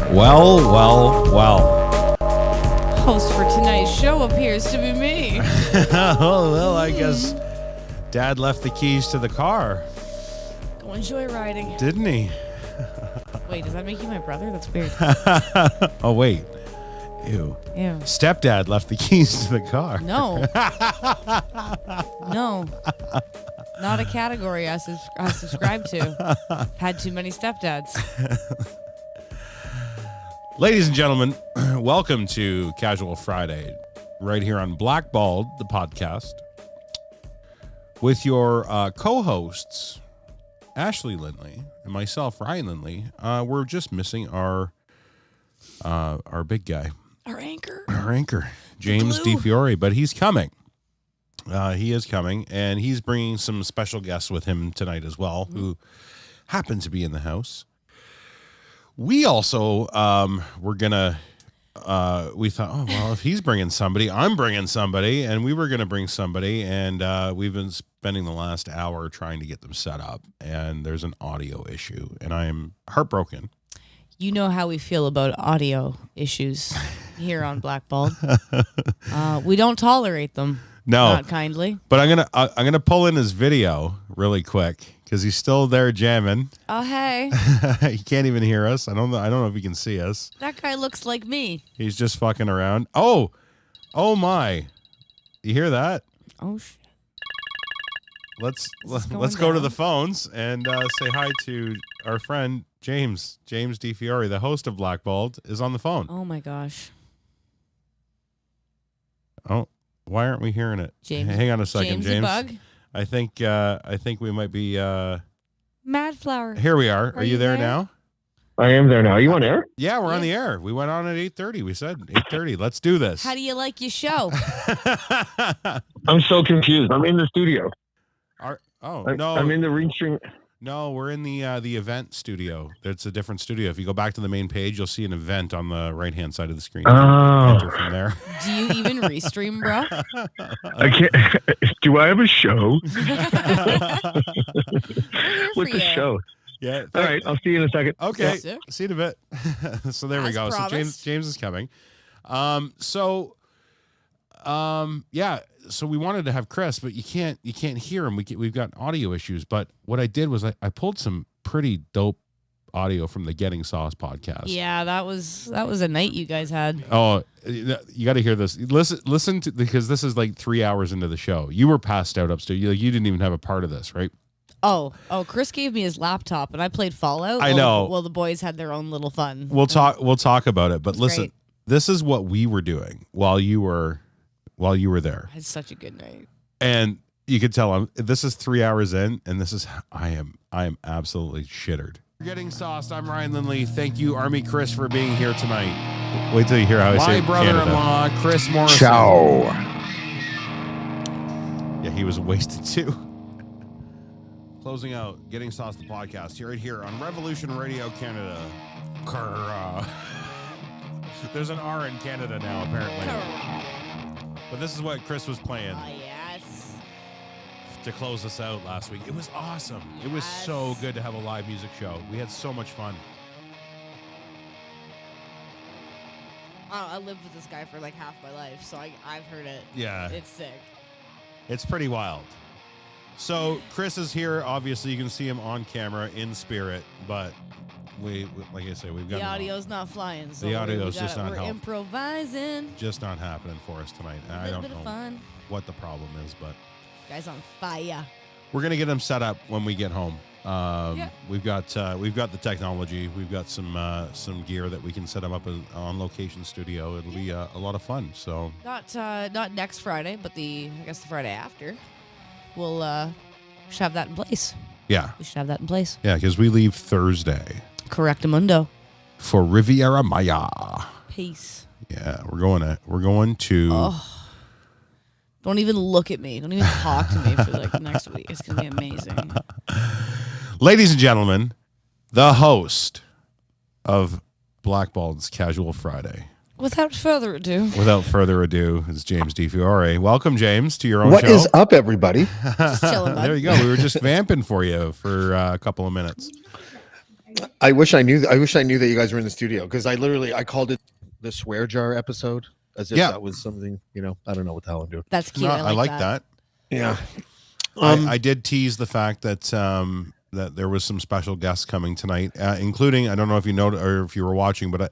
Well. Host for tonight's show appears to be me. Well, I guess Dad left the keys to the car. Go enjoy riding. Didn't he? Wait, does that make you my brother? That's weird. Oh, wait. Ew. Stepdad left the keys to the car. No. No. Not a category I subscribe to. Had too many stepdads. Ladies and gentlemen, welcome to Casual Friday, right here on Blackballed, the podcast, with your co-hosts, Ashley Lindley and myself, Ryan Lindley. We're just missing our big guy. Our anchor, James DiFiore, but he's coming. He is coming, and he's bringing some special guests with him tonight as well, who happen to be in the house. We also were gonna. We thought, oh well, if he's bringing somebody, I'm bringing somebody, and we were gonna bring somebody, and we've been spending the last hour trying to get them set up, and there's an audio issue, and I am heartbroken. You know how we feel about audio issues here on Blackballed. We don't tolerate them. No, not kindly. But I'm gonna pull in his video really quick because he's still there jamming. Oh hey, he can't even hear us. I don't know if he can see us. That guy looks like me. He's just fucking around. Oh my! You hear that? Oh shit. Let's go to the phones and say hi to our friend James DiFiore, the host of Blackballed, is on the phone. Oh my gosh. Oh, why aren't we hearing it? James, hang on a second, James. Bug? I think we might be. Mad Flower. Here we are. Are you there now? I am there now. Are you on air? Yeah, we're on the air. We went on at 8:30. We said 8:30. Let's do this. How do you like your show? I'm so confused. I'm in the studio. No, I'm in the ring string. No, we're in the event studio. It's a different studio. If you go back to the main page, you'll see an event on the right-hand side of the screen. Enter from there. Do you even restream, bro? I can't. Do I have a show? What's the show? Yeah. All right. I'll see you in a second. Okay. Yeah. See you in a bit. So there we go. Promised. So James is coming. Yeah. So we wanted to have Chris, but you can't hear him. We've got audio issues. But what I did was I pulled some pretty dope audio from the Getting Sauce podcast. Yeah, that was a night you guys had. Oh, you got to hear this. Listen to, because this is like 3 hours into the show. You were passed out upstairs. You didn't even have a part of this, right? Oh, Chris gave me his laptop and I played Fallout. I know. Well, the boys had their own little fun. We'll talk about it. But listen, great. This is what we were doing while you were there. I had such a good night. And you could tell this is 3 hours in, and this is I am absolutely shittered. Getting Sauced. I'm Ryan Lindley. Thank you, Army Chris, for being here tonight. Wait till you hear how I say My brother-in-law, Canada. Chris Morrison. Ciao. Yeah, he was wasted too. Closing out Getting Sauced, the podcast, right here on Revolution Radio Canada. There's an R in Canada now, apparently. But this is what Chris was playing. Oh, yes. To close us out last week. It was awesome. Yes. It was so good to have a live music show. We had so much fun. I lived with this guy for like half my life, so I've heard it. Yeah. It's sick. It's pretty wild. So Chris is here. Obviously, you can see him on camera in spirit, but we like I say, we've got the audio's not flying. So the audio's just not we're helping. Improvising. Just not happening for us tonight. And I don't know fun. what the problem is, but Guy's on fire. we're gonna get him set up when we get home. Yeah. We've got the technology. We've got some gear that we can set him up on location studio. It'll be a lot of fun. So Not next Friday, but I guess the Friday after. We'll should have that in place. yeah, We should have that in place. yeah, because we leave Thursday Correctamundo. for Riviera Maya. Peace. Yeah, we're going to. Oh. Don't even look at me. Don't even talk to me for like next week. It's gonna be amazing. Ladies and gentlemen, the host of Blackballed's Casual Friday. Without further ado, is James DiFiore. Welcome, James, to your own What show. What is up, everybody? just chilling, bud. There you go. We were just vamping for you for a couple of minutes. I wish I knew that you guys were in the studio, because I called it the swear jar episode, as if that was something, I don't know what the hell I'm doing. That's cute. No, I like that. Yeah. I did tease the fact that that there was some special guests coming tonight, including, I don't know if you know or if you were watching, but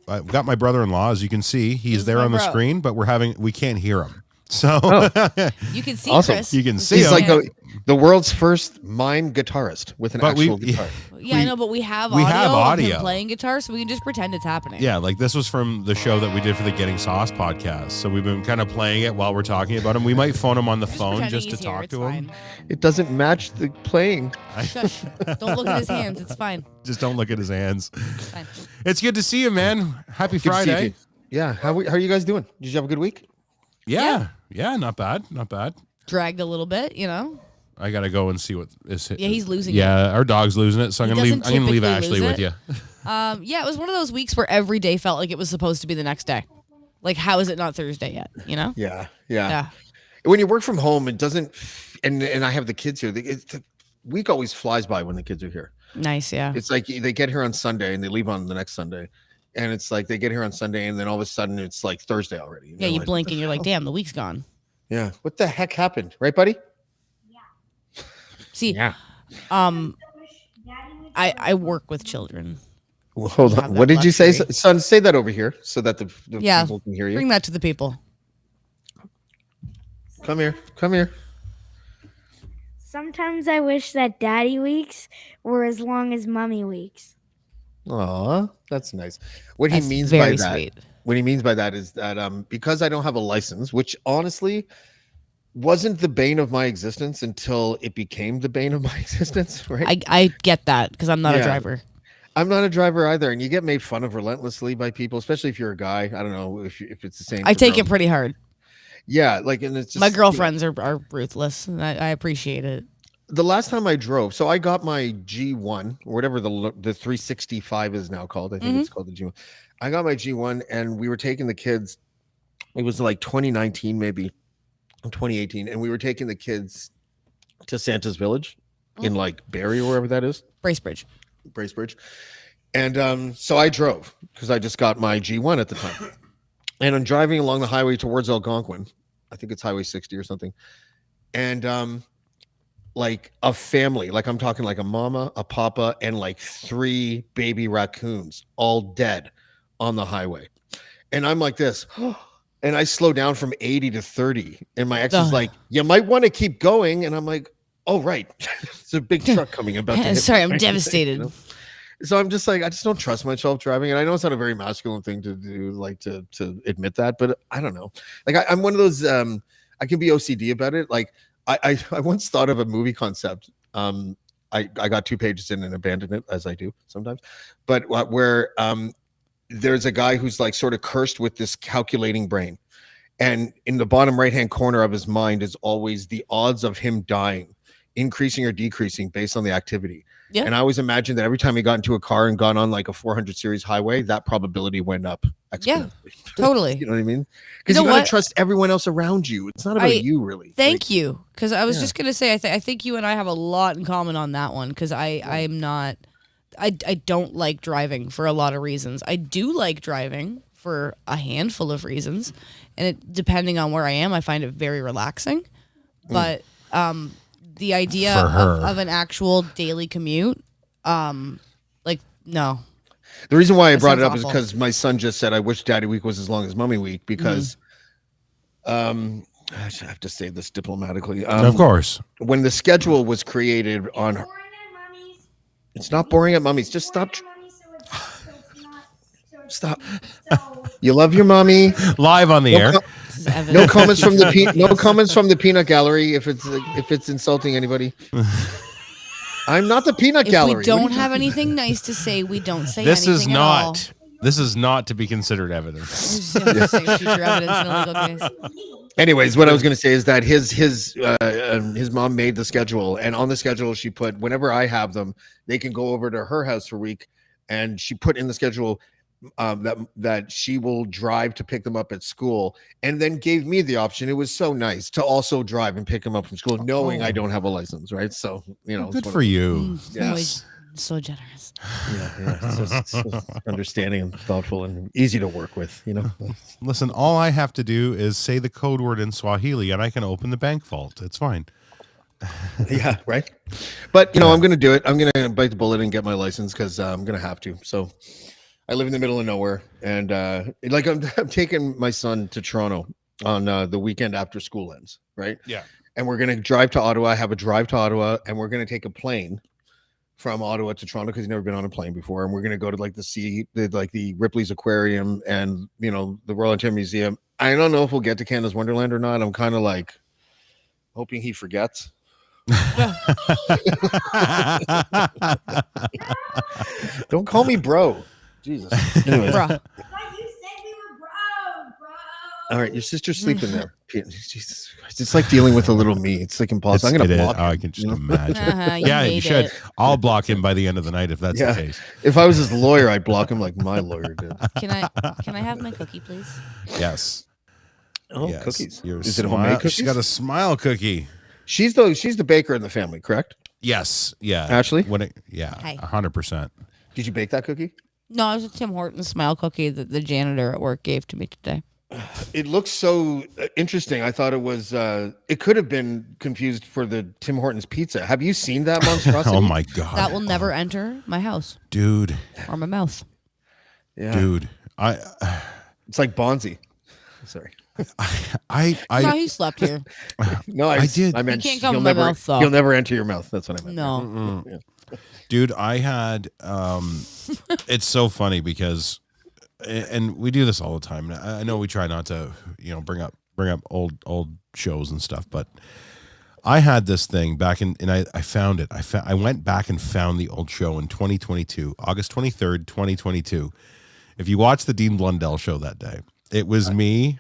I've got my brother-in-law, as you can see, he's there on the screen, but we can't hear him. So you can see awesome. Chris. You can see he's him. like the world's first mime guitarist with an actual guitar. Yeah, I know, but we have audio of him playing guitar, so we can just pretend it's happening. Yeah, like this was from the show that we did for the Getting Sauce podcast. So we've been kind of playing it while we're talking about him. We might phone him on the phone just to talk to him. It doesn't match the playing. Shush. Don't look at his hands. It's fine. Just don't look at his hands. It's fine. It's good to see you, man. Happy Good to see you, Friday. dude. Yeah. How are you guys doing? Did you have a good week? Yeah, not bad. Dragged a little bit, I gotta go and see what is. Yeah, he's losing it. Yeah, our dog's losing it, so I'm gonna leave typically Ashley lose with you. Yeah, it was one of those weeks where every day felt like it was supposed to be the next day. Like, how is it not Thursday yet? Yeah. When you work from home, it doesn't. And I have the kids here. The week always flies by when the kids are here. Nice, yeah. It's like they get here on Sunday and they leave on the next Sunday. And it's like they get here on Sunday and then all of a sudden it's like Thursday already. Yeah, you blink and you're like, damn, the week's gone. Yeah. What the heck happened? Right, buddy? Yeah. See, yeah. I work with children. Well, hold on. What did you say, son? Say that over here so that the people can hear you. Bring that to the people. Come here. Sometimes I wish that daddy weeks were as long as mommy weeks. Aw, that's nice. What he means by that is that because I don't have a license, which honestly wasn't the bane of my existence until it became the bane of my existence, right? I get that because I'm not a driver. I'm not a driver either, and you get made fun of relentlessly by people, especially if you're a guy. I don't know if it's the same. I take it pretty hard. Yeah, and it's just, my girlfriends are ruthless, and I appreciate it. The last time I drove, so I got my G1 or whatever the 365 is now called. I think it's called the G1. I got my G1 and we were taking the kids. It was like 2019, maybe 2018. And we were taking the kids to Santa's Village in like Barrie or wherever that is. Bracebridge. And so I drove because I just got my G1 at the time. And I'm driving along the highway towards Algonquin. I think it's Highway 60 or something. And like a family, like I'm talking like a mama, a papa, and like 3 baby raccoons all dead on the highway. And I'm like this, and I slow down from 80 to 30. And my ex is like, you might want to keep going. And I'm like, oh, right. It's a big truck coming about. Sorry, I'm devastated. So I'm just like, I just don't trust myself driving. And I know it's not a very masculine thing to do, like to admit that, but I don't know. Like I'm one of those, I can be OCD about it. Like, I once thought of a movie concept. I got 2 pages in and abandoned it, as I do sometimes. But where there's a guy who's like sort of cursed with this calculating brain. And in the bottom right-hand corner of his mind is always the odds of him dying, increasing or decreasing based on the activity. Yeah. And I always imagined that every time he got into a car and gone on like a 400 series highway, that probability went up exponentially. Yeah, totally. You know what I mean? Because you got to trust everyone else around you. It's not about you, really. Thank you. Because I was just going to say, I think you and I have a lot in common on that one. Because I'm not, I don't like driving for a lot of reasons. I do like driving for a handful of reasons. And depending on where I am, I find it very relaxing. But the idea of an actual daily commute, like, no. The reason why I brought it up is because my son just said, I wish Daddy Week was as long as Mommy Week, because I have to say this diplomatically. Of course. When the schedule was created on her, it's not boring at Mommy's. Just stop. Stop. You love your mommy. Live on the air. No comments from the peanut gallery if it's insulting anybody. I'm not the peanut gallery. If we don't have anything nice to say, we don't say this anything is at all. This is not to be considered evidence. Future evidence in a legal case. Anyways, what I was going to say is that his mom made the schedule, and on the schedule she put, whenever I have them, they can go over to her house for a week, and she put in the schedule that she will drive to pick them up at school, and then gave me the option. It was so nice to also drive and pick them up from school, knowing I don't have a license, right? So, good for you. Yes. So generous. Yeah. So understanding and thoughtful and easy to work with. Listen, all I have to do is say the code word in Swahili, and I can open the bank vault. It's fine. Yeah, right. But I'm going to do it. I'm going to bite the bullet and get my license because I'm going to have to. So I live in the middle of nowhere, and I'm taking my son to Toronto on the weekend after school ends. Right. Yeah. And we're going to drive to Ottawa. Have a drive to Ottawa, and we're going to take a plane from Ottawa to Toronto because he's never been on a plane before. And we're going to go to the Ripley's Aquarium and, the Royal Ontario Museum. I don't know if we'll get to Canada's Wonderland or not. I'm kind of like hoping he forgets. Don't call me bro. Jesus. Anyways. Bruh. All right, your sister's sleeping there. Jesus Christ. It's like dealing with a little me. It's like impossible. I'm gonna block him. I can just imagine. You Yeah, you made should. it. I'll block him by the end of the night if that's the case. If I was his lawyer, I'd block him like my lawyer did. Can I have my cookie, please? Yes. Oh, Yes. cookies. Your Is it smile- homemade cookies? She's got a smile cookie. She's the baker in the family, correct? Yes. Yeah. Ashley? Hi. 100%. Did you bake that cookie? No, it was a Tim Hortons smile cookie that the janitor at work gave to me today. It looks so interesting. I thought it was. It could have been confused for the Tim Hortons pizza. Have you seen that monstrosity? Oh my God. That will never enter my house Dude. or my mouth. Yeah. Dude. It's like Bonzi. Sorry. No, he slept here. No, I did. I meant He can't come he'll in my never, mouth, though. He'll never enter your mouth. That's what I meant. No. Dude, I had it's so funny because and we do this all the time. I know we try not to, bring up old shows and stuff, but I had this thing back in, and I found it. I went back and found the old show in 2022, August 23rd, 2022. If you watch the Dean Blundell show that day, it was me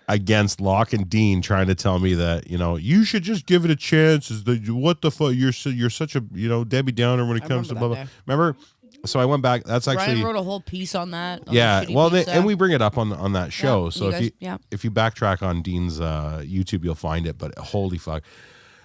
against Locke and Dean trying to tell me that, you should just give it a chance. Is that what the fuck? You're such a, Debbie Downer when it comes to blah, blah. Remember? So I went back. That's actually Ryan wrote a whole piece on that. Yeah. Well, and we bring it up on that show. Yeah, so if you guys. backtrack on Dean's YouTube, you'll find it. But holy fuck.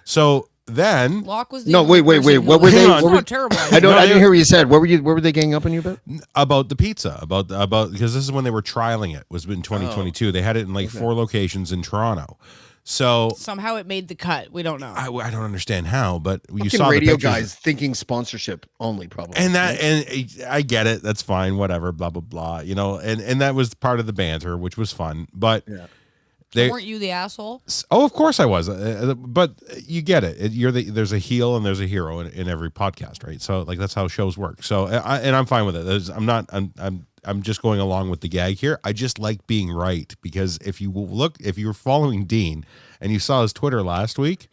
So then Locke was the No, only wait. person What who were they? was- What It's were- not terrible. I didn't hear what you said. What were they ganging up on you about? about the pizza, about because this is when they were trialing it. Was in 2022. They had it in like 4 locations in Toronto. So Somehow it made the cut. We don't know. I don't understand how, but you Fucking saw the radio pictures. guys thinking sponsorship only, probably. And I get it. That's fine. Whatever. Blah blah blah. And that was part of the banter, which was fun. But Weren't you the asshole? oh, of course I was. But you get it. There's a heel and there's a hero in every podcast, right? So like that's how shows work. So I'm fine with it. I'm just going along with the gag here. I just like being right because if you're following Dean and you saw his Twitter last week.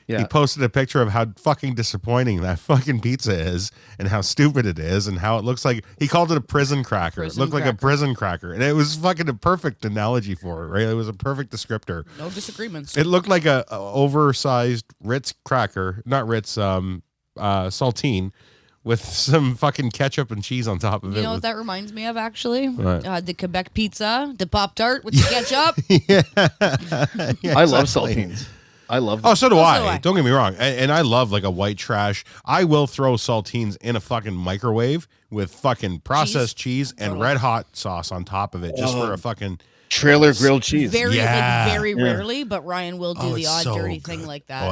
Yeah. He posted a picture of how fucking disappointing that fucking pizza is and how stupid it is and how it looks like he called it a prison cracker. It looked like a prison cracker. And it was fucking a perfect analogy for it, right? It was a perfect descriptor. No disagreements. It looked like a oversized Ritz cracker, not Ritz, saltine with some fucking ketchup and cheese on top of it. You know what that reminds me of, actually? What? The Quebec pizza, the Pop-Tart with the ketchup. I love saltines. I love them. Oh, so do So I. do I. Don't get me wrong. And I love like a white trash. I will throw saltines in a fucking microwave with fucking processed cheese and red hot sauce on top of it just for a fucking Trailer grilled cheese. Very Yeah. rarely, but Ryan will do the it's odd so dirty good. thing like Oh, that.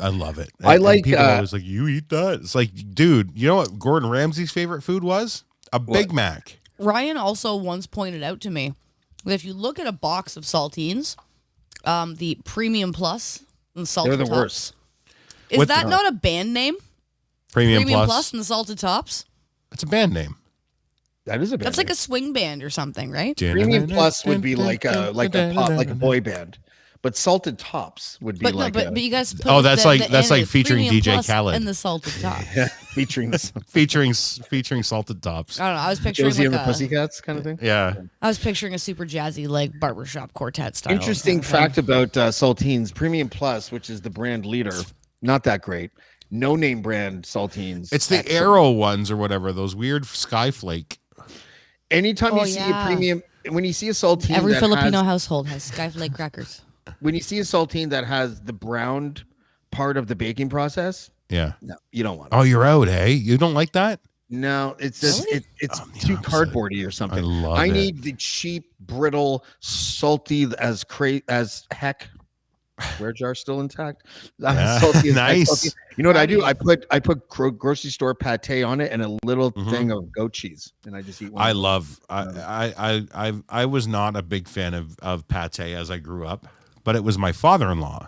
I love it. I And like, people are always like, you eat that? It's like, dude, you know what Gordon Ramsay's favorite food was? A Big Mac. Ryan also once pointed out to me that if you look at a box of saltines, the Premium Plus and Salted They're the Tops, worst. is What- that not a band name? Premium, Premium Plus. Plus and Salted Tops? It's a band name. That is a band. That's like a swing band or something, right? Premium Plus would be like a boy band, but Salted Tops would be But like but you guys. Put Oh, that's the like- the that's N- like featuring Premium DJ Plus Khaled. and the Salted Tops. featuring the featuring salted tops. I don't know. I was picturing Josie and the like a, Pussycats kind of thing. Yeah. I was picturing a super jazzy like barbershop quartet style. Interesting fact about saltines: Premium Plus, which is the brand leader, not that great. No name brand saltines. It's the excellent. Arrow ones or whatever, those weird Skyflake. Anytime Oh, you see a yeah. premium, when you see a saltine, Every that Filipino has, household has Skyflake crackers. when you see a saltine that has the browned part of the baking process, Yeah. No, you don't want it. Oh, you're out, hey? You don't like that? No, it's just Really? it's I'm the too opposite. cardboardy or something. I love I it. need the cheap, brittle, salty as heck. Swear jar still intact. Yeah. Salty as heck, Nice. salty. You know what I do? Proud I put grocery store pate on it and a little Mhm. thing of goat cheese, and I just eat one. I of those. love. I was not a big fan of pate as I grew up, but it was my father-in-law,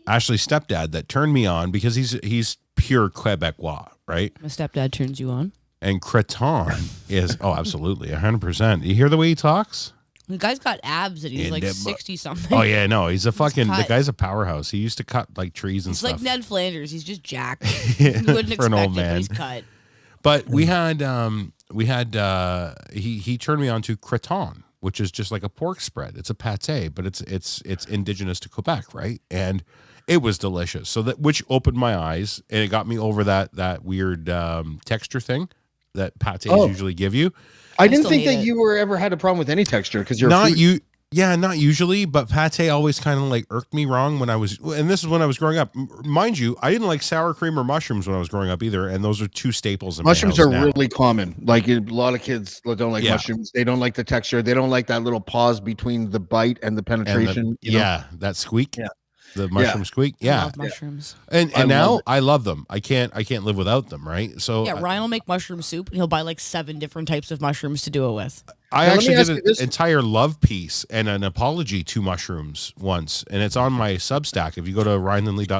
Ashley's stepdad, that turned me on because he's pure Quebecois, right? My stepdad turns you on. And Creton is absolutely 100%. You hear the way he talks? The guy's got abs and he's And like it- 60 something. Oh yeah, no, he's a fucking. The cut. guy's a powerhouse. He used to cut like trees and He's stuff. like Ned Flanders. He's just jacked. You wouldn't For expect an it, old but man. he's cut. But we had he turned me on to Creton, which is just like a pork spread. It's a pate, but it's indigenous to Quebec, right? And it was delicious. So that which opened my eyes and it got me over that weird texture thing that pates usually give you. I didn't still think hate that it. you were ever had a problem with any texture because you're Not a food- you. Yeah, not usually, but pate always kind of like irked me wrong when I was, and this is when I was growing up. Mind you, I didn't like sour cream or mushrooms when I was growing up either, and those are two staples in Mushrooms my are house now. really common. Like a lot of kids don't like Yeah. mushrooms. They don't like the texture. They don't like that little pause between the bite and the And penetration. the- you know? yeah, that squeak. Yeah. The mushroom squeak. I Yeah. love mushrooms. And I now love it. I love them. I can't live without them, right? So Yeah, Ryan will make mushroom soup and he'll buy like 7 different types of mushrooms to do it with. I Now, let me actually ask did you an this. entire love piece and an apology to mushrooms once, and it's on my Substack. If you go to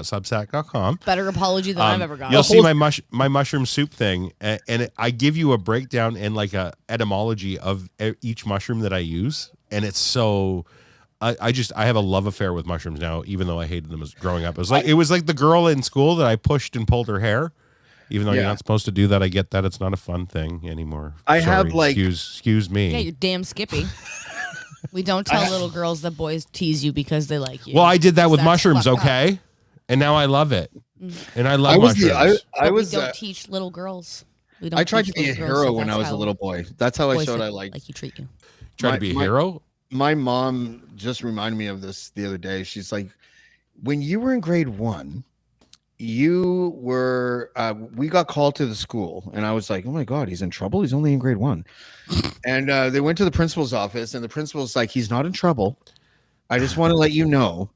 ryanlindley.substack.com, Better apology than I've ever gotten. you'll see my mushroom soup thing, and I give you a breakdown and like a etymology of each mushroom that I use, and it's so. I have a love affair with mushrooms now, even though I hated them as growing up. It was like the girl in school that I pushed and pulled her hair, even though you're Yeah. not supposed to do that. I get that it's not a fun thing anymore. I have, like- excuse me. Yeah, you're damn Skippy. We don't tell little girls that boys tease you because they like you. Well, I did that with That's mushrooms, fucked up. okay, and now I love it, and I love I was mushrooms. I But was we don't teach little girls. We don't I tried to teach be a little girls, hero so when I that's was a how little boy. That's how I boys showed that I liked. like you treat you. Try to be a my- hero. My mom just reminded me of this the other day. She's like, when you were in grade 1, you were we got called to the school, and I was like, oh my god, he's in trouble. He's only in grade 1. And they went to the principal's office, and the principal's like, he's not in trouble. I just want to let you know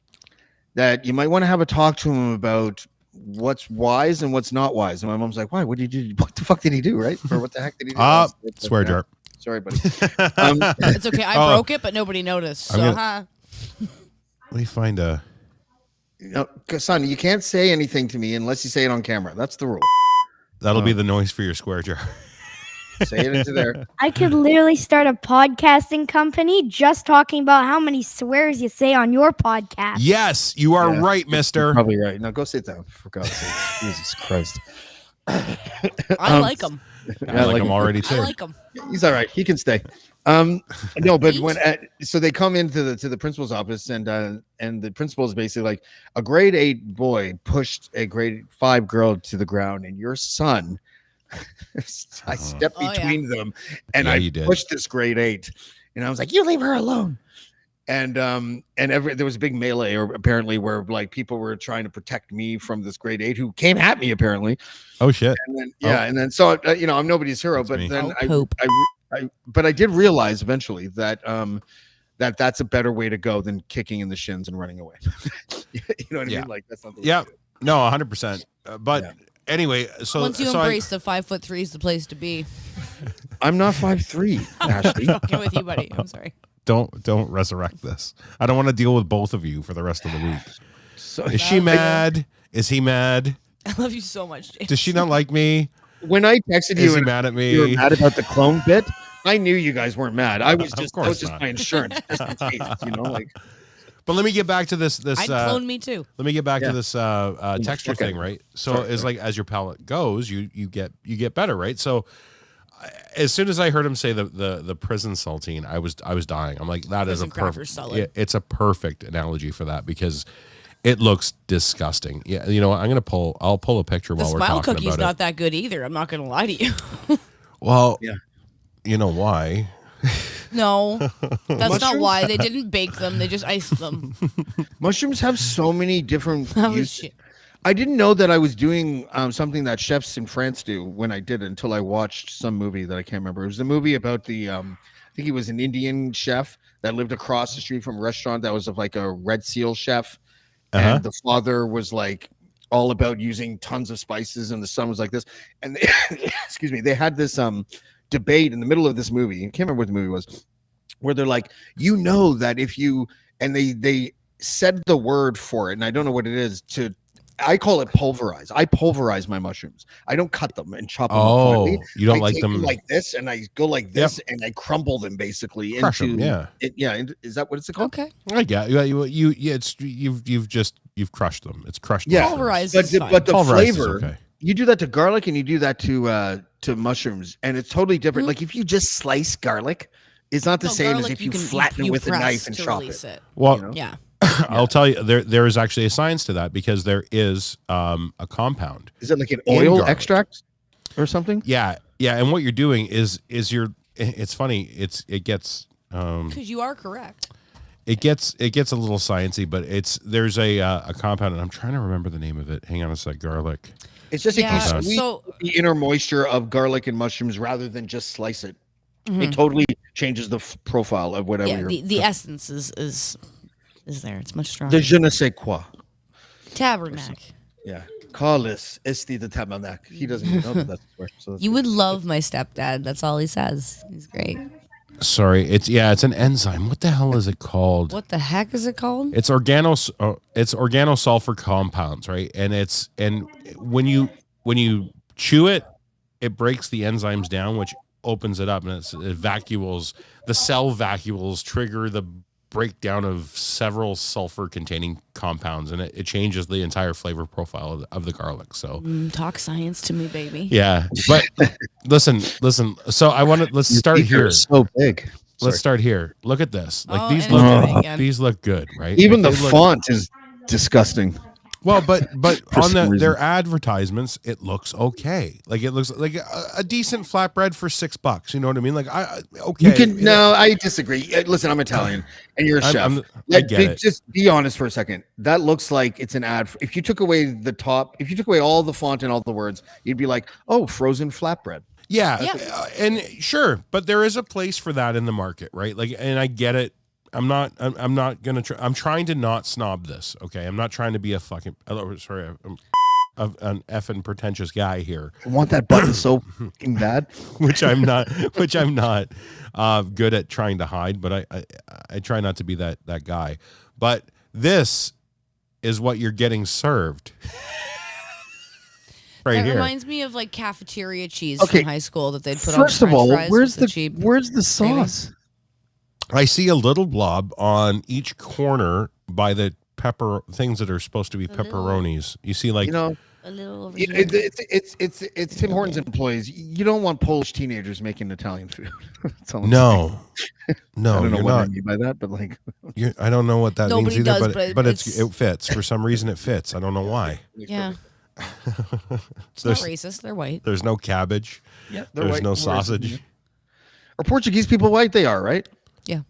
that you might want to have a talk to him about what's wise and what's not wise. And my mom's like, why? What did you do? What the fuck did he do? Right? Or what the heck did he do? Swear jar. Sorry, buddy. It's okay. I Oh. broke it, but nobody noticed. I'm So, gonna- Let me find a. No, son, you can't say anything to me unless you say it on camera. That's the rule. That'll be Oh. the noise for your square jar. Say it into there. I could literally start a podcasting company just talking about how many swears you say on your podcast. Yes, you are Yeah. right, Mister. Probably right. Now go sit down. For God's sake. Jesus Christ. I like them. I like him already I too. like them. He's all right. He can stay. No, but when so they come into the principal's office, and the principal is basically like, a grade 8 boy pushed a grade 5 girl to the ground, and your son, I stepped Oh, yeah. between them, and Yeah, I you did. pushed this grade 8, and I was like, you leave her alone. And there was a big melee, or apparently, where like people were trying to protect me from this grade 8 who came at me apparently. Oh shit! And then and then so I'm nobody's hero, That's but me. then Hope. I did realize eventually that that's a better way to go than kicking in the shins and running away. You know what I Yeah. mean? Like that's not the way Yeah, to do it. no, 100%. But Yeah. anyway, so Once you so embrace the 5'3" is the place to be. I'm not 5'3", Ashley. Okay with you, buddy. I'm sorry. don't resurrect this. I don't want to deal with both of you for the rest of the week. So Is she mad? Is he mad? I love you so much, James. Does she not like me? when I texted Is you he and mad at you were me? mad about the clone bit, I knew you guys weren't mad. I was Of just course just not. my insurance, just in case, like But let me get back to this. I'd clone me too. Let me get back Yeah. to this texture okay. thing, right? So Sorry, it's like as your palate goes, you get better, right? So as soon as I heard him say the prison saltine, I was dying. I'm like, that is a Prison cracker perfect. salad. It's a perfect analogy for that because it looks disgusting. Yeah, you know what? I'll pull a picture The while we're smile talking cookie's about not it. that good either. I'm not going to lie to you. Well, Yeah. You know why? No, that's not Mushrooms? why. They didn't bake them. They just iced them. mushrooms have so many different That was uses. shit. I didn't know that I was doing something that chefs in France do when I did it until I watched some movie that I can't remember. It was a movie about the I think he was an Indian chef that lived across the street from a restaurant that was of like a Red Seal chef, and the father was like all about using tons of spices, and the son was like this. And they, excuse me, they had this debate in the middle of this movie. I can't remember what the movie was, where they're like, you know that if you and they said the word for it, and I don't know what it is to. I call it pulverize. I pulverize my mushrooms. I don't cut them and chop them up finely. You don't I like take them like this, and I go like this, and I crumble them basically Crush into. them, yeah. Is that what it's called? Okay. I get you. It's you've crushed them. It's crushed. Yeah. Pulverized But is the, fine. but the Pulverized is flavor, okay. you do that to garlic, and you do that to mushrooms, and it's totally different. Mhm. Like if you just slice garlic, it's not the No, same as garlic, if you can- flatten you it with a press knife and to chop release it. Well, You know? Yeah. I'll tell you, there is actually a science to that because there is a compound. Is it like an In oil garlic. extract or something? Yeah, and what you're doing is you're. It's funny. It gets Because you are correct. it gets a little sciencey, but there's a compound, and I'm trying to remember the name of it. Hang on a sec. Garlic. It's just Yeah, if you squeeze so- the inner moisture of garlic and mushrooms rather than just slice it. Mhm. It totally changes the profile of whatever Yeah, you're. the essence is there. It's much stronger. The je ne sais quoi. Tabernacle. Yeah. Carlos esti the tabernacle. He doesn't even know that that's the word. So that's You good. would love my stepdad. That's all he says. He's great. Sorry, it's an enzyme. What the hell is it called? What the heck is it called? It's organosulfur compounds, right? And when you chew it, it breaks the enzymes down, which opens it up, and it vacuoles. The cell vacuoles trigger the breakdown of several sulfur-containing compounds, and it changes the entire flavor profile of the garlic. So Talk science to me, baby. yeah, but listen. So let's start Your teeth are here. So big. Let's start here. Look at this. Like Oh, these and look it's getting again. these look good, right? Even Like, the they look- font is disgusting. Well, but For on some their reason. advertisements, it looks okay. Like it looks like a decent flatbread for $6. You know what I mean? Like okay. You can no, I disagree. Listen, I'm Italian, and you're a chef. I get it. Just be honest for a second. That looks like it's an ad. If you took away the top, if you took away all the font and all the words, you'd be like, "Oh, frozen flatbread." Yeah, Yeah. and sure, but there is a place for that in the market, right? Like, and I get it. I'm not gonna. I'm trying to not snob this. Okay, I'm not trying to be a fucking. Sorry, I'm an effing pretentious guy here, I want that button so fucking bad. which I'm not. Which I'm not good at trying to hide. But I try not to be that guy. But this is what you're getting served. Right That here. reminds me of like cafeteria cheese Okay. from high school that they'd put on First of French all, fries where's with the cheap. where's the sauce? I see a little blob on each corner by the pepper things that are supposed to be A little- pepperonis. You see, like You know, A little over it- here. it's Tim Hortons employees. You don't want Polish teenagers making Italian food. That's all I'm saying. no, I no, don't know you're what I not. mean by that, but like, I don't know what that means Nobody either. does, but it's- it fits for some reason. It fits. I don't know why. Yeah. It's There's not racist. They're white. there's no cabbage. yeah, There's no sausage. Are Portuguese people white? They are, right? Yeah.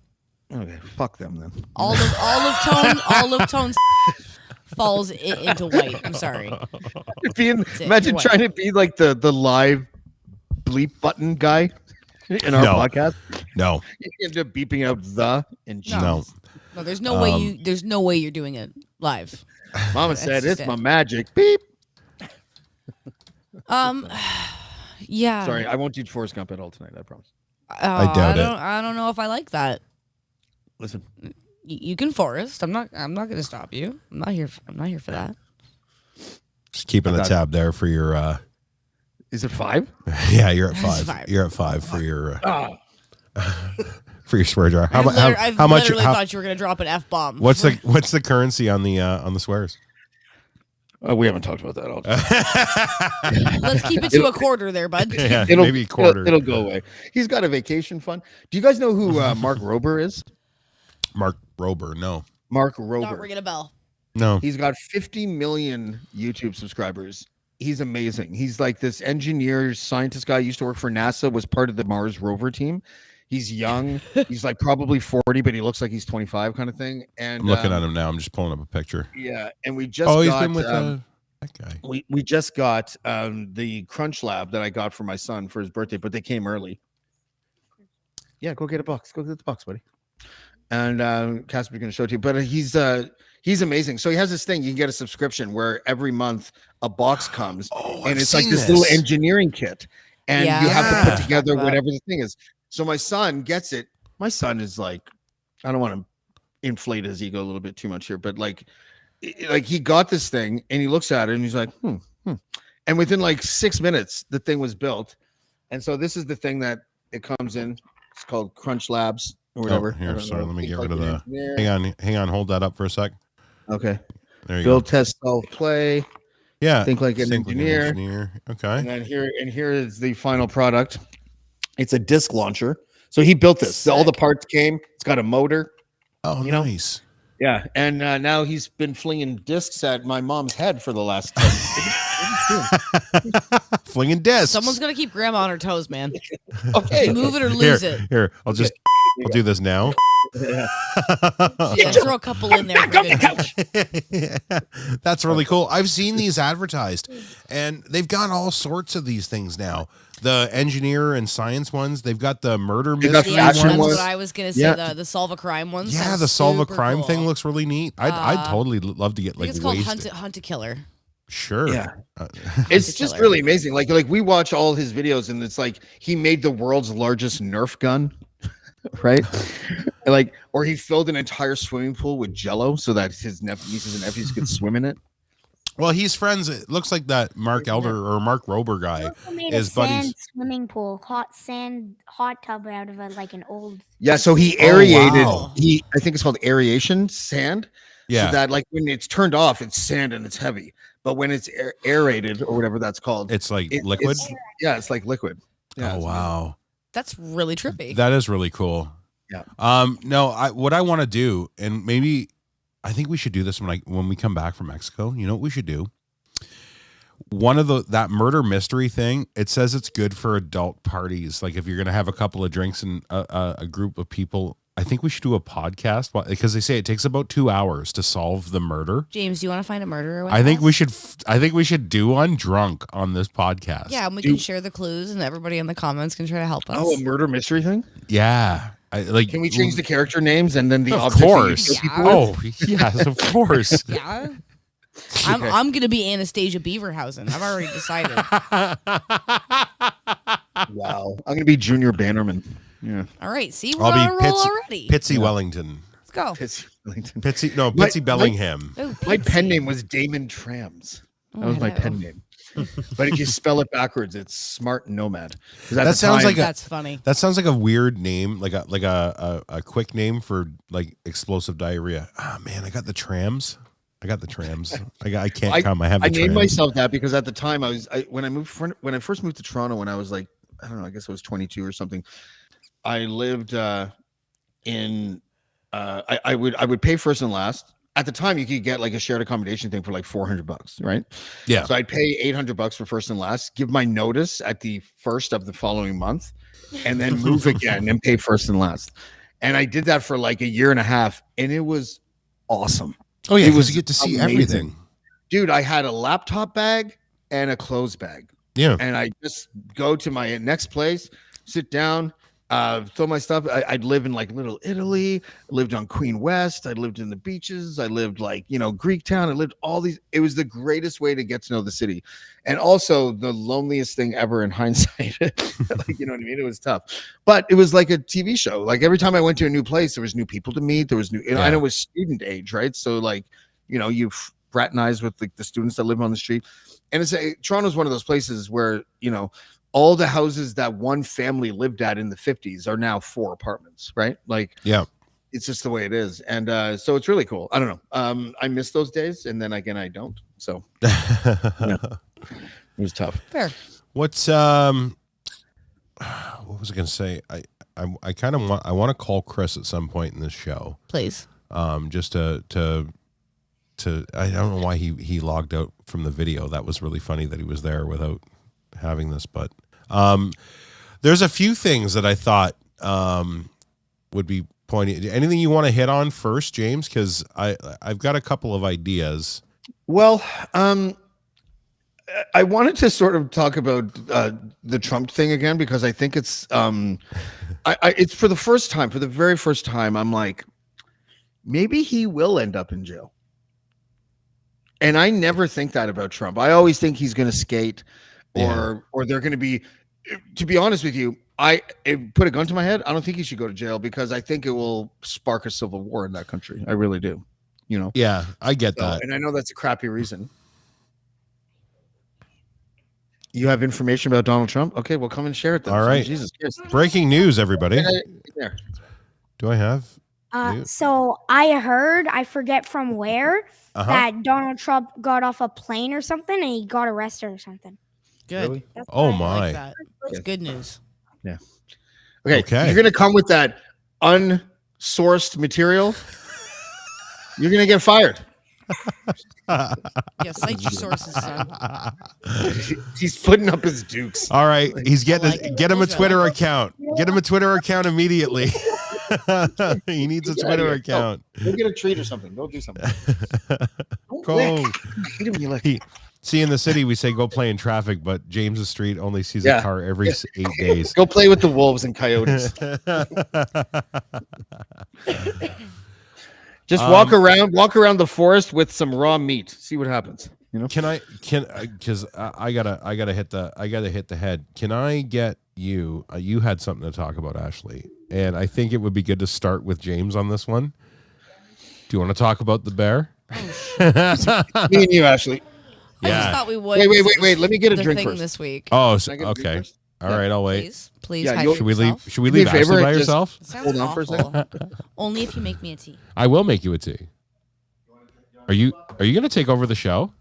Okay, fuck them then. Olive tone falls into white. I'm sorry. Imagine You're white. trying to be like the live bleep button guy in our No. podcast. No, You end up beeping out the and cheese. no. No, there's no way you. There's no way you're doing it live. Mama That's said just it's it. my magic. Beep. Yeah. Sorry, I won't do Forrest Gump at all tonight. I promise. I doubt it. I don't know if I like that. Listen, You can Forrest. I'm not going to stop you. I'm not here for that. Just keeping a Okay. tab there for your. is it 5? Yeah, you're at It's 5. five. You're at 5 for your Ah, for your swear jar. How I've much? literally thought you were going to drop an F bomb. What's the currency on the swears? we haven't talked about that all. Let's keep it to a quarter there, bud. Yeah, maybe a quarter. It'll go away. He's got a vacation fund. Do you guys know who Mark Rober is? Mark Rober, no. Mark Not Rober. ringing a bell. No. He's got 50 million YouTube subscribers. He's amazing. He's like this engineer, scientist guy. Used to work for NASA. Was part of the Mars rover team. He's young. He's like probably 40, but he looks like he's 25, kind of thing. And I'm looking at him now. I'm just pulling up a picture. Yeah, and we just Oh, he's got, been with That guy. We just got the Crunch Lab that I got for my son for his birthday, but they came early. Yeah, go get a box. Go get the box, buddy. And Casper's going to show it to you. But he's amazing. So he has this thing. You can get a subscription where every month a box comes, and it's like this little engineering kit, and you have to put together whatever the thing is. So my son gets it. My son is like, I don't want to inflate his ego a little bit too much here, but like he got this thing and he looks at it and he's like, and within like 6 minutes the thing was built. And so this is the thing that it comes in. It's called Crunch Labs or whatever. Here, sorry, let me get rid of the hang on, hold that up for a sec. Okay, there you build, go. test, solve, play. Yeah, think like an engineer. Okay, and then here is the final product. It's a disc launcher. So he built this. Sick. All the parts came. It's got a motor. Oh, nice. Yeah, and now he's been flinging discs at my mom's head for the last 10 flinging discs. Someone's gonna keep grandma on her toes, man. Okay, move it or lose it. Here, I'll do this now. Yeah, throw a couple in there. That's really cool. I've seen these advertised, and they've got all sorts of these things now. The engineer and science ones. They've got the murder mystery that's ones. what I was gonna say. Yeah. The solve a crime ones. Yeah, the solve a crime cool. thing looks really neat. I'd totally love to get I think like it's called wasted. Hunt a Killer. Sure. Yeah. It's just really amazing. Like we watch all his videos and it's like he made the world's largest Nerf gun, right? Like, or he filled an entire swimming pool with Jello so that his nieces and nephews could swim in it. Well, he's friends. It looks like that Mark Elder or Mark Rober guy is buddies. Swimming pool, hot tub out of an old. Yeah, so he aerated. Wow. I think it's called aeration sand. Yeah. So that like when it's turned off, it's sand and it's heavy. But when it's aerated or whatever that's called, It's like liquid. It's like liquid. Yeah, oh wow, That's really trippy. that is really cool. Yeah. No, what I want to do, and maybe I think we should do this when we come back from Mexico. You know what we should do? One of that murder mystery thing. It says it's good for adult parties. Like if you're gonna have a couple of drinks and a group of people. I think we should do a podcast because they say it takes about 2 hours to solve the murder. James, do you want to find a murderer? With I think us? we should do one drunk on this podcast. Yeah, and we can share the clues, and everybody in the comments can try to help us. Oh, a murder mystery thing? Yeah. Can we change the character names and then the Of objects that you course. kill people with? Oh, yes, of course. Yeah. I'm gonna be Anastasia Beaverhausen. I've already decided. Wow. I'm gonna be Junior Bannerman. Yeah. All right. See, we're on a roll already. Pitsy Wellington. Let's go. Pitsy Bellingham. My pen name was Damon Trams. That was my pen name. But if you spell it backwards, it's Smart Nomad. That sounds like that's funny. That sounds like a weird name, like a quick name for like explosive diarrhea. Ah, man, I got the trams. I can't come. I named trams. Myself that because at the time when I first moved to Toronto when I was like, I don't know, I guess I was 22 or something. I lived in I would pay first and last. At the time, you could get like a shared accommodation thing for like $400, right? Yeah. So I'd pay $800 for first and last, give my notice at the first of the following month, and then move again and pay first and last. And I did that for like a year and a half, and it was awesome. Oh yeah, it was you get to see amazing. everything. Dude, I had a laptop bag and a clothes bag. Yeah. And I just go to my next place, sit down, throw my stuff. I'd live in like Little Italy. I lived on Queen West. I lived in the beaches. I lived like, Greek town. I lived all these. It was the greatest way to get to know the city. And also the loneliest thing ever in hindsight. Like, you know what I mean? It was tough, but it was like a TV show. Like every time I went to a new place, there was new people to meet. There was new, I know it was student age, right? So like, you fraternize with like the students that live on the street. And Toronto's one of those places where, all the houses that one family lived at in the 50s are now 4 apartments, right? Like, yeah, it's just the way it is. And so it's really cool. I don't know. I miss those days. And then again, I don't. So yeah, it was tough. Fair. What was I going to say? I kind of want to call Chris at some point in this show. Please. Just to I don't know why he logged out from the video. That was really funny that he was there without having this, but there's a few things that I thought would be pointing. Anything you want to hit on first, James? Because I've got a couple of ideas. Well, I wanted to sort of talk about the Trump thing again because I think it's it's for the very first time, I'm like, maybe he will end up in jail. And I never think that about Trump. I always think he's going to skate, or they're going to be. To be honest with you, put a gun to my head. I don't think he should go to jail because I think it will spark a civil war in that country. I really do. You know. Yeah, I get that. And I know that's a crappy reason. You have information about Donald Trump? Okay, well, come and share it then. All right. Jesus Christ. Breaking news, everybody. There. Do I have? So I heard, I forget from where, that Donald Trump got off a plane or something and he got arrested or something. Good. Really? That's Oh what I my. Like that. That's good news. Yeah. Okay. Okay. If you're gonna come with that unsourced material, you're gonna get fired. Yeah, cite your sources, son. He's putting up his dukes. All right, he's getting like it. get him a Those are Twitter like- account. Get him a Twitter account immediately. He needs a Get out of Twitter here. account. Go get a treat or something. Go do something. Go. I hate him when you lick. See, in the city, we say go play in traffic, but James's Street only sees Yeah. a car every 8 days. Go play with the wolves and coyotes. Just walk around the forest with some raw meat. See what happens. You know. Because I gotta hit the head. Can I get you? You had something to talk about, Ashley, and I think it would be good to start with James on this one. Do you want to talk about the bear? Me and you, Ashley. I just Yeah. thought we would. Wait. Let me get a the drink thing first. this week. Oh, Can I get a drink okay. first? All right, I'll wait. Please Yeah, hydrate you'll- Should we leave? yourself. Should we Do me leave a favor, Ashley by just- herself? Sounds Hold on for a awful. second. Only if you make me a tea. I will make you a tea. Are you going to take over the show?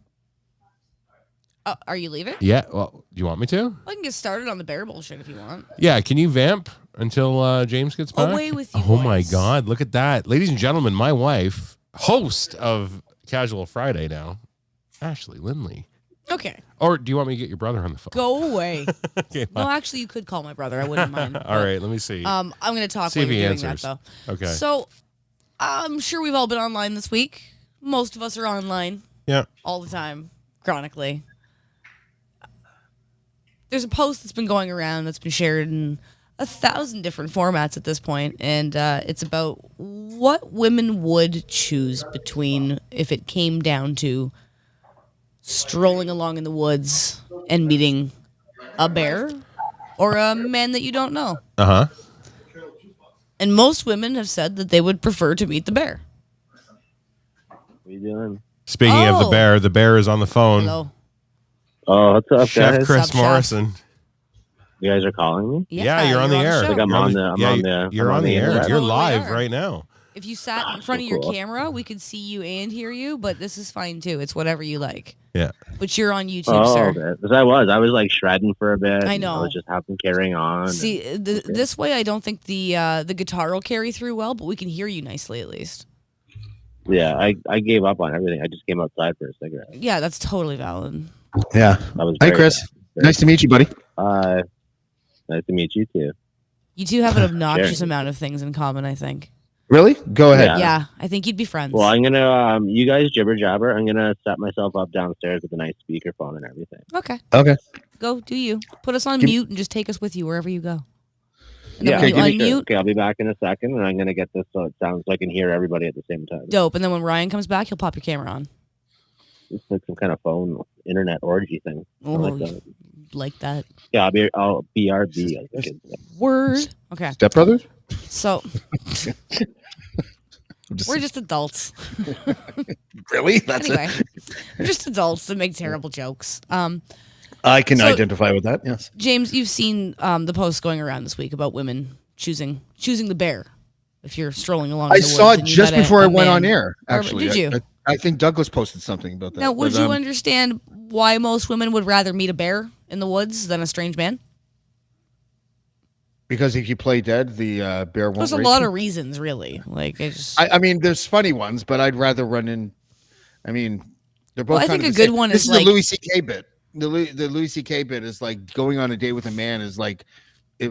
Are you leaving? Yeah. Well, do you want me to? I can get started on the bear bullshit if you want. Yeah. Can you vamp until James gets back? Away with you, Oh my boys. God! Look at that, ladies and gentlemen. My wife, host of Casual Friday now, Ashley Lindley. Okay, Or do you want me to get your brother on the phone? go away. Okay. No, actually, you could call my brother. I wouldn't mind. All right. Let me see. I'm going to talk See while if he you're doing answers. that, though. Okay. So, I'm sure we've all been online this week. Most of us are online Yeah. all the time, chronically. There's a post that's been going around that's been shared in 1,000 different formats at this point, and it's about what women would choose between if it came down to strolling along in the woods and meeting a bear or a man that you don't know. Uh huh. And most women have said that they would prefer to meet the bear. What are you doing? Speaking of Oh. the bear is on the phone. Hello. Oh, what's up, Chef guys? Chris What's up, Chef? Morrison. You guys are calling me? Yeah, you're on the air. show. Like I'm on the- I'm on the- You're I'm on on the the air. internet. You're Totally live are. right now. If you sat in front of your cool. camera, we could see you and hear you, but this is fine too. It's whatever you like. Yeah. But you're on YouTube, Oh, sir. okay. 'Cause I was like shredding for a bit. I know. I was just having carrying on. See, this way I don't think the guitar will carry through well, but we can hear you nicely at least. Yeah, I gave up on everything. I just came outside for a cigarette. Yeah, that's totally valid. Yeah. That was Hey, great. Chris. Nice to meet you, buddy. Nice to meet you too. You two have an obnoxious amount of things in common, I think. Really? Go ahead. Yeah. Yeah, I think you'd be friends. Well, I'm gonna you guys jibber jabber. I'm gonna set myself up downstairs with a nice speakerphone and everything. Okay. Okay. Go do you. Put us on Give- mute and just take us with you wherever you go. And then Yeah, when Okay, you give unmute, okay. I'll be back in a second, and I'm gonna get this so it sounds so I can hear everybody at the same time. dope. And then when Ryan comes back, he'll pop your camera on. It's like some kind of phone internet orgy thing. I Oh, like that. like that. Yeah, I'll BRB. I think it's Word. Okay. Step brothers? So I'm just- we're just adults. really? That's Anyway, it. we're just adults that make terrible jokes. I can So- identify with that. Yes. James, you've seen the posts going around this week about women choosing the bear if you're strolling along. I in the saw woods it and you just met before a I went man. on air. Or- Actually, did you? I think Douglas posted something about that. Now, would but, you understand why most women would rather meet a bear in the woods than a strange man? because if you play dead, the bear won't. There's a rape lot you? of reasons, really. Like, I mean, there's funny ones, but I'd rather run in. I mean, they're both. Well, I kind think of a the good same. one This is is like- the Louis C.K. bit. The Louis C.K. bit is like going on a date with a man is like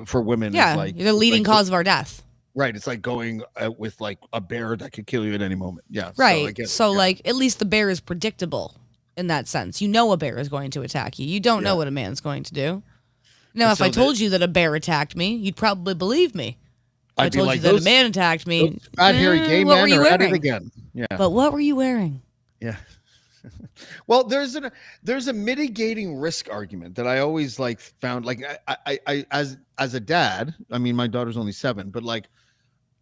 for women. yeah, is like you're the leading like, cause of our death. Right. It's like going out with like a bear that could kill you at any moment. Yeah. Right. I guess, So, yeah. like, at least the bear is predictable. in that sense. You know a bear is going to attack you. You don't know what a man's going to do. Now, if I told you that a bear attacked me, you'd probably believe me. If I told you that a man attacked me, fat hairy gay men are at it again. Yeah. But what were you wearing? Yeah. Well, there's a mitigating risk argument that I always like found. Like I as a dad, I mean, my daughter's only 7, but like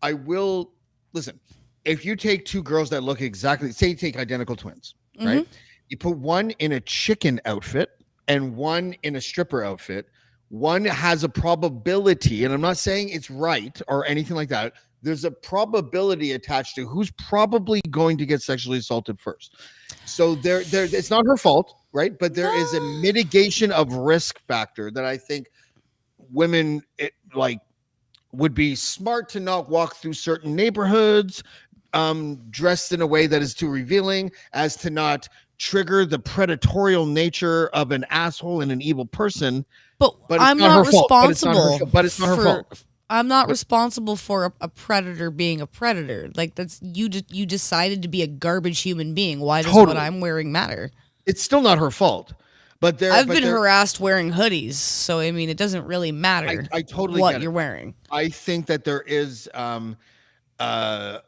I will listen. If you take 2 girls that look exactly, say you take identical twins, right? You put one in a chicken outfit and one in a stripper outfit. One has a probability, and I'm not saying it's right or anything like that. There's a probability attached to who's probably going to get sexually assaulted first. So there, it's not her fault, right? But there is a mitigation of risk factor that I think women would be smart to not walk through certain neighborhoods dressed in a way that is too revealing, as to not trigger the predatorial nature of an asshole and an evil person. But I'm not responsible. But it's not her fault. I'm not responsible for a predator being a predator. Like, that's you decided to be a garbage human being. Why does what I'm wearing matter? It's still not her fault. But I've been harassed wearing hoodies, so I mean, it doesn't really matter. I totally what get you're it. wearing. I think that there is. I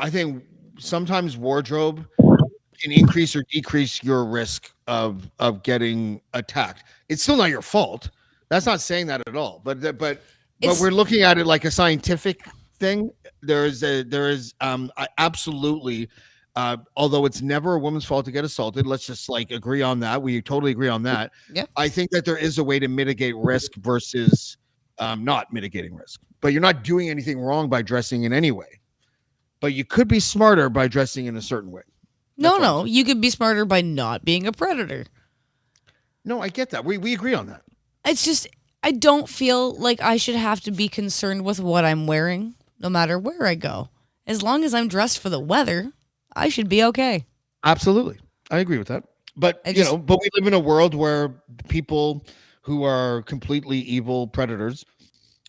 think sometimes wardrobe can increase or decrease your risk of getting attacked. It's still not your fault. That's not saying that at all. But we're looking at it like a scientific thing. There is absolutely, although it's never a woman's fault to get assaulted. Let's just like agree on that. We totally agree on that. Yeah. I think that there is a way to mitigate risk versus not mitigating risk. But you're not doing anything wrong by dressing in any way. But you could be smarter by dressing in a certain way. No, you could be smarter by not being a predator. No, I get that. We agree on that. It's just, I don't feel like I should have to be concerned with what I'm wearing, no matter where I go. As long as I'm dressed for the weather, I should be okay. Absolutely. I agree with that. But, but we live in a world where people who are completely evil predators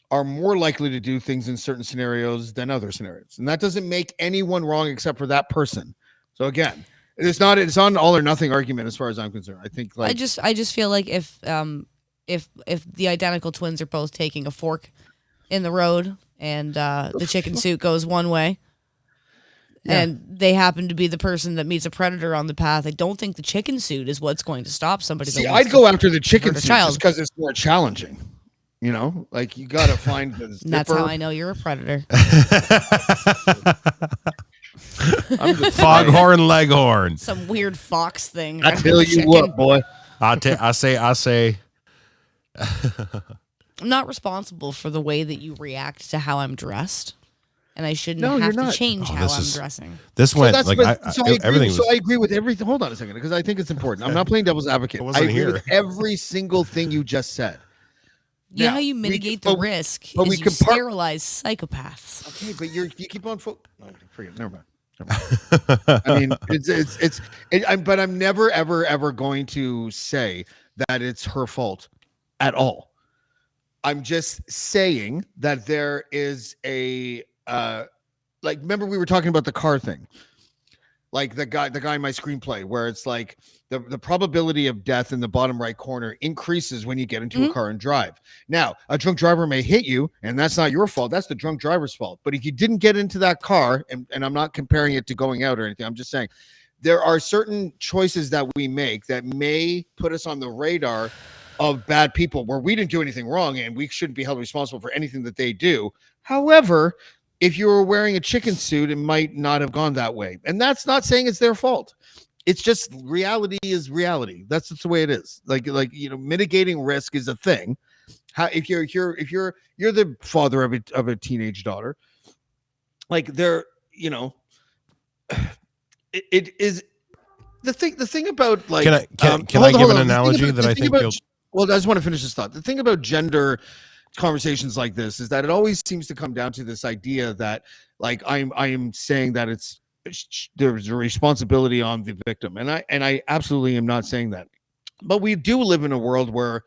are more likely to do things in certain scenarios than other scenarios. And that doesn't make anyone wrong except for that person. So again, it's on all or nothing argument as far as I'm concerned. I think like I just feel like if the identical twins are both taking a fork in the road and the chicken suit goes one way and they happen to be the person that meets a predator on the path, I don't think the chicken suit is what's going to stop somebody. See, I'd go after the chicken suit just because it's more challenging. You know, like you got to find the zipper. That's how I know you're a predator. Foghorn Leghorn. Some weird fox thing. I tell you what, boy. I say. I'm not responsible for the way that you react to how I'm dressed, and I shouldn't have to change how I'm dressing. This went everything. So I agree with everything. Hold on a second, because I think it's important. I'm not playing devil's advocate. I agree with every single thing you just said. You know how you mitigate the risk is you sterilize psychopaths. Okay, but you keep on. Forget. Never mind. I mean, but I'm never, ever going to say that it's her fault at all. I'm just saying that there is a remember we were talking about the car thing, like the guy in my screenplay, where it's like the probability of death in the bottom right corner increases when you get into a car and drive. Now, a drunk driver may hit you, and that's not your fault. That's the drunk driver's fault. But if you didn't get into that car, and I'm not comparing it to going out or anything, I'm just saying there are certain choices that we make that may put us on the radar of bad people where we didn't do anything wrong and we shouldn't be held responsible for anything that they do. However, if you were wearing a chicken suit, it might not have gone that way. And that's not saying it's their fault. It's just reality is reality. That's just the way it is. Like mitigating risk is a thing. If you're the father of a teenage daughter, like it is the thing about like can I give an analogy that I think you'll. Well, I just want to finish this thought. The thing about gender conversations like this is that it always seems to come down to this idea that like I am saying that there's a responsibility on the victim, and I absolutely am not saying that. But we do live in a world where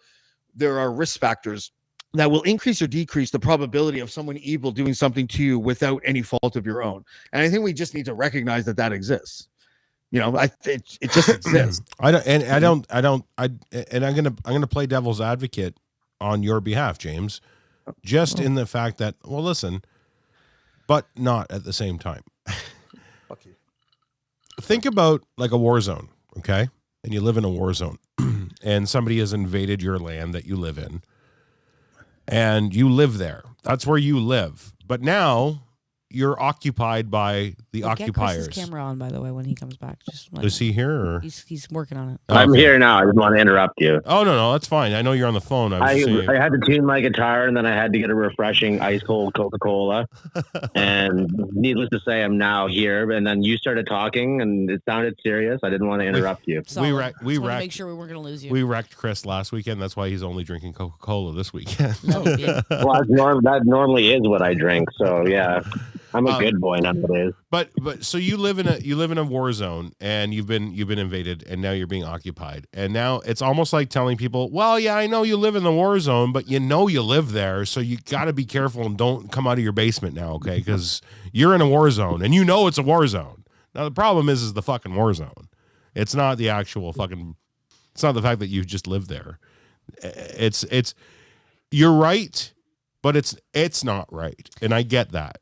there are risk factors that will increase or decrease the probability of someone evil doing something to you without any fault of your own. And I think we just need to recognize that exists. It just exists. I'm gonna play devil's advocate on your behalf, James, just in the fact that, well, listen, but not at the same time. Fuck you. Think about like a war zone, okay? And you live in a war zone, and somebody has invaded your land that you live in, and you live there. That's where you live. But now you're occupied by the occupiers. Get Chris's camera on, by the way, when he comes back. Is he here? Or? He's working on it. I'm here now. I didn't want to interrupt you. Oh, no, that's fine. I know you're on the phone. I had to tune my guitar, and then I had to get a refreshing ice cold Coca-Cola. And needless to say, I'm now here. And then you started talking, and it sounded serious. I didn't want to interrupt you. We wrecked. Make sure we weren't going to lose you. We wrecked Chris last weekend. That's why he's only drinking Coca-Cola this weekend. No, yeah. Well, that normally is what I drink. So yeah. I'm a good boy nowadays. But so you live in a war zone, and you've been invaded, and now you're being occupied. And now it's almost like telling people, well, yeah, I know you live in the war zone, but you live there, so you got to be careful and don't come out of your basement now, okay? Because you're in a war zone, and it's a war zone. Now the problem is the fucking war zone. It's not the actual fucking. It's not the fact that you just live there. It's you're right, but it's not right, and I get that.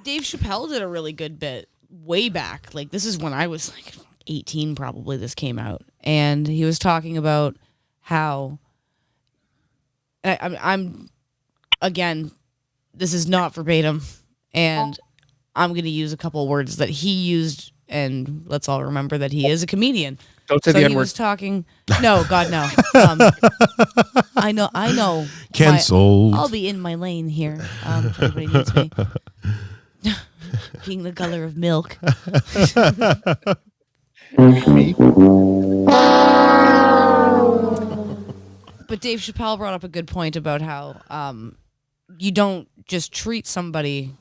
Dave Chappelle did a really good bit way back. Like, this is when I was like 18, probably this came out. And he was talking about how I'm again, this is not verbatim, and I'm going to use a couple of words that he used, and let's all remember that he is a comedian. Don't say the N-word. He was talking. No, God, no. I know. Canceled. I'll be in my lane here. If anybody needs me. Being the color of milk. But Dave Chappelle brought up a good point about how you don't just treat somebody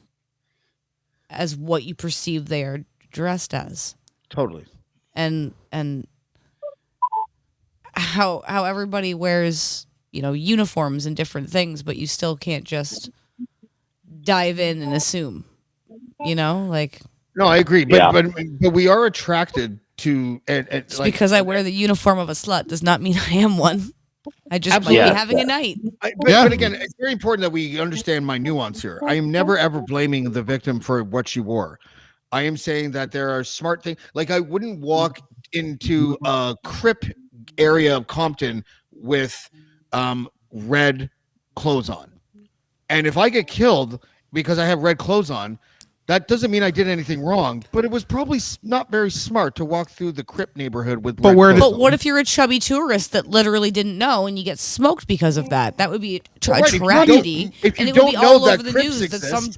as what you perceive they are dressed as. Totally. And how everybody wears, uniforms and different things, but you still can't just dive in and assume. No, I agree, but we are attracted to just because I wear the uniform of a slut does not mean I am one. I just might be having a night. But again, it's very important that we understand my nuance here. I am never ever blaming the victim for what she wore. I am saying that there are smart things. Like, I wouldn't walk into a Crip area of Compton with red clothes on, and if I get killed because I have red clothes on, that doesn't mean I did anything wrong, but it was probably not very smart to walk through the Crip neighborhood with. But what if you're a chubby tourist that literally didn't know and you get smoked because of that? That would be a tragedy, and it would be all over the news that some.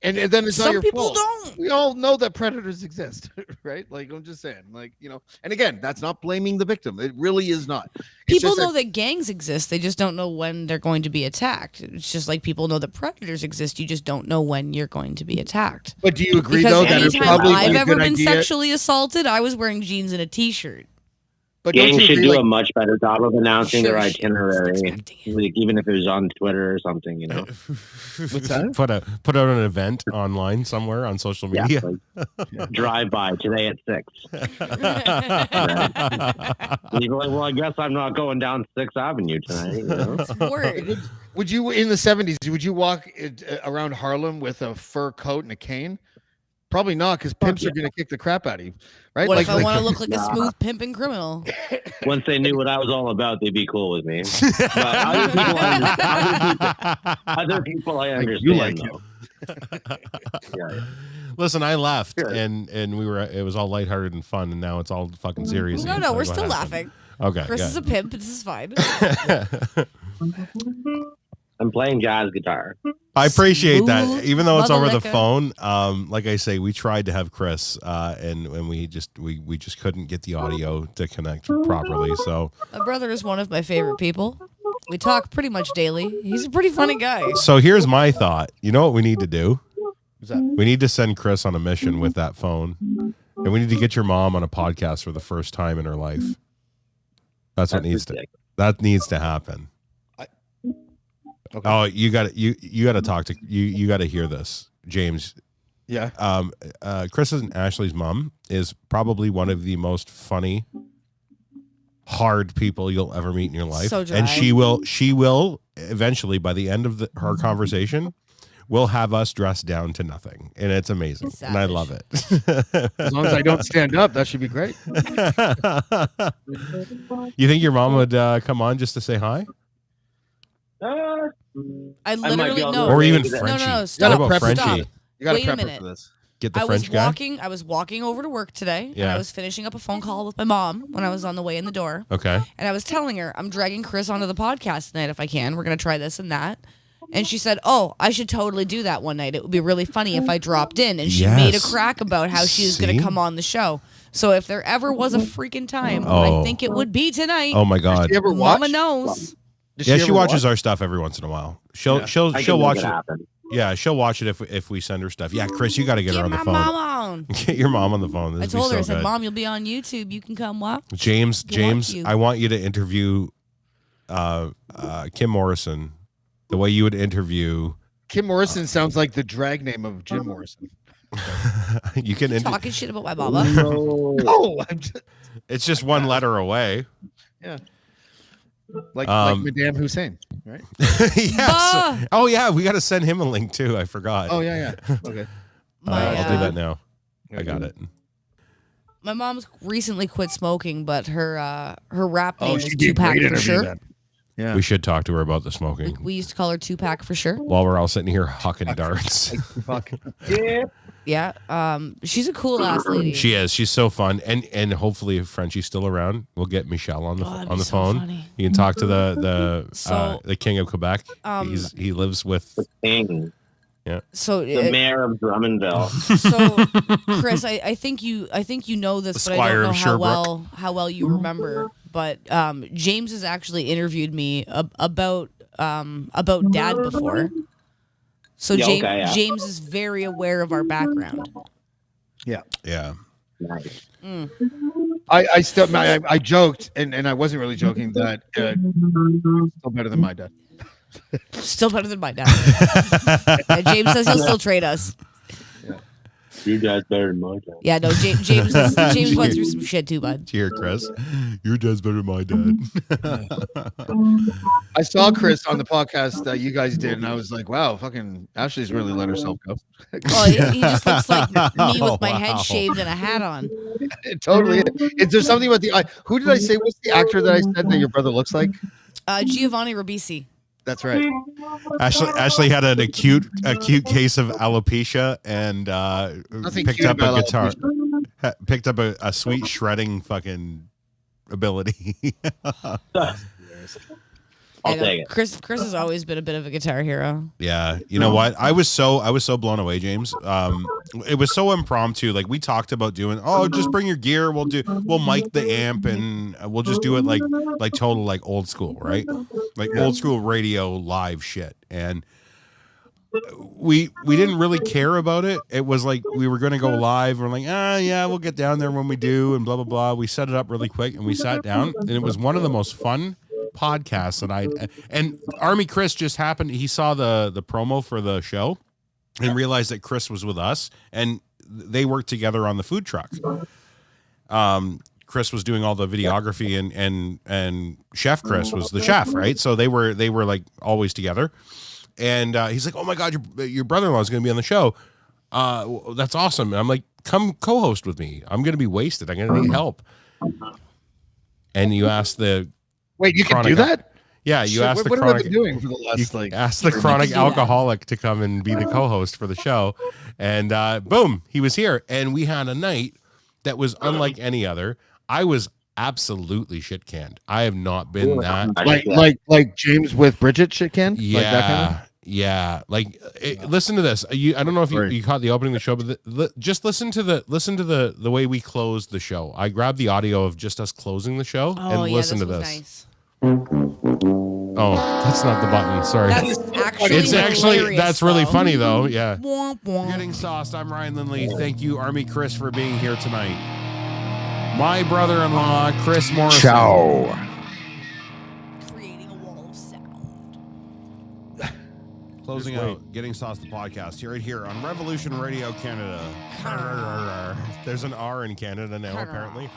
And then it's not your fault. Some people don't. We all know that predators exist, right? Like, I'm just saying, and again, that's not blaming the victim. It really is not. People know that gangs exist. They just don't know when they're going to be attacked. It's just like people know that predators exist. You just don't know when you're going to be attacked. But do you agree, because though, that it's probably I've ever been idea? sexually assaulted, I was wearing jeans and a t-shirt. But gangs should do a much better job of announcing their itinerary, even if it was on Twitter or something, What's that? Put out an event online somewhere on social media. Drive by today at 6. You're like, well, I guess I'm not going down 6th Avenue tonight. Word. Would you, in the 70s, would you walk around Harlem with a fur coat and a cane? Probably not, because pimps are going to kick the crap out of you, right? What if I want to look like a smooth pimping criminal? Once they knew what I was all about, they'd be cool with me. But other people I understand. You like though. Yeah. Listen, I left, and we were. It was all lighthearted and fun, and now it's all fucking serious. No, we're still laughing. Okay, Chris is a pimp. This is fine. I'm playing jazz guitar. I appreciate that, Smooth even though it's over the mother-licka. phone. Like I say, we tried to have Chris, and we just couldn't get the audio to connect properly. So My brother is one of my favorite people. We talk pretty much daily. He's a pretty funny guy. So here's my thought. You know what we need to do? We need to send Chris on a mission with that phone, and we need to get your mom on a podcast for the first time in her life. That's what needs to happen. Okay. Oh, you got to talk to you got to hear this, James. Yeah. Chris and Ashley's mom is probably one of the most funny, hard people you'll ever meet in your life. So dry. And she will eventually, by the end of her conversation, will have us dressed down to nothing. And it's amazing. It's and I savage. love it. As long as I don't stand up, that should be great. You think your mom would come on just to say hi? I might be literally able to know. Or even No, no, Frenchie? no, What stop, about prep Frenchie? stop. You got to Wait a prep her minute. for this. Get the I French guy? I was walking over to work today, and Yeah. I was finishing up a phone call with my mom when I was on the way in the door. Okay. And I was telling her, I'm dragging Chris onto the podcast tonight if I can. We're going to try this and that. And she said, oh, I should totally do that one night. It would be really funny if I dropped in. And she made a Yes. crack about how she was going See? to come on the show. So if there ever was a freaking time, Oh. I think it would be tonight. Oh my God. Does she ever watch? Mama knows. Does Yeah, she ever watches watch? our stuff every once in a while. She'll Yeah. she'll I she'll can watch make it. it happen. Yeah, she'll watch it if we send her stuff. Yeah, Chris, you got to get her Get on the my phone. mom on. Get your mom on the phone. This I would be told her, I so said, good. Mom, you'll be on YouTube. You can come watch. James, want you. I want you to interview Kim Morrison the way you would interview. Kim Morrison sounds like the drag name of Jim Morrison. You can. Talking shit about my mama. No, I'm just, It's just one letter away. like Um, Madame Hussein, right? Yes. Bah! Oh yeah, we got to send him a link too. I forgot. Oh yeah. Okay. I'll do that now. I got it. My mom's recently quit smoking, but her rap name Oh, is she'd be a Tupac great for interview sure. then. Yeah. We should talk to her about the smoking We used to call her Tupac for sure. while we're all sitting here hucking darts. Fuck. Yeah. She's a cool ass lady. She is. She's so fun, and hopefully, if Frenchie's still around, we'll get Michelle on the that'd on be the so phone. funny. You can talk to the So, king of Quebec. He lives with. King, So, the mayor of Drummondville. so Chris, I think you know this, but I Squire don't know of Sherbrooke. how well you remember. But James has actually interviewed me about Dad before. So Yeah, James, okay, yeah. James is very aware of our background. Yeah. Nice. I joked, and I wasn't really joking that still better than my dad. Still better than my dad. And James says he'll still trade us. You guys better than my dad. Yeah, no, James went through some shit too, bud. Cheer, Chris. Your dad's better than my dad. I saw Chris on the podcast that you guys did, and I was like, "Wow, fucking Ashley's really let herself go." Oh, he just looks like me with my Wow. head shaved and a hat on. It totally. Is there something about the eye? Who did I say? What's the actor that I said that your brother looks like? Giovanni Ribisi. That's right. Ashley had an acute case of alopecia and Nothing picked cute up a about guitar. Picked up a sweet shredding fucking ability. I'll I know. take it. Chris has always been a bit of a guitar hero. Yeah, you know what? I was so blown away, James. It was so impromptu. Like we talked about doing, just bring your gear. We'll mic the amp and we'll just do it like total like old school, right? Like old school radio live shit. And we didn't really care about it. It was like we were going to go live. We're like, yeah, we'll get down there when we do, and blah blah blah. We set it up really quick and we sat down, and it was one of the most fun podcasts that and Army Chris just happened. He saw the promo for the show and realized that Chris was with us, and they worked together on the food truck. Chris was doing all the videography, and Chef Chris was the chef, right? So they were like always together. And he's like, "Oh my God, your brother-in-law is going to be on the show. That's awesome." And I'm like, "Come co-host with me. I'm going to be wasted. I'm going to need help." And you asked the Wait, you can chronic- do that? Yeah, you Shit, asked what the have I chronic. been doing for the last You asked the chronic do that. alcoholic to come and be the co-host for the show, and boom, he was here, and we had a night that was unlike any other. I was absolutely shit canned. I have not been that. like James with Bridget shit can? Yeah, Like that kind of? yeah. Like, listen to this. I don't know if you caught the opening of the show, but just listen to the way we closed the show. I grabbed the audio of just us closing the show and listen to this. Nice. Oh, that's not the button. Sorry. That's actually It's actually hilarious, that's really though. funny though. Yeah. Womp, womp. Getting sauced. I'm Ryan Lindley. Thank you, Army Chris, for being here tonight. My brother-in-law, Chris Morrison. Ciao. Creating a wall of sound. Closing out, Getting Sauce the podcast right here on Revolution Radio Canada. There's an R in Canada now, apparently.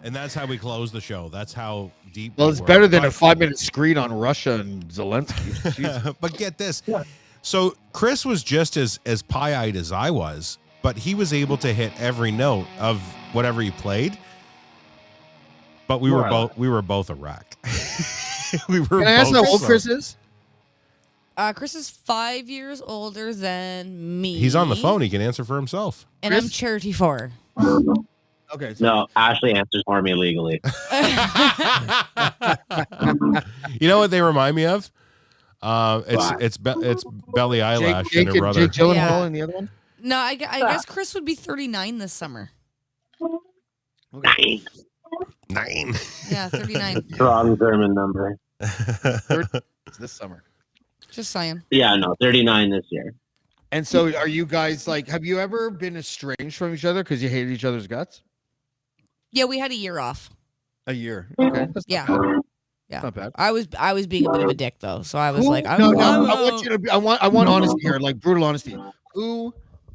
And that's how we close the show. That's how deep. Well, it's better than a 5-minute screen on Russia and Zelensky. But get this. So Chris was just as pie-eyed as I was, but he was able to hit every note of whatever he played. But we were both a wreck. We were. Can I ask how old Chris is? Chris is 5 years older than me. He's on the phone. He can answer for himself. And I'm 34. Okay. So No, Ashley answers for me legally. You know what they remind me of? It's Belly Eyelash and her brother. Jake Gyllenhaal Yeah. and the other one. No, I guess Chris would be 39 this summer. Okay. 9. Yeah, 39. Wrong German number. It's this summer. Just saying. Yeah, no, 39 this year. And so, are you guys like? Have you ever been estranged from each other because you hated each other's guts? Yeah, we had a year off. A year. Okay. That's Yeah. Not bad. Yeah. That's not bad. I was being a bit of a dick though, so I was like, I want you to be. I want honesty here, like brutal honesty. Who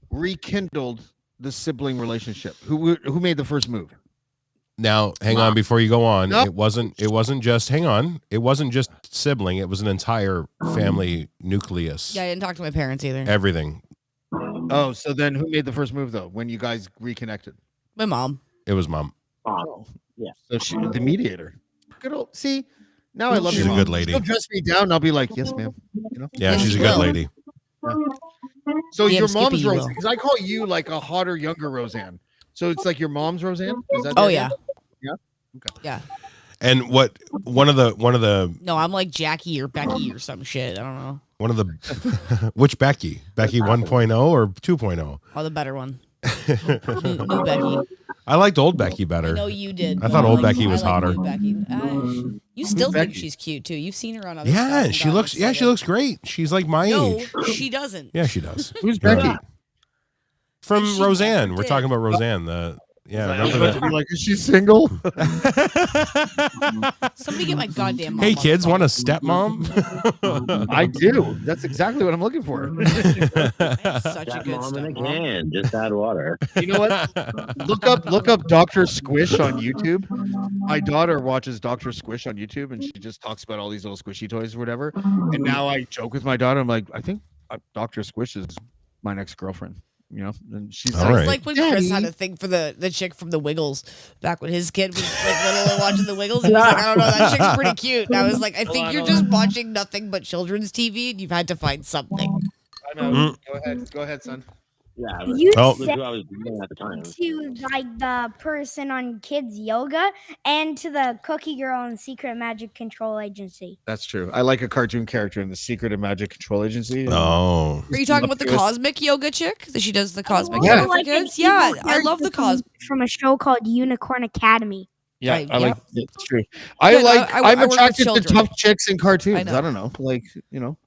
rekindled the sibling relationship? Who made the first move? Now, hang on before you go on. Nope. It wasn't just It wasn't just sibling. It was an entire family nucleus. Yeah, I didn't talk to my parents either. Everything. Oh, so then who made the first move though? When you guys reconnected? My mom. It was Mom. Oh, yeah. So she, the mediator. Good old. See, now I love She's your a mom. good lady. She'll dress me down. And I'll be like, yes, ma'am. You know. Yeah, Yes, she's a she good will. lady. So Yeah, your Skippy, mom's you will. Roseanne, because I call you like a hotter, younger Roseanne. So it's like your mom's Roseanne. Is that? Oh the yeah. idea? Yeah? Okay. Yeah. And one of the No, I'm like Jackie or Becky or some shit. I don't know. which Becky? Becky 1.0 or 2.0? Oh, the better one. New Becky. I liked old Becky I better. know you did. I thought old like- Becky was I like hotter. new Becky. You still think Becky? she's cute too. You've seen her on other stuff Yeah, and she gotten looks. Yeah, she excited. looks great. She's like my No, age. she doesn't. Yeah, she does. Who's You're Becky? right. From She Roseanne. never We're did. talking about Roseanne. Remember I was about to that? be like, is she single? Somebody get my goddamn mom. Hey on the kids, phone. want a stepmom? I do. That's exactly what I'm looking for. I have such a That good mom in a stepmom. can. Just add water. You know what? Look up Dr. Squish on YouTube. My daughter watches Dr. Squish on YouTube, and she just talks about all these little squishy toys or whatever. And now I joke with my daughter. I'm like, I think Dr. Squish is my next girlfriend. You know, and she's All like, right. It's like when Chris had Daddy. a thing for the chick from the Wiggles back when his kid was like little and watching the Wiggles. He was like, I don't know, that chick's pretty cute. And I was like, I think you're just watching nothing but children's TV and you've had to find something. I know. Go ahead, son. Yeah. You Oh. That's said who I was doing at the time. to like the person on kids yoga and to the cookie girl in Secret Magic Control Agency. That's true. I like a cartoon character in the Secret and Magic Control Agency. Oh, Are you talking about the cosmic yoga chick? That she does the cosmic Yeah. yoga for Like an kids? Yeah, evil I love the character cos. from a show called Unicorn Academy. Yeah, Right, I like. yeah. It's true. I Yeah, like. I I'm work with attracted to children. tough chicks in cartoons. I I, know. don't know. Like, you know.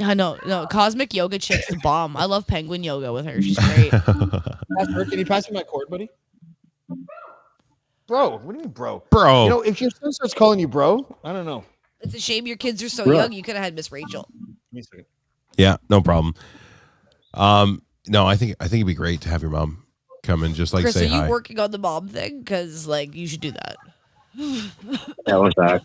I know, no, cosmic yoga chick's the bomb. I love penguin yoga with her. She's great. Pastor, can you pass me my cord, buddy? Bro, what do you mean, bro? bro. You know, if your son starts calling you bro, I don't know. It's a shame your kids are so Right. young. You could have had Miss Rachel. Give me a second. Yeah, no problem. No, I think it'd be great to have your mom come and just like Chris, say are you hi. working on the mom thing? Because like you should do that. Yeah, what's that?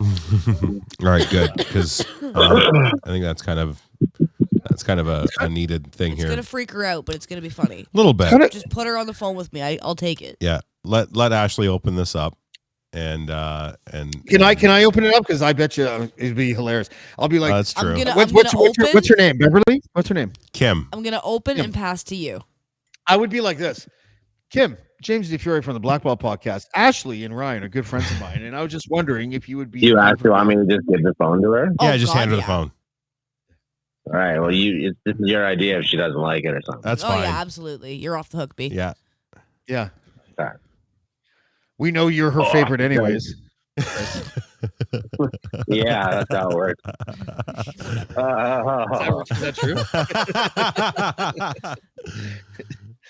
All right, good, because I think that's kind of a needed thing It's here. gonna freak her out, but it's gonna be funny. A little bit. Kinda- Just put her on the phone with me. I'll take it. Yeah. Let Ashley open this up, and Can I open it up? Because I bet you it'd be hilarious. I'll be like, that's true. I'm gonna what's open. her name? Beverly? What's her name? Kim. I'm gonna open Yeah. and pass to you. I would be like this. Kim, James DeFury from the Blackballed podcast. Ashley and Ryan are good friends of mine, and I was just wondering if you would be. You actually want me to just give the phone to her? Yeah, Oh, just God, hand her the yeah. phone. All right. Well, this is your idea if she doesn't like it or something. That's Oh fine. yeah, absolutely. You're off the hook, B. Yeah. Yeah. Sorry. We know you're her favorite, anyways. Yeah, that's how it works. Is that true?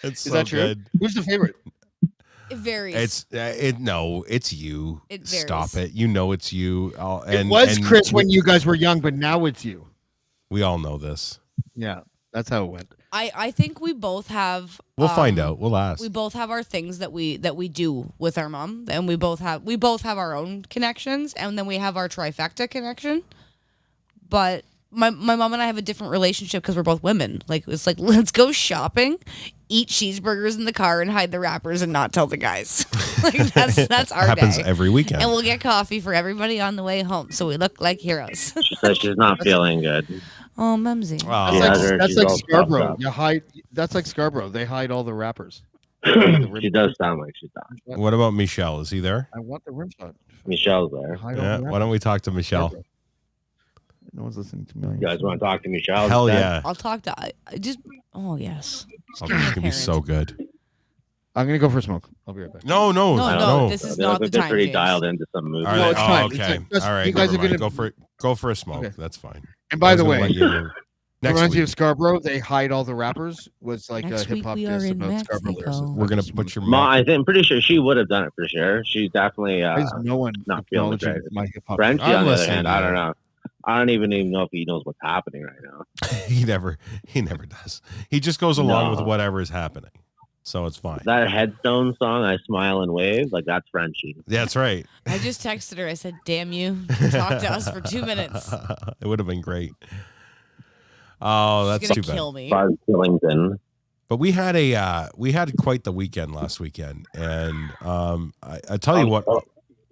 It's Is so that true? good. Who's the favorite? If varies. It's you. It varies. Stop it. You know it's you. It was Chris when you guys were young, but now it's you. We all know this. Yeah, that's how it went. I think we both have. We'll find out. We'll ask. We both have our things that we do with our mom, and we both have our own connections, and then we have our trifecta connection. But my mom and I have a different relationship because we're both women. Like, it's like, let's go shopping, eat cheeseburgers in the car, and hide the wrappers and not tell the guys. Like, that's our happens day. every weekend. And we'll get coffee for everybody on the way home, so we look like heroes. She says she's not feeling good. Oh, Mumsy. Oh. That's like all Scarborough. stuffed up. You hide. That's like Scarborough. They hide all the wrappers. She does sound like she's dying. What about Michelle? Is he there? I want the rim shot. Michelle's there. Hide all Yeah. the Why don't we talk to Michelle? Scarborough. No one's listening to me. You guys want to talk to Michelle? Hell instead? yeah. I'll talk to. I just. Oh yes. Oh, this is gonna be so good. I'm gonna go for a smoke. I'll be right back. No. No, this is not the They're time. pretty James. dialed into some movies. Are No, they? it's fine. Oh, It's okay. like, just- All right. you guys Never are mind. gonna- Go for a smoke. Okay. That's fine. And by I was the gonna way, let you- it next reminds you week, of Scarborough. They hide all the rappers. Was like Next a hip week hop we diss are in about Scarborough. Mexico. we're gonna put your I'm pretty sure she would have done it for sure. She's definitely Why is no one not feeling acknowledging great. my hip hop? Frenchie, I'm on the other listening hand, to I you. don't know. I don't even know if he knows what's happening right now. he never does. He just goes along with No. whatever is happening. So it's fine. That Headstone song, I Smile and Wave, like that's Frenchie. That's right. I just texted her. I said, "Damn you! Talk to us for 2 minutes." It would have been great. Oh, that's She's too gonna bad. kill me. Buzz Killington. But we had quite the weekend last weekend, and I tell you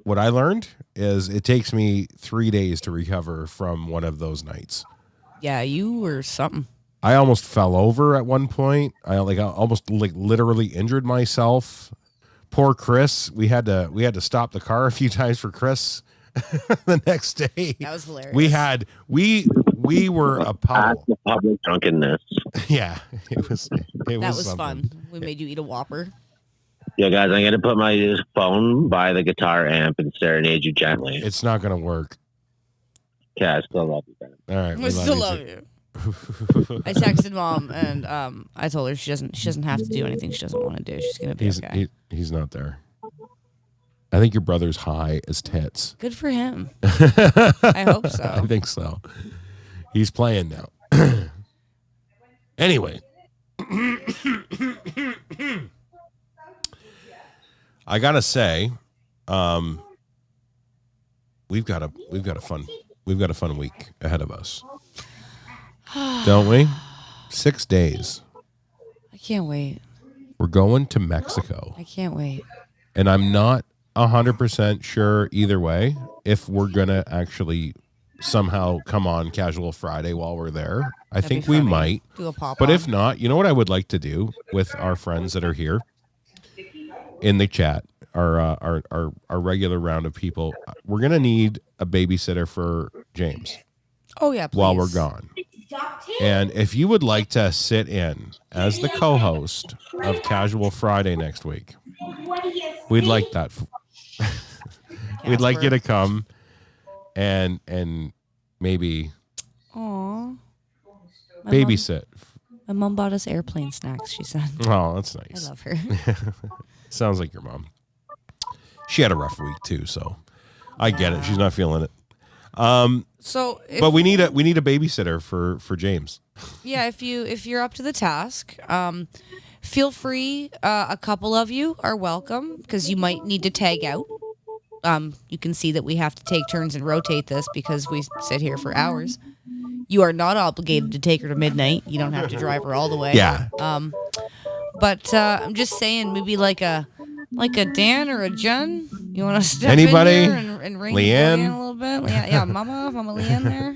what I learned is it takes me 3 days to recover from one of those nights. Yeah, you were something. I almost fell over at one point. I almost literally injured myself. Poor Chris. We had to stop the car a few times for Chris the next day. That was hilarious. We were a That's puddle. the public drunkenness. Yeah, it was that was something. fun. We made you eat a Whopper. Yeah, guys, I'm gonna put my phone by the guitar amp and serenade you gently. It's not gonna work. Okay, I still love you, guys. All right, I still love you. I texted mom and I told her she doesn't have to do anything she doesn't want to do. She's gonna be okay. He's not there. I think your brother's high as tits. Good for him. I hope so. I think so. He's playing now. Anyway. I gotta say, we've got a fun week ahead of us. Don't we? 6 days. I can't wait. We're going to Mexico. I can't wait. And I'm not 100% sure either way if we're going to actually somehow come on Casual Friday while we're there. I That'd think be we funny. might. Do a pop. But if not, you know what I would like to do with our friends that are here in the chat, our regular round of people, we're going to need a babysitter for James oh yeah, please. while we're gone. And if you would like to sit in as the co-host of Casual Friday next week, we'd like that. We'd like you to come and maybe Aw. babysit. My mom bought us airplane snacks. She said. Oh, that's I nice. love her. Sounds like your mom. She had a rough week too, so I get it. She's not feeling it. So, But we need a babysitter for James. yeah, if you're up to the task, feel free. A couple of you are welcome because you might need to tag out. You can see that we have to take turns and rotate this because we sit here for hours. You are not obligated to take her to midnight. You don't have to drive her all the way. Yeah. But I'm just saying, maybe like a Dan or a Jen. You want to step Anybody? in here and ring Leanne? Leanne a little bit? Yeah, Mama Leanne there.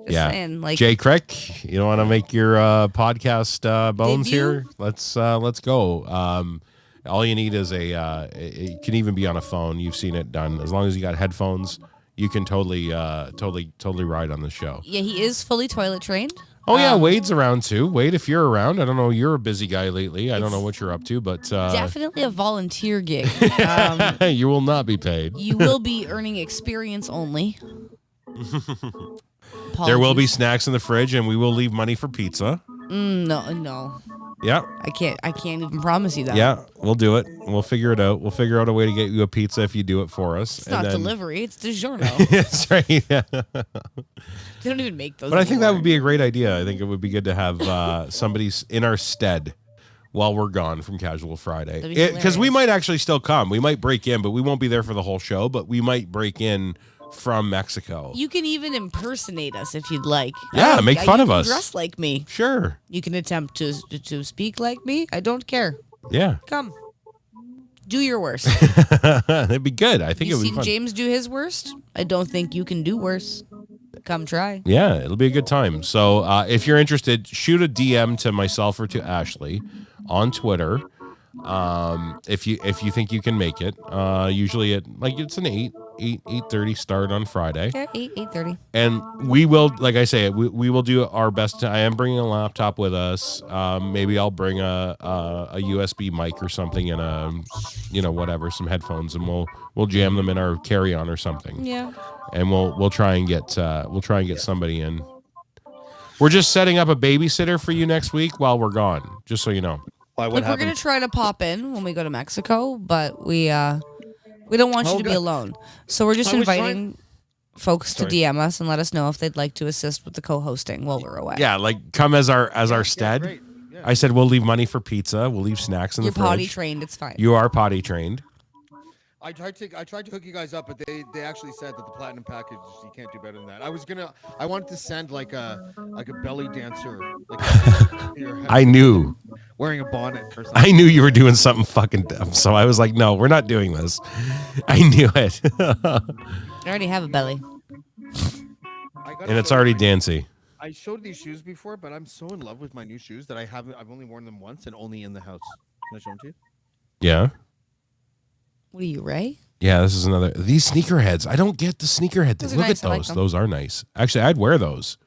Just Yeah. saying, like Jay Crick, you don't want to make your podcast bones Debut? here? Let's go. All you need is it can even be on a phone. You've seen it done. As long as you got headphones, you can totally ride on the show. Yeah, he is fully toilet trained. Oh yeah, Wade's around too. Wade, if you're around, I don't know. You're a busy guy lately. I don't know what you're up to, but Definitely a volunteer gig. you will not be paid. You will be earning experience only. There will be Apologies. snacks in the fridge, and we will leave money for pizza. No. Yeah. I can't even promise you that. Yeah, we'll do it. We'll figure it out. We'll figure out a way to get you a pizza if you do it for us. It's not delivery. It's DiGiorno. That's right. Yeah. They don't even make those. But I think that anymore. would be a great idea. I think it would be good to have somebody in our stead while we're gone from Casual Friday. That'd be Because we hilarious. might actually still come. We might break in, but we won't be there for the whole show. But we might break in from Mexico. You can even impersonate us if you'd like. Yeah, make fun you of can us. Dress like me. Sure. You can attempt to speak like me. I don't care. Yeah. Come. Do your worst. That'd be good. I think You it would be seen fun. James do his worst? I don't think you can do worse. Come try. Yeah, it'll be a good time. So if you're interested, shoot a DM to myself or to Ashley on Twitter. If you think you can make it. Usually it's an 8:30 start on Friday. Yeah, 8:30. And we will, like I say, we will do our best. I am bringing a laptop with us. Maybe I'll bring a USB mic or something and whatever, some headphones, and we'll jam them in our carry-on or something. Yeah. And we'll try and get somebody in. We're just setting up a babysitter for you next week while we're gone, just so you know. Why? What Look, we're happened? gonna try to pop in when we go to Mexico, but we don't want you to be good. alone. So we're just I was inviting folks to Sorry. DM us and let us know if they'd like to assist with the co-hosting while we're away. Yeah, like come as our stead. Great. Yeah. I said we'll leave money for pizza. We'll leave snacks in You're the fridge. potty trained. It's fine. You are potty trained. I tried to hook you guys up, but they actually said that the platinum package, you can't do better than that. I wanted to send like a belly dancer, like I knew. wearing a bonnet or something. I knew you were doing something fucking dumb. So I was like, no, we're not doing this. I knew it. I already have a belly. And it's already dancy. I showed these shoes before, but I'm so in love with my new shoes that I've only worn them once and only in the house. Can I show them to you? Yeah. What are you, Ray? Yeah, this is another. These sneakerheads. I don't get the sneakerhead thing. Those are Look nice. at I like those. them. Those are nice. Actually, I'd wear those.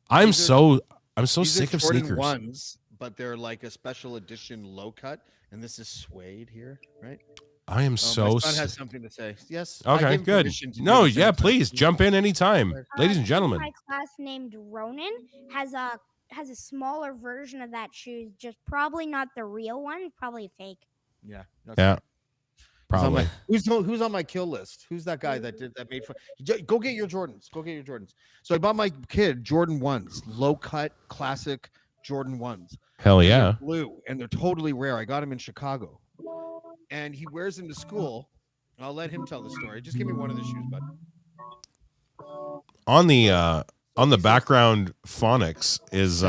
I'm These so These are sick of Jordan sneakers. ones, but they're like a special edition low cut, and this is suede here, right? I am My so. son has something to say. Yes. I Okay, gave him good. permission to do No, this yeah, anytime. please jump in anytime, ladies and gentlemen. My class named Ronan has a smaller version of that shoe, just probably not the real one, probably fake. Yeah. that's Yeah, right. Who's on probably. who's on my kill list? Who's that guy that made fun? Go get your Jordans. Go get your Jordans. So I bought my kid Jordan 1s, low cut, classic Jordan 1s. Hell They're yeah. blue, and they're totally rare. I got them in Chicago, and he wears them to school. I'll let him tell the story. Just give me one of the shoes, bud. On the background phonics is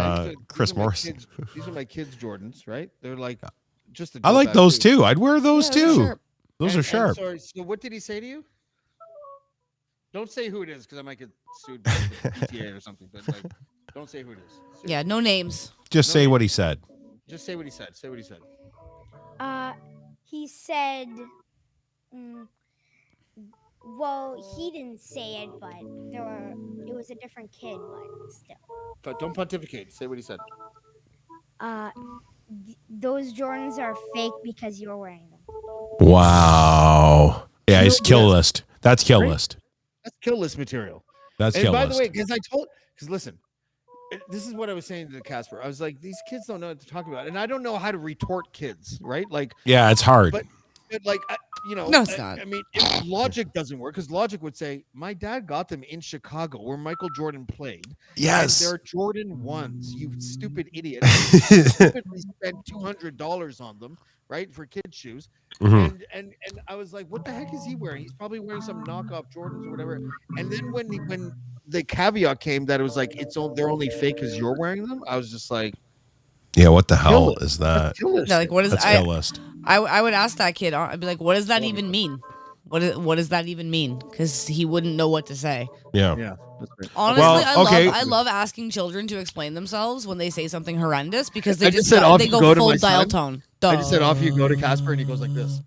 Chris These are my Morrison. kids- These are my kids' Jordans, right? They're like just. I like those too. I'd wear those Yeah, those are too. sharp. Those are sharp. Sorry. So what did he say to you? Don't say who it is, because I might get sued by the PTA or something. But like, don't say who it is. Seriously. Yeah, no names. Just say what he said. Just say what he said. Say what he said. He said, well, he didn't say it, but it was a different kid, but still. But don't pontificate. Say what he said. Those Jordans are fake because you're wearing them. Wow. Yeah, he's No, kill yeah. list. That's kill Right? list. That's kill list material. That's And kill by list. the way, because listen, this is what I was saying to Casper. I was like, these kids don't know what to talk about, and I don't know how to retort kids, right? Like, Yeah, it's hard. But like, No, it's not. I mean, if logic doesn't work, because logic would say, my dad got them in Chicago, where Michael Jordan played. Yes. And they're Jordan 1s. You stupid idiot. You stupidly spent $200 on them, right, for kids' shoes. Mhm. And I was like, what the heck is he wearing? He's probably wearing some knockoff Jordans or whatever. And then when the caveat came that it was like they're only fake because you're wearing them, I was just like, Yeah, what the hell Kill is that? kill this No, like what is That's I? kill list. I would ask that kid. I'd be like, what does that even mean? What does that even mean? Because he wouldn't know what to say. Yeah. Yeah, that's great. Honestly, Well, okay. I love asking children to explain themselves when they say something horrendous because I they just just said go, off they you go go to full my dial son. tone. I just said, off you go to Casper, and he goes like this.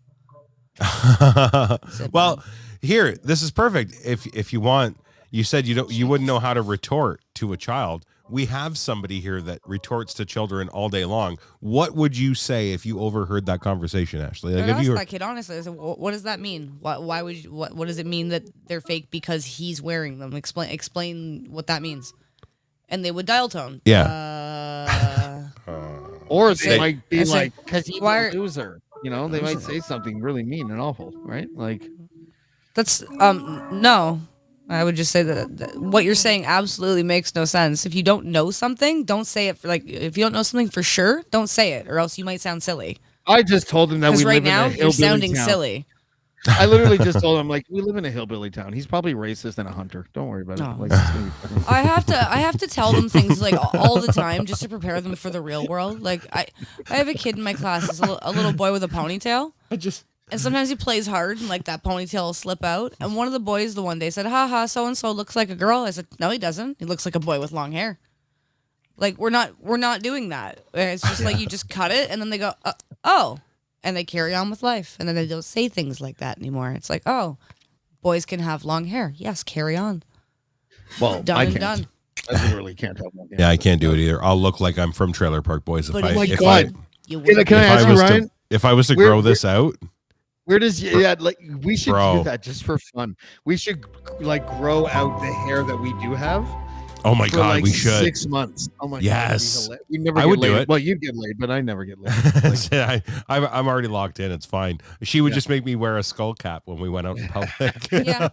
Well, here, this is perfect. If you want, you said you wouldn't know how to retort to a child. We have somebody here that retorts to children all day long. What would you say if you overheard that conversation, Ashley? Like I if asked you were, that kid honestly. I said, what does that mean? Why would you, what does it mean that they're fake because he's wearing them? Explain what that means. And they would dial tone. Yeah. Or they Say- might be I say, like, because he's why a are- loser. You know, they might say something really mean and awful, right? Like, That's no. I would just say that what you're saying absolutely makes no sense. If you don't know something, don't say it. If you don't know something for sure, don't say it, or else you might sound silly. I just told him that we Because right live now in a you're hillbilly sounding town. silly. I literally just told him, like, we live in a hillbilly town. He's probably racist and a hunter. Don't worry about it. No. Like, it's gonna be fine. I have to tell them things like all the time just to prepare them for the real world. Like I have a kid in my class, it's a little boy with a ponytail. And sometimes he plays hard and like that ponytail will slip out. And one of the boys the one day said, "Ha, so and so looks like a girl." I said, "No, he doesn't. He looks like a boy with long hair." Like we're not doing that. It's just like you just cut it and then they go, "Oh." And they carry on with life. And then they don't say things like that anymore. It's like, "Oh, boys can have long hair. Yes, carry on." Well, Done I and can't. done. I literally can't help it. Yeah, I can't do it either. I'll look like I'm from Trailer Park Boys But if oh I my if God. You Can I if ask I you, was Ryan? to if I was to Where- grow this out. Where does like we should Bro. do that just for fun? We should like grow out the hair that we do have. Oh my for God, like we should. 6 months. Oh my Yes. God, we never. I get would do laid. it. Well, you'd get laid, but I never get laid. I'm already locked in. It's fine. She would just make me wear a skull cap when we went out in public. Yeah.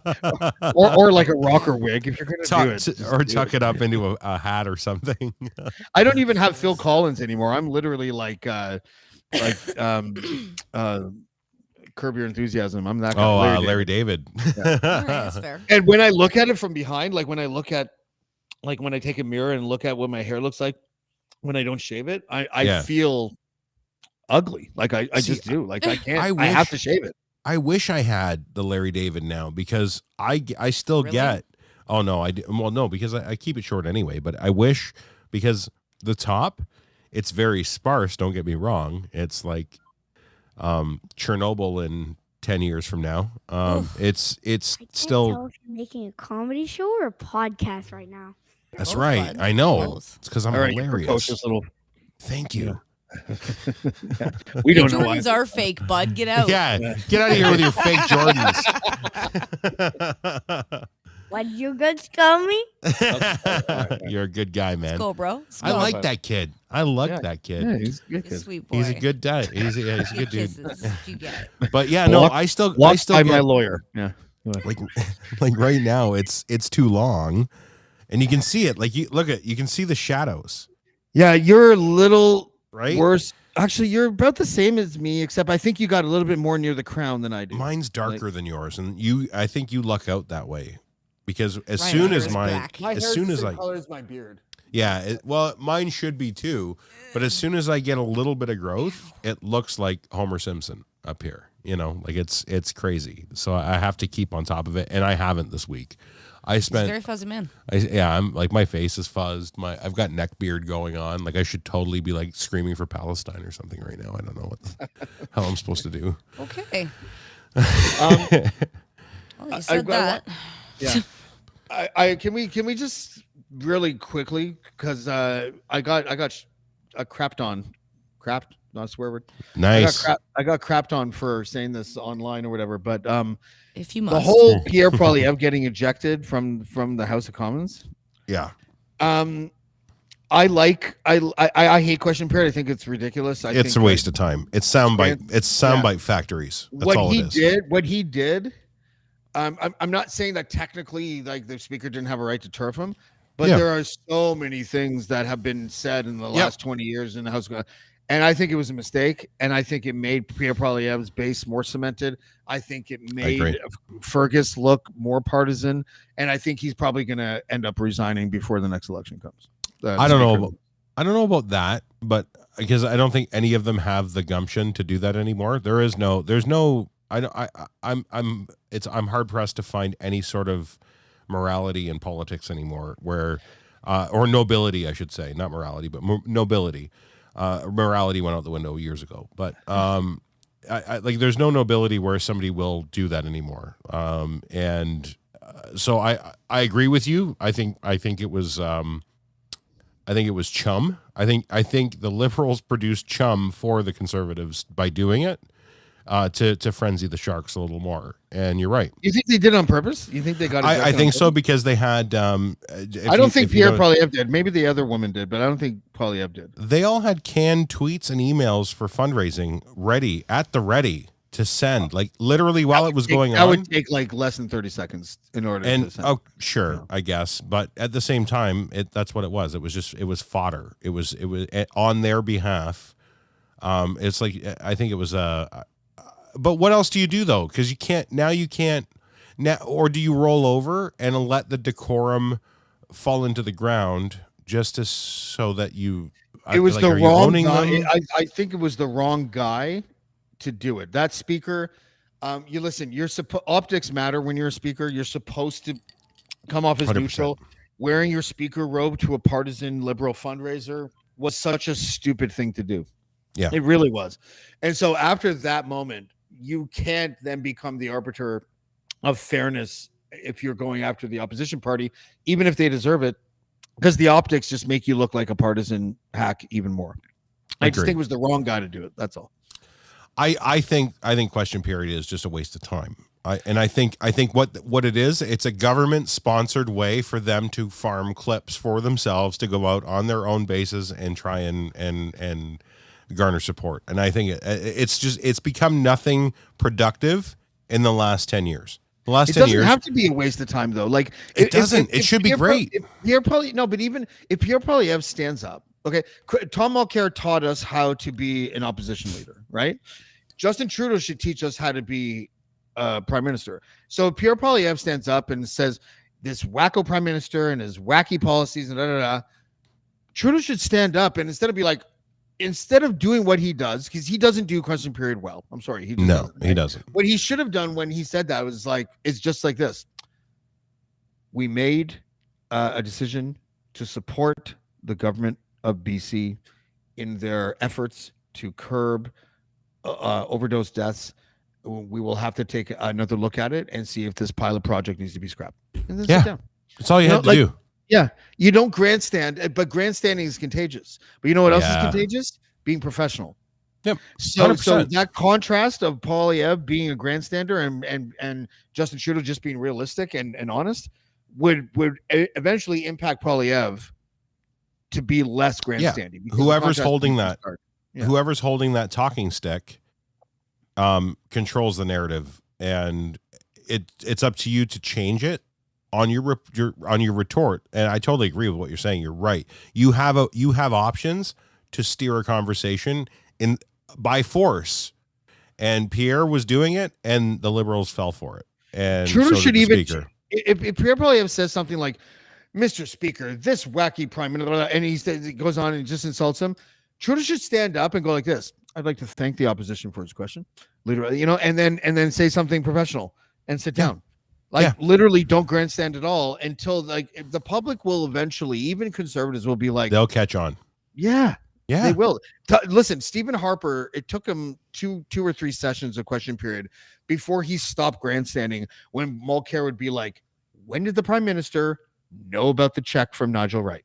or like a rocker wig if you're gonna tuck, do it. just or do tuck it up into a hat or something. I don't even have Phil Collins anymore. I'm literally like Curb Your Enthusiasm. I'm that guy. Oh, Larry Larry David. David. All right, that's fair. And when I look at it from behind, like when I take a mirror and look at what my hair looks like when I don't shave it, I Yeah. feel ugly. Like I See, just do. Like I can't. I I have wish- to shave it. I wish I had the Larry David now because I still Really? get. Oh no, well no because I keep it short anyway. But I wish because the top, it's very sparse. Don't get me wrong. It's like Chernobyl in 10 years from now. It's I can't still. tell if you're making a comedy show or a podcast right now. That's Both, right. bud. I know. Both. It's because I'm All right, you hilarious. precocious little. Thank you. We Your don't know why. Jordans are fake, bud. Get out. Yeah, get out of here with your fake Jordans. What did you good call me? You're a good guy, man. Let's go, bro. Let's I go. like that kid. I like Yeah. that kid. Yeah, he's a good He's a kid. sweet boy. He's a good dad. He's a good Good dude. kisses. You get it. But yeah, no, Blocked- I still Blocked by my get lawyer. Yeah. like right now it's too long, and you can see it. Like you can see the shadows, Yeah, you're a little right? worse. Actually, you're about the same as me, except I think you got a little bit more near the crown than I do. Mine's darker than yours, and I think you luck out that way because as Ryan's soon hair as is mine, black. as soon as I, color as my beard. yeah, well, mine should be too, but as soon as I get a little bit of growth, it looks like Homer Simpson up here. You know, like it's crazy. So I have to keep on top of it, and I haven't this week. I He's a spent very fuzzy man. I'm like my face is fuzzed. I've got neck beard going on. Like I should totally be like screaming for Palestine or something right now. I don't know how I'm supposed to do. Okay. Um, Well, you said that. Yeah. I can we just really quickly because I got crapped on, not a swear word. Nice. I got crapped on for saying this online or whatever. But If you must. the whole Pierre Poilievre getting ejected from the House of Commons. Yeah. I hate question period. I think it's ridiculous. It's a waste of time. It's soundbite factories. That's all it is. What he did. I'm not saying that technically, like the speaker didn't have a right to turf him, but Yeah. there are so many things that have been said in the last 20 years in the House, and I think it was a mistake. And I think it made Pierre Poilievre's base more cemented. I think it made Fergus look more partisan, and I think he's probably going to end up resigning before the next election comes. I don't know about that, but because I don't think any of them have the gumption to do that anymore. There's no. I'm hard pressed to find any sort of morality in politics anymore, where or nobility, I should say, not morality, but nobility. Morality went out the window years ago, but I like there's no nobility where somebody will do that anymore. So I agree with you. I think it was chum. I think the Liberals produced chum for the Conservatives by doing it. to frenzy the Sharks a little more. And you're right. You think they did it on purpose? You think they got? I think so, because they had. I don't think Pierre Poilievre did. Maybe the other woman did, but I don't think Poilievre did. They all had canned tweets and emails for fundraising ready to send, like literally while it was going on. That would take like less than 30 seconds in order to send. Oh, sure, I guess, but at the same time, that's what it was. It was fodder. It was on their behalf. It's like, I think it was but what else do you do though? Because you can't now, or do you roll over and let the decorum fall into the ground just so that you? It was the wrong guy. I think it was the wrong guy to do it. That speaker, you listen. Optics matter when you're a speaker. You're supposed to come off as 100%. Neutral. Wearing your speaker robe to a partisan liberal fundraiser was such a stupid thing to do. Yeah, it really was. And so after that moment, you can't then become the arbiter of fairness if you're going after the opposition party, even if they deserve it, because the optics just make you look like a partisan hack even more. I just think it was the wrong guy to do it. That's all. I think question period is just a waste of time. I think what it is, it's a government sponsored way for them to farm clips for themselves to go out on their own bases and try and garner support. And I think it's become nothing productive in the last 10 years. The last 10 years. It doesn't have to be a waste of time though. Like it doesn't. It should be great. But even if Pierre Poilievre stands up, okay, Tom Mulcair taught us how to be an opposition leader, right? Justin Trudeau should teach us how to be prime minister. So Pierre Poilievre stands up and says this wacko prime minister and his wacky policies and Trudeau should stand up and instead of doing what he does, because he doesn't do question period well. I'm sorry, he doesn't. He doesn't. What he should have done when he said that was it's just like this. We made a decision to support the government of BC in their efforts to curb overdose deaths. We will have to take another look at it and see if this pilot project needs to be scrapped. And then sit down. That's all you had to do. Yeah, you don't grandstand, but grandstanding is contagious. But you know what else is contagious? Being professional. Yep. 100%. So that contrast of Poilievre being a grandstander and Justin Trudeau just being realistic and honest would eventually impact Poilievre to be less grandstanding. Yeah. Whoever's holding that talking stick controls the narrative, and it's up to you to change it on your retort. And I totally agree with what you're saying. You're right. You have options to steer a conversation by force, and Pierre was doing it, and the Liberals fell for it. And Trudeau should even, if Pierre Poilievre says something like, "Mr. Speaker, this wacky prime minister," and he goes on and just insults him, Trudeau should stand up and go like this: "I'd like to thank the opposition for his question, literally, and then say something professional and sit down." Literally don't grandstand at all until the public will eventually, even conservatives will be like, they'll catch on. Yeah, they will. Listen, Stephen Harper, it took him two or three sessions of question period before he stopped grandstanding when Mulcair would be like, "When did the prime minister know about the check from Nigel Wright?"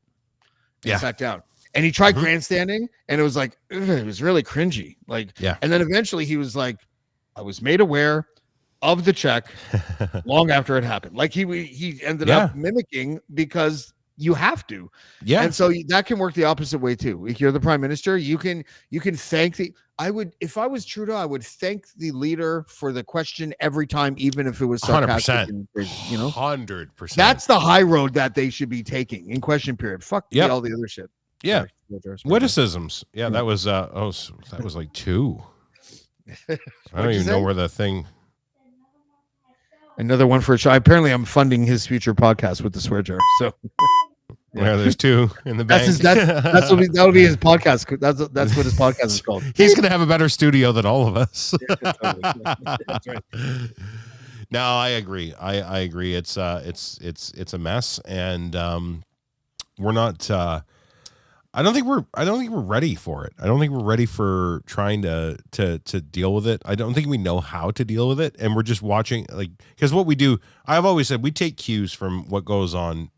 He sat down and he tried grandstanding and it was like, it was really cringy. And then eventually he was like, "I was made aware of the check long after it happened." He ended up mimicking because you have to. Yeah. And so that can work the opposite way too. If you're the prime minister, you can thank if I was Trudeau, I would thank the leader for the question every time, even if it was sarcastic. 100%. That's the high road that they should be taking in question period. Fuck all the other shit. Yeah. Witticisms. Yeah. That was like 2. I don't even know where the thing. Another one for a shot. Apparently, I'm funding his future podcast with the swear jar. So, there's 2 in the bank. That'll be his podcast. That's what his podcast is called. He's gonna have a better studio than all of us. That's right. No, I agree. I agree. It's a mess, and we're not. I don't think we're ready for it. I don't think we're ready for trying to deal with it. I don't think we know how to deal with it, and we're just watching, because what we do, I've always said, we take cues from what goes on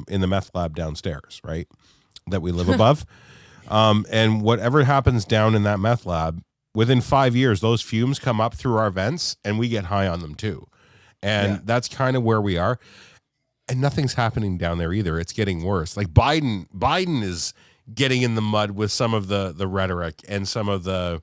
in the meth lab downstairs, right? That we live above, and whatever happens down in that meth lab within 5 years, those fumes come up through our vents and we get high on them too. And that's kind of where we are. And nothing's happening down there either. It's getting worse. Like Biden is getting in the mud with some of the rhetoric and some of the,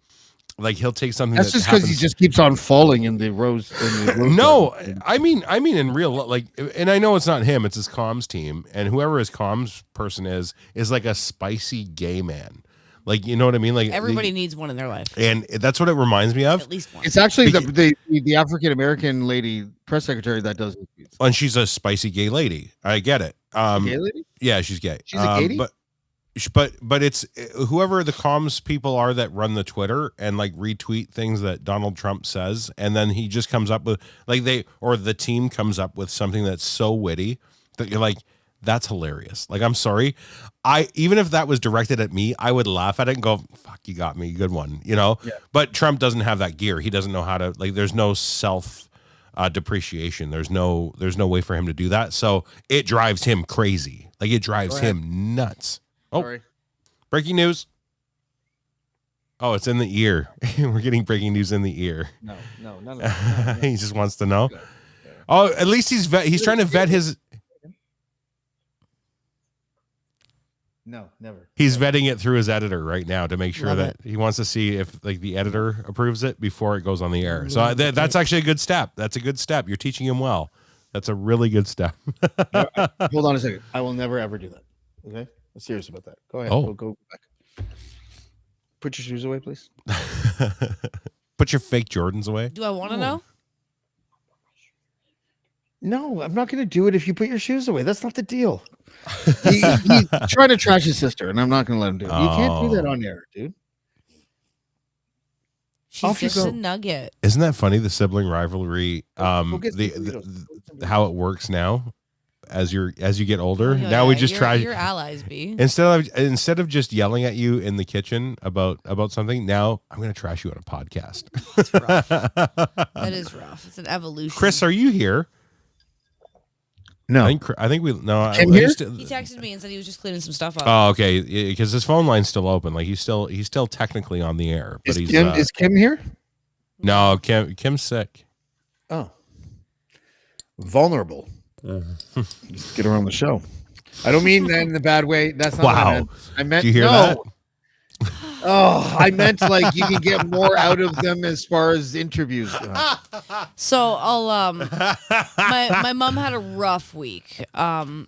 like, he'll take something that's that just because he just keeps on falling in the rose. No, I mean in real, like, and I know it's not him, it's his comms team, and whoever his comms person is like a spicy gay man. Like, you know what I mean? Like, everybody needs one in their life, and that's what it reminds me of. at least one. It's actually the African American lady press secretary that does it. And she's a spicy gay lady. I get it. Gay lady? Yeah, she's gay. She's a gay? But it's whoever the comms people are that run the Twitter and like retweet things that Donald Trump says, and then he just comes up with the team comes up with something that's so witty that you're like, that's hilarious. Like, I'm sorry, even if that was directed at me, I would laugh at it and go, "Fuck, you got me, good one," you know. Yeah. But Trump doesn't have that gear. He doesn't know how to, like. There's no self depreciation. There's no way for him to do that. So it drives him crazy. Like, it drives him nuts. Oh, sorry. Breaking news. Oh, it's in the ear. We're getting breaking news in the ear. No. He just wants to know. Okay. Oh, at least he's trying to vet his. No, never. He's vetting it through his editor right now to make sure that he wants to see if, like, the editor approves it before it goes on the air. So that's actually a good step. That's a good step. You're teaching him well. That's a really good step. Hold on a second. I will never ever do that. Okay. I'm serious about that. Go ahead. Oh. Go back. Put your shoes away, please. Put your fake Jordans away. Do I want to know? No, I'm not going to do it if you put your shoes away. That's not the deal. He's trying to trash his sister, and I'm not going to let him do it. You can't do that on air, dude. She's just a nugget. Isn't that funny? The sibling rivalry, how it works now. As you get older, now we just try your allies be instead of just yelling at you in the kitchen about something. Now I'm going to trash you on a podcast. That's rough. That is rough. It's an evolution. Chris, are you here? No, I think we no. He texted me and said he was just cleaning some stuff up. Oh, okay. Because his phone line's still open. Like, he's still technically on the air. But is Kim here? No, Kim's sick. Oh, vulnerable. Just get her on the show. I don't mean that in the bad way. That's not wow. What I meant. Did you hear that? Oh, I meant like you can get more out of them as far as interviews go. So I'll my mom had a rough week. My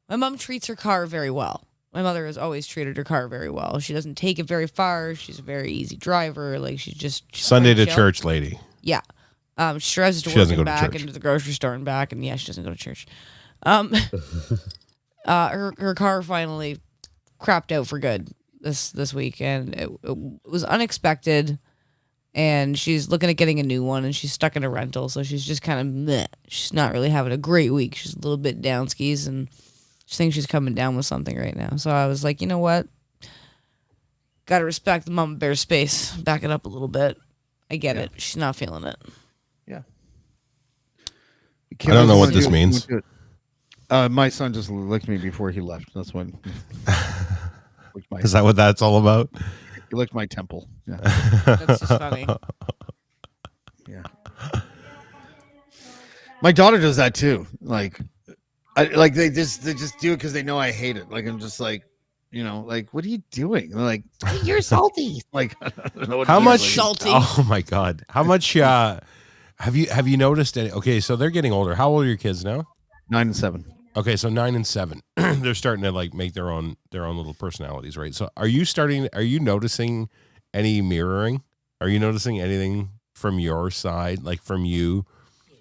mom treats her car very well. My mother has always treated her car very well. She doesn't take it very far. She's a very easy driver. Like, she's Sunday to church lady. Yeah. She drives to work and back and to the grocery store and back, and she doesn't go to church. Her car finally crapped out for good this week, and it was unexpected. And she's looking at getting a new one, and she's stuck in a rental, so she's just kind of meh. She's not really having a great week. She's a little bit down skis, and she thinks she's coming down with something right now. So I was like, you know what? Got to respect the mama bear space. Back it up a little bit. I get it. She's not feeling it. Yeah. I don't know what this means. My son just licked me before he left. That's when. Is that what that's all about? He licked my temple. Yeah. That's just funny. Yeah. My daughter does that too. Like they just do it because they know I hate it. Like, I'm just like, like, what are you doing? They're like, you're salty. Like, I don't know what how much salty? Oh my god, how much? Have you noticed any? Okay, so they're getting older. How old are your kids now? 9 and 7. Okay, so 9 and 7, they're starting to like make their own little personalities, right? So are you noticing any mirroring? Are you noticing anything from your side, like from you,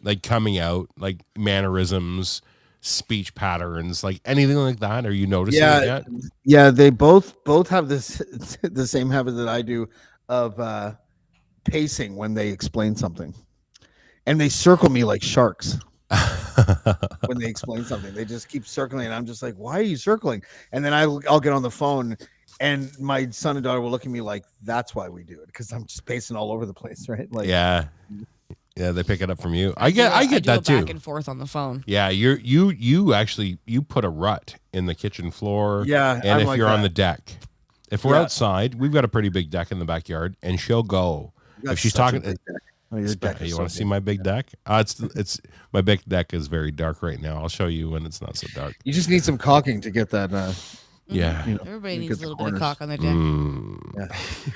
like coming out, like mannerisms, speech patterns, like anything like that? Are you noticing it yet? Yeah, they both have this the same habit that I do of pacing when they explain something, and they circle me like sharks. When they explain something, they just keep circling, and I'm just like, why are you circling? And then I'll get on the phone, and my son and daughter will look at me like, that's why we do it, because I'm just pacing all over the place, right? Like, yeah, they pick it up from you. I get that too. Back and forth on the phone. Yeah, you actually put a rut in the kitchen floor. Yeah, and if you're on the deck, If we're outside, we've got a pretty big deck in the backyard, and she'll go. If she's talking, your deck is you so want to see big. my big deck? It's my big deck is very dark right now. I'll show you when it's not so dark. You just need some caulking to get that. Yeah, Everybody you needs get a little the bit of corners. cock on their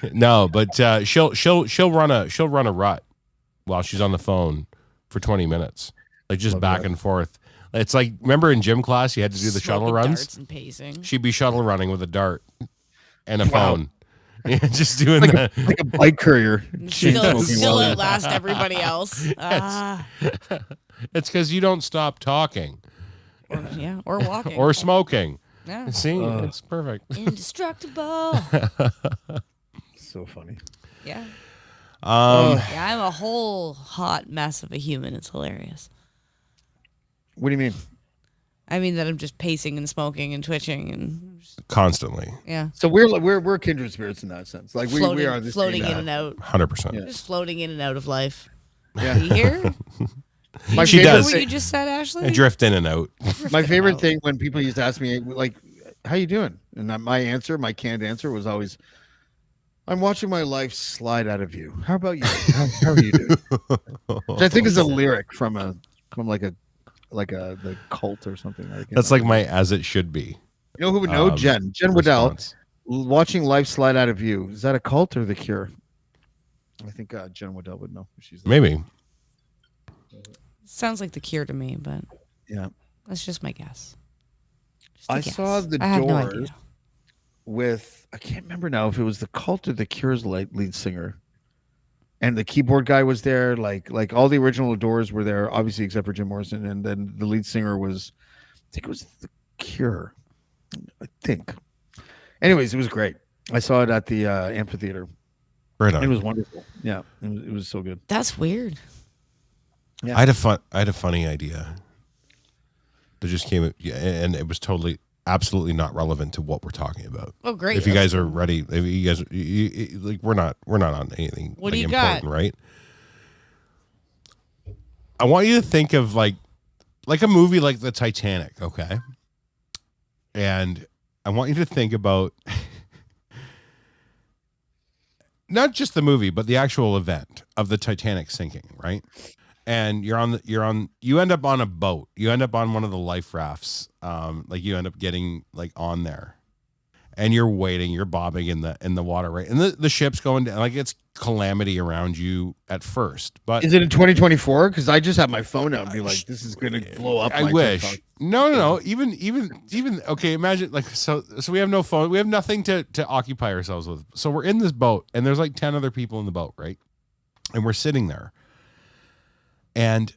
dick. No, but she'll run a rut while she's on the phone for 20 minutes, like just Love back that. and forth. It's like, remember in gym class you had to do the shuttle Smoking runs. darts and pacing. She'd be shuttle running with a dart and a phone. Yeah, just doing that. Like a bike courier. chain Still, smoking still while- outlast everybody else. It's because you don't stop talking Or walking. or smoking. Yeah. See, it's perfect. Indestructible. So funny. Yeah. Um, Yeah, I'm a whole hot mess of a human. It's hilarious. What do you mean? I mean that I'm just pacing and smoking and twitching and constantly, yeah, So we're kindred spirits in that sense. Like floating, we are this floating in and out, 100%. Yeah. just floating in and out of life. Yeah. You hear? My She favorite does. What thing- you just said, Ashley? I drift in and out. My favorite out. thing when people used to ask me like, "How you doing?" and my canned answer was always, "I'm watching my life slide out of you. How about you? How are you doing?" Which I think is a lyric from the cult or something. That's like my as it should be. You know who would know? Jen Waddell. response. Watching life slide out of you. Is that a cult or the Cure? I think Jen Waddell would know. She's Maybe. Sounds like the Cure to me, but yeah. that's just my guess. Just a I guess. saw the I have no Doors idea. with I can't remember now if it was the Cult or the Cure's lead singer, and the keyboard guy was there. Like all the original Doors were there, obviously except for Jim Morrison, and then the lead singer was, I think it was the Cure. I think. Anyways, it was great. I saw it at the amphitheater. Right on. It was wonderful. Yeah, it was so good. That's weird. Yeah. I had a funny idea that just came, and it was absolutely not relevant to what we're talking about. Oh, great. If you guys are ready, if you guys like, we're not on anything. What do like, you got? important, right? I want you to think of like a movie like the Titanic, okay? And I want you to think about not just the movie, but the actual event of the Titanic sinking, right? And you end up on a boat. You end up on one of the life rafts. Like you end up getting like on there, and you're waiting, you're bobbing in the water, right? And the ship's going down, like it's calamity around you at first. But Is it in 2024? Because I just have my phone out and be like, this is gonna blow up. I my wish. TikTok. No. Even okay. Imagine like so we have no phone. We have nothing to occupy ourselves with. So we're in this boat, and there's like 10 other people in the boat, right? And we're sitting there. And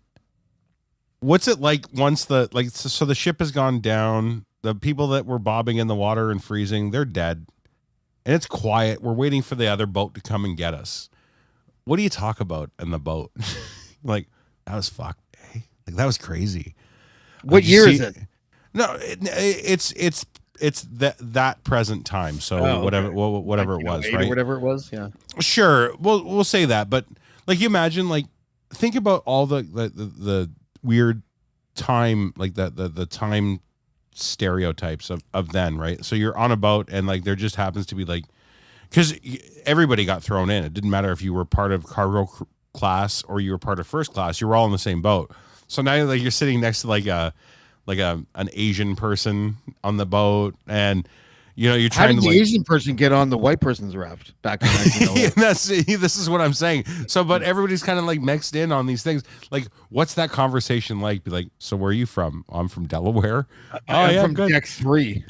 what's it like once so the ship has gone down? The people that were bobbing in the water and freezing, they're dead, and it's quiet. We're waiting for the other boat to come and get us. What do you talk about in the boat? Like, that was fucked. Eh? Like, that was crazy. What year is it? No, it's that present time. So Oh, okay. whatever it was, 1908 or right? whatever it was. Yeah. Sure, we'll say that, but like, you imagine, like, think about all the weird time, like the time stereotypes of then, right? So you're on a boat, and like there just happens to be like, because everybody got thrown in. It didn't matter if you were part of cargo class or you were part of first class. You were all in the same boat. So now like you're sitting next to like an Asian person on the boat, and you know you're How trying did to the like. Asian person get on the white person's raft back in 1908? This is what I'm saying. So, but everybody's kind of like mixed in on these things. Like, what's that conversation like? Be like, so where are you from? I'm from Delaware. I'm from good. deck 3.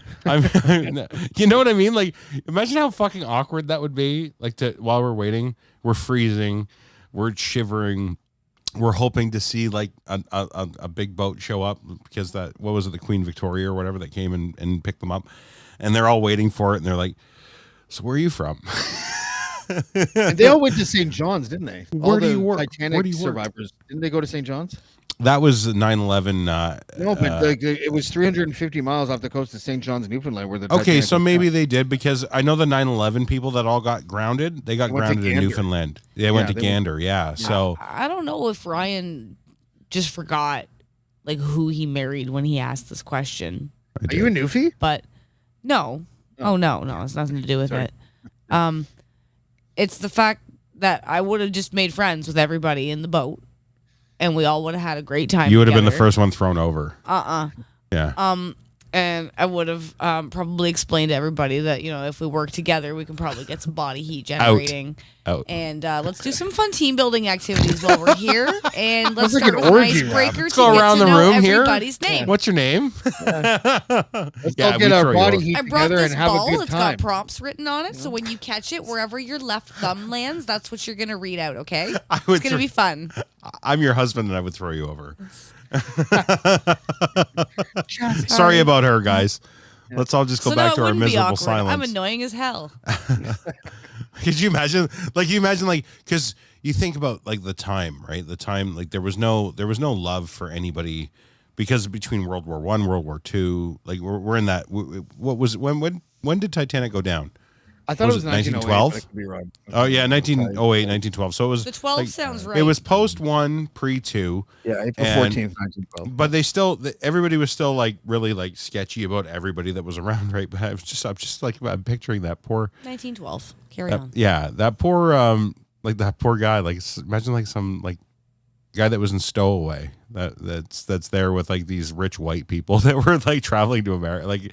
You know what I mean? Like, imagine how fucking awkward that would be. Like, while we're waiting, we're freezing, we're shivering, we're hoping to see like a big boat show up because what was it, the Queen Victoria or whatever that came and picked them up, and they're all waiting for it, and they're like, so where are you from? And they all went to St. John's, didn't they? Where all do the you work? Titanic Where do you work? survivors. Didn't they go to St. John's? That was 9/11. No, but it was 350 miles off the coast of St. John's, Newfoundland, where the Okay, Titanic so was maybe found. they did, because I know the 9/11 people that all got grounded. They got Went to grounded in Gander. Newfoundland. They went to they Gander, yeah. So I don't know if Ryan just forgot like who he married when he asked this question, I Are you a did. Newfie? but no, Oh no, it's nothing to do with it. It's the fact that I would have just made friends with everybody in the boat, and we all would have had a great time. You would have been the together. first one thrown over. Yeah. And I would have probably explained to everybody that, if we work together, we can probably get some body heat generating. Out. And let's do some fun team building activities while we're here. And let's Sounds like start an with an orgy, man. icebreaker Let's to go get around to the know room here. everybody's name. What's your name? Let's Yeah, all we get our throw you body over. heat I brought together this and have a ball. good It's time. got prompts written on it. So when you catch it, wherever your left thumb lands, that's what you're going to read out, okay? I It's would going to be fun. I'm your husband, and I would throw you over. Sorry about her, guys. Let's all just go So back no, it to our wouldn't be miserable awkward. silence. I'm annoying as hell. Could you imagine? Because you think about like the time, right? The time, like there was no love for anybody, because between World War I, World War II, like we're in that. What was when did Titanic go down? I thought Was it was it 1912. 1912? I could be wrong. Oh yeah, 1908, 1912. So it was The 12 like, sounds right. It was post 1, pre 2. Yeah, April And- 14th, 1912. But they still, everybody was still like really like sketchy about everybody that was around, right? But I'm just like, I'm picturing that poor, 1912. Carry on. that poor, like that poor guy. Like imagine like some like guy that was in Stowaway that's there with like these rich white people that were like traveling to America. Like,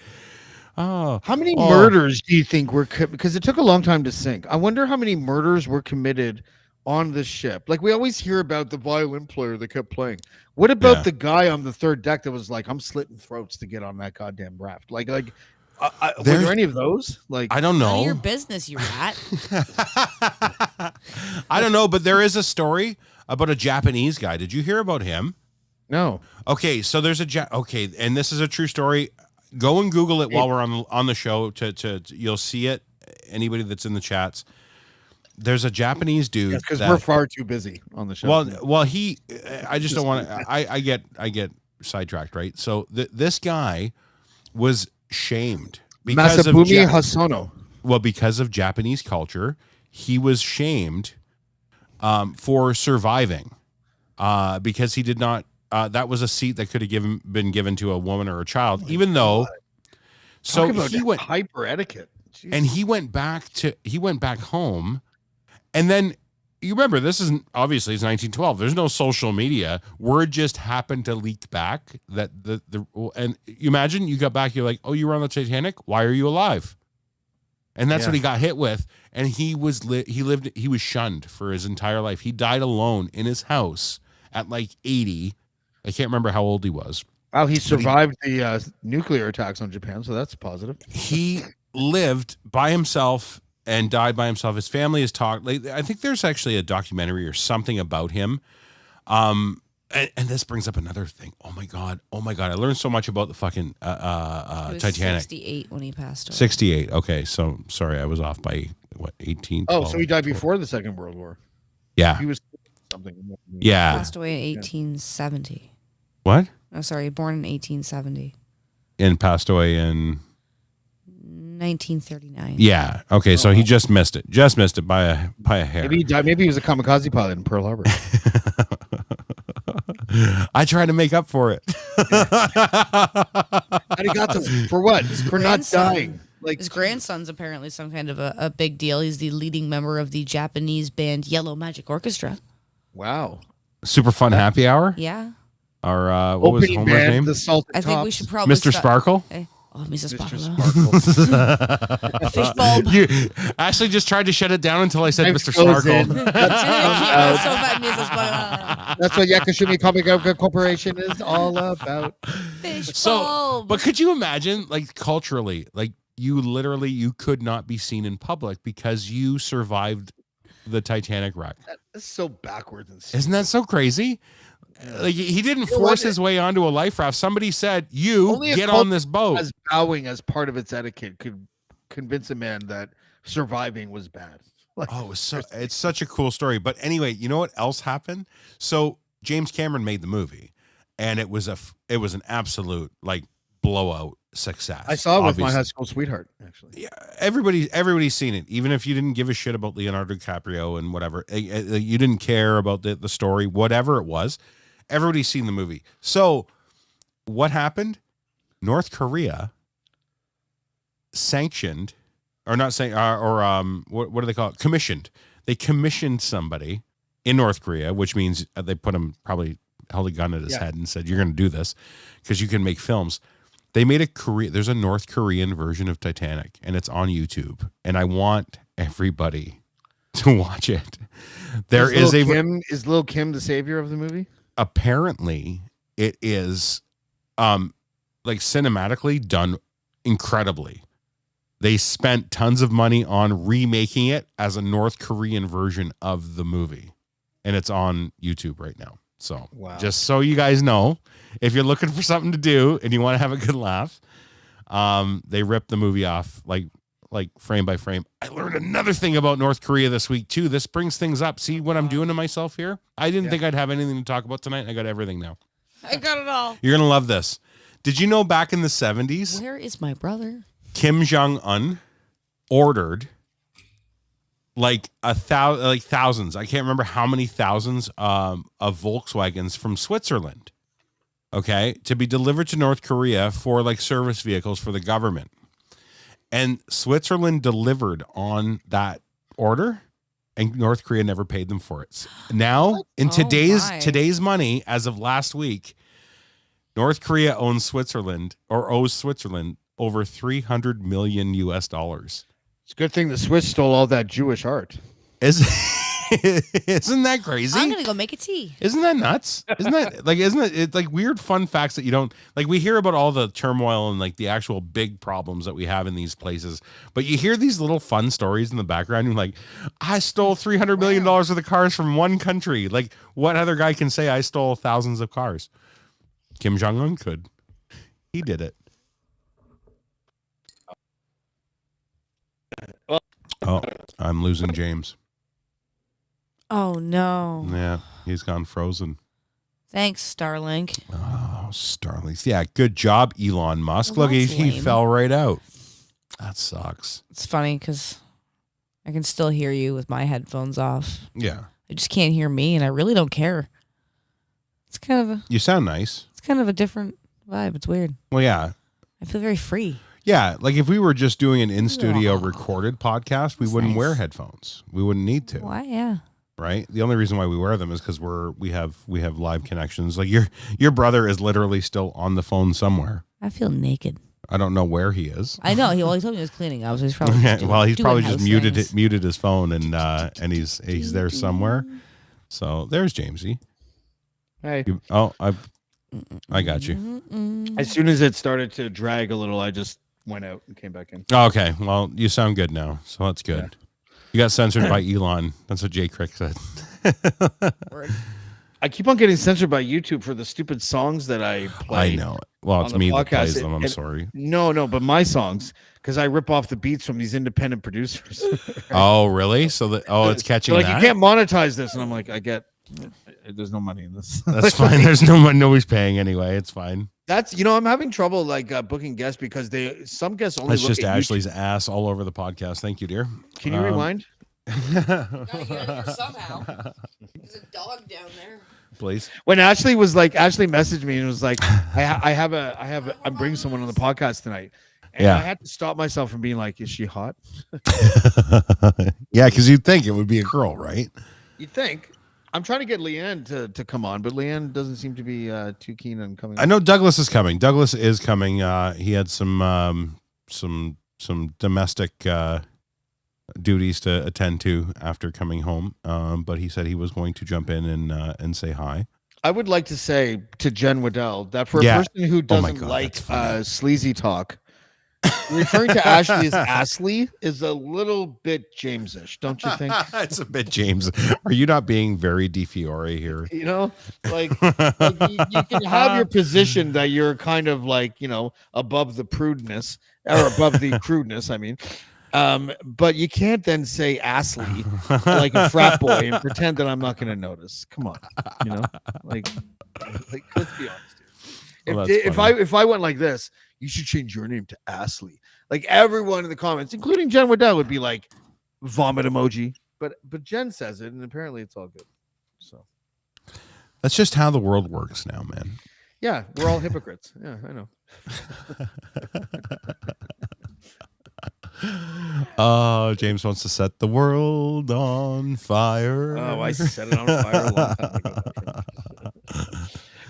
How many murders do you think were because it took a long time to sink? I wonder how many murders were committed on the ship. Like we always hear about the violin player that kept playing. What about the guy on the third deck that was like, I'm slitting throats to get on that goddamn raft? Were there any of those? Like, I don't None of know. your business, you rat. I don't know, but there is a story about a Japanese guy. Did you hear about him? no. Okay, so there's and this is a true story. Go and Google it while we're on the show. To you'll see it. Anybody that's in the chats, there's a Japanese dude. Because we're far too busy on the show. Well, I just don't want to. I get sidetracked, right? So this guy was shamed because Masabumi Hosono. because of Japanese culture. He was shamed for surviving because he did not. That was a seat that could have been given to a woman or a child, even though. So he went hyper etiquette, and he went back home, and then you remember this isn't obviously it's 1912. There's no social media. Word just happened to leak back that and you imagine you got back. You're like, oh, you were on the Titanic. Why are you alive? And that's what he got hit with. And he was shunned for his entire life. He died alone in his house at like 80. I can't remember how old he was. Wow, he survived the nuclear attacks on Japan, so that's positive. He lived by himself and died by himself. His family has talked. I think there's actually a documentary or something about him. And this brings up another thing. Oh my god! I learned so much about the fucking He was Titanic. 68 when he passed away. 68. Okay, so sorry, I was off by what 18. Oh, so he died before the Second World War. Yeah. He was something. Yeah. Passed away in 1870. What? Oh, sorry, born in 1870. And passed away in 1939. Yeah. Okay, so he just missed it. Just missed it by a hair. Maybe he died. Maybe he was a kamikaze pilot in Pearl Harbor. I tried to make up for it. Arigato. For what? For not grandson. dying. Like His grandson's apparently some kind of a big deal. He's the leading member of the Japanese band Yellow Magic Orchestra. wow. Super fun happy hour. Yeah. Or what was Opening Homer's band, name? the Salted I think we Tops. should probably Mr. stop- Sparkle. Hey. Oh, Mrs. Mr. Sparkle. Sparkle. Fishbulb. You actually just tried to shut it down until I said Life Mr. goes Sparkle. in. So bad, Mrs. Sparkle. That's what Yakushimi Comic Corporation is all about. Fishbulb. But could you imagine, like culturally, like you could not be seen in public because you survived the Titanic wreck. That's so backwards and stupid. Isn't that so crazy? Like he didn't force his way onto a life raft. Somebody said, "You Only a get cult on this boat." As bowing as part of its etiquette could convince a man that surviving was bad. Like, Oh, it's such a cool story. But anyway, you know what else happened? So James Cameron made the movie, and it was an absolute like blowout success. I saw it with obviously. my high school sweetheart, actually. Yeah, everybody's seen it. Even if you didn't give a shit about Leonardo DiCaprio and whatever, you didn't care about the story, whatever it was. Everybody's seen the movie. So what happened? North Korea sanctioned, or not saying, what do they call it? Commissioned. They commissioned somebody in North Korea, which means they put him, probably held a gun at his head and said, "You're going to do this because you can make films." They made there's a North Korean version of Titanic, and it's on YouTube, and I want everybody to watch it. Is Lil Kim the savior of the movie? Apparently it is like cinematically done incredibly. They spent tons of money on remaking it as a North Korean version of the movie, and it's on YouTube right now. So just so you guys know, if you're looking for something to do and you want to have a good laugh, they ripped the movie off like frame by frame. I learned another thing about North Korea this week too. This brings things up. See what I'm doing to myself here? I didn't think I'd have anything to talk about tonight. I got everything now. I got it all. You're going to love this. Did you know back in the 70s, where is my brother? Kim Jong-un ordered thousands. I can't remember how many thousands of Volkswagens from Switzerland. Okay. To be delivered to North Korea for like service vehicles for the government. And Switzerland delivered on that order, and North Korea never paid them for it. Now, in today's money, as of last week, North Korea owes Switzerland over $300 million US. It's a good thing the Swiss stole all that Jewish art. Isn't that crazy? I'm gonna go make a tea. Isn't that nuts? Isn't it like weird fun facts that you don't like? We hear about all the turmoil and like the actual big problems that we have in these places, but you hear these little fun stories in the background. You're like, I stole $300 million worth of cars from one country. Like, what other guy can say I stole thousands of cars? Kim Jong-un could. He did it. Oh, I'm losing James. Oh no. Yeah, he's gone frozen. Thanks, Starlink. Oh, Starlink. Yeah, good job, Elon Musk. Well, look, he fell right out. That sucks. It's funny because I can still hear you with my headphones off. Yeah. I just can't hear me, and I really don't care. It's kind of You sound nice. It's kind of a different vibe. It's weird. Well, yeah. I feel very free. Yeah, like if we were just doing an in-studio recorded podcast, we wouldn't wear headphones. We wouldn't need to. Why? Yeah. Right. The only reason why we wear them is because we have live connections. Like your brother is literally still on the phone somewhere. I feel naked. I don't know where he is. I know. He told me he was cleaning. I was just probably he's probably just muted things. muted his phone and he's there somewhere. So there's Jamesy. Hey. I got you. As soon as it started to drag a little, I just went out and came back in. Oh, okay. Well, you sound good now, so that's good. Yeah. You got censored by Elon. That's what Jay Crick said. I keep on getting censored by YouTube for the stupid songs that I play. I know. Well, it's me that plays them. I'm sorry. No, but my songs, because I rip off the beats from these independent producers. Oh, really? So it's catching. Like, you can't monetize this, and I'm like, there's no money in this. That's fine. There's no money. Nobody's paying anyway. It's fine. That's I'm having trouble booking guests because some guests only. That's just Ashley's ass all over the podcast. Thank you, dear. Can you rewind? Somehow. There's a dog down there. Please. When Ashley messaged me and was like, I'm bringing someone on the podcast tonight. And I had to stop myself from being like, is she hot? Yeah, because you'd think it would be a girl, right? You'd think. I'm trying to get Leanne to come on, but Leanne doesn't seem to be too keen on coming. I know Douglas is coming. Douglas is coming. He had some domestic duties to attend to after coming home, but he said he was going to jump in and say hi. I would like to say to Jen Waddell that for a person who doesn't like sleazy talk, referring to Ashley as Ashley is a little bit James-ish, don't you think? It's a bit James. Are you not being very Di Fiore here? Like you can have your position that you're kind of like, above the prudeness or above the crudeness, I mean. But you can't then say Ashley like a frat boy and pretend that I'm not going to notice. Come on, like let's be honest. If I went like this, you should change your name to Ashley. Like everyone in the comments, including Jen Waddell, would be like vomit emoji. But Jen says it, and apparently it's all good. So that's just how the world works now, man. Yeah, we're all hypocrites. Yeah, I know. James wants to set the world on fire. Oh, I set it on fire a long time ago.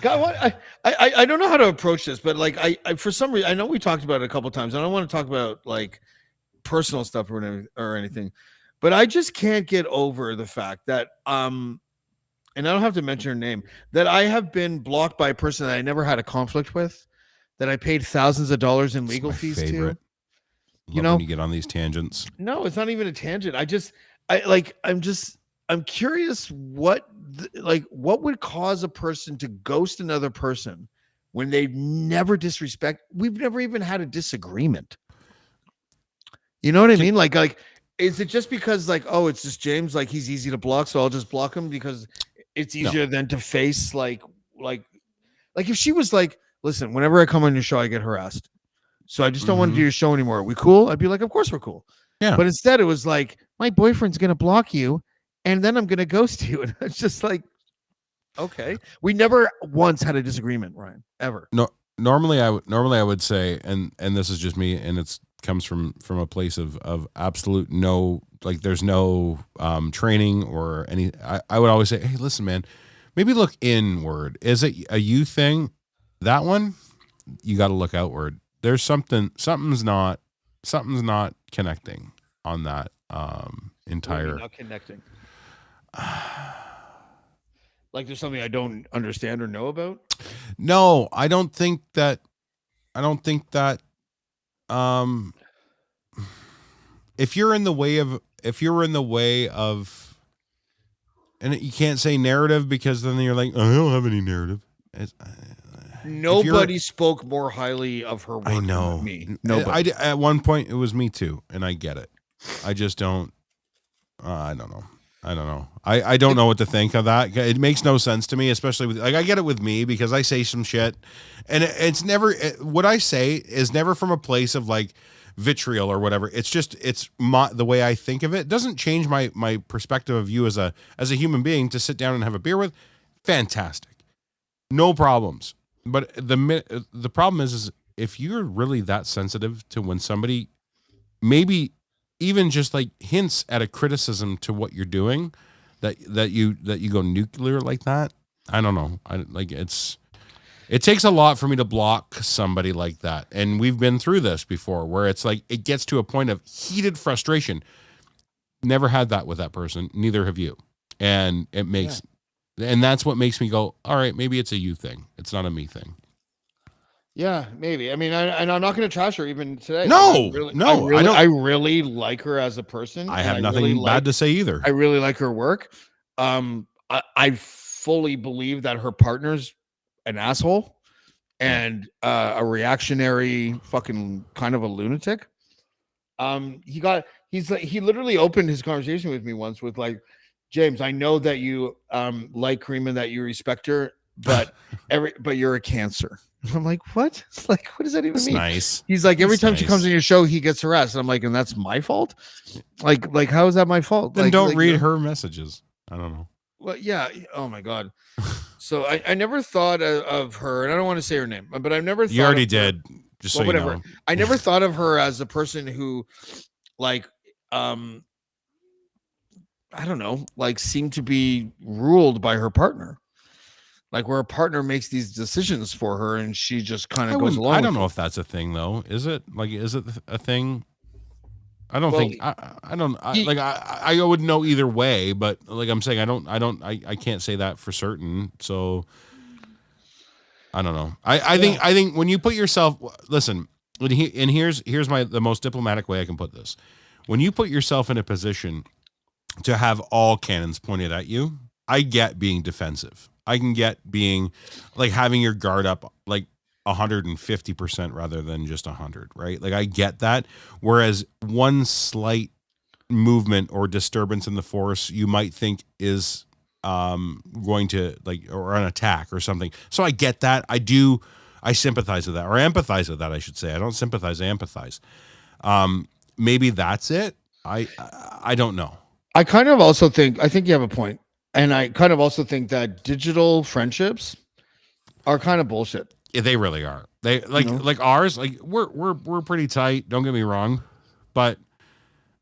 God, what I don't know how to approach this, but like I for some reason I know we talked about it a couple times. I don't want to talk about like personal stuff or anything, but I just can't get over the fact that and I don't have to mention her name, that I have been blocked by a person that I never had a conflict with, that I paid thousands of dollars in legal fees favorite. to. You know, when you get on these tangents. No, it's not even a tangent. I'm curious what would cause a person to ghost another person when they've never disrespect. We've never even had a disagreement. You know what I mean? Like, is it just because like, oh, it's just James, like he's easy to block, so I'll just block him because it's easier than to face like if she was like, listen, whenever I come on your show, I get harassed. So I just don't want to do your show anymore. Are we cool? I'd be like, of course we're cool. Yeah. But instead it was like, my boyfriend's going to block you and then I'm going to ghost you. And it's just like, okay. We never once had a disagreement, Ryan, ever. No, normally I would say, and this is just me, and it's comes from a place of absolute no, like there's no training or any, I would always say, hey, listen, man, maybe look inward. Is it a you thing? That one, you got to look outward. There's something's not connecting on that entire. Not connecting. Like there's something I don't understand or know about. No, I don't think that. If you're in the way of, and you can't say narrative because then you're like, I don't have any narrative. Nobody spoke more highly of her work I know. than me. Nobody. At one point, it was me too, and I get it. I just don't. I don't know. I don't know what to think of that. It makes no sense to me, especially with like I get it with me because I say some shit, and it's never what I say is never from a place of like vitriol or whatever. It's just the way I think of it. It doesn't change my perspective of you as a human being to sit down and have a beer with. Fantastic, no problems. But the problem is if you're really that sensitive to when somebody maybe even just like hints at a criticism to what you're doing, that you go nuclear like that. I don't know. It takes a lot for me to block somebody like that. And we've been through this before where it's like it gets to a point of heated frustration. Never had that with that person. Neither have you. And it makes and that's what makes me go, all right, maybe it's a you thing. It's not a me thing. Yeah, maybe. I mean, I'm not going to trash her even today. No, I really like her as a person. I have nothing bad to say either. I really like her work. I fully believe that her partner's an asshole and a reactionary fucking kind of a lunatic. He literally opened his conversation with me once with like, James, I know that you like Karima and that you respect her, but you're a Cancer. I'm like, what? Like, what does that even mean? Nice. He's like, every time she comes on your show, he gets harassed. And I'm like, and that's my fault? Like, how is that my fault? Then don't read her messages. I don't know. Well, yeah. Oh my God. So I never thought of her, and I don't want to say her name, but I've never thought you already did. Just so whatever. You know. I never thought of her as a person who, like, I don't know, like seemed to be ruled by her partner. Like where a partner makes these decisions for her and she just kind of goes along. I don't know if that's a thing though. Is it a thing? I don't think I would know either way, but like I'm saying, I can't say that for certain. So I don't know. I think when you put yourself, listen, and here's the most diplomatic way I can put this. When you put yourself in a position to have all cannons pointed at you, I get being defensive. I can get being like having your guard up like 150% rather than just 100, right? Like I get that. Whereas one slight movement or disturbance in the force you might think is going to like, or an attack or something. So I get that. I sympathize with that, or empathize with that, I should say. I don't sympathize, I empathize. Maybe that's it. I don't know. I think you have a point. And I kind of also think that digital friendships are kind of bullshit. Yeah, they really are. They like ours. Like we're pretty tight. Don't get me wrong, But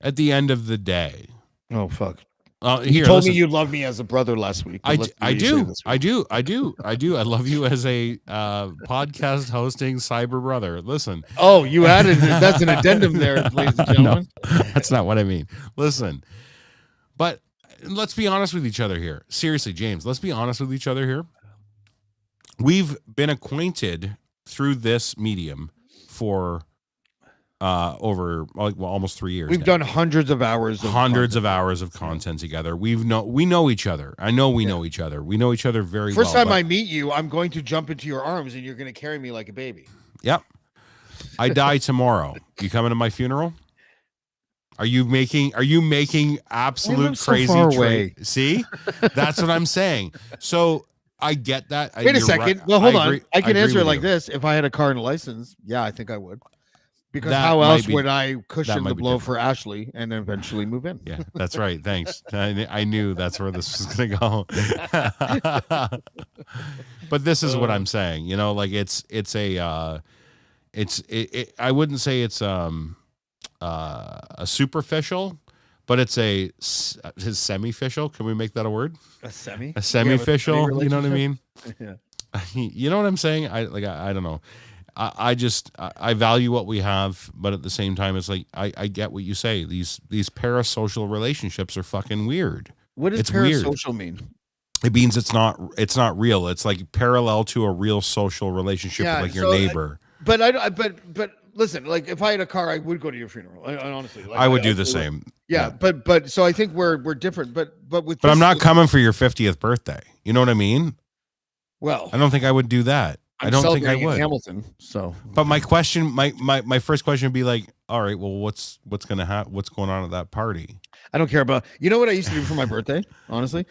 at the end of the day, Oh fuck! here, You told listen. me you loved me as a brother last week. but let's see I what you say do. this I week. do. I do. I do. I love you as a podcast hosting cyber brother. Listen. Oh, you added that's an addendum there, ladies and gentlemen. No, that's not what I mean. Listen, but let's be honest with each other here. Seriously, James, let's be honest with each other here. We've been acquainted through this medium for over almost 3 years. We've now. done hundreds of hours Of content together. We know each other. I know we know each other. We know each other very First well. time I meet you, I'm going to jump into your arms and you're going to carry me like a baby. Yep. I die tomorrow. You coming to my funeral? Are you making absolute so crazy far away. See? That's what I'm saying. So I get that. Wait a second. Right. Well, hold on. agree- I can agree answer it with like you. this. If I had a car and a license, yeah, I think I would. Because That how might else be- would I cushion might the be blow different. for Ashley and eventually move in? Yeah, that's right. Thanks. I knew that's where this was going to go. But this is what I'm saying. You know, like it's a I wouldn't say it's a superficial, but it's a semi-official. Can we make that a word? A semi? A semi-official. semi You know what I mean? Yeah. You know what I'm saying? I don't know. I value what we have, but at the same time, it's like I get what you say. These parasocial relationships are fucking weird. What does It's weird. parasocial mean? It means it's not real. It's like parallel to a real social relationship Yeah, with like your so, neighbor. But listen, like if I had a car, I would go to your funeral. I honestly, like, I would do the would. same. Yeah, but so I think we're different. But with But I'm this- not coming for your 50th birthday. You know what I mean? Well, I don't think I would do that. I don't think I celebrating in would. Hamilton, so. But my question, my first question would be like, all right, well, what's gonna happen? What's going on at that party? I don't care about. You know what I used to do for my birthday? Honestly,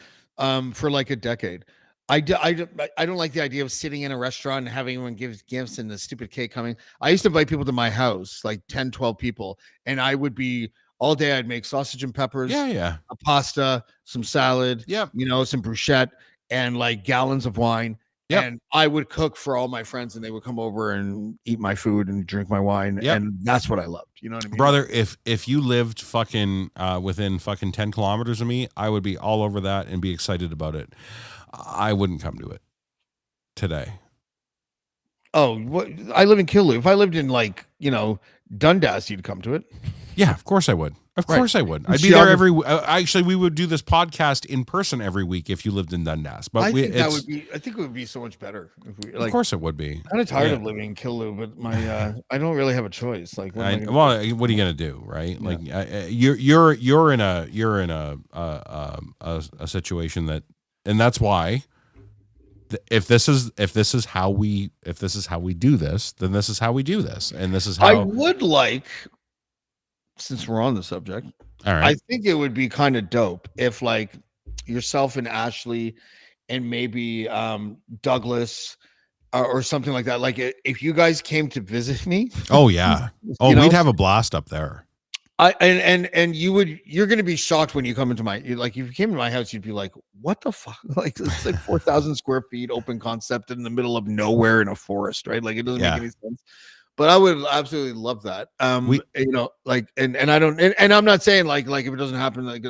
for like a decade, I don't like the idea of sitting in a restaurant and having everyone give gifts and the stupid cake coming. I used to invite people to my house, like 10, 12 people, and I would be all day. I'd make sausage and peppers, Yeah. a pasta, some salad, Yep. some bruschetta, and like gallons of wine. Yep. And I would cook for all my friends, and they would come over and eat my food and drink my wine, Yep. and that's what I loved. You know what I mean, Brother, if you lived fucking within fucking 10 kilometers of me, I would be all over that and be excited about it. I wouldn't come to it today. Oh, what? I live in Killu. If I lived in Dundas, you'd come to it. Yeah, of course I would. Of Right. course I would. I'd be Geography- there every. Actually, we would do this podcast in person every week if you lived in Dundas. But I think that would be. I think it would be so much better. If we, of course, it would be. kind of tired Yeah. of living in Killu, but my I don't really have a choice. Like, what am I gonna Well, what are you gonna do, right? Yeah. Like, you're in a situation that, and that's why. If this is how we do this, then this is how we do this, and this is how. I would like, since we're on the subject, all I right. think it would be kind of dope if like yourself and Ashley and maybe Douglas or something like that. Like if you guys came to visit me, Oh yeah. Oh, You know? we'd have a blast up there. you're gonna be shocked when you come into my if you came to my house, you'd be like, what the fuck? Like it's like 4,000 square feet, open concept in the middle of nowhere in a forest, right? Like it doesn't Yeah. make any sense. But I would absolutely love that. And I don't and I'm not saying like if it doesn't happen, like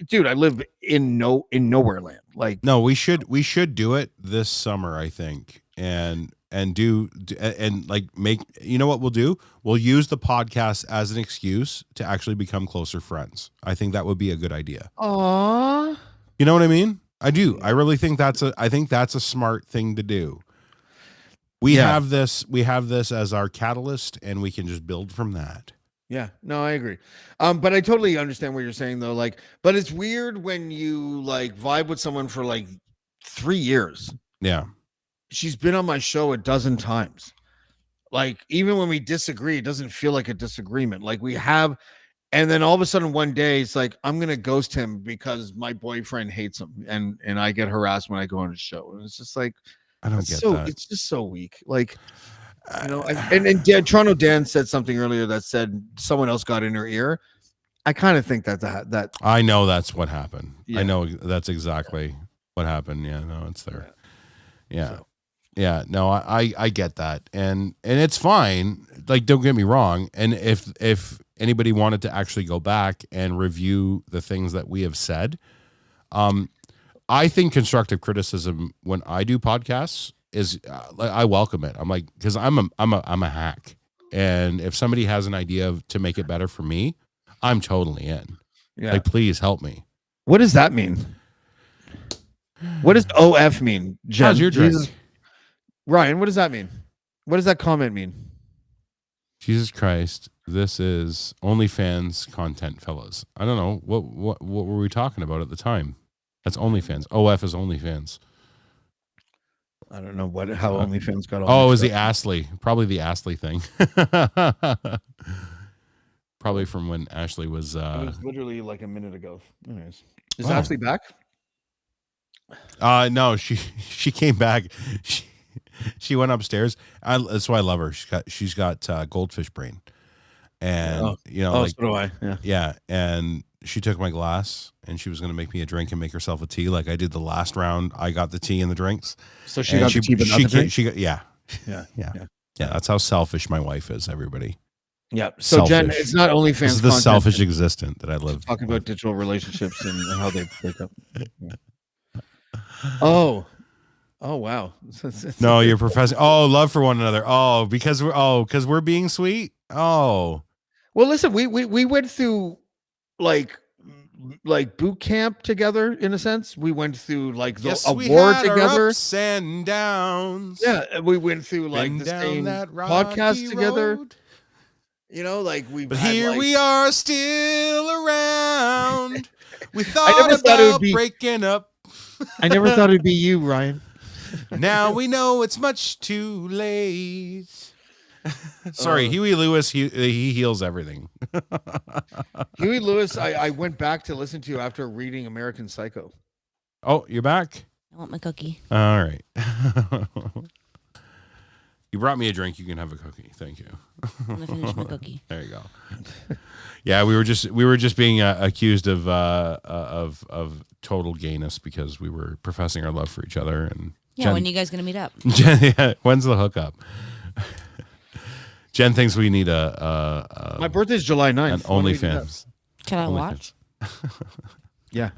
dude, I live in nowhere land. Like No, we should do it this summer, I think, and like make, you know what we'll do? We'll use the podcast as an excuse to actually become closer friends. I think that would be a good idea. aww. You know what I mean? I do. I really think that's a smart thing to do. We Yeah. have this as our catalyst, and we can just build from that. Yeah, no, I agree. But I totally understand what you're saying though. Like, but it's weird when you like vibe with someone for like 3 years. Yeah. She's been on my show a dozen times. Like, even when we disagree, it doesn't feel like a disagreement. Like we have, and then all of a sudden one day it's like, I'm gonna ghost him because my boyfriend hates him, and I get harassed when I go on his show. And it's just like I don't it's get so that. it's just so weak. Like, and Dan, Toronto Dan said something earlier that said someone else got in her ear. I kind of think that I know that's what happened. Yeah. I know that's exactly what happened. Yeah, no, it's there. Yeah. So. Yeah, no, I get that. And it's fine. Like, don't get me wrong. And if anybody wanted to actually go back and review the things that we have said, I think constructive criticism when I do podcasts is I welcome it. I'm like, because I'm a hack, and if somebody has an idea to make it better for me, I'm totally in. Yeah. Like, please help me. What does that mean? What does OF mean? Jen? How's your drink? Ryan, what does that mean? What does that comment mean? Jesus Christ, this is OnlyFans content, fellas. I don't know what were we talking about at the time. That's OnlyFans. OF is OnlyFans. I don't know how OnlyFans got. Oh, it was the Astley, probably the Astley thing. Probably from when Ashley was. It was literally like a minute ago. Anyways, is Oh. Ashley back? No, she came back. She went upstairs. That's why I love her. She's got goldfish brain, and so do I. Yeah. Yeah, and she took my glass and she was going to make me a drink and make herself a tea like I did the last round. I got the tea and the drinks. So she got the tea, but not the drink? She got Yeah. That's how selfish my wife is. Everybody. Yeah. So Selfish. Jen, it's not OnlyFans. This is the selfish existent that I live. Talking about digital relationships and how they break up. Yeah. Oh wow. No, you're professing. Oh, love for one another. Oh, because we're being sweet. Oh. Well, listen, we went through like boot camp together in a sense. We went through like the war together. Our ups and downs. Yeah, we went through like Been the down same that podcast rocky together. road. You know, like we. But here we are still around. We I never thought thought it would about be- breaking up. I never thought it'd be you, Ryan. Now we know it's much too late. Sorry, Huey Lewis. He heals everything. Huey Lewis. I went back to listen to after reading American Psycho. Oh, you're back. I want my cookie. All right. You brought me a drink. You can have a cookie. Thank you. I'm gonna finish my cookie. There you go. Yeah, we were just being accused of total gayness because we were professing our love for each other. And Yeah, when are you guys gonna meet up? Jen, when's the hookup? Jen thinks we need a My birthday's July 9th. an OnlyFans. Can I OnlyFans. watch? Yeah,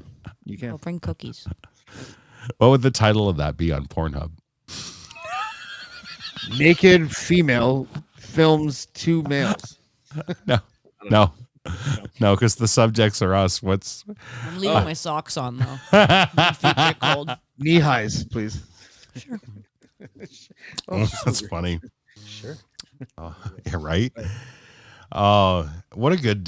you I'll can. bring cookies. What would the title of that be on Pornhub? Naked female films two males. No, because the subjects are us. What's I'm leaving my socks on though. My feet get cold. Knee highs, please. Sure. that's funny. Sure. Oh, yeah, right. Oh, what a good.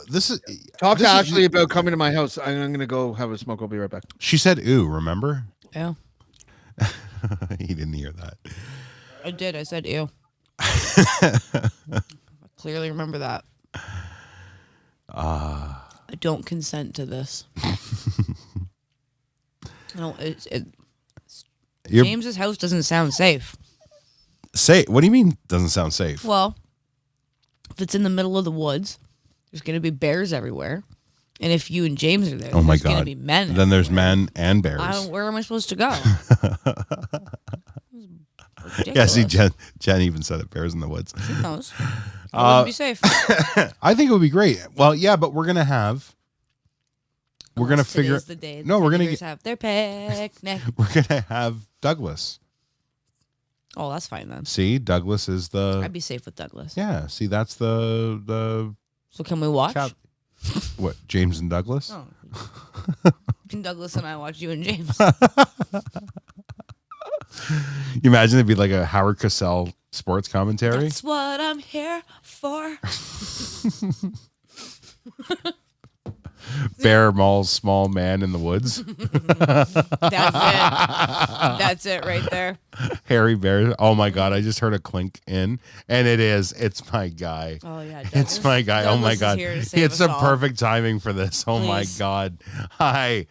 This is. Talk this to is- Ashley about coming to my house. I'm gonna go have a smoke. I'll be right back. She said, "Ooh," remember? Ew. He didn't hear that. I did. I said ew. I clearly remember that. I don't consent to this. No, You're- James's house doesn't sound safe. What do you mean? Doesn't sound safe? Well, if it's in the middle of the woods, there's going to be bears everywhere. And if you and James are there, Oh my there's going to God. be men. Then there's men and bears. Where am I supposed to go? Yeah, see, Ridiculous. Jen even said it. Bears in the woods. Who knows? I wouldn't be safe. I think it would be great. Well, yeah, but we're gonna Unless figure. today's the day No, the we're gonna bears have their picnic. We're gonna have Douglas. Oh, that's fine then. See, Douglas is the. I'd be safe with Douglas. Yeah. See, that's the. So can we watch? Cap- What, James and Douglas? Oh. Can Douglas and I watch you and James? You imagine it'd be like a Howard Cosell sports commentary. That's what I'm here for. Bear mauls small man in the woods. That's it. That's it right there. Harry Bear. Oh my God! I just heard a clink in, and it's my guy. Oh yeah, It's my guy. Oh my Douglas is God! here to save It's us the all. perfect timing for this. Oh my Please. God! Hi.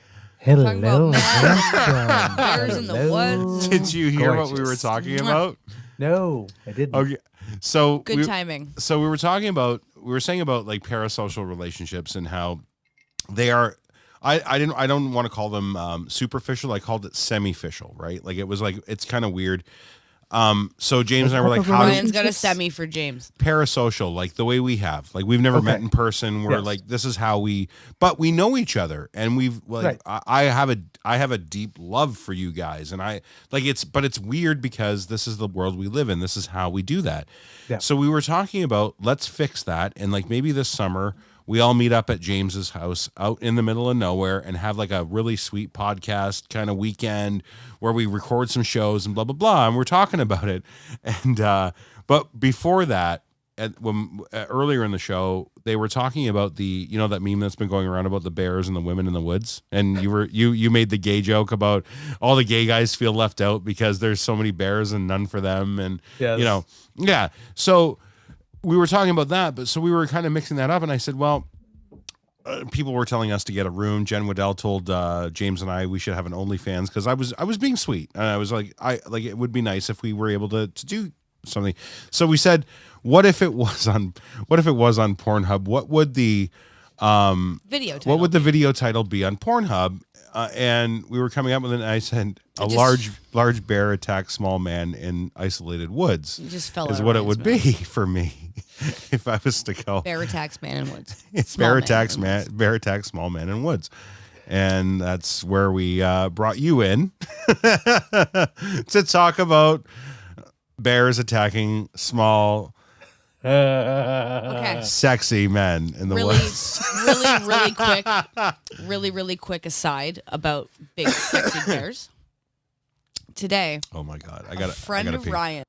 Talking Hello. about bears in the Hello. woods. Did you hear what we were Gorgeous. talking about? No, I didn't. Okay. So Good timing. So we were saying about like parasocial relationships and how they are. I don't want to call them superficial. I called it semi-ficial, right? Like it was like it's kind of weird. So James and I were like, how do Ryan's got a semi for James. parasocial, like the way we have, like we've never met in person. We're like, this is how but we know each other, and we've like, I have a deep love for you guys, and I like but it's weird because this is the world we live in. This is how we do that. Yeah. So we were talking about, let's fix that. And like maybe this summer we all meet up at James's house out in the middle of nowhere and have like a really sweet podcast kind of weekend where we record some shows and blah, blah, blah. And we're talking about it. And, but before that, earlier in the show, they were talking about that meme that's been going around about the bears and the women in the woods. And you made the gay joke about all the gay guys feel left out because there's so many bears and none for them. And, yeah. So we were talking about that, but so we were kind of mixing that up. And I said, well, people were telling us to get a room. Jen Waddell told James and I we should have an OnlyFans because I was being sweet. And I was like, it would be nice if we were able to do something. So we said, what if it was on Pornhub? What would the video title what would the video title be on Pornhub? And we were coming up with it, and I said, large bear attacks small man in isolated woods. It just fell is what it would be for me if I was to go. Bear attacks man in woods. Bear attacks small man in woods. And that's where we brought you in to talk about bears attacking small, sexy men in the woods. Really quick aside about big sexy bears. Today, oh my God, a friend of Ryan.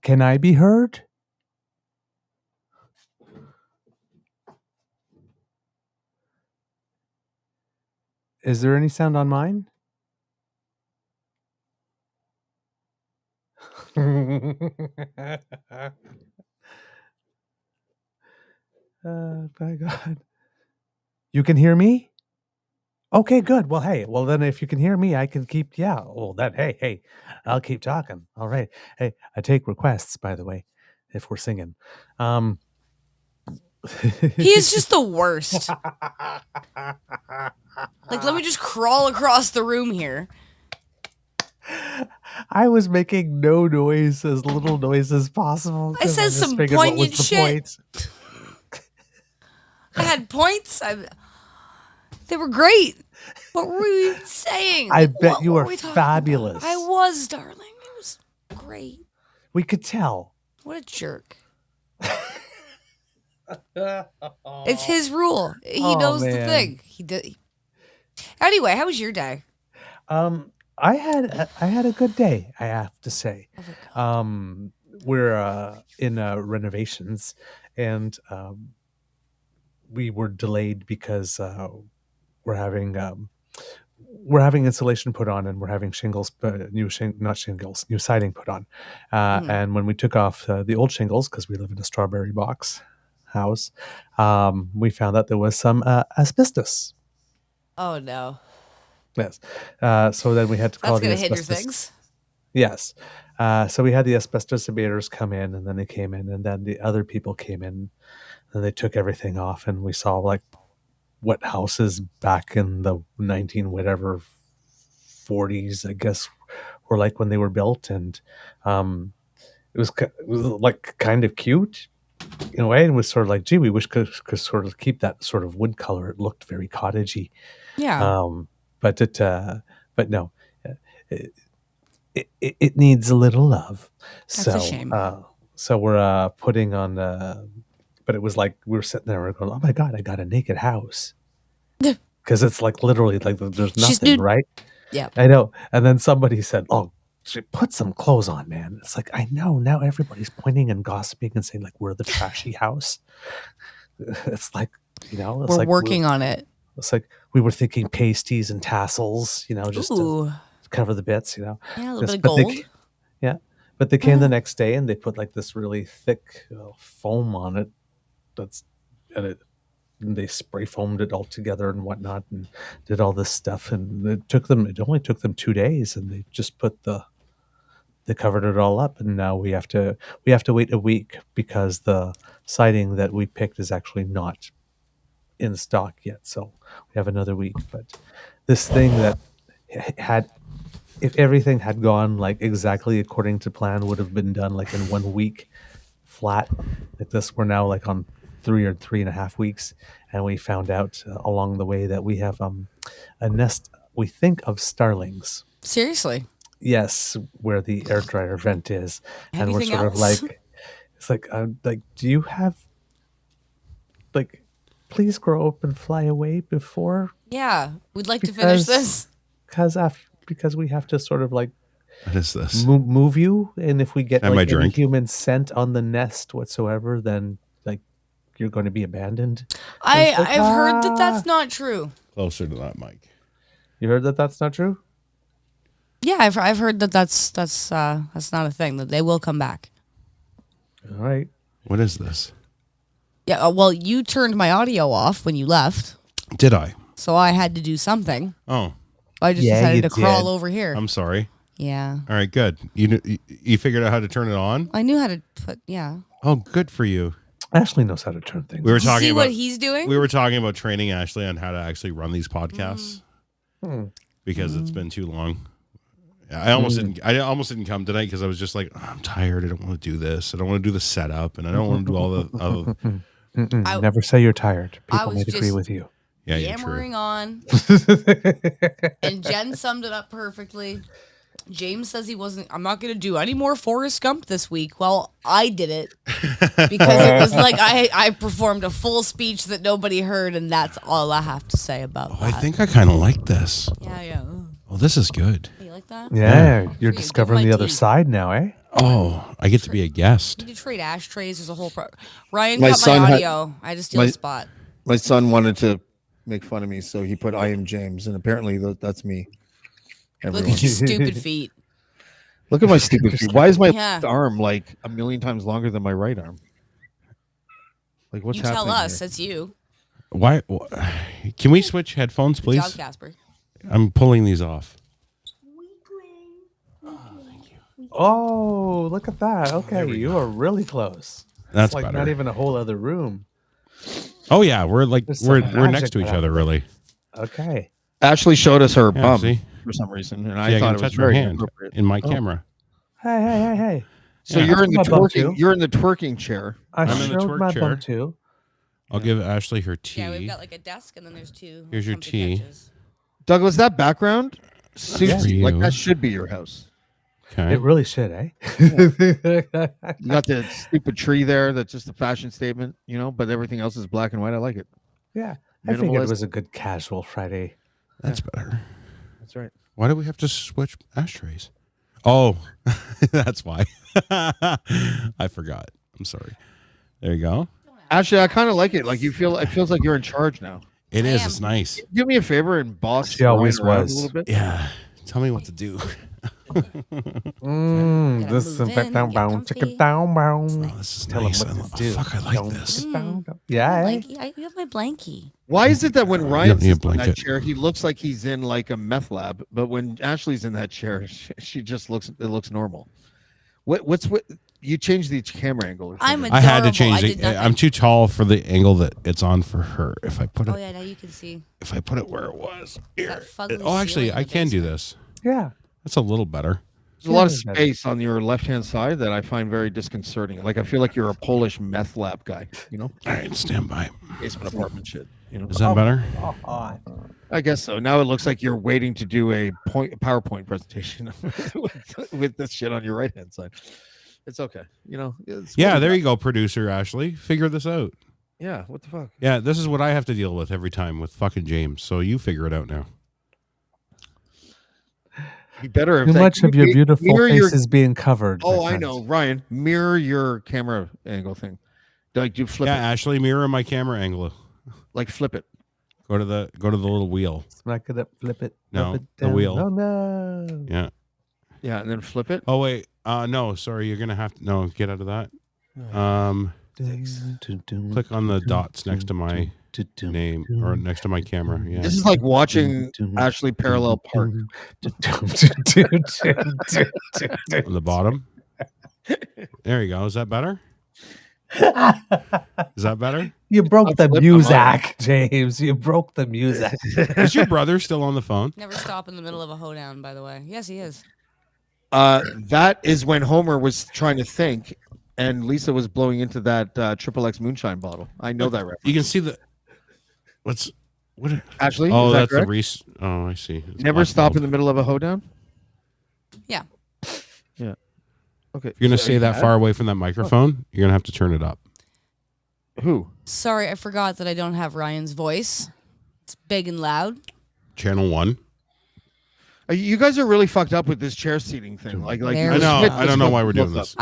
Can I be heard? Is there any sound on mine? My God. You can hear me? Okay, good. Well, hey, then if you can hear me, I can keep, hey, I'll keep talking. All right. Hey, I take requests, by the way, if we're singing. He's just the worst. Like, let me just crawl across the room here. I was making no noise, as little noise as possible. I said some poignant shit. I had points. They were great. What were we saying? I bet you are fabulous. I was, darling. It was great. We could tell. What a jerk. It's his rule. He knows the thing. He did. Anyway, how was your day? I had a good day, I have to say. We're in renovations, and we were delayed because we're having we're having insulation put on, and we're having shingles, not shingles, new siding put on. And when we took off the old shingles, because we live in a strawberry box house, we found out there was some asbestos. Oh no. Yes. So then we had to call That's the gonna hinder asbestos. things. Yes. So we had the asbestos abaters come in, and then they came in, and then the other people came in, and they took everything off, and we saw like what houses back in the 19 whatever 40s, I guess, were like when they were built, and it was like kind of cute in a way. It was sort of like, gee, we wish could sort of keep that sort of wood color. It looked very cottagey. Yeah. But no, it needs a little love. That's a shame. So we're putting on. But it was like we were sitting there, and we're going, "Oh my god, I got a naked house," because it's like literally like there's She's nothing, nude. right? Yeah. I know. And then somebody said, "Oh, put some clothes on, man." It's like, I know now everybody's pointing and gossiping and saying like we're the trashy house. It's like, it's We're like working on it. It's like we were thinking pasties and tassels, just to cover the bits, Yeah, a little Just- bit of but they gold. ca- yeah, but they came the next day and they put like this really thick foam on it. And they spray foamed it all together and whatnot, and did all this stuff. And it only took them 2 days, and they just they covered it all up. And now we have to wait a week because the siding that we picked is actually not in stock yet. So we have another week. But this thing that had, if everything had gone like exactly according to plan, would have been done like in 1 week flat. Like this, we're now like on 3 or 3.5 weeks, and we found out along the way that we have a nest, we think, of starlings. Seriously. Yes, where the air dryer vent is. And we're Anything sort of else? like, it's like do you have like, please grow up and fly away before, Yeah. We'd like to finish Because- this. because we have to sort of like What is this? move you, and if we get And my like any drink. human scent on the nest whatsoever, then like you're going to be abandoned. I've like, heard that ah. that's not true. Closer to that mic. You heard that that's not true? Yeah, I've heard that that's not a thing, that they will come back. All right. What is this? Yeah, well, you turned my audio off when you left, Did I? so I had to do something. Oh, I just Yeah, decided you to crawl did. over here. I'm sorry. Yeah. All right, good. You figured out how to turn it on? I knew how to put, yeah. Oh, good for you. Ashley knows how to turn things. We were You talking see about what he's doing? we were talking about training Ashley on how to actually run these podcasts because it's been too long. I almost didn't come tonight because I was just like, I'm tired. I don't want to do this. I don't want to do the setup, and I don't want to do all the I- Never say you're tired. I People was might agree just- with you. yeah, yeah, true. yammering on. And Jen summed it up perfectly. James says I'm not going to do any more Forrest Gump this week. Well, I did it because it was like I performed a full speech that nobody heard, and that's all I have to say about Oh, that. I think I kind of like this. Yeah. Oh, this is good. You like that? Yeah, you're Give discovering my the other tea. side now, eh? Oh, I get to be a guest. You trade ashtrays. There's a whole Ryan My got son my had- audio. I just steal my- a spot. My son wanted to make fun of me, so he put "I am James," and apparently that's me. Look Everyone. at your stupid feet. Look at my stupid feet. Why is my Yeah. left arm like a million times longer than my right arm? Like, what's You happening? tell us. here? It's you. Why? Can we switch headphones, Good job, please? Casper. I'm pulling these off. Oh, look at that. Okay, you are really close. That's It's like better. not even a whole other room. Oh yeah, we're like There's we're some next magic to each going other, on. really. Okay. Ashley showed us her Yeah, bum see? for some reason, and Yeah, I I thought can it was touch my very hand inappropriate. in my Oh. camera. Hey. So Yeah. you're in the That's my bum twerking. too. You're in the twerking chair. I I'm in the showed twerk my chair. bum too. I'll give Ashley her tea. Yeah, we've got like a desk, and then there's two. Here's your comfy tea. couches. Douglas, that background suits for you. Like you. that should be your house. Okay. It really should, eh? You got the stupid tree there. That's just a fashion statement, But everything else is black and white. I like it. Yeah. I figured it Minimalist. was a good casual Friday. That's better. That's right. Why do we have to switch ashtrays? Oh, that's why. I forgot. I'm sorry. There you go. Actually, I kind of like it. Like it feels like you're in charge now. It I is. am. It's nice. Do me a favor and boss She always Ryan around was. a little bit. Yeah. Tell me what to do. Gotta This move is in, get comfy. down, Oh, this is Tell him nice. what to Oh, do. fuck, I like this. Yeah. eh? You have my blankie. Why is it that when Ryan don't need a sits in that blanket. chair, he looks like he's in like a meth lab, but when Ashley's in that chair, she just looks. It looks normal. What's you changed the camera angle? Or I'm something. I had to Adorable. change I did it. nothing. I'm too tall for the angle that it's on for her. If I put it, Oh yeah, now you can see. if I put it where it was, here. That fugly Oh, actually, ceiling in I the can do basement. this. Yeah. That's a little better. There's a lot of Yeah. space on your left-hand side that I find very disconcerting. Like I feel like you're a Polish meth lab guy. You know, All right, stand by. basement apartment shit. You know, Is that better? I guess so. Now it looks like you're waiting to do a PowerPoint presentation with this shit on your right-hand side. It's okay. You know. Yeah, there you go, producer Ashley. Figure this out. Yeah. What the fuck? Yeah, this is what I have to deal with every time with fucking James. So you figure it out now. Be better if Too that- much of your beautiful mirror face your- is being covered. my Oh, I friend. know, Ryan. Mirror your camera angle thing. Like do flip Yeah, it. Ashley, mirror my camera angle. Like flip it. Go to the little wheel. Smack it up, flip it. No, flip it the down. wheel. Oh no. Yeah. Yeah, and then flip it. Oh wait. No, sorry. You're gonna have to. No, get out of that. Click on the dots next to my name or next to my camera. Yeah. This is like watching Ashley parallel park. On the bottom. There you go. Is that better? Is that better? You broke the flip them music, James. You broke the music. Is your brother still on the phone? Never stop in the middle of a hoedown, by the way. Yes, he is. That is when Homer was trying to think, and Lisa was blowing into that XXX moonshine bottle. I know that reference. You can see the. What? Ashley, Oh, is that that's the correct? Reese. Oh, I see. It's Never stop in Blackballed. the middle of a hoedown. Yeah. Yeah. Okay. If you're gonna So stay you that had- far away from that microphone, you're gonna have to turn it up. Who? Sorry, I forgot that I don't have Ryan's voice. It's big and loud. Channel 1. You guys are really fucked up with this chair seating thing. Like Very I know. Switch I don't know why we're doing this.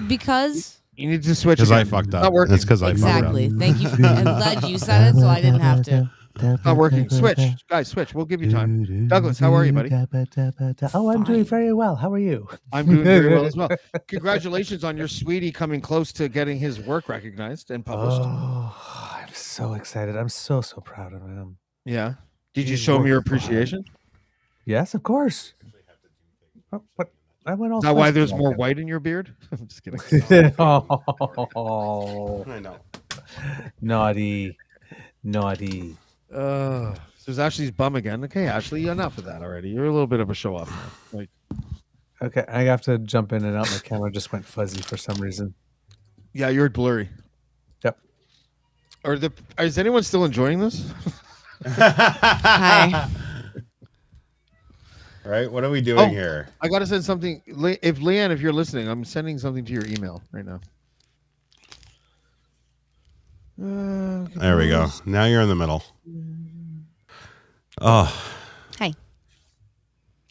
Because You need to switch. Because I again. fucked It's up. Not working. It's because I exactly. fucked Thank you. I'm glad you said it, so I didn't have to. Not working. Switch, guys. Switch. We'll give you time. Douglas, how are you, buddy? Oh, I'm doing Fine. very well. How are you? I'm doing very well as well. Congratulations on your sweetie coming close to getting his work recognized and published. Oh, I'm so excited. I'm so proud of him. Yeah. Did you show me your appreciation? Yes, of course. Oh, what? I went all Is that why fuzzy there's like more that. white in your beard? I'm just kidding. Oh, I know. naughty. So there's Ashley's bum again. Okay, Ashley, enough of that already. You're a little bit of a show off now. Like, Okay, I have to jump in and out. My camera just went fuzzy for some reason. yeah, you're blurry. Yep. Is anyone still enjoying this? Hi. Right? What are we doing Oh. here? I gotta send something. If Leanne, if you're listening, I'm sending something to your email right now. There we go. Now you're in the middle. Oh, Hi.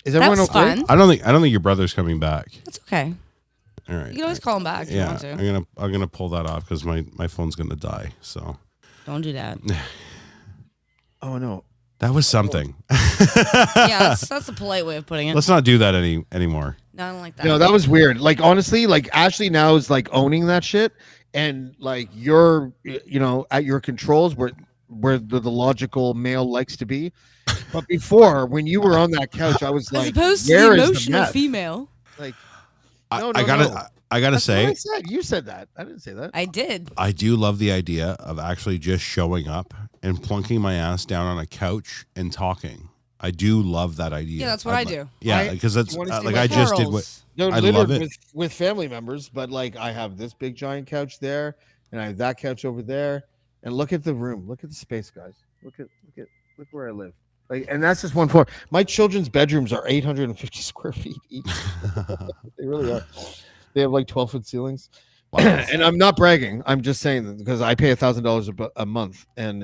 Is everyone That's okay? fun. I don't think your brother's coming back. That's okay. All right. You can always call him back if you Yeah, want to. I'm gonna pull that off because my phone's gonna die. So Don't do that. Oh no. that was something. Yeah, that's the polite way of putting it. Let's not do that anymore. No, I don't like that. No, that was weird. Like honestly, like Ashley now is like owning that shit, and like you're, at your controls where the logical male likes to be. But before, when you were on that couch, I was As like, opposed to "Where the is the emotional meth?" female. Like, I no, gotta no. I gotta That's say what I said. You said that. I didn't say that. I did. I do love the idea of actually just showing up and plunking my ass down on a couch and talking. I do love that idea. Yeah, that's what I do. Yeah, because that's You wanna see like my I just did what Morals. No, I littered love it. with family members, but like I have this big giant couch there, and I have that couch over there, and look at the room, look at the space, guys. Look where I live. Like, and that's just one floor. My children's bedrooms are 850 square feet each. They really are. They have like 12-foot ceilings. Wow. And I'm not bragging. I'm just saying that because I pay $1,000 a month, and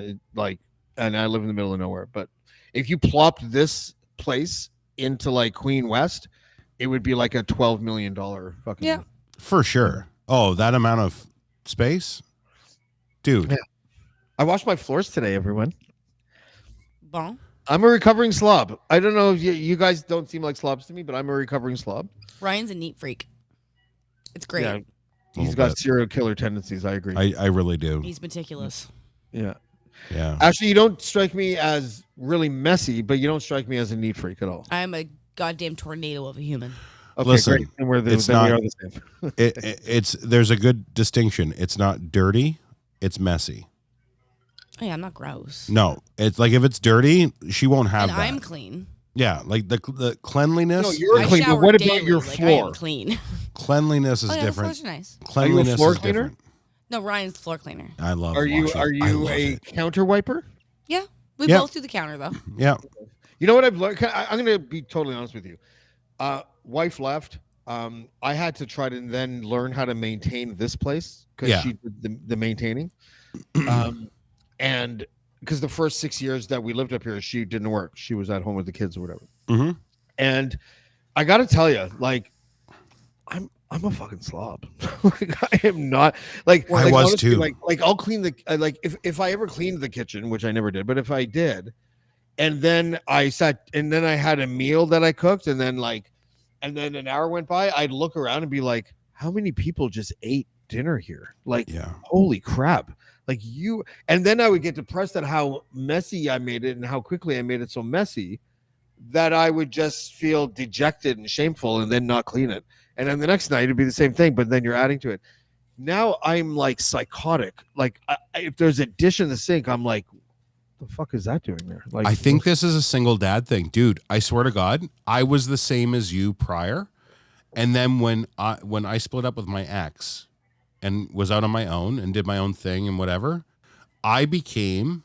and I live in the middle of nowhere. But if you plopped this place into like Queen West, it would be like a $12 million fucking. Yeah. For sure. Oh, that amount of space, dude. Yeah. I washed my floors today, everyone. Bon. I'm a recovering slob. I don't know if you guys don't seem like slobs to me, but I'm a recovering slob. Ryan's a neat freak. It's great. Yeah, he's Little got bit. serial killer tendencies. I agree. I really do. He's meticulous. Yeah. Yeah. Actually, you don't strike me as really messy, but you don't strike me as a neat freak at all. I'm a goddamn tornado of a human. Okay, Listen, great. And we're it's then we not- are the same. It's there's a good distinction. It's not dirty. It's messy. Oh, yeah, I'm not gross. No, it's like if it's dirty, she won't have And that. I'm clean. Yeah, like the cleanliness. No, you're I clean, but shower what about daily, your like, I floor? am clean. Cleanliness is Oh, yeah, the different. floors are nice. Cleanliness floor is cleaner? different. No, Ryan's floor cleaner. I love. Are you washing. I you love a it. counter wiper? Yeah, we Yeah. both do the counter though. Yeah. You know what I've learned? I'm going to be totally honest with you. Wife left. I had to try to then learn how to maintain this place because Yeah. she did the maintaining. And because the first 6 years that we lived up here, she didn't work. She was at home with the kids or whatever. Mm-hmm. And I got to tell you, like, I'm a fucking slob. Like, I am not like I like, was honestly, too. Like I'll clean the like if I ever cleaned the kitchen, which I never did, but if I did, and then I sat and then I had a meal that I cooked, and then an hour went by, I'd look around and be like, how many people just ate dinner here? Like, Yeah. holy crap. Like and then I would get depressed at how messy I made it and how quickly I made it so messy that I would just feel dejected and shameful and then not clean it. And then the next night it'd be the same thing, but then you're adding to it. Now I'm like psychotic. Like if there's a dish in the sink, I'm like, what the fuck is that doing there? Like, I think this is a single dad thing, dude. I swear to God, I was the same as you prior, and then when I split up with my ex, and was out on my own and did my own thing and whatever, I became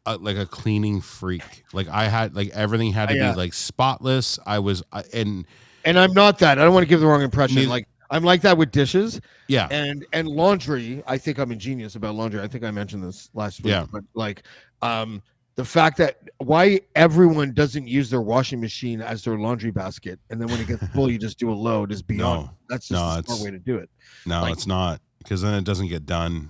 like a cleaning freak. Like I had like everything had to be like spotless. And I'm not that. I don't want to give the wrong impression. Neither- Like I'm like that with dishes. yeah, And laundry, I think I'm ingenious about laundry. I think I mentioned this last week. Yeah. But like the fact that why everyone doesn't use their washing machine as their laundry basket, and then when it gets full, you just do a load is beyond. No. That's just No, a it's- smart way to do it. no, like- it's not, because then it doesn't get done.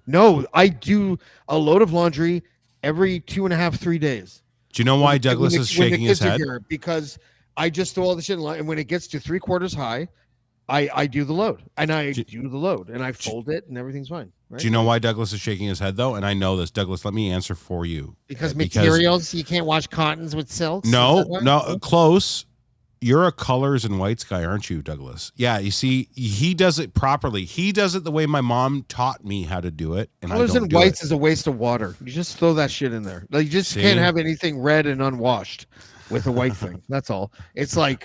No, I do a load of laundry every 2.5-3 days. Do you know why When the- Douglas when the- is when the shaking his kids are head? here, because I just throw all the shit in line, and when it gets to 3/4 high, I do the load, and I Do- do the load, and I fold it, and everything's fine. Right? Do you know why Douglas is shaking his head though? And I know this, Douglas. Let me answer for you. Because Because- materials, you can't wash cottons with silks. No, Is that why? no, close. You're a colors and whites guy, aren't you, Douglas? Yeah, you see, he does it properly. He does it the way my mom taught me how to do it, and Colors I don't and do whites it. is a waste of water. You just throw that shit in there. Like, you just See? can't have anything red and unwashed with a white thing. That's all. It's like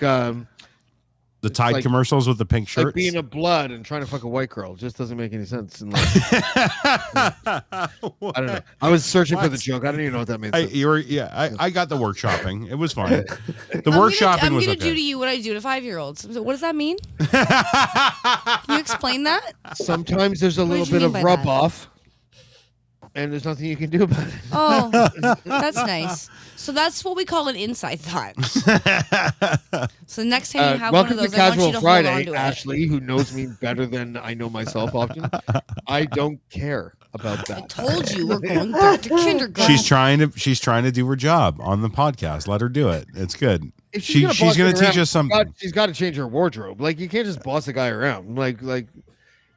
The Tide like- commercials with the pink shirts. like being a blood and trying to fuck a white girl. It just doesn't make any sense. And like, I don't know. I was searching for the What? joke. I don't even know what that means. I got the workshopping. It was fine. The I'm workshopping was gonna do to okay. you what I do to 5-year-olds. So what does that mean? Can you explain that? Sometimes there's a What little did you bit mean of by rub that? off, and there's nothing you can do about it. Oh, that's nice. So that's what we call an inside thought. So next time you have one Welcome of those, to I want you Casual to hold on Friday, to it. Ashley, who knows me better than I know myself often. I don't care about I that. told you we're going back to kindergarten. She's trying to do her job on the podcast. Let her do it. It's good. If She's boss gonna me teach around, us something. She's got to change her wardrobe. Like, you can't just boss a guy around. Like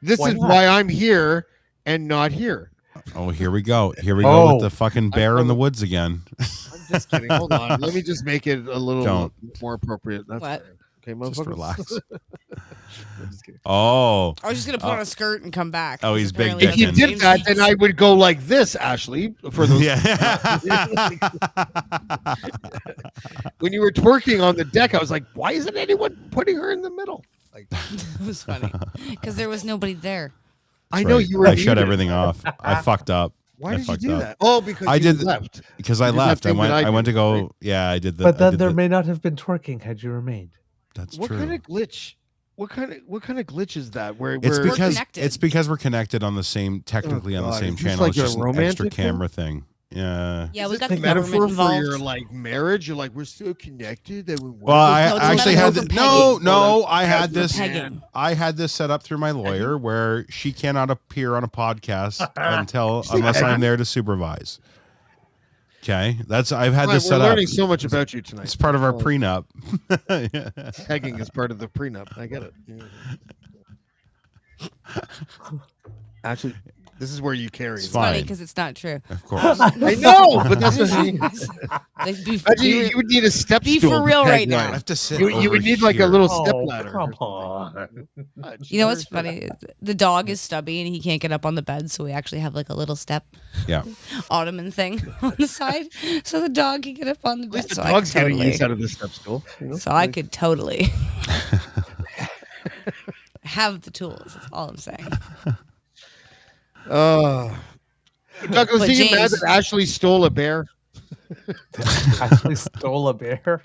this Why is not? why I'm here and not here. Oh, here we go. Here we go with Oh. the fucking bear in the woods again. I'm just kidding. Hold on. Let me just make it a little Don't. more appropriate. That's What? fine. Okay, Just motherfuckers. relax. I'm just kidding. Oh, I was just gonna put on a skirt and come back. Oh, he's big Apparently If you that's dickin'. did that, then I would go like this, Ashley. For those yeah. when you were twerking on the deck, I was like, why isn't anyone putting her in the middle? Like, It was funny because there was nobody there. I know Right. you were. I shut muted. everything off. I fucked up. Why I did you fucked do up. that? Oh, because I you did- left. Because I You did that left. I thing went. that I I went to did, go. right? Yeah, I did the. But I then did there the- may not have been twerking had you remained. That's What true. kind of glitch? What kind of glitch is that? Where It's We're because connected. we're connected on the same, technically on the God. same Is this channel. like It's a just an extra romantic thing? camera thing. Yeah. Yeah, is we this got a the government metaphor for involved. your like marriage. You're like, we're so connected that we. Well, I No, it's a actually had metaphor the, for no, pegging. no. I That's had for this. pegging. I had this set up through my lawyer, where she cannot appear on a podcast unless I'm there to supervise. Okay, I've had Ryan, this set we're up. learning so much about you tonight. It's part of our Oh, prenup. Pegging is part of the prenup. I get it. Actually, this is where you carry. It's It's funny fine. because it's not true. Of course. I know, but that's what I mean. Like, be You would need a step be stool for to real peg right Ryan. now. I have to sit. You over would need like a here. little step Oh, ladder. come on. You know what's funny? The dog is stubby and he can't get up on the bed, so we actually have like a little step Yeah. ottoman thing on the side, so the dog can get up on the At bed. least the So dog's getting totally, use out of the step stool. You know? so I could totally have the tools. That's all I'm saying. Douglas, But are you mad James- that Ashley stole a bear? Actually stole a bear.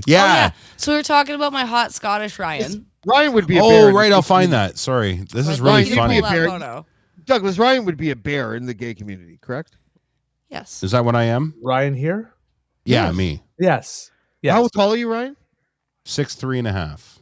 Yeah. Oh, yeah. So we were talking about my hot Scottish Ryan. Ryan would be a bear. Oh, in the right. gay I'll find community. that. Sorry. This is Ryan, really you'd be funny. a pull that bear. photo. Douglas, Ryan would be a bear in the gay community, correct? Yes. Is that what I am? Ryan here? Yeah, Yes. me. Yes. Yes. How tall are you, Ryan? 6'3.5".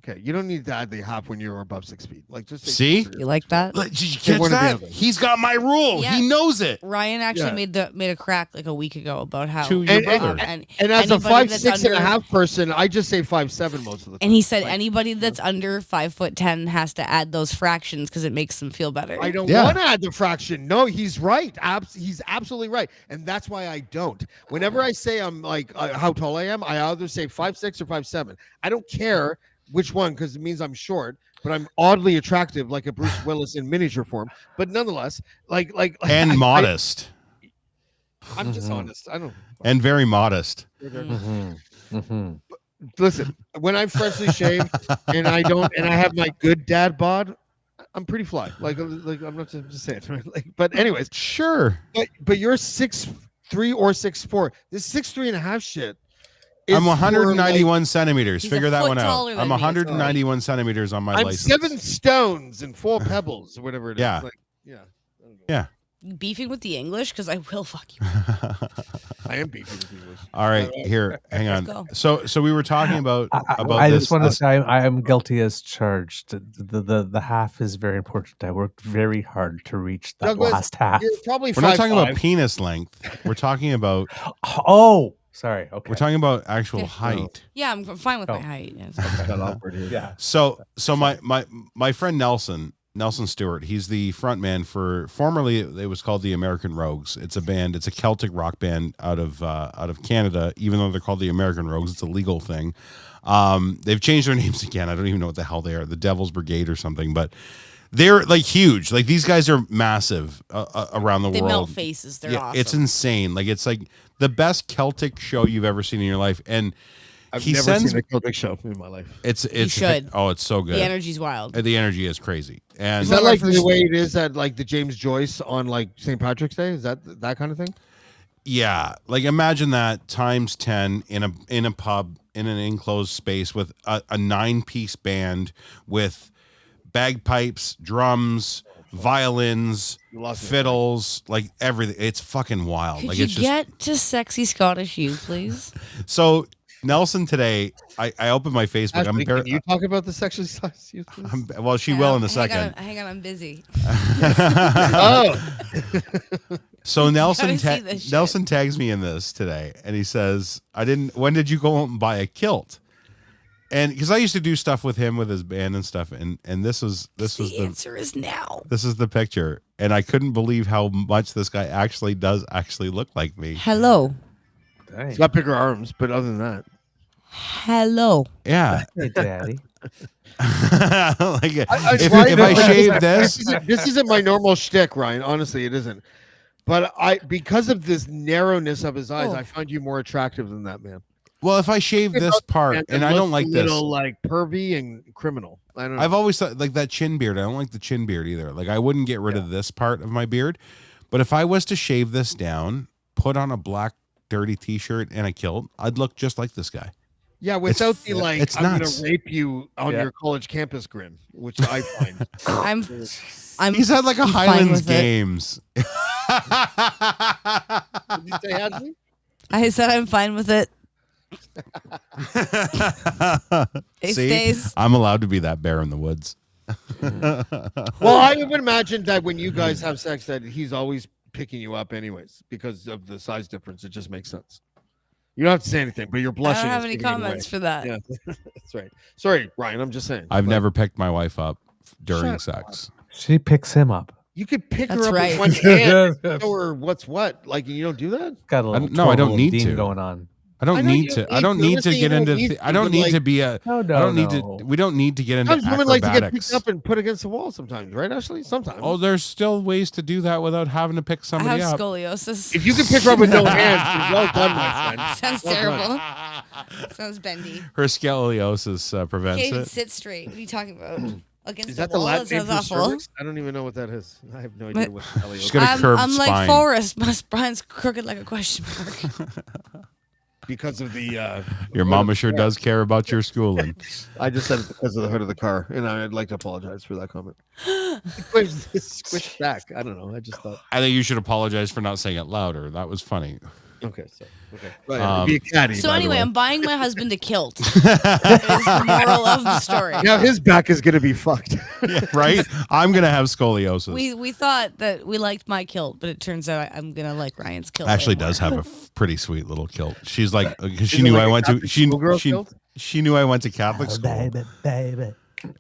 Okay, you don't need to add the half when you're above 6 feet. Like just say See? 6'3". You like that? Did you Say catch one or the that? other. He's got my rule. Yeah. He knows it. Ryan actually Yeah. made a crack like a week ago about how To your brother. and And as a anybody 5'6" that's and a under- half person, I just say 5'7" most of the time. And he said Like, anybody that's under 5'10" has to add those fractions because it makes them feel better. I don't Yeah. want to add the fraction. No, he's right. He's absolutely right, and that's why I don't. Whenever I say I'm like how tall I am, I either say 5'6" or 5'7". I don't care which one because it means I'm short, but I'm oddly attractive, like a Bruce Willis in miniature form. But nonetheless, like And modest. I'm just honest. I don't. And very modest. Listen, when I'm freshly shaved and I have my good dad bod, I'm pretty fly. Like I'm not just saying. Right? Like, but anyways, Sure. but you're 6'3" or 6'4". This 6'3.5" shit. is I'm for, 191 centimeters. He's Figure a that foot one out. taller than I'm me, it's 191 centimeters on my like, I'm license. 7 stones and 4 pebbles or whatever it is. Yeah. Like, yeah. I don't know. Yeah. Beefing with the English because I will fuck you. I am beefy with English. All right, here, hang on. go. So we were talking about I this. just want to say I am guilty as charged. The half is very important. I worked very hard to reach that Douglas, last half. You're probably We're not talking 5'5". about penis length. We're talking about Oh, sorry. Okay. we're talking about actual Yeah. height. Yeah, I'm fine with my Oh. height. Yes. Got awkward here. Yeah. So my friend Nelson Stewart, he's the front man for formerly it was called the American Rogues. It's a band, it's a Celtic rock band out of Canada, even though they're called the American Rogues, it's a legal thing. They've changed their names again. I don't even know what the hell they are, the Devil's Brigade or something, but they're like huge. Like these guys are massive around the They world. melt faces. They're awesome. It's insane. Like it's like the best Celtic show you've ever seen in your life. And I've he never sends seen a Celtic show in my life. it's should. Oh, it's so good. The energy's wild. The energy is crazy. And Is one that of our like first- the way it is at like the James Joyce on like St. Patrick's Day? Is that kind of thing? yeah, like imagine that times 10 in a pub in an enclosed space with a 9-piece band with bagpipes, drums, violins, You lost me. fiddles, like everything. It's fucking wild. Could like you it's get to sexy Scottish you, please? so Nelson today, I opened my Facebook. Ashley, can you talk about the sexual size? Well, she will in a Hang second. hang on, I'm busy. Oh, So Nelson gotta see this shit. Nelson tags me in this today, and he says, when did you go out and buy a kilt?" And because I used to do stuff with him with his band and stuff, and this was The the answer is now. this is the picture, and I couldn't believe how much this guy does look like me. Hello. Dang. he's got bigger arms, but other than that, Hello. Yeah, Hey, Daddy. like if Ryan, I shave this, this isn't my normal shtick, Ryan. Honestly, it isn't. But because of this narrowness of his eyes, Oh. I find you more attractive than that man. well, if I shave this part, and I don't like a this. little like pervy and criminal. I don't know. I've always thought like that chin beard. I don't like the chin beard either. Like I wouldn't get rid of this part of my beard, but if I was to shave this down, put on a black dirty t-shirt and a kilt, I'd look just like this guy. Yeah, without the like, it's I'm nuts. gonna rape you on Yeah. your college campus grin, which I find. I'm He's had like a I'm fine Highlands with it. Games. Did you say Ashley? I said I'm fine with it. It See? stays. I'm allowed to be that bear in the woods. Well, I would imagine that when you guys have sex, that he's always picking you up anyways because of the size difference. It just makes sense. You don't have to say anything, but you're I blushing. don't have is any giving it away. comments for that. Yeah, that's right. Sorry, Ryan. I'm just saying. I've Like, never picked my wife up during Shut sex. She picks him up. You could pick That's her up right. with one hand. And show her what's what. Like you don't do that. Got a little no, I don't twirl need Dean to. going on. I don't I know need you to. don't I need don't to. need I'm to not get saying you don't into. need I to, don't but, need like, to be a. No, I don't need to. no. We don't need to get into Sometimes women like to get acrobatics. picked up and put against the wall. Sometimes, right, Ashley? Sometimes. Oh, there's still ways to do that without having to pick I somebody have up. scoliosis. If you can pick her up with no hands, then well done, my friend. Sounds Well done. terrible. Sounds bendy. Her scoliosis Can't prevents even it. sit straight. What are you talking about? Against Is the that the wall? Latin That name sounds for awful. cervix? I don't even know what that is. I have no idea what scoliosis She's got a I'm, curved I'm like spine. Forrest. My spine's crooked like a question mark. because of the. Your mama sure does care about your schooling. I just said it because of the hood of the car, and I'd like to apologize for that comment. Squish back. I don't know. I just thought. I think you should apologize for not saying it louder. That was funny. Okay, so okay. Right, be a caddy. So by the anyway, way. I'm buying my husband a kilt. Is the moral of the story. Now his back is gonna be fucked. Right? I'm gonna have scoliosis. We thought that we liked my kilt, but it turns out I'm gonna like Ryan's kilt. Ashley way more. does have a pretty sweet little kilt. She's like, because she Is it knew like I a went to Catholic schoolgirl kilt? she knew I went to Catholic Oh, school, baby.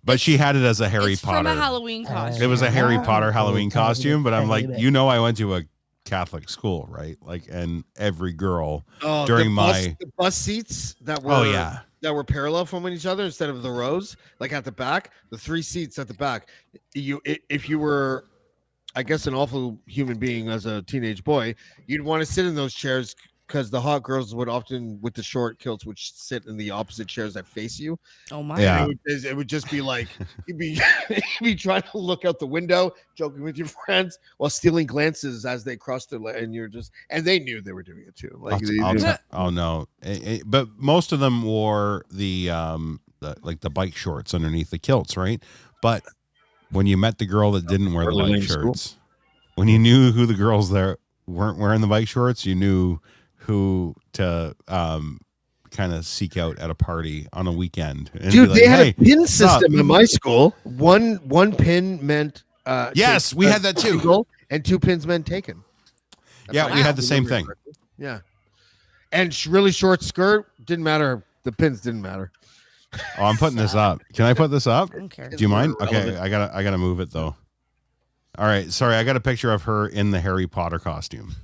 but she had it as a Harry It's from Potter. a Halloween costume. It was a Harry Oh, Potter Halloween baby, costume, but I'm like, baby. you know, I went to a Catholic school, right? Like, and every girl Oh, during the bus seats that were Oh, yeah. that were parallel from each other instead of the rows, like at the back, the 3 seats at the back. If you were, I guess, an awful human being as a teenage boy, you'd want to sit in those chairs because the hot girls would often, with the short kilts, would sit in the opposite chairs that face you. Oh my! Yeah. It would just be like you'd be trying to look out the window, joking with your friends while stealing glances as they crossed the line, and they knew they were doing it too. Like oh no, but most of them wore the bike shorts underneath the kilts, right? But when you met the girl that didn't wear the bike shorts, when you knew who the girls there weren't wearing the bike shorts, you knew who to kind of seek out at a party on a weekend. And dude, be like, they had hey, a pin what's up? system in my school. One pin meant Yes, we had that too. single, and 2 pins meant taken. That's Yeah, how we I had the same remember thing. it. Yeah, and really short skirt didn't matter. The pins didn't matter. Oh, I'm putting this up. Can I put this up? I don't care. Do you mind? Okay, Relevant. I gotta move it though. All right, sorry, I got a picture of her in the Harry Potter costume.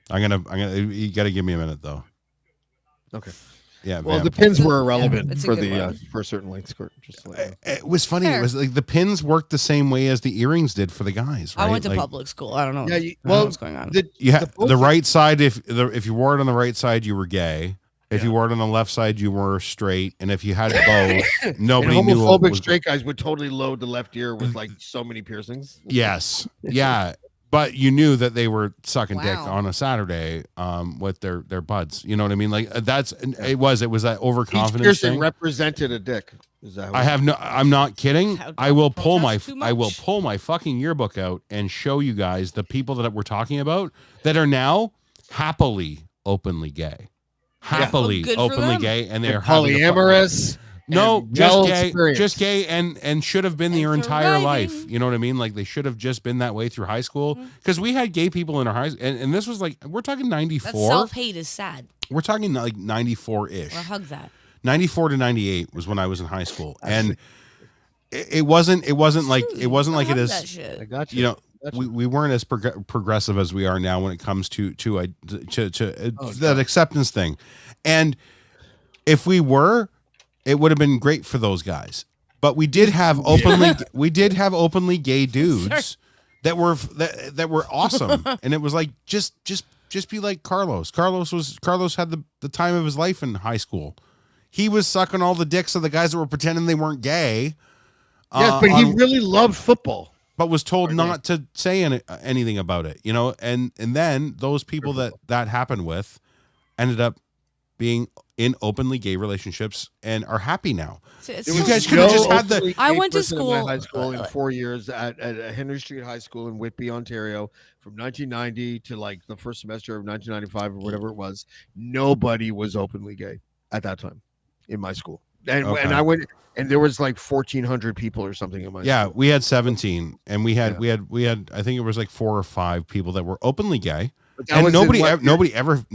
I'm gonna. You gotta give me a minute though. Okay. Yeah. Well, vamp. the pins were Yeah, irrelevant it's a for good the one. for a certain length skirt. Just to let you know. It was funny. Fair. It was like the pins worked the same way as the earrings did for the guys. Right? I went to Like, public school. I don't know. Yeah, I don't know what's going on. You had both- the right side. If you wore it on the right side, you were gay. If you wore it on the left side, you were straight. And if you had both, And nobody knew. homophobic Was, straight guys would totally load the left ear with like so many piercings. yes, yeah. But you knew that they were sucking dick Wow. on a Saturday, with their buds. You know what I mean? Like it was that Each overconfidence piercing thing. represented a dick. Is that I'm not kidding. How I will don't pull protest too I will much. pull my fucking yearbook out and show you guys the people that we're talking about that are now happily openly gay. Happily Well, good for openly them. gay, and they're They're having a fu- polyamorous? No, and just well gay, experienced. just gay, and should have been And their entire thriving. life. You know what I mean? Like they should have just been that way through high school. Because we had gay people in our high, and this was like we're talking That 94. self-hate is sad. We're talking like 94 ish. Or hug that. 94 to 98 was when I was in high school, and it wasn't like it wasn't like it Hug is. that shit. I got you. You know, Gotcha. we weren't as progressive as we are now when it comes to Oh, that acceptance thing, and if we were, it would have been great for those guys. But we did have openly gay dudes that were awesome, and it was like just be like Carlos. Carlos had the time of his life in high school. He was sucking all the dicks of the guys that were pretending they weren't gay. Yes, but he really loved football. But was told not to say anything about it, you know, and then those people that happened with ended up being in openly gay relationships and are happy now. It's You so guys sad. could have just had the- openly I gay went to person in my school, high school in uh, 4 years at Henry Street High School in Whitby, Ontario, from 1990 to like the first semester of 1995 or whatever it was. Nobody was openly gay at that time in my school. Okay. I went, and there was like 1,400 people or something in my school. We had 17, and we had I think it was like 4 or 5 people that were openly gay, But that and was in nobody what ever year? nobody That ever was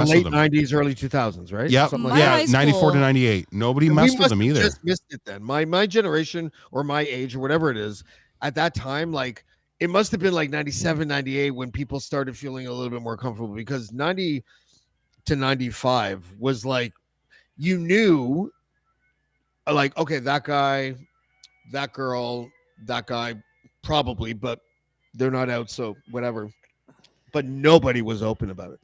messed in the with late them. 90s, early 2000s, right? Yep. Something My like high Yeah, 94 to school- 98. Nobody that. messed We with them must have either. just missed it then. My generation or my age or whatever it is at that time, like it must have been like 97, 98 when people started feeling a little bit more comfortable, because 90 to 95 was like, you knew, like, okay, that guy, that girl, that guy, probably, but they're not out, so whatever. But nobody was open about it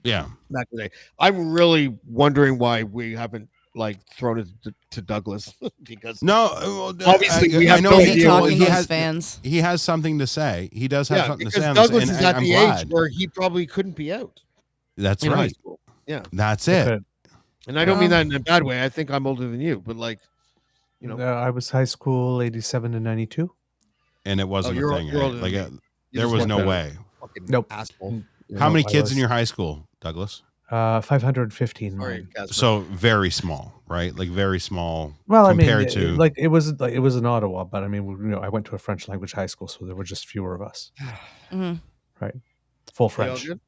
Yeah. back in the day. I'm really wondering why we haven't like thrown it to Douglas because No, Obviously, we have know no Busy idea what talking he to his has fans. he has something to say. He does have something to say because on Douglas this, is and at I'm the glad. age where he probably couldn't be out That's in high right. school. Yeah, That's I it. could. and I don't mean Well- that in a bad way. I think I'm older than you, but like, you know, I was high school 87 to 92. And it wasn't you're- a thing. you're eh? older than Like me. there just was look no better. way. fucking Nope. asshole. How many I kids in was- your high school, Douglas? 515. Sorry, mine. Casper. So very small, right? Like very small. Well, I mean, compared to it was in Ottawa, but I mean, I went to a French language high school, so there were just fewer of us. Mhm. Full You all French. good?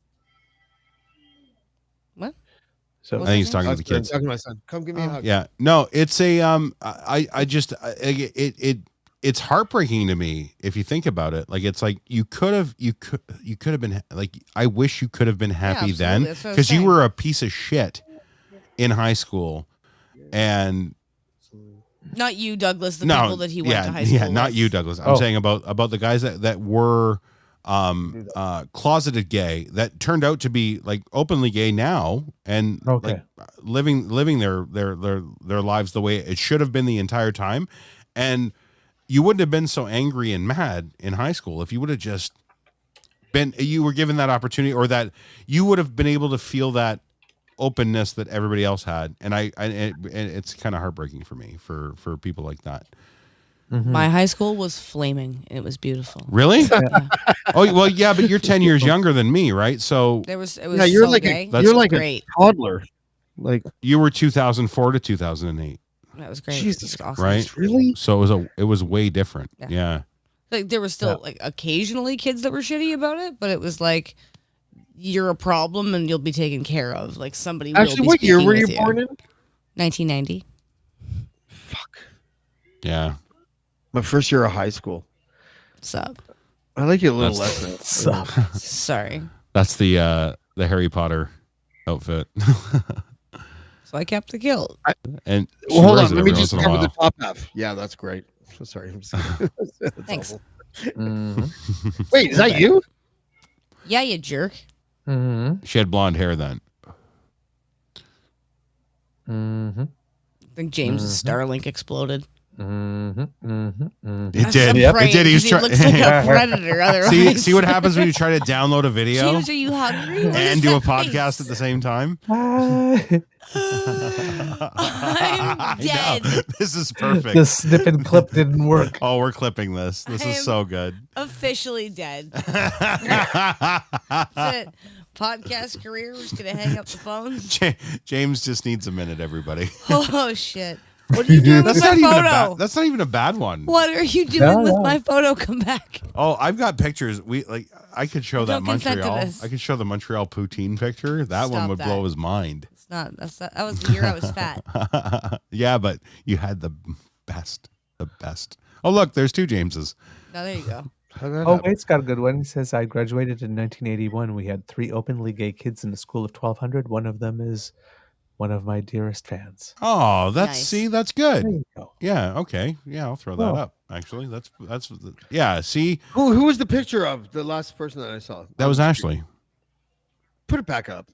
So I think he's talking to the Casper, I'm kids. talking to my son. Come give me a hug. Yeah, no, it's a it's heartbreaking to me if you think about it. Like it's like you could have been like, I wish you could have been happy absolutely. then, That's what I was because you saying. were a piece of shit in high school, and Not you, Douglas. The people that he went yeah, to high school yeah, not with. you, Douglas. I'm Oh. saying about the guys that were closeted gay that turned out to be like openly gay now, and Okay. like living their lives the way it should have been the entire time. And you wouldn't have been so angry and mad in high school if you would have just you were given that opportunity, or that you would have been able to feel that openness that everybody else had. And it's kind of heartbreaking for me for people like that. My high school was flaming. And it was beautiful. Really? Yeah. Oh, well, yeah, but you're 10 years younger than me, right? So It was Yeah, you're so like gay. That's you're like great. a toddler. Like, you were 2004 to 2008, That was great. Jesus It was awesome. right? really? So it was way different. Yeah. Yeah. Like there were still like occasionally kids that were shitty about it, but it was like you're a problem and you'll be taken care of. Like somebody will Actually, be what year speaking were you with born in? 1990. Fuck. Yeah. My first year of high school. Sup? I like you a little That's- less now. So, Sorry. That's the Harry Potter outfit. So I kept the kilt. And she Well, hold wears on. it Let me every just once in a cover the while. top half. Yeah, that's great. Sorry. I'm just That's Thanks. awful. mhm, Wait, is that you? Yeah, you jerk. mhm, She had blonde hair then. mhm, I think James's Starlink exploded. mhm, mhm, mhm. It did. I'm It praying did. He was 'cause trying. looks like a predator. Otherwise, see what happens when you try to download a video James, are you hungry? What and is do a that podcast face? at the same time. Ah, I'm dead. I know. This is perfect. the snip and clip didn't work. Oh, we're clipping this. This I is am- so good. Officially dead. That's it. Podcast career. We're just gonna hang up the phones. James just needs a minute, everybody. Oh shit! What are you doing with That's my not even a photo? bad. That's not even a bad one. What are you doing with no. my photo? Come back. Oh, I've got pictures. I could show that Don't consent to Montreal. this. I could show the Montreal poutine picture. That one Stop would that. blow his mind. It's not. That was the year I was fat. Yeah, but you had the best. The best. Oh, look, there's two Jameses. Now there you go. Oh, Wade's got a good one. He says, I graduated in 1981. We had 3 openly gay kids in a school of 1,200. One of them is one of my dearest fans. Oh, that's Nice. see, that's good. There you go. Yeah, okay. Yeah, I'll throw that Cool. up. Actually, that's yeah. See, Who was the picture of the last person that I saw? that was Ashley. Put it back up.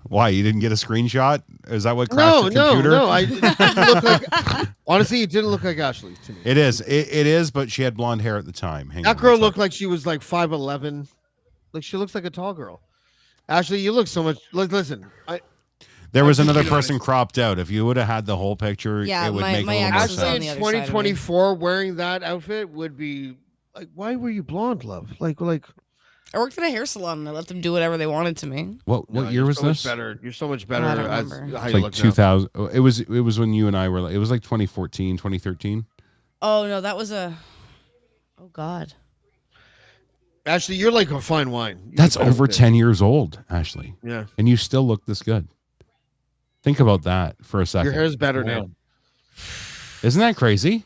Why you didn't get a screenshot? Is that what No, crashed your computer? no. It didn't look like, honestly, it didn't look like Ashley to me. It is. It is. But she had blonde hair at the time. Hang That on girl one looked sec. like she was like 5'11". Like she looks like a tall girl. Ashley, you look so much. Listen, There was I think another you know person cropped out. If you would have had the whole picture, Yeah, it would my- make my a little more ex was on Ashley sense. the in other side of me. 2024 wearing that outfit would be like, why were you blonde, love? Like, I worked at a hair salon and I let them do whatever they wanted to me. What No, year you're was so much this? better. You're so much better. I don't as remember. how It's you like look now. 2000. It was when you and I were. It was like 2014, 2013. Oh no, that was a. Oh God. Ashley, you're like a fine wine. You That's look better over with 10 years old, Ashley, it. Yeah, and you still look this good. Think about that for a your second. hair's better now. Isn't that crazy?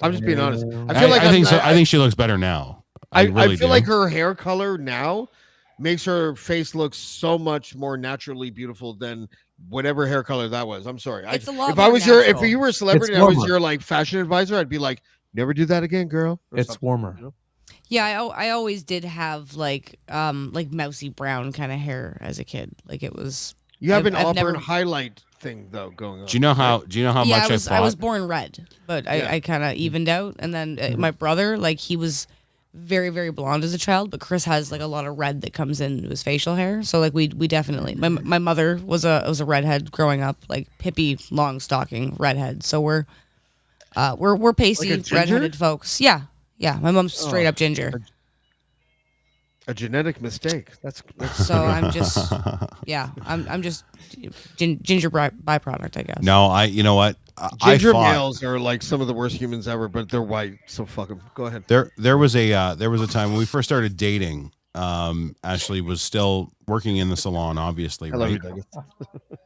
I'm just being honest. Damn. I feel like I think I'm so. not- I think she looks better now. I really I feel do. like her hair color now makes her face look so much more naturally beautiful than whatever hair color that was. I'm sorry. It's a lot if I more was natural. if you were a celebrity, It's and I was warmer. your like fashion advisor, I'd be like, never do that again, girl. or It's something, warmer. you know? Yeah, I always did have like mousy brown kind of hair as a kid. Like it was. You have I've an Auburn never- highlight thing though going on. Do you know how? Do you know how Yeah, much I was thought? born red, but Yeah. I kind of evened out. And then my brother, like he was very very blonde as a child, but Chris has like a lot of red that comes into his facial hair. So like we definitely. My mother was a redhead growing up, like Pippi Longstocking redhead. So we're pasty ginger? redheaded folks. Yeah, yeah. My mom's straight up ginger. A genetic mistake. That's So I'm just I'm just ginger byproduct, I guess. No, you know what? ginger I fought. males are like some of the worst humans ever, but they're white. So fuck them. Go ahead. There was a time when we first started dating. Ashley was still working in the salon, obviously, I love you, right? Douglas.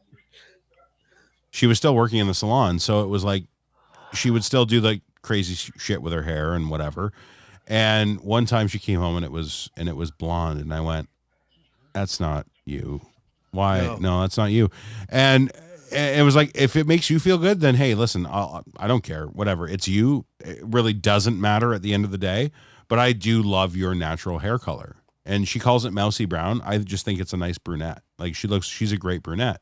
She was still working in the salon, so it was like she would still do like crazy shit with her hair and whatever. And one time she came home and it was blonde, and I went, "That's not you. Why? No, that's not you." And it was like, if it makes you feel good, then hey, listen, I don't care, whatever. It's you. It really doesn't matter at the end of the day. But I do love your natural hair color. And she calls it mousy brown. I just think it's a nice brunette. Like she's a great brunette.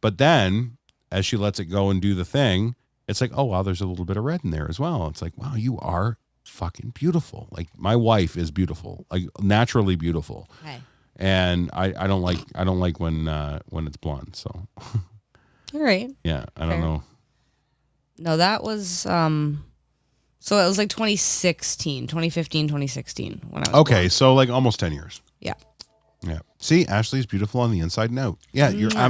But then as she lets it go and do the thing, it's like, oh wow, there's a little bit of red in there as well. It's like, wow, you are fucking beautiful. Like my wife is beautiful, like naturally beautiful. Hey. And I don't like when it's blonde. So All right. yeah, I don't Fair. know. No, that was so it was like 2016, 2015, 2016 when I was Okay, born. so like almost 10 years. Yeah. Yeah. See, Ashley's beautiful on the inside and out. Yeah,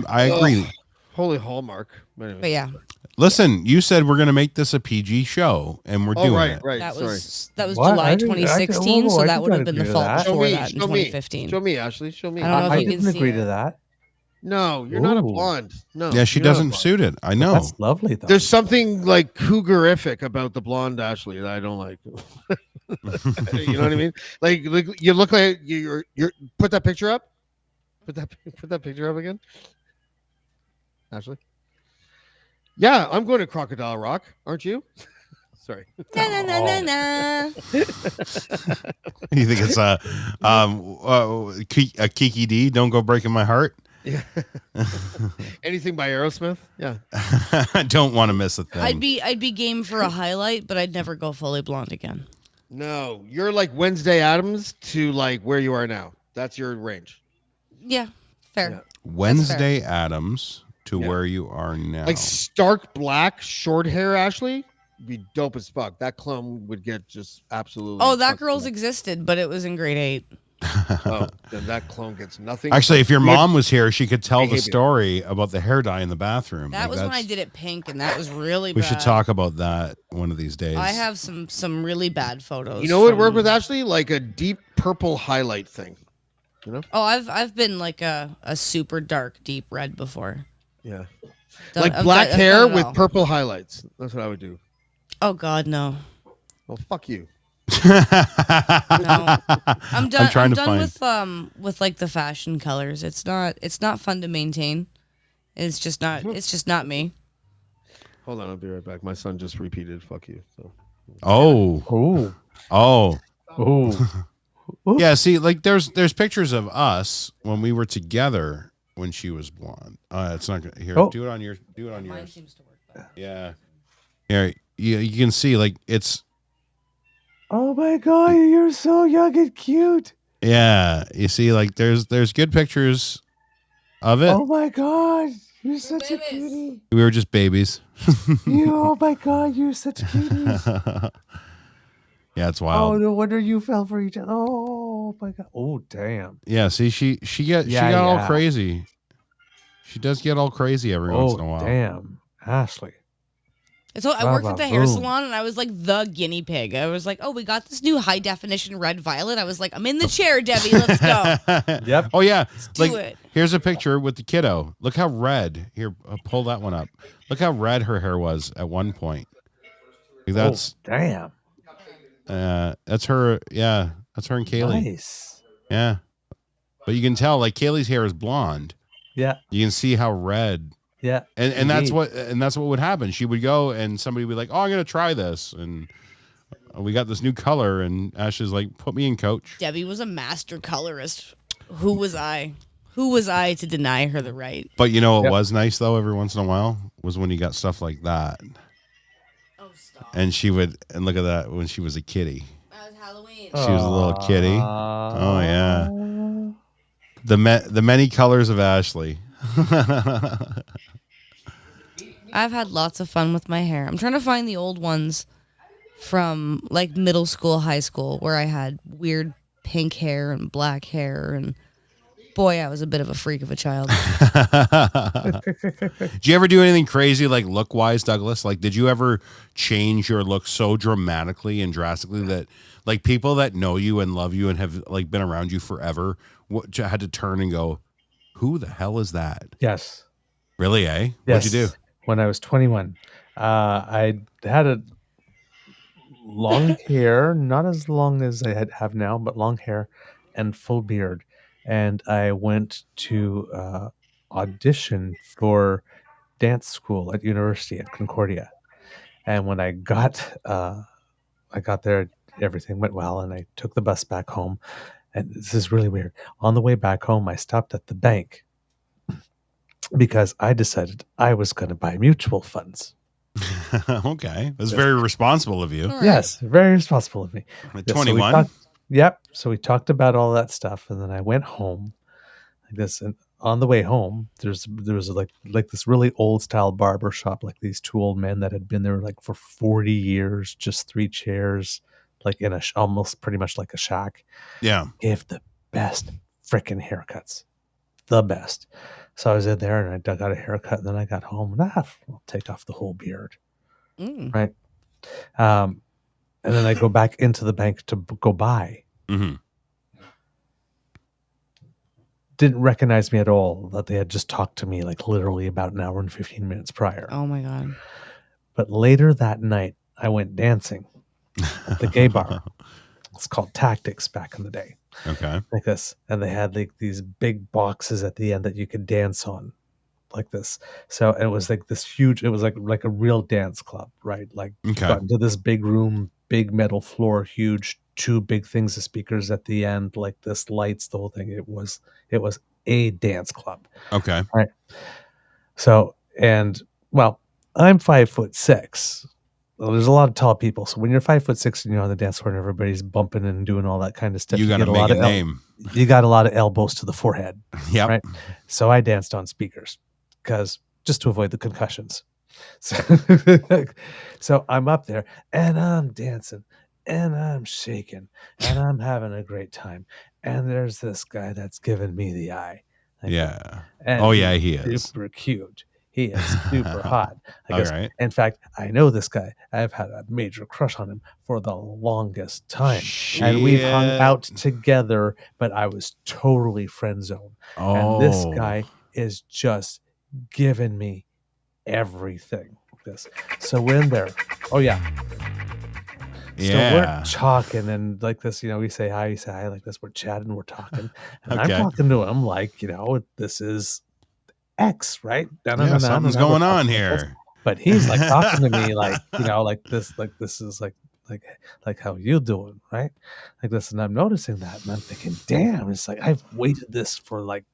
I agree. Holy hallmark. But, anyway. But yeah, Listen, you said we're going to make this a PG show, and we're Oh doing right, it. right. that Sorry. was What? July I didn't- I 2016, whoa, so I that didn't would have been the agree to fall that. before that in show me. 2015. Show me, Ashley. Show me. I don't know if I you can didn't see agree it. to that. No, you're not a Ooh. blonde. No. Yeah, she you're not a doesn't blonde. suit it. I know. That's lovely though. There's something like cougarific about the blonde Ashley that I don't like. You know what I mean? Like you look like you're put that picture up. Put that picture up again. Ashley. Yeah, I'm going to Crocodile Rock, aren't you? Sorry. Na, na, na, na, na. You think it's a Kiki D? Don't go breaking my heart. Yeah. Anything by Aerosmith? Yeah. I don't want to miss a thing. I'd be game for a highlight, but I'd never go fully blonde again. No, you're like Wednesday Addams to like where you are now. That's your range. Yeah, fair. Yeah. Wednesday Addams to Yeah. where you are now. Like stark black, short hair, Ashley, would be dope as fuck. That clone would get just absolutely. Oh, that fucked girl's up. existed, but it was in grade 8. Oh, then that clone gets nothing. Actually, if your Good mom was here, she could tell the behavior. story about the hair dye in the bathroom. That Like, was when I that's- did it pink, and that was really We bad. should talk about that one of these days. I have some really bad photos. You know what would work from- with Ashley? Like a deep purple highlight thing. Oh, I've been like a super dark deep red before. Yeah. Done- Like I've black done- I've hair done it with all. purple highlights. That's what I would do. Oh God, no, Well, fuck you. no. I'm done. I'm trying to done with like the fashion colors. It's not fun to maintain. It's just not me. Hold on, I'll be right back. My son just repeated "fuck you." So Oh, Oh, oh, oh. yeah. See, like there's pictures of us when we were together when she was blonde. It's not gonna here. Oh. Do it on yours. Seems to work better. Yeah. Here, you can see like it's. Oh my God, you're so young and cute. Yeah, you see, like there's good pictures of it. Oh my God, you're such a babies. cutie. We were just babies. Oh my God, you're such cuties. Yeah, it's Oh, wild. no wonder you fell for each other. Oh. Oh my god. Oh damn. Yeah, see, she got all crazy. She does get all crazy every once in a while. Damn, Ashley. So I worked at the hair salon, and I was like the guinea pig. I was like, "Oh, we got this new high definition red violet." I was like, "I'm in the chair, Debbie. Let's go." Yep. Oh yeah. Let's do it. Here's a picture with the kiddo. Look how red. Here, pull that one up. Look how red her hair was at one point. That's damn. That's her. Yeah, that's her and Kaylee. Nice. Yeah, but you can tell like Kaylee's hair is blonde. Yeah. You can see how red. Yeah. And that's what would happen. She would go and somebody would be like, "Oh, I'm gonna try this," and we got this new color, and Ashley's like, "Put me in, coach." Debbie was a master colorist. Who was I? Who was I to deny her the right? But you know what was nice though every once in a while was when you got stuff like that. Oh, stop. And she would, and look at that when she was a kitty. That was Halloween. She was a little kitty. Oh yeah. The many colors of Ashley. I've had lots of fun with my hair. I'm trying to find the old ones from like middle school, high school, where I had weird pink hair and black hair, and boy, I was a bit of a freak of a child. Did you ever do anything crazy like look wise, Douglas? Like, did you ever change your look so dramatically and drastically that like people that know you and love you and have like been around you forever had to turn and go, "Who the hell is that?" Yes. Really, eh? Yes. What'd you do? When I was 21, I had a long hair, not as long as I have now, but long hair and full beard. And I went to audition for dance school at university at Concordia. And when I got there, everything went well, and I took the bus back home. And this is really weird. On the way back home, I stopped at the bank because I decided I was going to buy mutual funds. Okay. That's very responsible of you. Right. Yes, very responsible of me. At 21? Yep. So we talked about all that stuff, and then I went home like this. And on the way home, there was like this really old style barber shop, like these two old men that had been there like for 40 years, just 3 chairs, like in almost pretty much like a shack. Yeah. Gave the best freaking haircuts. The best. So I was in there and I got a haircut, and then I got home and I'll take off the whole beard. Right. And then I go back into the bank to go buy. Mm-hmm. Didn't recognize me at all, that they had just talked to me like literally about an hour and 15 minutes prior. Oh my God. But later that night, I went dancing at the gay bar. It's called Tactics back in the day. Okay. Like this. And they had like these big boxes at the end that you could dance on like this. So it was like this huge, it was like a real dance club, right? Like got into this big room, big metal floor, huge, 2 big things of speakers at the end, like this lights, the whole thing. It was a dance club. Okay. All right. So, and well, I'm 5'6". Well, there's a lot of tall people. So when you're 5'6" and you're on the dance floor and everybody's bumping and doing all that kind of stuff, you got to make a name. You got a lot of elbows to the forehead. Yeah. Right. So I danced on speakers because just to avoid the concussions. So I'm up there and I'm dancing and I'm shaking and I'm having a great time. And there's this guy that's giving me the eye. Yeah. And oh yeah, he is super cute. He is super hot. I guess. All right. In fact, I know this guy. I've had a major crush on him for the longest time. Shit. And we've hung out together, but I was totally friend zoned. Oh. And this guy is just giving me everything. This. So we're in there. Oh yeah. So we're talking and like this, we say hi, you say hi like this. We're chatting, we're talking. And I'm talking to him like, this is X, right? Something's going on here. But he's like talking to me like, like this is like how you doing, right? Like this. And I'm noticing that and I'm thinking, damn, it's like I've waited this for like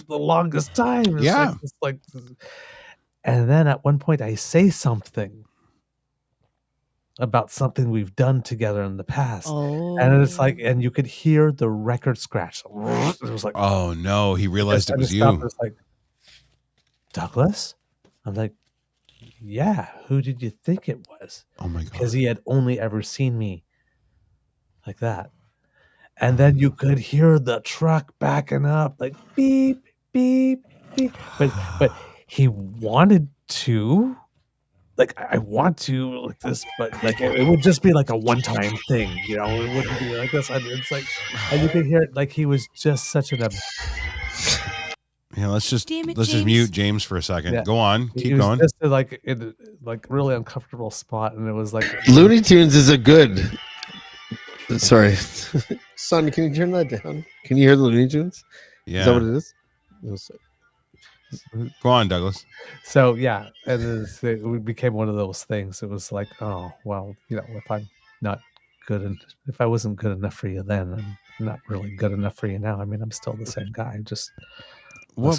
the longest time. It's like and then at one point I say something about something we've done together in the past. Oh. And it's like, and you could hear the record scratch. It was like, oh no, he realized it was you. It was like, Douglas? I'm like, yeah, who did you think it was? Oh my God. Because he had only ever seen me like that. and then you could hear the truck backing up, like beep, beep, beep. But he wanted to, like, I want to like this, but like it would just be like a one-time thing, you know. It wouldn't be like this. And it's like, and you could hear it, like he was just such an. Yeah, let's just Damn it, just James. mute James for a second. Yeah. Go on, He keep was going. just like in like really uncomfortable spot, and it was like Looney Tunes is a good. Sorry, son. Can you turn that down? Can you hear the Looney Tunes? Yeah, Is that what it is? No, sorry. go on, Douglas. So yeah, and it became one of those things. It was like, oh well, you know, if I'm not good, and if I wasn't good enough for you then, I'm not really good enough for you now. I mean, I'm still the same guy. Just What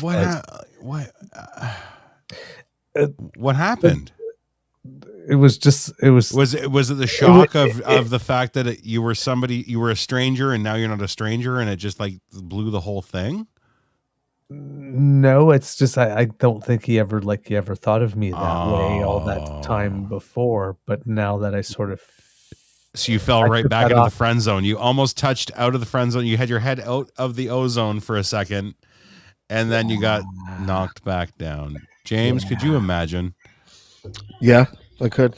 happened? it was just Was it the shock of the fact that you were a stranger and now you're not a stranger, and it just like blew the whole thing? No, it's just I don't think he ever thought of me that way all that time before. But now that I sort of So you fell right back into the friend zone. You almost touched out of the friend zone. You had your head out of the ozone for a second, and then you got knocked back down. James, could you imagine? Yeah, I could.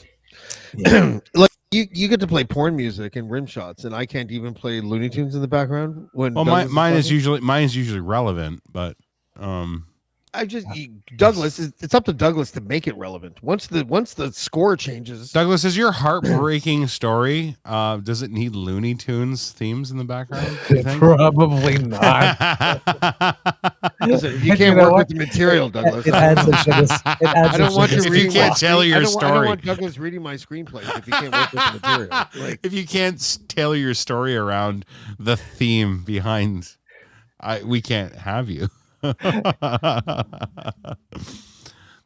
Yeah. Like you get to play porn music and rim shots, and I can't even play Looney Tunes in the background. When Well, Douglas mine is talking. usually relevant, but Douglas. It's up to Douglas to make it relevant. Once the score changes, Douglas, is your heartbreaking story? Does it need Looney Tunes themes in the background? Do you think? Probably not. listen, if you can't work with the material, Douglas. It adds a sugar. It adds I don't want you If you reading. can't tell your I don't story. want Douglas reading my screenplays if you can't work with the material. Like, If you can't tailor your story around the theme behind, we can't have you.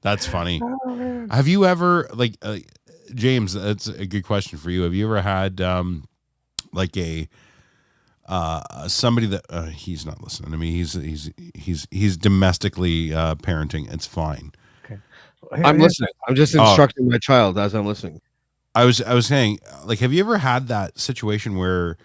That's funny. Have you ever James? That's a good question for you. Have you ever had like a somebody that he's not listening to me? He's domestically parenting. It's fine. Okay. I'm listening. I'm just instructing my child as I'm listening. I was saying, like, have you ever had that situation where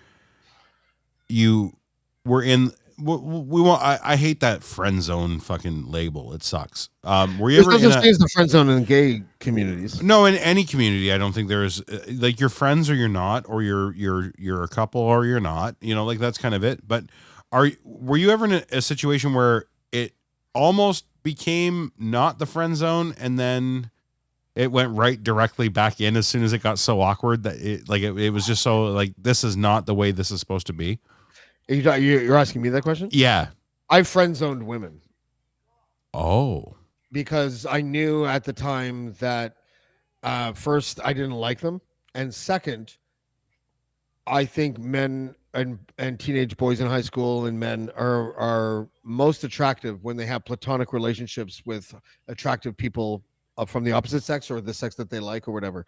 you were in? We want. I hate that friend zone fucking label. It sucks. Were you ever in such thing as the friend zone in gay communities? No, in any community, I don't think there's like you're friends or you're not, or you're a couple or you're not. You know, like that's kind of it. But were you ever in a situation where it almost became not the friend zone, and then it went right directly back in as soon as it got so awkward that it was just so like this is not the way this is supposed to be? You're asking me that question? Yeah. I friend zoned women. Oh. Because I knew at the time that first I didn't like them, and second, I think men and teenage boys in high school and men are most attractive when they have platonic relationships with attractive people from the opposite sex or the sex that they like or whatever.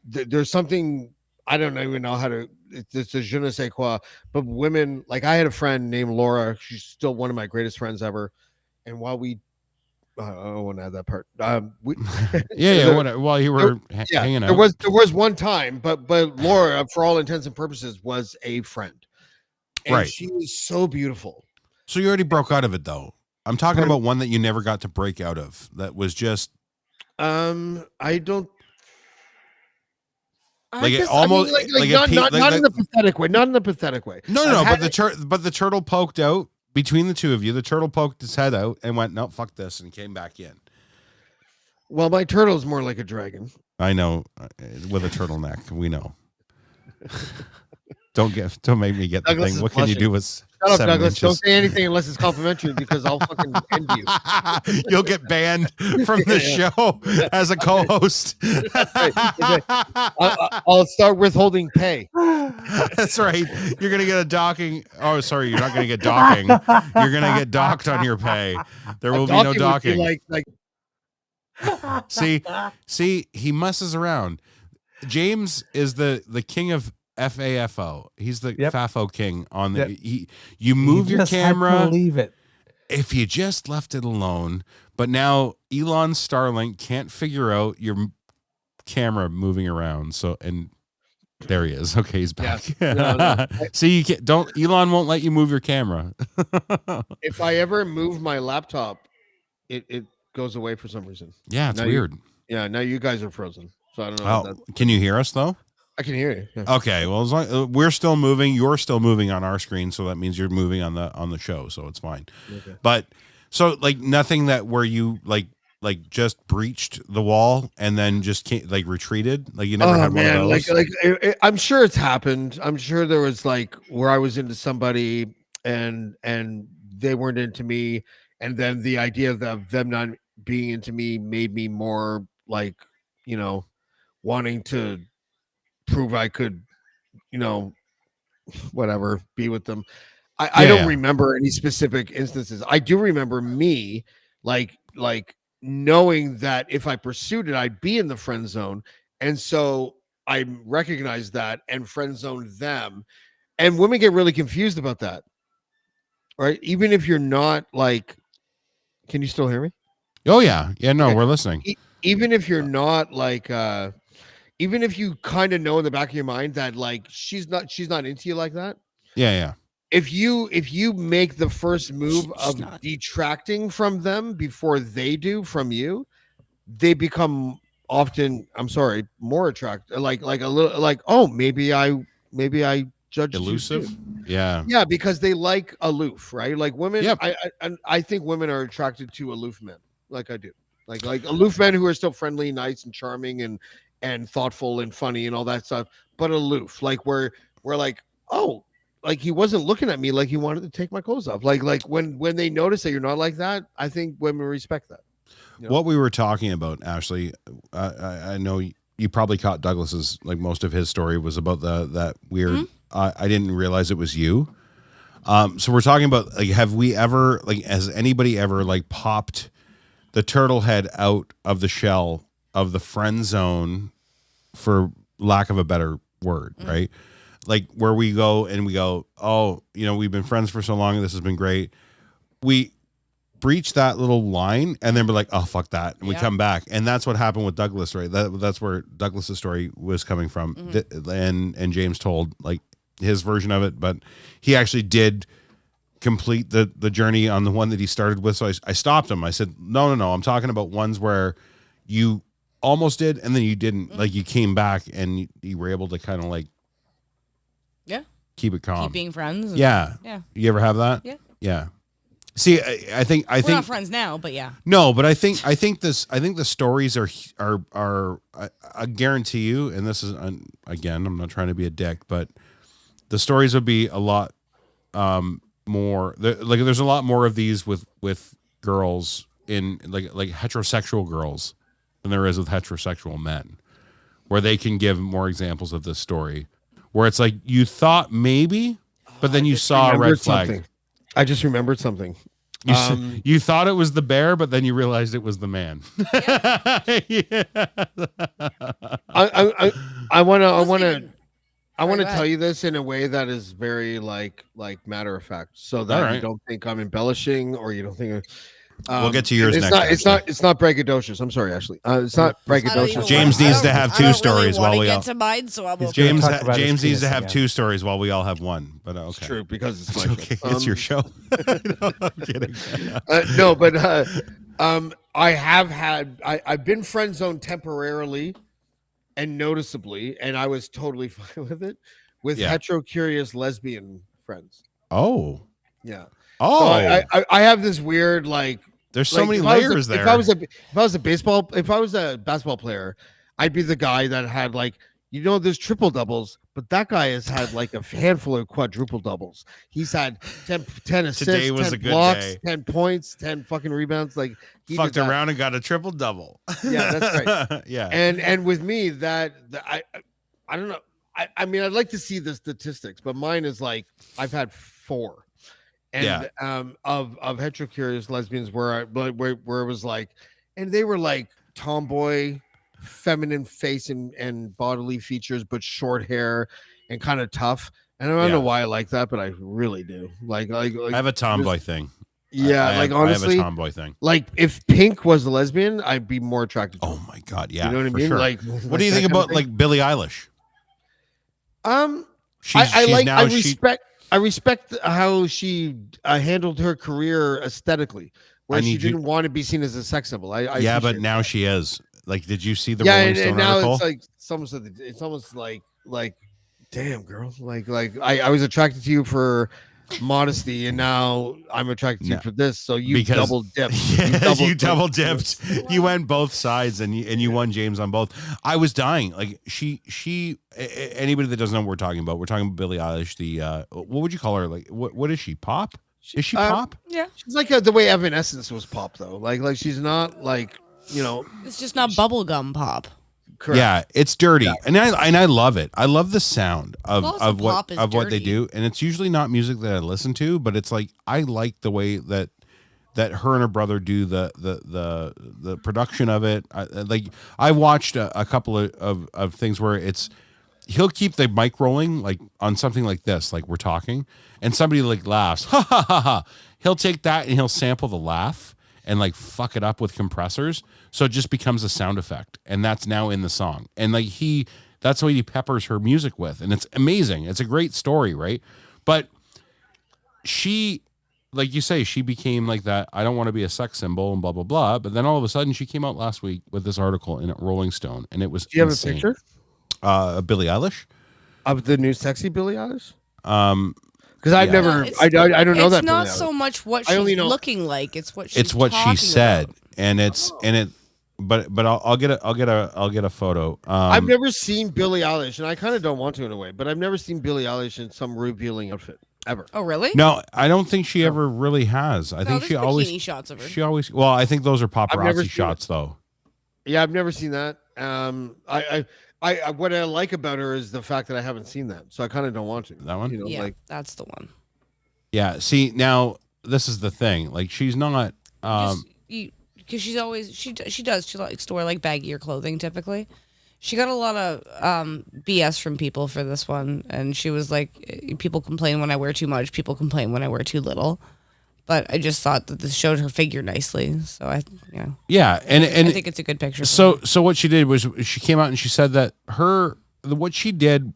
There's something. I don't even know how to. It's a je ne sais quoi. But women, like I had a friend named Laura. She's still one of my greatest friends ever. And while we, I don't want to add that part. While you were hanging out, there was one time, but Laura, for all intents and purposes, was a friend. And right. She was so beautiful. So you already broke out of it, though. I'm talking about one that you never got to break out of. That was just. I don't. Like it almost not in the pathetic way. Not in the pathetic way. No. But the turtle poked out between the two of you. The turtle poked his head out and went, "No, fuck this," and came back in. Well, my turtle's more like a dragon. I know, with a turtleneck. We know. Don't make me get the Douglas thing. What blushing. can you do with? Shut up, 7 Douglas. inches? Don't say anything unless it's complimentary because I'll fucking end you. You'll get banned from the show as a co-host. I'll start withholding pay. That's right. You're gonna get a docking. Oh, sorry, you're not gonna get docking. You're gonna get docked on your pay. There will be no docking. See, he messes around. James is the king of FAFO. He's the FAFO king on the. You move your camera. Leave it. If you just left it alone, but now Elon Starlink can't figure out your camera moving around. So and There he is. Okay, he's back. Yeah. No. See, you can't, don't. Elon won't let you move your camera. If I ever move my laptop, it goes away for some reason. Yeah, it's Now weird. Now you guys are frozen, so I don't know. Oh, can you hear us though? I can hear you. Yeah. Okay, well, as long, we're still moving. You're still moving on our screen, so that means you're moving on the show, so it's fine. Okay. But so like nothing that where you like just breached the wall and then just can't, like retreated. Like you never had one of those. I'm sure it's happened. I'm sure there was like where I was into somebody and they weren't into me, and then the idea of them not being into me made me more like, wanting to prove I could, whatever, be with them. I don't remember any specific instances. I do remember me like knowing that if I pursued it, I'd be in the friend zone. And so I recognized that and friend zoned them. And women get really confused about that. Right? Even if you're not like, can you still hear me? Oh yeah. Yeah, no, Okay. we're listening. Even if you're not like even if you kind of know in the back of your mind that like she's not into you like that. Yeah. If you make the first move of detracting from them before they do from you, they become often, I'm sorry, more attractive. Like a little like, oh, maybe I judged Elusive. You yeah, because they like aloof, right? Like women. Yep. I think women are attracted to aloof men, like I do, like aloof men who are still friendly, nice, and charming, and thoughtful and funny and all that stuff, but aloof, like we're like, oh, like he wasn't looking at me like he wanted to take my clothes off. Like when they notice that you're not like that, I think women respect that. What we were talking about, Ashley, I know you probably caught Douglas's, like most of his story was about that weird. I didn't realize it was you. So we're talking about like, have we ever has anybody ever like popped the turtle head out of the shell of the friend zone, for lack of a better word, right? Like where we go and we go, oh, we've been friends for so long. This has been great. We breach that little line and then we're like, oh, fuck that. And we come back. And that's what happened with Douglas, right? That's where Douglas's story was coming from. And James told like his version of it, but he actually did complete the journey on the one that he started with. So I stopped him. I said, no. I'm talking about ones where you almost did and then you didn't. Like you came back and you were able to kind of like keep it calm. Keep being friends. Yeah. You ever have that? Yeah. See, I think we're not friends now, but yeah. No, but I think the stories are I guarantee you, and this is again, I'm not trying to be a dick, but the stories would be a lot more. There's a lot more of these with girls in like heterosexual girls than there is with heterosexual men, where they can give more examples of this story, where it's like you thought maybe, but then you saw a red flag. Something. I just remembered something. You thought it was the bear, but then you realized it was the man. I want to tell you this in a way that is very like matter of fact, so that you don't think I'm embellishing or you don't think. We'll get to yours next. It's not braggadocious. I'm sorry, Ashley. It's not braggadocious. James needs to have two stories while we all. Get to mine, so I'm James needs to have two stories while we all have one. But okay, it's true because it's my okay. It's your show. No, I'm kidding. No, but I've been friend zoned temporarily and noticeably, and I was totally fine with it with hetero curious lesbian friends. Oh, yeah. Oh, so I have this weird like. There's so many layers there. If I was a basketball player, I'd be the guy that had like there's triple doubles, but that guy has had like a handful of quadruple doubles. He's had 10 assists, Today was 10 a good blocks, day. 10 points, 10 fucking rebounds. Like he fucked around and got a triple double. Yeah, that's right. Yeah, and with me I don't know. I mean, I'd like to see the statistics, but mine is like I've had 4. And of heterocurious lesbians where it was like, and they were like tomboy, feminine face and bodily features, but short hair and kind of tough. And I don't know why I like that, but I really do. Like I have a tomboy thing. Yeah, honestly, I have a tomboy thing. Like if Pink was a lesbian, I'd be more attracted to her. Oh my god, yeah. You know what I mean? Sure. Like what do you think about like Billie Eilish? I respect how she respect her career aesthetically, where she didn't want to be seen as a sex symbol. Yeah, but now she is. Like, did you see the Yeah, Rolling Stone and now article? it's like it's almost like, damn, girl, like I was attracted to you for modesty, and now I'm attracted to you for this. So you double dipped. Yes, you double dipped. You went both sides, and you won James on both. I was dying. Like anybody that doesn't know what we're talking about about Billie Eilish. The what would you call her? Like what is she? Pop? Is she pop? Yeah, she's like the way Evanescence was pop, though. Like she's not like, it's just not bubblegum pop. Correct. Yeah, it's dirty, and I love it. I love the sound of what they dirty. do, and it's usually not music that I listen to, but it's like I like the way that her and her brother do the production of it. I watched a couple of things where he'll keep the mic rolling like on something like this, like we're talking, and somebody like laughs, ha ha ha ha. He'll take that and he'll sample the laugh and like fuck it up with compressors, so it just becomes a sound effect, and that's now in the song. And like that's what he peppers her music with, and it's amazing. It's a great story, right? But she, like you say, she became like that. I don't want to be a sex symbol and blah blah blah. But then all of a sudden, she came out last week with this article in Rolling Stone, and it was. Do you insane. have a picture? Billie Eilish Of the new sexy Billie Eilish? Because I've never, No, I don't know that. It's not Billie so Eilish. much what I only she's know- looking like. It's what she's it's what she talking said, about. and it. But I'll get a photo. I've never seen Billie Eilish, and I kind of don't want to in a way, but I've never seen Billie Eilish in some revealing outfit ever. Oh, really? No, I don't think she ever really has. I think there's she always bikini shots of her. She always. Well, I think those are never paparazzi seen shots, though. Yeah, I've never seen that. I what I like about her is the fact that I haven't seen that, so I kind of don't want to. That one? Yeah, that's the one. Yeah. See, now this is the thing. Like, she's not. Because she's always she likes to wear like baggier clothing typically. She got a lot of BS from people for this one, and she was like, people complain when I wear too much, people complain when I wear too little. But I just thought that this showed her figure nicely, so Yeah, and I think it's a good picture. So what she did was she came out and she said that what she did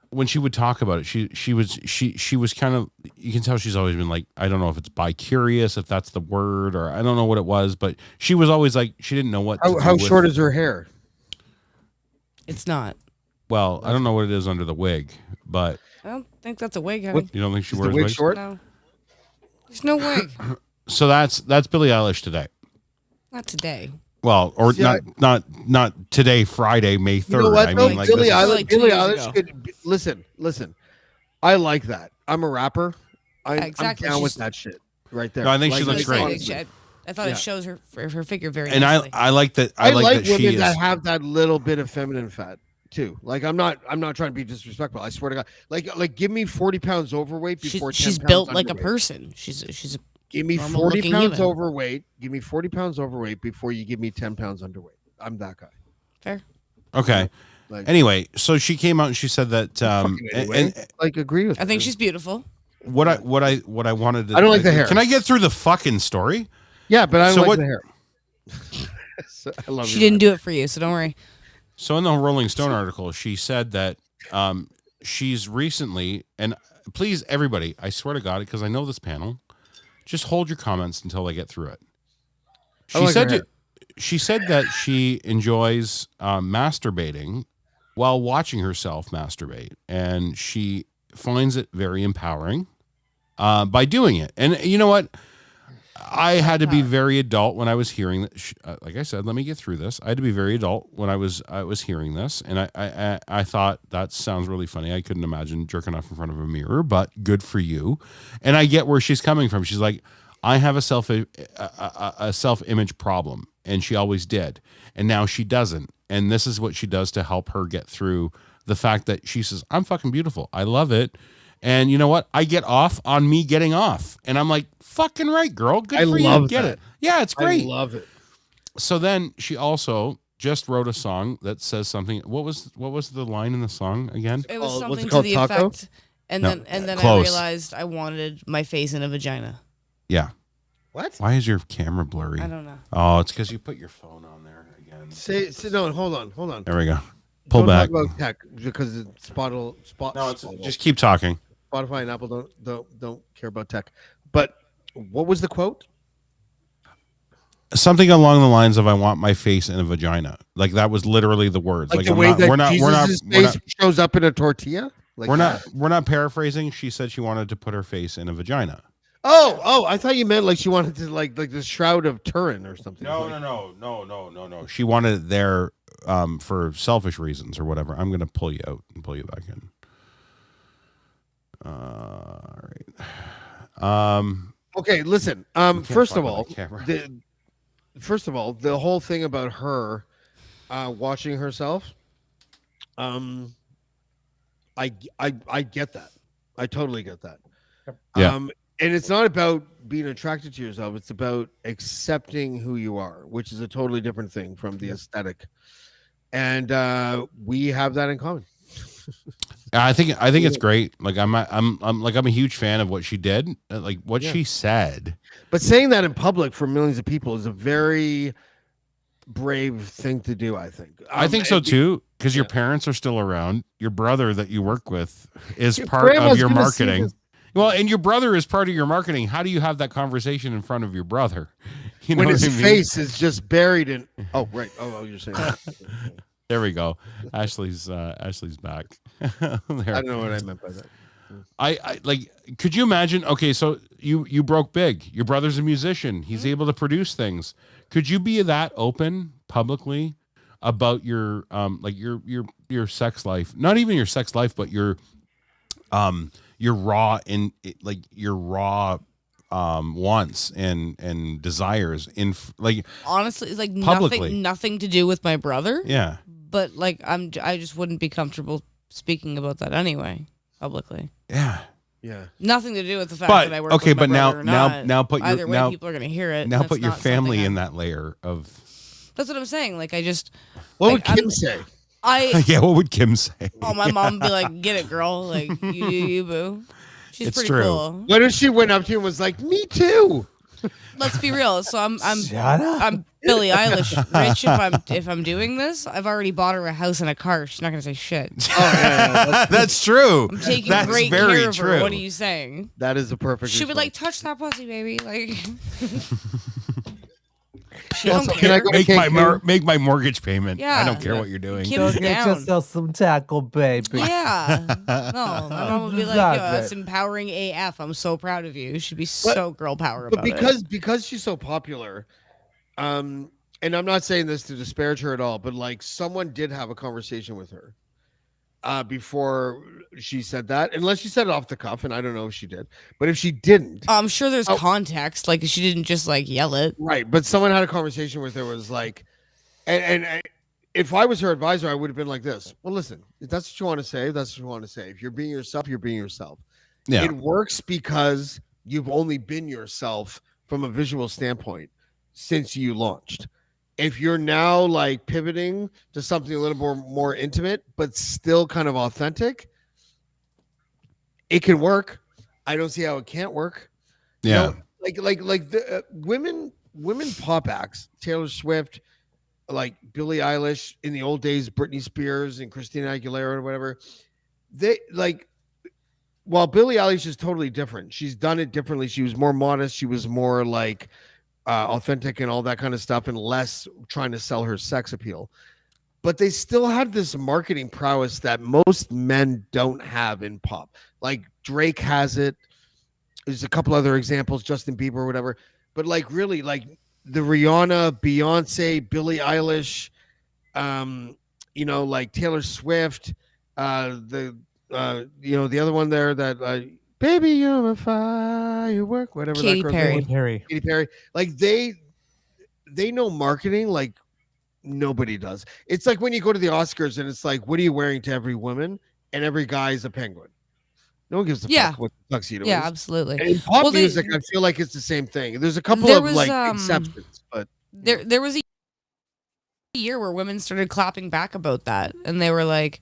when she would talk about it, she was kind of, you can tell she's always been like, I don't know if it's bi-curious, if that's the word, or I don't know what it was, but she was always like, she didn't know what. How short is her hair? It's not. Well, I don't know what it is under the wig, but I don't think that's a wig. Honey. You don't think she Is wears the wig wigs? short? No, there's no wig. So that's Billie Eilish today. Not today. Well, or See, not today, Friday, May 3rd. You know what, I though? mean, like Billie this is- like 2 Billie years Eilish ago. could listen. I like that. I'm a rapper. Exactly. I'm down with She's- that shit right there. No, I think she I looks was great. saying, honestly. I thought Yeah. it shows her figure very and nicely. I like that. I like like that she women is. that have that little bit of feminine fat too. Like I'm not trying to be disrespectful. I swear to God. Like give me 40 pounds overweight before 10 she's pounds built like a underweight. person. She's a Give me normal 40 looking pounds human. overweight. Give me 40 pounds overweight before you give me 10 pounds underweight. I'm that guy. fair. Okay. Like, Anyway, so she came out and she said that. fucking anyway. Like agree with I think her. she's beautiful. What I wanted to. I don't like the hair. Can I get through the fucking story? Yeah, but I don't So like what- the hair. So, I love She you, didn't man. do it for you, so don't worry. So in the Rolling Stone article, she said that she's recently, and please everybody, I swear to God, because I know this panel, just hold your comments until I get through it. I like her hair. She said that she enjoys masturbating while watching herself masturbate, and she finds it very empowering by doing it. And you know what? I had to be very adult when I was hearing that. Like I said, let me get through this. I had to be very adult when I was hearing this, and I thought that sounds really funny. I couldn't imagine jerking off in front of a mirror, but good for you. And I get where she's coming from. She's like, I have a self-image problem, and she always did, and now she doesn't. And this is what she does to help her get through the fact that she says, I'm fucking beautiful. I love it. And you know what? I get off on me getting off. And I'm like, fucking right, girl. Good I for you. love Get that. it. Yeah, it's great. I love it. So then she also just wrote a song that says something. What was the line in the song again? It was Oh, what's something it to called, the taco? effect, and No, then I close. realized I wanted my face in a vagina. Yeah. What? Why is your camera blurry? I don't know. Oh, it's because you put your phone on there again. Say no. Hold on. There we go. Pull don't back. talk about tech because it's Just keep talking. Spotify and Apple don't care about tech. But what was the quote? Something along the lines of "I want my face in a vagina." Like that was literally the words. Like the way that Jesus' face shows up in a tortilla. Like we're not paraphrasing. She said she wanted to put her face in a vagina. Oh! I thought you meant like she wanted to like the Shroud of Turin or something. No. She wanted it there for selfish reasons or whatever. I'm gonna pull you out and pull you back in. All right. Okay, listen. First of all, the whole thing about her watching herself, I get that. I totally get that. Yeah. And it's not about being attracted to yourself. It's about accepting who you are, which is a totally different thing from the aesthetic. And we have that in common. I think it's great. Like I'm a huge fan of what she did, like what she said. But saying that in public for millions of people is a very brave thing to do, I think. I think so too, because your parents are still around. Your brother that you work with is part of your marketing. Well, and your brother is part of your marketing. How do you have that conversation in front of your brother? You know when his what I mean? face is just buried in. Oh, right. Oh, you're saying that. There we go. Ashley's back. I don't know what I meant by that. I like. Could you imagine? Okay, so you broke big. Your brother's a musician. He's able to produce things. Could you be that open publicly about your like your sex life? Not even your sex life, but your raw wants and desires in like honestly, it's like publicly. nothing to do with my brother. Yeah, but like I just wouldn't be comfortable speaking about that anyway publicly. Yeah. Nothing to do with the fact that I work with my brother or not. now put either your way now, people are gonna hear it. Now put your not family in that layer of. That's what I'm saying. Like I just. What like, would Kim say? Yeah, what would Kim say? Oh, my mom would be like, "Get it, girl! Like you boo." She's it's pretty true. cool. What if she went up to you and was like, "Me too"? Let's be real. So I'm Shut up. I'm Billie Eilish rich if I'm doing this. I've already bought her a house and a car. She's not gonna say shit. That's true. I'm taking That's great very care of her. true. What are you saying? That is a perfect. She would response. like touch that pussy, baby. Like she Also, don't can I care. go make my mortgage payment. Yeah. I don't care what you're doing. Kim's Go get down. yourself some tackle, baby. Yeah. No, my mom would be like, Stop "Yo, it. that's empowering AF. I'm so proud of you. You should be so girl power about But because she's so popular, and I'm not saying this to disparage her at all, but like someone did have a conversation with her before she said that, unless she said it off the cuff, and I don't know if she did. But if she didn't, I'm sure there's context. Like she didn't just like yell it. right? But someone had a conversation with her, was like, and if I was her advisor, I would have been like this. Well, listen, if that's what you want to say, that's what you want to say. If you're being yourself, you're being yourself. Yeah. It works because you've only been yourself from a visual standpoint since you launched. If you're now like pivoting to something a little more intimate, but still kind of authentic, it can work. I don't see how it can't work. Yeah. You know, like the women pop acts, Taylor Swift, like Billie Eilish in the old days, Britney Spears and Christina Aguilera or whatever. They like, while Billie Eilish is totally different. She's done it differently. She was more modest. She was more like authentic and all that kind of stuff, and less trying to sell her sex appeal. But they still have this marketing prowess that most men don't have in pop. Like Drake has it. There's a couple other examples, Justin Bieber or whatever. But like really, like the Rihanna, Beyonce, Billie Eilish, you know, like Taylor Swift, the other one there that Baby, you're a firework, whatever. Katy that girl's Perry. name was. Katy Perry. Like they know marketing like nobody does. It's like when you go to the Oscars and it's like, what are you wearing to every woman? And every guy is a penguin. No one gives a fuck what the tuxedo Yeah, is. absolutely. And in pop music, I feel like it's the same thing. There's a couple There of was, like exceptions, but there was a year where women started clapping back about that, and they were like,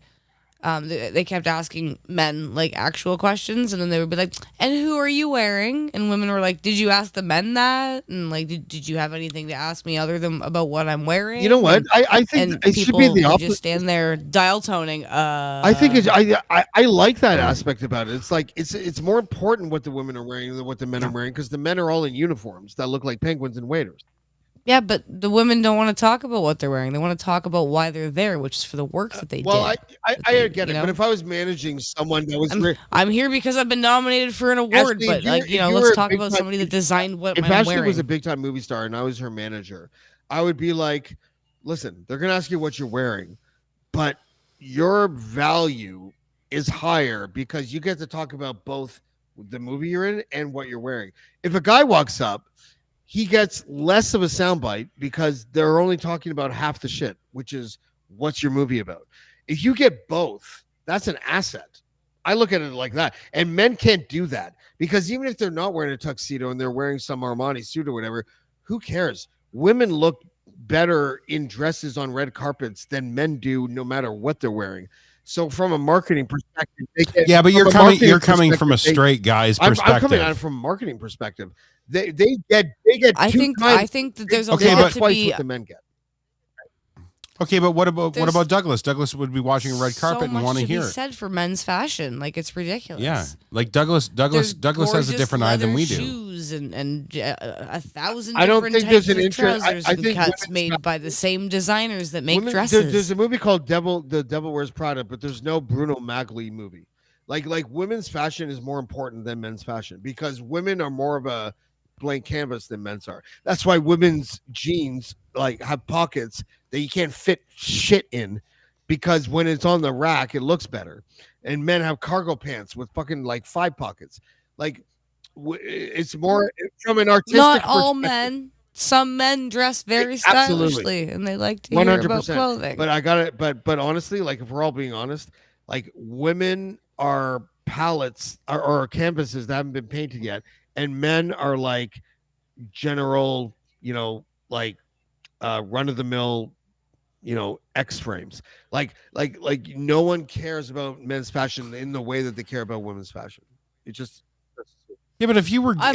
they kept asking men like actual questions, and then they would be like, "And who are you wearing?" And women were like, "Did you ask the men that?" And like, "Did you have anything to ask me other than about what I'm wearing?" You know what? And, I think and it should be people the would opposite. just stand there dial toning. I think I like that aspect about it. It's like it's more important what the women are wearing than what the men are wearing, because the men are all in uniforms that look like penguins and waiters. Yeah, but the women don't want to talk about what they're wearing. They want to talk about why they're there, which is for the work that they Well, did. I get it, but if I was managing someone that was, I'm here because I've been nominated for an award. Ashley, but like, let's talk about somebody that designed what if I'm Ashley wearing. was a big time movie star and I was her manager, I would be like, listen, they're gonna ask you what you're wearing, but your value is higher because you get to talk about both the movie you're in and what you're wearing. If a guy walks up, he gets less of a soundbite because they're only talking about half the shit, which is what's your movie about. If you get both, that's an asset. I look at it like that. And men can't do that because even if they're not wearing a tuxedo and they're wearing some Armani suit or whatever, who cares? Women look better in dresses on red carpets than men do, no matter what they're wearing. So from a marketing perspective, but you're coming from a straight guy's perspective. I'm coming at it from a marketing perspective. They get I think that there's a lot to be. What the men get. Okay, but what about Douglas? Douglas would be watching a red carpet and want to hear it. Said for men's fashion, like it's ridiculous. Yeah, like Douglas has a different eye than we do. Shoes and 1,000 I don't different think types there's an of trousers I and think cuts made by the same designers that make dresses. There's a movie called The Devil Wears Prada, but there's no Bruno Magli movie. Like women's fashion is more important than men's fashion because women are more of a blank canvas than men's are. That's why women's jeans like have pockets that you can't fit shit in, because when it's on the rack it looks better. And men have cargo pants with fucking like 5 pockets. Like it's more from an artistic Not all men. Some men dress very stylishly and they like to 100%. Hear about clothing. But I got it. But honestly, like if we're all being honest, like women are palettes or canvases that haven't been painted yet, and men are like general, like run of the mill, X frames. Like no one cares about men's fashion in the way that they care about women's fashion. It just. Yeah, but if you were gay,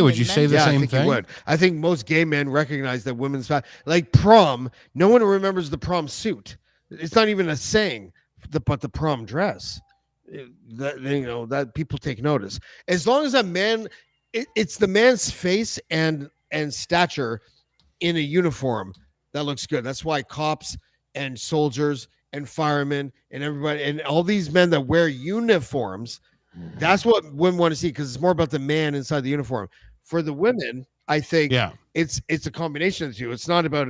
would you say the same thing? You would. I think most gay men recognize that women's fashion, like prom, no one remembers the prom suit. It's not even a saying, but the prom dress. That people take notice. As long as a man, it's the man's face and stature in a uniform that looks good. That's why cops and soldiers and firemen and everybody and all these men that wear uniforms, that's what women want to see, because it's more about the man inside the uniform. For the women, I think it's a combination of the two. It's not about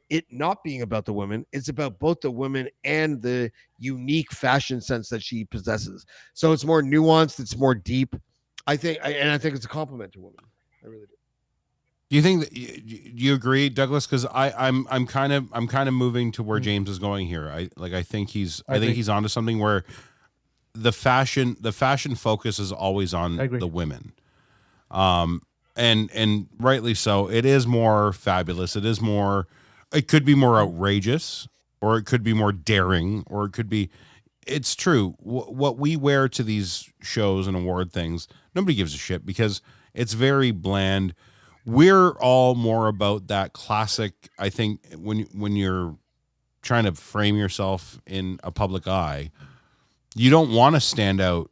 it not being about the women. It's about both the women and the unique fashion sense that she possesses. So it's more nuanced. It's more deep. I think it's a compliment to women. I really do. Do you think that you agree, Douglas? Because I'm kind of moving to where James is going here. I think he's onto something where the fashion focus is always on the women. And rightly so. It is more fabulous. It could be more outrageous, or it could be more daring, or it could be, it's true. What we wear to these shows and award things, nobody gives a shit because it's very bland. We're all more about that classic. I think when you're trying to frame yourself in a public eye, you don't want to stand out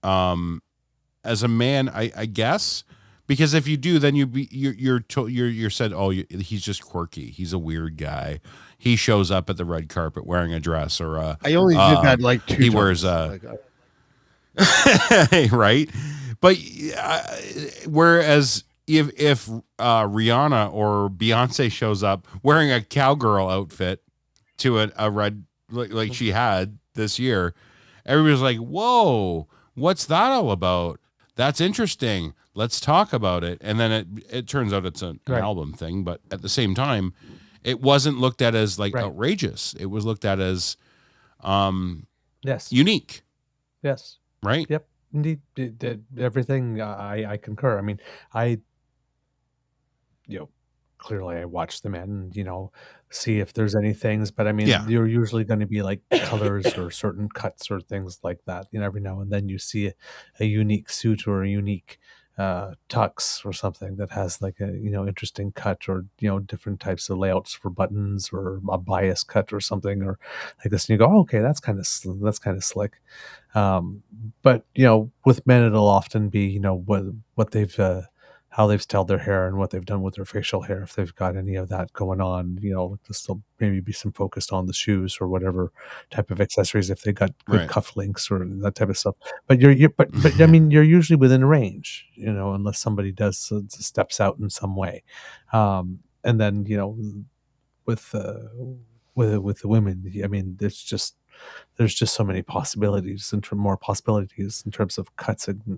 as a man, I guess, because if you do, then you're said, oh, he's just quirky. He's a weird guy. He shows up at the red carpet wearing a dress or a. I only did that like 2 times. He wears right, but whereas if Rihanna or Beyonce shows up wearing a cowgirl outfit to a red like she had this year, everybody's like, whoa, what's that all about? That's interesting. Let's talk about it. And then it turns out it's an album thing, but at the same time, it wasn't looked at as like outrageous. It was looked at as unique. Yes. Right? Yep. Indeed. Everything I concur. I mean, clearly I watched the men, see if there's any things. But I mean, Yeah. you're usually going to be like colors or certain cuts or things like that. Every now and then you see a unique suit or a unique tux or something that has like a interesting cut, or different types of layouts for buttons, or a bias cut or something, or like this, and you go, oh, okay, that's kind of slick. But with men, it'll often be what they've how they've styled their hair and what they've done with their facial hair, if they've got any of that going on. This will maybe be some focused on the shoes or whatever type of accessories, if they got good Right. cufflinks or that type of stuff. But but I mean, you're usually within range, unless somebody does steps out in some way. And then with with the women, I mean, there's just so many possibilities, more possibilities in terms of cuts and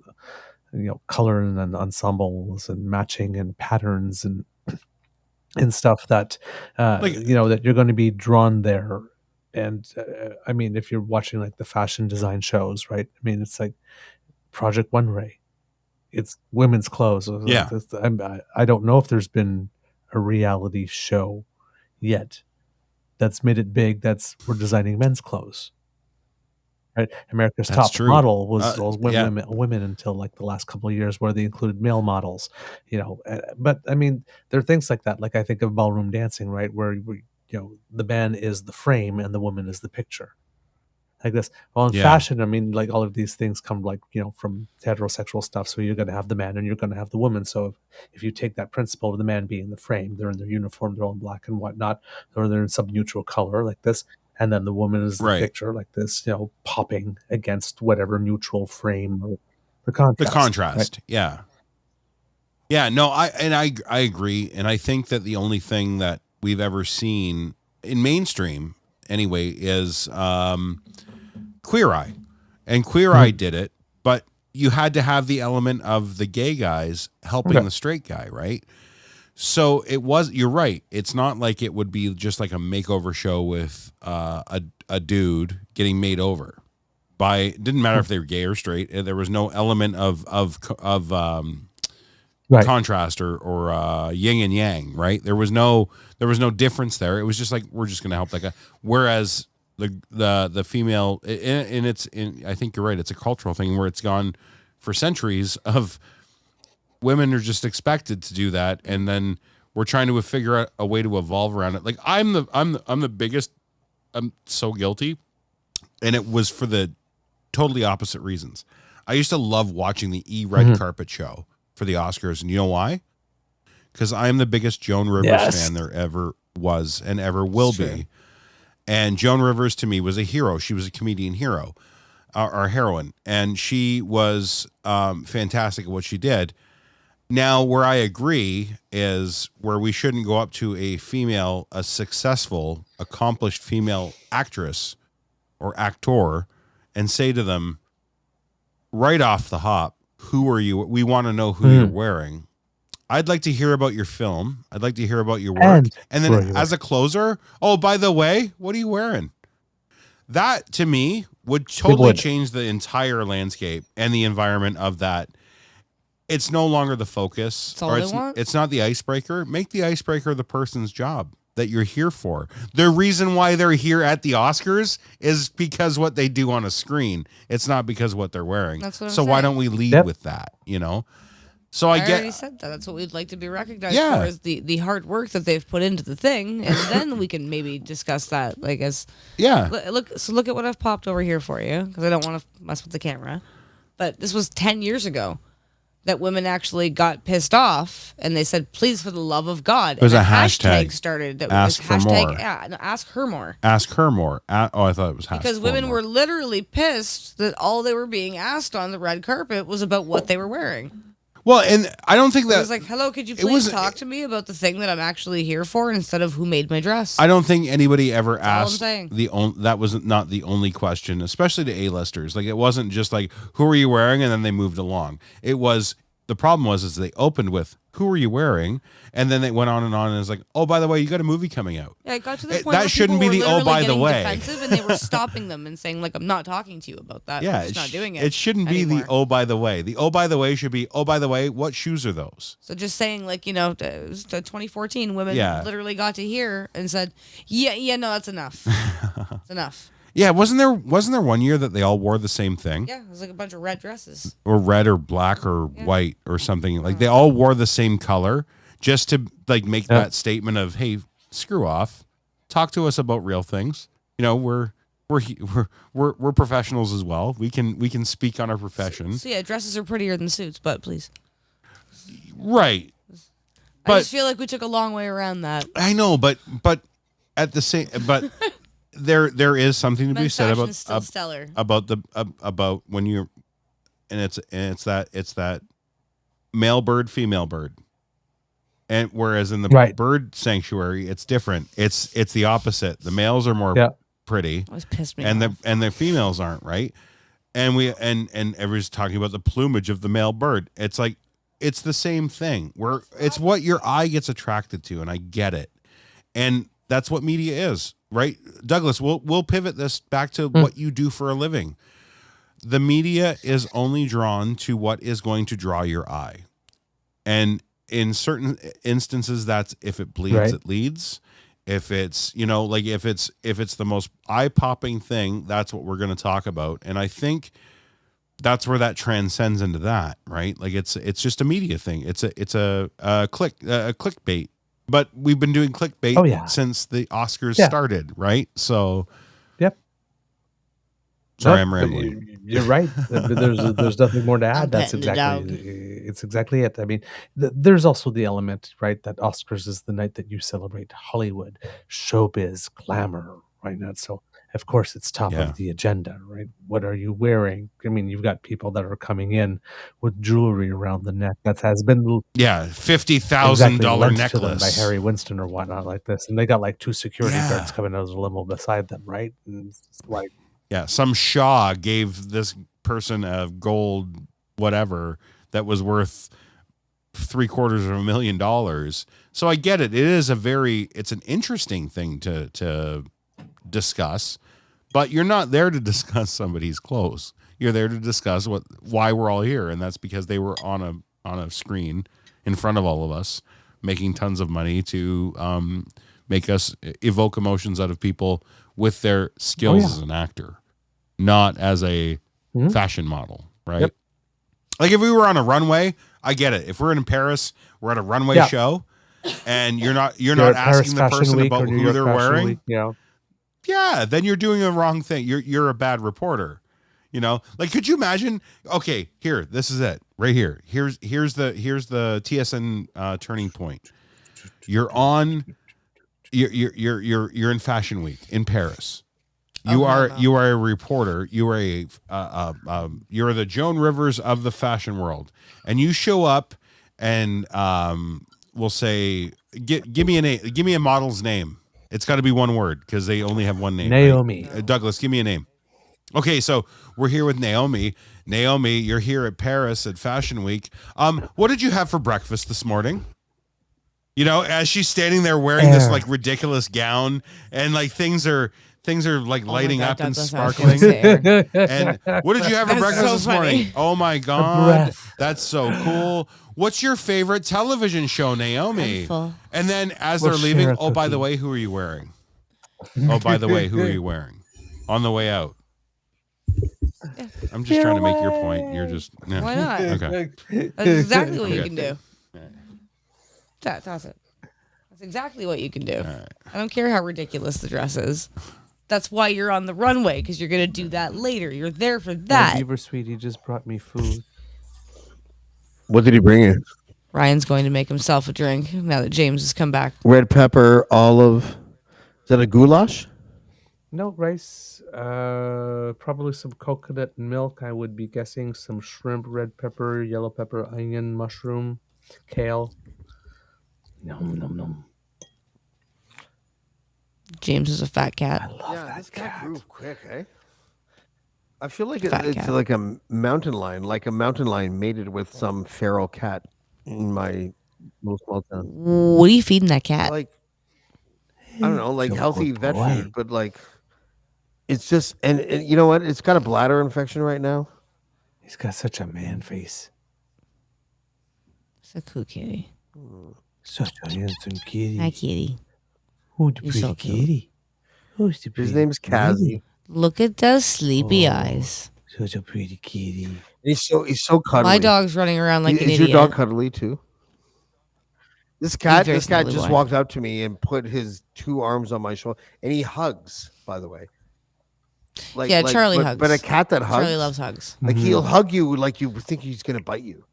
color and ensembles and matching and patterns and stuff that that you're going to be drawn there. And I mean, if you're watching like the fashion design shows, right? I mean, it's like Project One Ray. It's women's clothes. Yeah. I don't know if there's been a reality show yet that's made it big. We're designing men's clothes. Right? America's That's Top true. Model was Yeah. women until like the last couple of years, where they included male models. But I mean, there are things like that. Like I think of ballroom dancing, right, where the man is the frame and the woman is the picture. Like this. Well, in Yeah. fashion, I mean, like all of these things come like from heterosexual stuff. So you're going to have the man and you're going to have the woman. So if you take that principle of the man being the frame, they're in their uniform, they're all in black and whatnot, or they're in some neutral color like this. And then the woman is the Right. picture like this, popping against whatever neutral frame or the contrast. The contrast. Right? Yeah. Yeah. No, I agree. And I think that the only thing that we've ever seen in mainstream anyway is Queer Eye. And Queer Eye did it, but you had to have the element of the gay guys helping the straight guy, right? So you're right. It's not like it would be just like a makeover show with a dude getting made over didn't matter if they were gay or straight. There was no element of contrast or yin and yang, right? There was no difference there. It was just like, we're just going to help that guy. Whereas the female, I think you're right. It's a cultural thing where it's gone for centuries of women are just expected to do that, and then we're trying to figure out a way to evolve around it. Like I'm the biggest. I'm so guilty, and it was for the totally opposite reasons. I used to love watching the red carpet show for the Oscars, and you know why? Because I'm the biggest Joan Rivers fan there ever was and ever will be. And Joan Rivers to me was a hero. She was a comedian hero, our heroine, and she was fantastic at what she did. Now, where I agree is where we shouldn't go up to a successful, accomplished female actress or actor and say to them right off the hop, who are you? We want to know who you're wearing. I'd like to hear about your film. I'd like to hear about your work. And then as a closer, oh, by the way, what are you wearing? That, to me, would totally change the entire landscape and the environment of that. It's no longer the focus. That's all they want. It's not the icebreaker. Make the icebreaker the person's job that you're here for. The reason why they're here at the Oscars is because what they do on a screen. It's not because what they're wearing. That's what I'm so why saying. don't we lead with that, So I already said that. That's what we'd like to be recognized for, is the hard work that they've put into the thing, and then we can maybe discuss that. Like look at what I've popped over here for you, because I don't want to mess with the camera. But this was 10 years ago that women actually got pissed off, and they said, "Please, for the love of God." There's and a hashtag started. That ask was for hashtag, more. Yeah, no, ask her more. Ask her more. I thought it was Because women were literally pissed that all they were being asked on the red carpet was about what they were wearing. Well, and I don't think that It was like, hello, could you please talk to me about the thing that I'm actually here for instead of who made my dress? I don't think anybody ever That's all I'm asked saying. that was not the only question, especially to A-listers. Like, it wasn't just like, who are you wearing? And then they moved along. It was, the problem was they opened with, who are you wearing? And then they went on, and it's like, oh, by the way, you got a movie coming out. Yeah, it got to the point that where shouldn't be people the were oh, by the getting way. defensive, and they were stopping them and saying, like, I'm not talking to you about that. Yeah, I'm just not doing it. It shouldn't anymore. be the oh, by the way. The oh, by the way should be, oh, by the way, what shoes are those? So just saying, like, it was 2014, women literally got to hear and said, yeah, no, that's enough. It's enough. Yeah, wasn't there one year that they all wore the same thing? Yeah, it was like a bunch of red dresses. Or red or black or white or something. Like they all wore the same color just to like make that statement of, hey, screw off. Talk to us about real things. We're professionals as well. We can speak on our profession. So yeah, dresses are prettier than suits, but please. Right. I just feel like we took a long way around that. I know, but at the same there is something to be said about stellar. about when you're and it's that male bird, female bird. And whereas in the bird sanctuary, it's different. It's the opposite. The males are more pretty. Always pissed me and off. the females aren't, right? And everyone's talking about the plumage of the male bird. It's like it's the same thing. It's what your eye gets attracted to, and I get it. And that's what media is, right? Douglas, we'll pivot this back to what you do for a living. The media is only drawn to what is going to draw your eye. And in certain instances, that's if it bleeds, it leads. If it's, if it's the most eye-popping thing, that's what we're going to talk about. And I think that's where that transcends into that, right? Like it's just a media thing. It's a clickbait. But we've been doing clickbait since the Oscars started, right? So, sorry, I'm rambling. You're right. There's nothing more to add. That's exactly it. I mean, there's also the element, right, that Oscars is the night that you celebrate Hollywood, showbiz, glamour, right? Now, so of course it's top of the agenda, right? What are you wearing? I mean, you've got people that are coming in with jewelry around the neck that has been $50,000 necklace by Harry Winston or whatnot like this, and they got like 2 security guards coming out of the limo beside them, right? And it's like. Yeah, some Shaw gave this person a gold whatever that was worth $750,000. So I get it. It's an interesting thing to discuss, but you're not there to discuss somebody's clothes. You're there to discuss why we're all here, and that's because they were on a screen in front of all of us, making tons of money to make us evoke emotions out of people with their skills as an actor, not as a fashion model, right? Yep. Like if we were on a runway, I get it. If we're in Paris, we're at a runway show, and you're not asking the person about who they're wearing. Yeah, then you're doing the wrong thing. You're a bad reporter. Like could you imagine? Okay, here, this is it right here. Here's the TSN turning point. You're in Fashion Week in Paris. You are a reporter. You are you're the Joan Rivers of the fashion world, and you show up, and we'll say, give me a name. Give me a model's name. It's got to be one word because they only have one name. Naomi. Right? Douglas, give me a name. Okay, so we're here with Naomi. Naomi, you're here at Paris at Fashion Week. What did you have for breakfast this morning? As she's standing there wearing this like ridiculous gown, and like things are like lighting up and sparkling. And what did you have for breakfast this morning? Oh my God, that's so cool. What's your favorite television show, Naomi? And then as they're leaving, oh, by the way, who are you wearing? Oh, by the way, who are you wearing? On the way out. I'm just trying to make your point. You're just why not? Okay. That's exactly what you can do. Toss it. That's exactly what you can do. Right. I don't care how ridiculous the dress is. That's why you're on the runway, because you're going to do that later. You're there for that. Beaver Sweet, he just brought me food. What did he bring you? Ryan's going to make himself a drink now that James has come back. Red pepper, olive. Is that a goulash? No, rice. Probably some coconut milk, I would be guessing. Some shrimp, red pepper, yellow pepper, onion, mushroom, kale. Nom, nom, nom. James is a fat cat. I love that this cat. Grew quick, eh? I feel like it's like a mountain lion mated with some feral cat in my little small town. What are you feeding that cat? Like I don't know, like So healthy good vet boy. food, but like it's just and you know what? It's got a bladder infection right now. He's got such a man face. It's a cool kitty. Such a handsome kitty. Hi, kitty. Who's the You're pretty so cute. kitty? Who's the pretty His name's kitty? Kazi. Look at those sleepy Oh. eyes. Such a pretty kitty. He's so cuddly. My dog's running around like an Is idiot. your dog cuddly too? This cat very just snuggly boy. walked up to me and put his 2 arms on my shoulder, and he hugs. By the way, Yeah, Charlie but, hugs. But a cat that hugs, Charlie loves hugs. like he'll hug you like you think he's gonna bite you,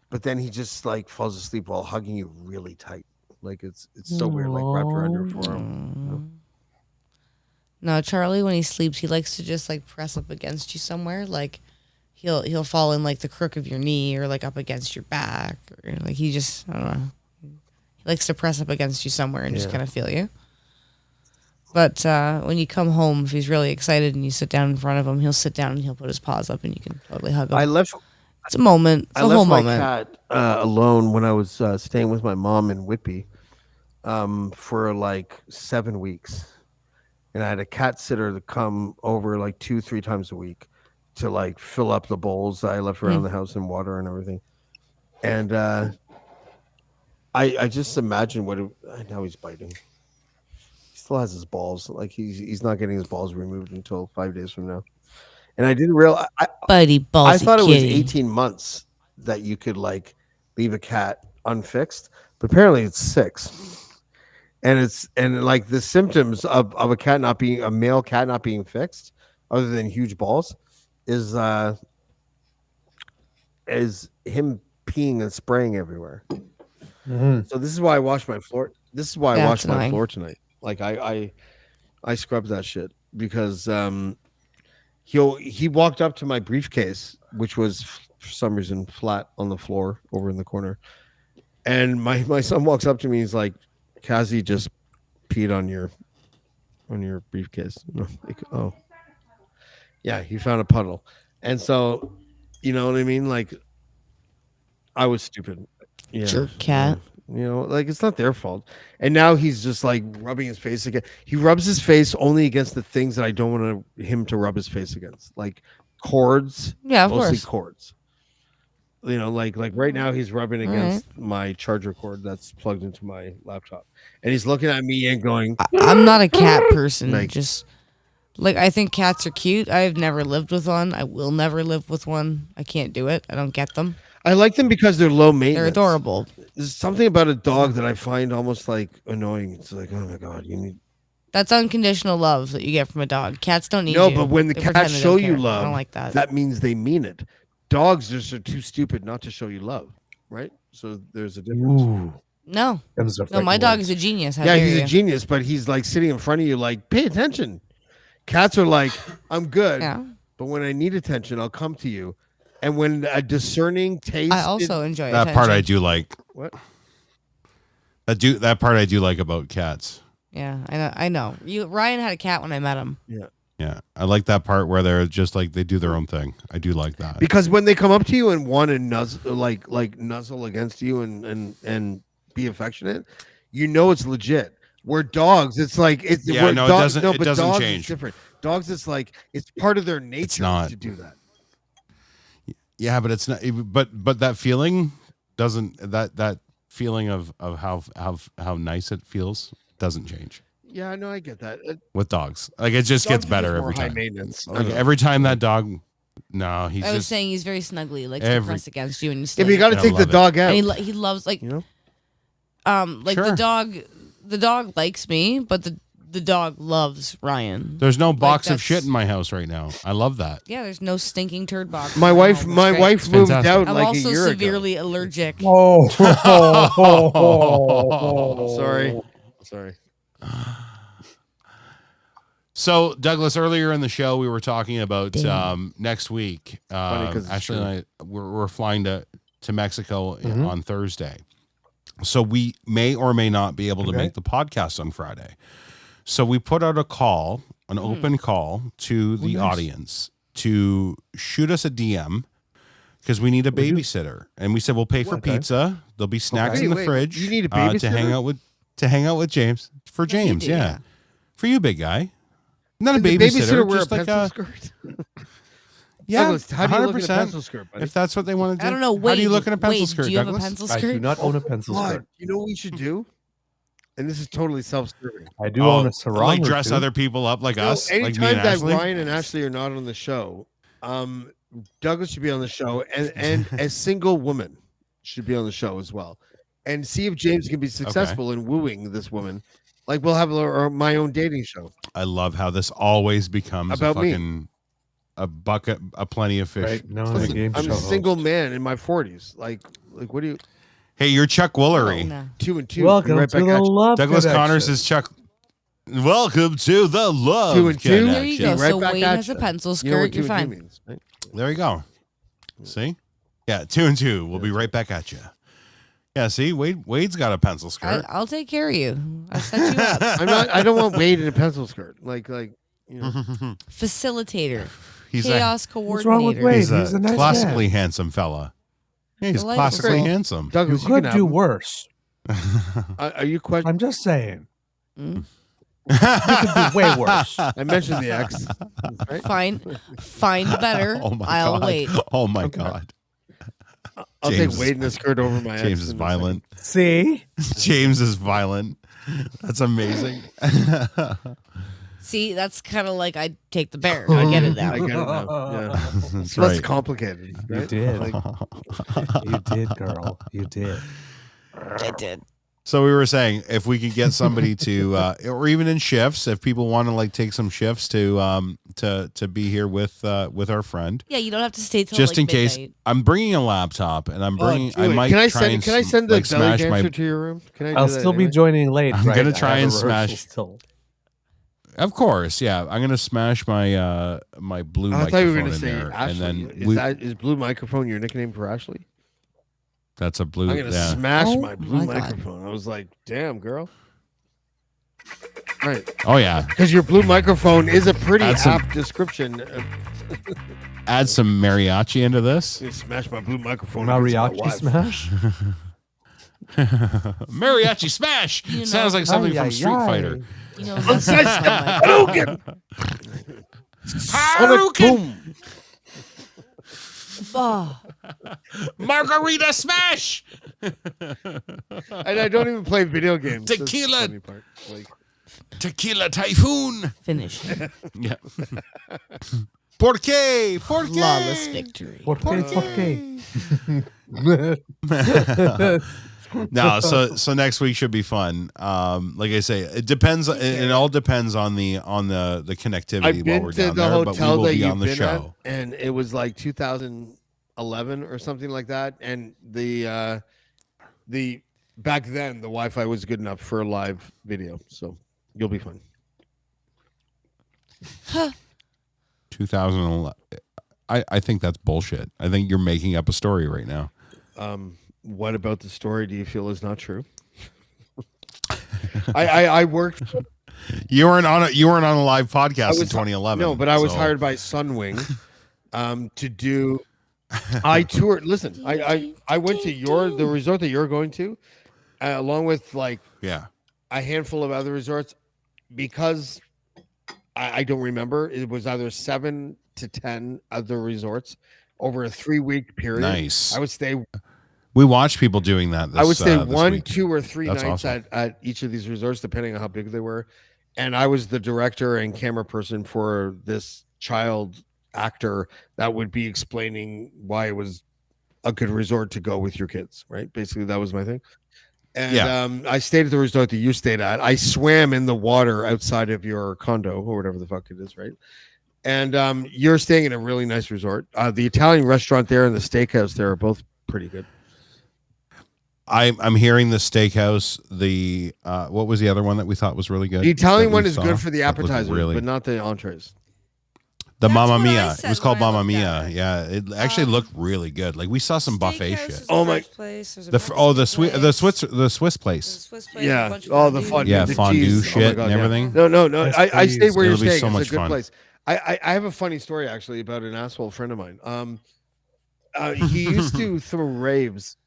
but then he just like falls asleep while hugging you really tight. Like it's so weird, like wrapped around your forearm. No, Charlie, when he sleeps, he likes to just like press up against you somewhere. Like he'll fall in like the crook of your knee or like up against your back, or like he just I don't know. He likes to press up against you somewhere and just kind of feel you. But when you come home, if he's really excited and you sit down in front of him, he'll sit down and he'll put his paws up and you can totally hug him. It's a moment. It's a whole my moment. cat alone when I was staying with my mom in Whitby for like 7 weeks. And I had a cat sitter to come over like 2-3 times a week to like fill up the bowls I left around the house and water and everything. And I just imagine now he's biting. He still has his balls. Like he's not getting his balls removed until 5 days from now. And I didn't realize Buddy, ballsy I thought it was kitty. 18 months that you could like leave a cat unfixed, but apparently it's 6. And like the symptoms of a male cat not being fixed, other than huge balls, is him peeing and spraying everywhere. So this is why I washed my floor. This is why I washed my floor tonight. Like I scrubbed that shit because he walked up to my briefcase, which was for some reason flat on the floor over in the corner, and my son walks up to me. He's like, Kazi just peed on your briefcase. And I'm like, oh, yeah, he found a puddle, and so you know what I mean. Like, I was stupid. Yeah, Jerk cat. You know, like it's not their fault. And now he's just like rubbing his face again. He rubs his face only against the things that I don't want him to rub his face against, like cords. Yeah, of mostly course. cords. You know, like right now he's rubbing against my charger cord that's plugged into my laptop, and he's looking at me and going, I'm not a cat person. Like- Just like I think cats are cute. I've never lived with one. I will never live with one. I can't do it. I don't get them. I like them because they're low maintenance. They're adorable. There's something about a dog that I find almost like annoying. It's like, oh my god, you need. That's unconditional love that you get from a dog. Cats don't need No, you. but when the They cats pretend they show don't you care. love, I don't like that. that means they mean it. Dogs just are too stupid not to show you love, right? So there's a difference. Ooh. No, Them's are no, my fighting dog words. is a genius. How Yeah, dare he's you? a genius, but he's like sitting in front of you, like, pay attention. Cats are like, I'm good, Yeah. but when I need attention, I'll come to you. And when a discerning taste, I also enjoy That part I attention. do like. What? That part I do like about cats. Yeah, I know. Ryan had a cat when I met him. Yeah, I like that part where they're just like they do their own thing. I do like that. Because when they come up to you and want to nuzzle, like nuzzle against you and be affectionate, you know it's legit. Where dogs, it's like it's Yeah, no, it doesn't- it but doesn't dogs change. Is different. Dogs, it's like it's part of their nature not. to do that. Yeah, but it's not. But that feeling doesn't. That feeling of how nice it feels doesn't change Yeah, I know, I get that. with dogs. Like it just Dogs gets are better just more every high time. maintenance. I Like don't know. every time that dog. No, he's I was just. saying he's very snuggly, likes to Every- press against you and you Yeah, sleep. but you got to I take the love it. dog out. And he loves like You know, like Sure. the dog likes me, but the dog loves Ryan. There's no box of that's- shit in my house right now. I love that. Yeah, there's no stinking turd box. my in wife, home. It's my great. wife moved fantastic. out I'm like also a year severely allergic. Oh. ago. Sorry. So, Douglas, earlier in the show, we were talking about next week. Funny 'cause it's Ashley and I, we're flying to Mexico Mhm. on Thursday. So we may or may not be able to Okay. make the podcast on Friday. So we put out a call, an open call to the nice. audience to shoot us a DM because we need a babysitter, and we said we'll pay for Okay. pizza. There'll be snacks in the Wait, fridge. you need a to babysitter? hang out with James for Yeah, you James. do, Yeah. For you, big guy. Not a Can the babysitter, wear a just like pencil skirt? yeah, Douglas, how do you look at a 100%. pencil skirt, buddy? If that's what they want to do. I don't know. How do you Wade, look at a pencil Wade, skirt, do you have Douglas? a pencil I do skirt? not own a pencil God, skirt. you know what we should do? And this is totally self-serving. I do own a sarong. like or dress two. other people up like us, like me anytime and that Ashley. Ryan and Ashley are not on the show, Douglas should be on the show, and a single woman should be on the show as well, and see if James can be successful in wooing this woman. Like we'll have my own dating show. I love how this always becomes About a me. fucking a bucket, a plenty of fish. Right? No, Listen, game I'm show a single host. man in my 40s. Like what do you? Hey, you're Chuck Woolery. No. 2 and 2. Welcome Be right to back the at you. Love Douglas Connection. Connors is Chuck. Welcome to the Love 2 and 2. Connection. There you go. Right So back Wade at has a ya. pencil You know what skirt. 2 You're and 2 fine. means, right? There you go. See? Yeah, 2 and 2. We'll be right back at you. Yeah, see, Wade's got a pencil skirt. I'll take care of you. I'll set you up. I don't want Wade in a pencil skirt. Like you know. Facilitator. He's Chaos What's wrong with coordinator. Wade? he's He's a nice classically man. handsome fella. Yeah, he's Delightful. classically Great. handsome. Douglas, You you can could have do him. worse. Are you questioning? I'm just saying. Mm. You could do way worse. I mentioned the X. Right? Find better. Oh my I'll god. wait. Oh my god. I'll James take Wade in a skirt over my James ex is in a violent. See? James is violent. That's amazing. See, that's kind of like I take the bear. I get it second. now. I get it now. Yeah. That's It's less right. complicated. You Right? did. Like, You did, girl. You did. I did. So we were saying if we could get somebody to, or even in shifts, if people want to like take some shifts to be here with our friend, Yeah, you don't have to stay till just like in case. midnight. I'm bringing a laptop and I'm bringing. do I it. might Can I try send? and Can I send the like belly smash dancer my. to your room? Can I? Do I'll that still be anyway? joining late. I'm right? gonna I try have and a rehearsal smash- Still. Of course, yeah. I'm gonna smash my my blue I thought you microphone were going to in say there, Ashley. and then Is blue microphone your nickname for Ashley? that's a blue. I'm going to Yeah. smash Oh my blue my God. microphone. I was like, damn, girl. Right. Oh yeah. Because your blue microphone is a pretty Add some- apt description. Add some mariachi into this. You smash my blue microphone. against my Mariachi wife. smash? Mariachi smash. You know- Sounds like something Ay, from ay, Street ay. Fighter. You know, that's not my- Hadouken! Sonic boom! Oh, Margarita smash. And I don't even play video games. That's the Tequila. funny part. Like, Tequila typhoon. finish. Yeah. Porque. Flawless victory. Por qué? No, so next week should be fun. Like I say, it depends. It all depends on the connectivity I've while been we're to down the there. But we hotel will that be you've on the been show. at, and it was like 2011 or something like that. And the back then the Wi-Fi was good enough for a live video, so you'll be fine. 2011. I think that's bullshit. I think you're making up a story right now. What about the story do you feel is not true? I worked. You weren't on a live podcast in was- 2011. No, but I was so- hired by Sunwing to do. I toured. Listen, I went to the resort that you're going to, along with like Yeah. a handful of other resorts, because I don't remember. It was either 7 to 10 other resorts over a 3-week period. Nice. I would stay. We watched people doing that. This, I would stay this 1, week. 2, or 3 That's nights awesome. at each of these resorts, depending on how big they were. And I was the director and camera person for this child actor that would be explaining why it was a good resort to go with your kids. Right? Basically, that was my thing. And Yeah. I stayed at the resort that you stayed at. I swam in the water outside of your condo or whatever the fuck it is, right? And you're staying in a really nice resort. The Italian restaurant there and the steakhouse there are both pretty good. I'm hearing the steakhouse. The what was the other one that we thought was really good? The Italian that one we is saw? good for the That was appetizers, really but not the entrees. the That's Mamma what I Mia. It said was called when I Mamma looked Mia. at it. Yeah, it actually looked really good. Like we saw some buffet Steakhouse shit. is Oh the my- first place. There's a The Mexican place. the Swiss place. Swiss place, Yeah. a bunch of Oh, the fondue. fondue. Yeah, the fondue cheese. Oh my shit God, and yeah. everything. No. Yes, I stayed please. where you're It'll be staying. so It's much a good fun. place. I have a funny story actually about an asshole friend of mine. He used to throw raves.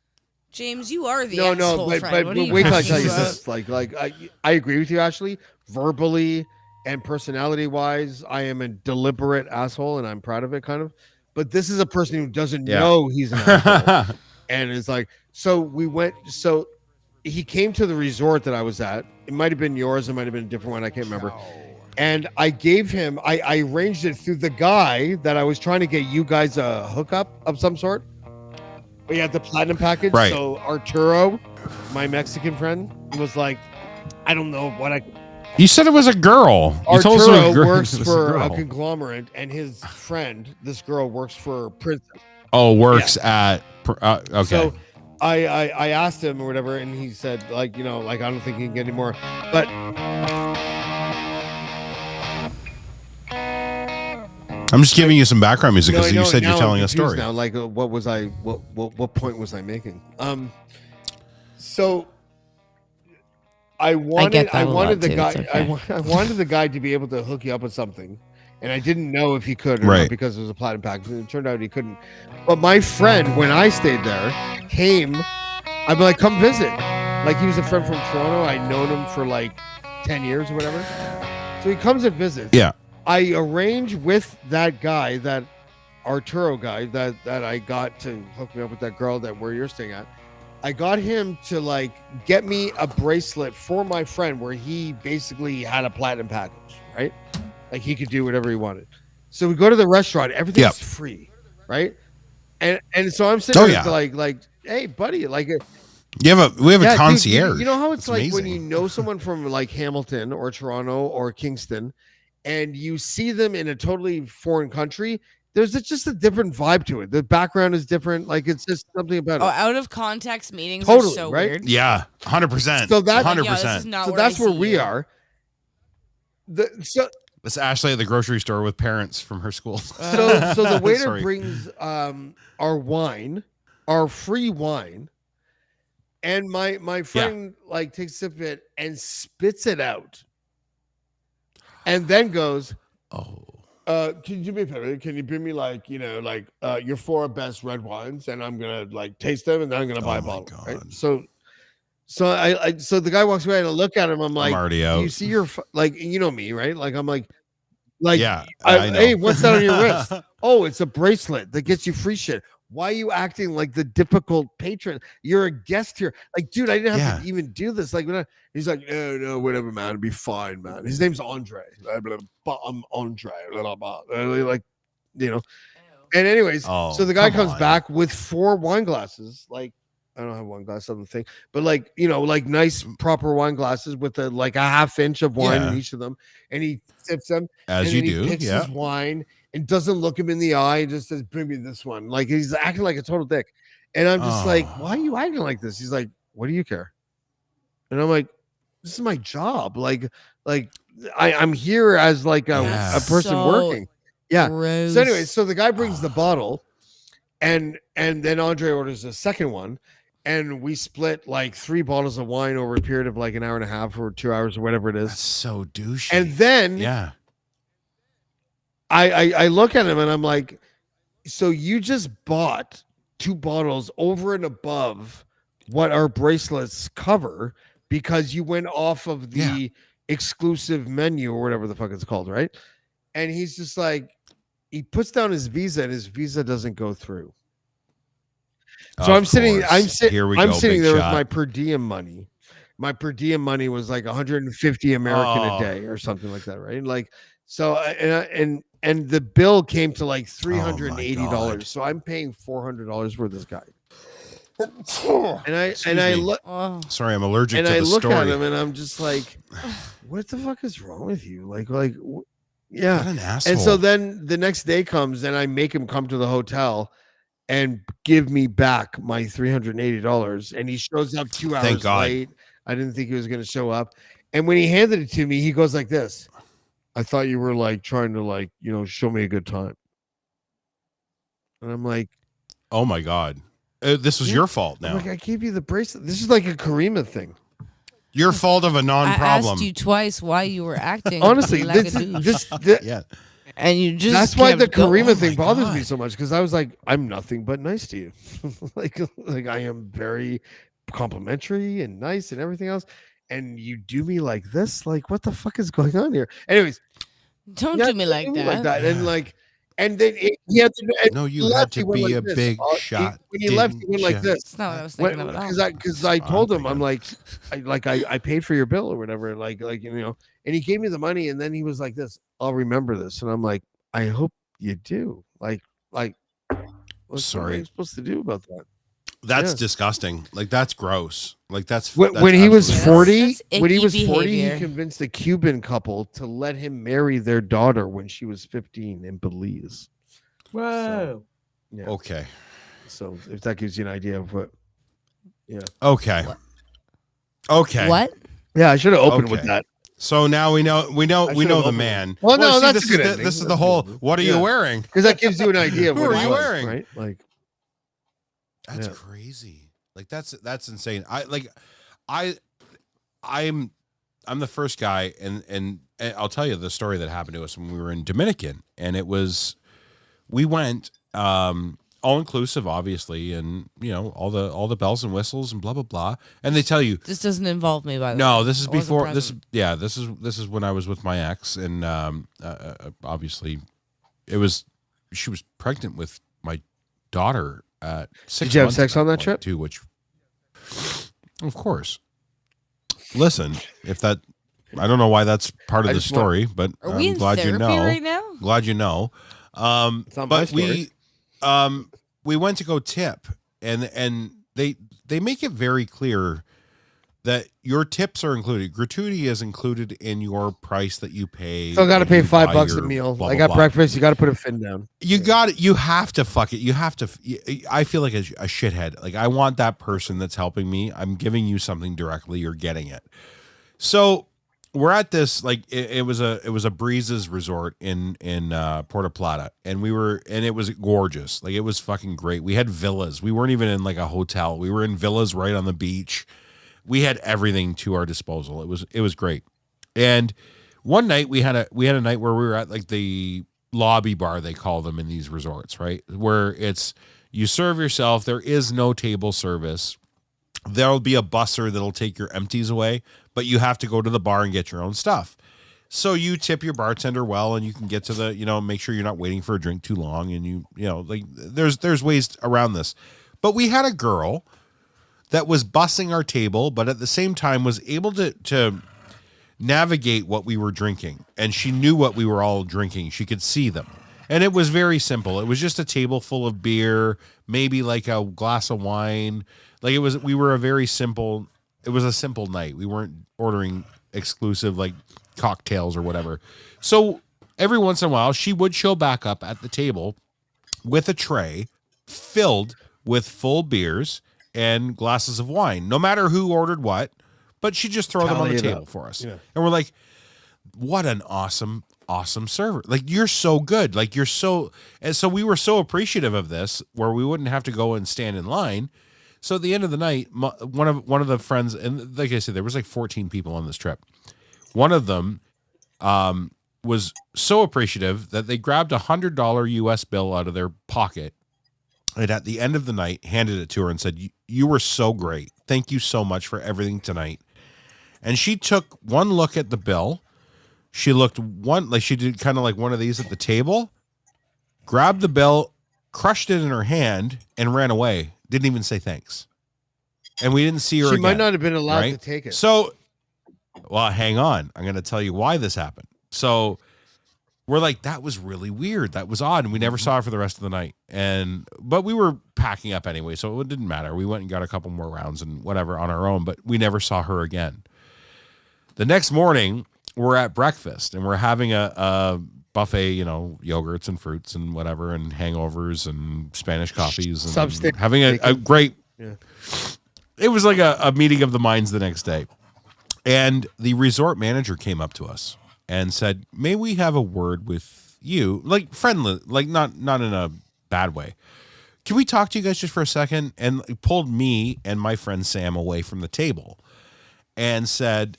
James, you are the No, asshole but friend. What are you wait till I talking tell you about? this. Like I agree with you, Ashley. Verbally and personality wise, I am a deliberate asshole, and I'm proud of it, kind of. But this is a person who doesn't know he's an asshole, and is like, so we went. So he came to the resort that I was at. It might have been yours. It might have been a different one. I can't remember. And I gave him. I arranged it through the guy that I was trying to get you guys a hookup of some sort. We had the platinum package. Right. So Arturo, my Mexican friend, was like, I don't know what I. You said it was a girl. You told us it was Arturo a girl. works It was for a girl. conglomerate, and his friend, this girl, works for Princess. Oh, works at. Okay. So I asked him or whatever, and he said, like, you know, like, I don't think he can get any more. But I'm just giving you some background music no, because I know, you said now you're telling I'm a confused story. now. Like, what was I? What point was I making? So I wanted the too, guy. it's okay. I wanted the guy to be able to hook you up with something, and I didn't know if he could or Right. not because it was a platinum package. And it turned out he couldn't. But my friend, when I stayed there, came. I'm like, come visit. Like, he was a friend from Toronto. I'd known him for like 10 years or whatever. So he comes and visits. Yeah. I arrange with that guy, that Arturo guy that I got to hook me up with that girl that where you're staying at. I got him to like get me a bracelet for my friend where he basically had a platinum package, right? Like, he could do whatever he wanted. So we go to the restaurant, everything's free, right? And so I'm sitting there like, hey buddy, like we have a dude, concierge. you know how it's like when amazing. you know someone from like Hamilton or Toronto or Kingston, and you see them in a totally foreign country, there's just a different vibe to it. The background is different. Like, it's just something about it. Oh, out of context meetings Totally, are so right? weird. Yeah, 100%. So that- 100%. Yeah, this is not So where that's I where see we you. are. It's Ashley at the grocery store with parents from her school. So the waiter Sorry. brings our wine, our free wine, and my friend like takes a sip of it and spits it out, and then goes, Oh. can you do me a favor? Can you bring me like, you know, like your 4 best red wines, and I'm gonna like taste them, and then I'm gonna buy a my bottle. Right? God. So I so the guy walks away, and I look at him. I'm like, already do out. you see your like, you know me, right? Like, I'm like, Yeah, I know. hey, what's that on your wrist? Oh, it's a bracelet that gets you free shit. Why are you acting like the difficult patron? You're a guest here. Like, dude, I didn't have to even do this. Like, he's like, no, whatever, man. It'll be fine, man. His name's Andre. I'm Andre. Like, you know. And anyways, Oh, so the guy come comes on. back with 4 wine glasses. Like, I don't have wine glass on the thing, but like, you know, like nice proper wine glasses with like a ½ inch of wine in each of them. And he sips them. As and you then do. he picks his wine and doesn't look him in the eye and just says, bring me this one. Like, he's acting like a total dick. And I'm just like, why are you acting like this? He's like, what do you care? And I'm like, this is my job. Like I'm here as like a person So working. Yeah. Gross. So anyway, so the guy brings the bottle, and then Andre orders a second one, and we split like 3 bottles of wine over a period of like an hour and a half or 2 hours or whatever it is. That's so douchey. And then I look at him and I'm like, so you just bought 2 bottles over and above what our bracelets cover because you went off of the exclusive menu or whatever the fuck it's called, right? And he's just like, he puts down his Visa and his Visa doesn't go through. So I'm sitting there with my per diem money. My per diem money was like 150 American a day or something like that, right? Like, so and the bill came to like $380. So I'm paying $400 for this guy. And I look. Sorry, I'm allergic and to I the look story. at him and I'm just like, what the fuck is wrong with you? Yeah. What an asshole. And so then the next day comes and I make him come to the hotel and give me back my $380. And he shows up 2 hours late. I didn't think he was going to show up. And when he handed it to me, he goes like this. I thought you were like trying to like, you know, show me a good time. And I'm like, oh my God. This was your fault now. I'm like, I gave you the bracelet. This is like a Karima thing. Your fault of a non-problem. I asked you twice why you were acting. Honestly, like a douche. Yeah. And you just That's why the kept go- Karima Oh thing my bothers me God. so much because I was like, I'm nothing but nice to you. like I am very complimentary and nice and everything else. And you do me like this? Like, what the fuck is going on here? Anyways, Don't yeah, do me like do me that. And Yeah. like, and then he had to. And No, when you he had left, to he went be like a this. big shot. When he left, he went like didn't ya? this. That's not what I was thinking of at all. Because I told him, I'm like, I paid for your bill or whatever, like and he gave me the money, and then he was like this, I'll remember this, and I'm like, I hope you do, like what am I Sorry. supposed to do about that? That's Yeah. disgusting. Like that's gross. Like that's When he was absolutely 40, That's when he icky was 40, behavior. he convinced a Cuban couple to let him marry their daughter when she was 15 in Belize. Whoa. Yeah. Okay. So if that gives you an idea of what, yeah, Okay. What? Okay. What? yeah, I should have opened with Okay. that. So now we know I we should've know the opened man. Well, no, see, that's this a good is ending. this is That's the a good whole. ending. What are you Yeah. wearing? Because that gives you an idea of Who what are he's you like, wearing? right? Like, That's Yeah. crazy. Like that's insane. I'm the first guy, and I'll tell you the story that happened to us when we were in Dominican, and it was we went all inclusive, obviously, and all the bells and whistles and blah blah blah, and they tell you This doesn't involve me, by the way. no, this is I wasn't before this. present. Yeah, this is when I was with my ex, and obviously, she was pregnant with my daughter at 6 Did you have months sex at on that point, trip? too? Which, of course. Listen, if that, I don't know why that's part of I the just want- story, but Are we I'm in glad you therapy know. right now? Glad you know. It's not my But story. we went to go tip, and they make it very clear that your tips are included. Gratuity is included in your price that you pay. Still got to when pay you buy $5 a your meal. blah, I blah, got blah. breakfast. You got to put a fin down. You have to fuck it. You have to. I feel like a shithead. Like I want that person that's helping me. I'm giving you something directly. You're getting it. So we're at this, like it was a Breezes resort in Puerto Plata, and it was gorgeous. Like it was fucking great. We had villas. We weren't even in like a hotel. We were in villas right on the beach. We had everything to our disposal. It was great. And one night we had a night where we were at like the lobby bar, they call them in these resorts, right? Where it's you serve yourself. There is no table service. There'll be a busser that'll take your empties away, but you have to go to the bar and get your own stuff. So you tip your bartender well, and you can get to the, make sure you're not waiting for a drink too long, and like there's ways around this. But we had a girl that was bussing our table, but at the same time was able to navigate what we were drinking, and she knew what we were all drinking. She could see them, and it was very simple. It was just a table full of beer, maybe like a glass of wine. Like it was a simple night. We weren't ordering exclusive like cocktails or whatever. So every once in a while she would show back up at the table with a tray filled with full beers and glasses of wine, no matter who ordered what, but she'd just throw them on Tally the it table up. for us. Yeah. And we're like, what an awesome server. Like you're so good. Like you're so, and so we were so appreciative of this where we wouldn't have to go and stand in line. So at the end of the night, one of the friends, and like I said, there was like 14 people on this trip. One of them was so appreciative that they grabbed $100 US bill out of their pocket, and at the end of the night handed it to her and said, you were so great. Thank you so much for everything tonight. And she took one look at the bill. She looked she did kind of like one of these at the table, grabbed the bill, crushed it in her hand, and ran away. Didn't even say thanks. And we didn't see her She again. might not have been allowed right? to take it. So, well, hang on. I'm going to tell you why this happened. So we're like, that was really weird. That was odd. And we never saw her for the rest of the night. But we were packing up anyway, so it didn't matter. We went and got a couple more rounds and whatever on our own, but we never saw her again. The next morning, we're at breakfast and we're having a buffet, yogurts and fruits and whatever, and hangovers and Spanish coffees, and Substance. having a great. Yeah. It was like a meeting of the minds the next day, and the resort manager came up to us and said, "May we have a word with you, like friendly, like not in a bad way? Can we talk to you guys just for a second?" And pulled me and my friend Sam away from the table and said,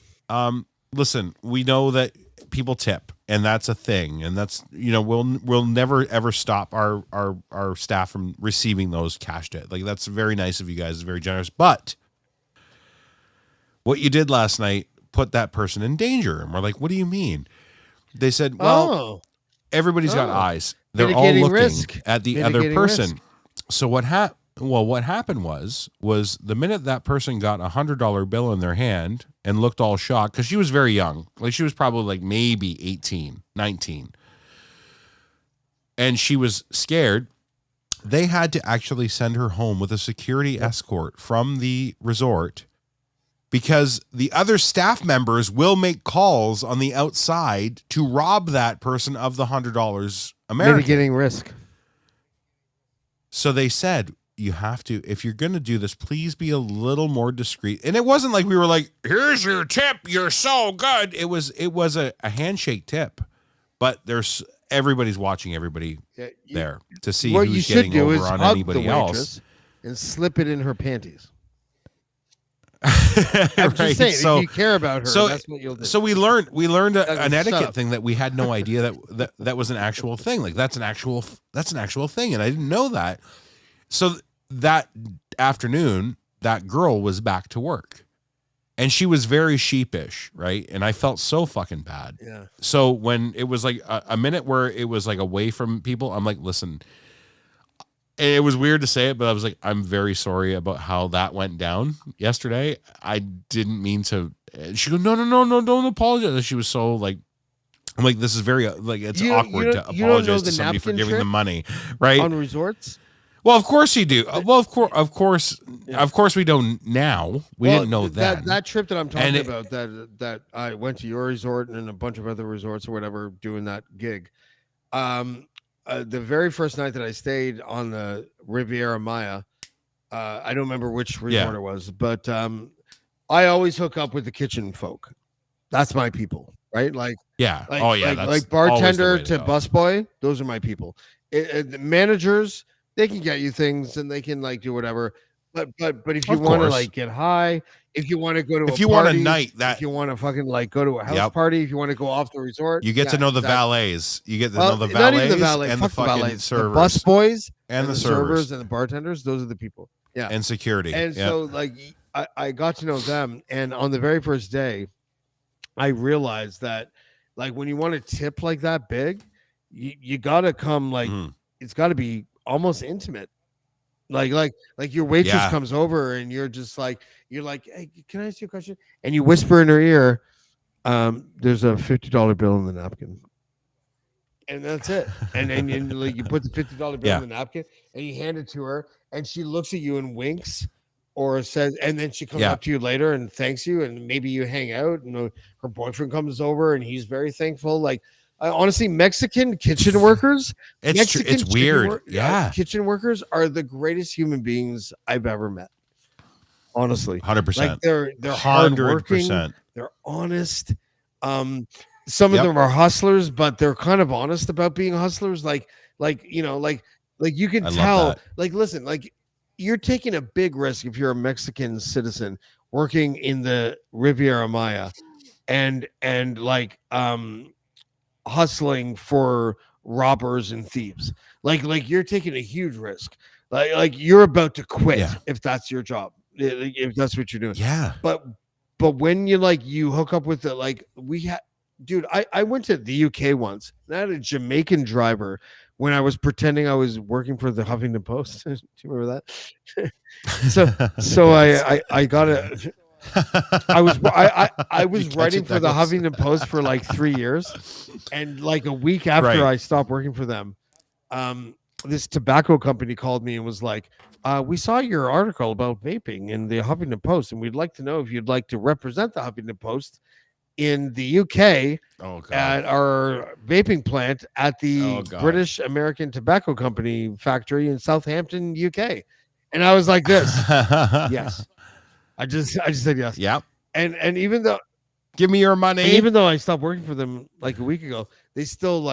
"Listen, we know that people tip, and that's a thing, and that's, we'll never ever stop our staff from receiving those cash tips. Like, that's very nice of you guys, very generous. But what you did last night put that person in danger, and we're like, what do you mean? They said, well, everybody's got eyes. They're all looking at the other person. So what happened was the minute that person got $100 bill in their hand and looked all shocked, because she was very young, like she was probably like maybe 18, 19, and she was scared, they had to actually send her home with a security escort from the resort, because the other staff members will make calls on the outside to rob that person of the $100 American. Mitigating risk. So they said, you have to, if you're going to do this, please be a little more discreet. And it wasn't like we were like, here's your tip, you're so good. It was a handshake tip, but everybody's watching everybody there to see what who's you should getting do over is on hug anybody the else waitress and slip it in her panties. I'm I'm just saying, if you care about her, that's what you'll do. So we learned an etiquette up. thing that we had no idea that was an actual thing. Like, that's an actual thing, and I didn't know that. So that afternoon, that girl was back to work, and she was very sheepish, right? And I felt so fucking bad. Yeah. So when it was like a minute where it was like away from people, I'm like, listen. And it was weird to say it, but I was like, I'm very sorry about how that went down yesterday. I didn't mean to. She goes, no, don't apologize. She was so like, I'm like, this is very it's awkward to apologize to somebody for giving them money, right? On resorts. Well, of course you do. Well, of course, we don't now. We didn't know that. That trip that I'm talking about, that I went to your resort and a bunch of other resorts or whatever doing that gig. The very first night that I stayed on the Riviera Maya, I don't remember which resort it was, but I always hook up with the kitchen folk. That's my people, right? Like bartender to busboy. Those are my people. The managers, they can get you things and they can like do whatever. But if you want to like get high, if you want to go to want a night if you want to fucking like go to a house party, if you want to go off the resort, you get to know the valets. You get to know the valets, not even the valet, and the fucking servers, the bus boys, and the servers and the bartenders. Those are the people. Yeah, and security. And so like I got to know them, and on the very first day, I realized that like when you want to tip like that big, you gotta come like it's got to be almost intimate. Like your waitress comes over and you're like, hey, can I ask you a question? And you whisper in her ear, there's a $50 bill in the napkin. And that's it. And then you put the $50 bill in the napkin and you hand it to her and she looks at you and winks or says, and then she comes up to you later and thanks you. And maybe you hang out and her boyfriend comes over and he's very thankful. Like, honestly, Mexican kitchen workers, it's weird. Kitchen workers are the greatest human beings I've ever met. Honestly, 100%. Like they're hardworking. They're honest. Some of them are hustlers, but they're kind of honest about being hustlers. Like you can tell. Like, listen, like you're taking a big risk if you're a Mexican citizen working in the Riviera Maya, and like hustling for robbers and thieves. Like you're taking a huge risk. Like you're about to quit if that's your job, if that's what you're doing. Yeah. But when you hook up with it, dude, I went to the UK once and I had a Jamaican driver when I was pretending I was working for the Huffington Post. Do you remember that? So I got a I was writing for the Huffington Post for like 3 years, and like a week after I stopped working for them, this tobacco company called me and was like, we saw your article about vaping in the Huffington Post, and we'd like to know if you'd like to represent the Huffington Post in the UK at our vaping plant at the British American Tobacco Company factory in Southampton, UK. And I was like this, yes. I just said yes. Yep. And even though, give me your money. Even though I stopped working for them like a week ago, they still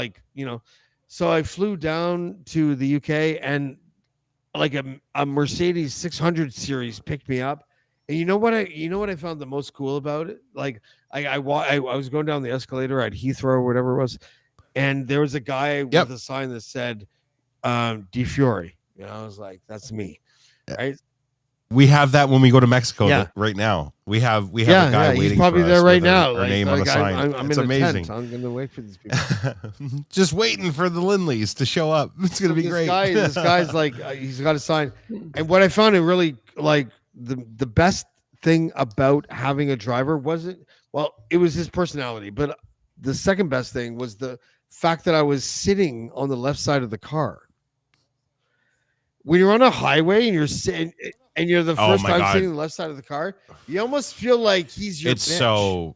so I flew down to the UK and like a Mercedes 600 series picked me up And you know what I found the most cool about it? Like I was going down the escalator at Heathrow or whatever it was, and there was a guy with a sign that said Di Fiore. You know, I was like, that's me. Right. We have that when we go to Mexico right now. We have a guy waiting. He's probably for there us right with now. Our name on a sign. I'm it's in amazing. A tent. I'm gonna wait for these people. Just waiting for the Lindleys to show up. It's gonna be great. This guy's like, he's got a sign. And what I found it really like the best thing about having a driver wasn't, well, it was his personality, but the second best thing was the fact that I was sitting on the left side of the car. When you're on a highway and you're sitting and you're the first time sitting on the left side of the car, you almost feel like he's your bitch.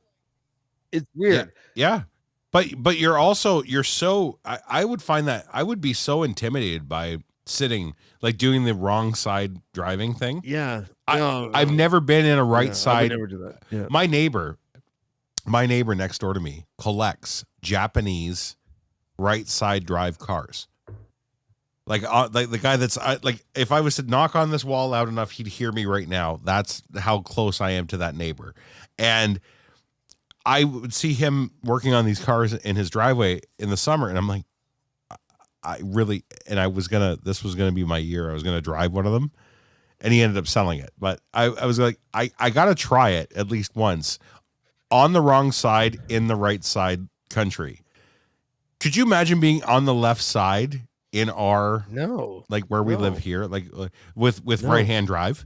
It's weird. Yeah. But you're so I would find that I would be so intimidated by sitting, like doing the wrong side driving thing. Yeah. I've never been in a right side. I would never do that. Yeah. My neighbor next door to me collects Japanese right side drive cars. Like the guy that's like, if I was to knock on this wall loud enough, he'd hear me right now. That's how close I am to that neighbor. And I would see him working on these cars in his driveway in the summer. And I'm like, this was going to be my year. I was going to drive one of them, and he ended up selling it. But I was like, I got to try it at least once on the wrong side in the right side country. Could you imagine being on the left side in our, like where we live here, like with right-hand drive?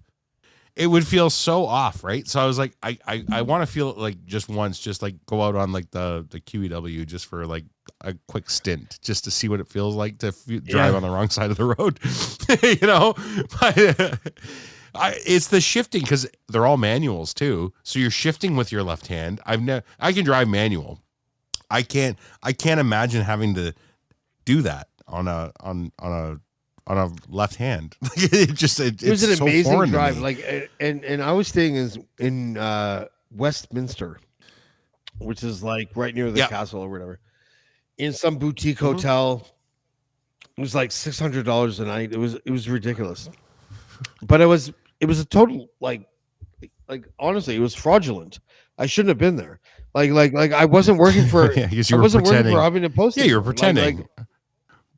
It would feel so off, right? So I was like, I want to feel it like just once, just like go out on like the QEW just for like a quick stint, just to see what it feels like to drive on the wrong side of the road, you know? It's the shifting, because they're all manuals too. So you're shifting with your left hand. I can drive manual. I can't imagine having to do that on a left hand. It was an so amazing drive. Like, and I was staying in Westminster, which is like right near the castle or whatever, in some boutique hotel. It was like $600 a night. It was ridiculous, but it was a total like honestly, it was fraudulent. I shouldn't have been there. Like I wasn't working for. Yeah, because I wasn't pretending. working for having to post. Yeah, you were pretending.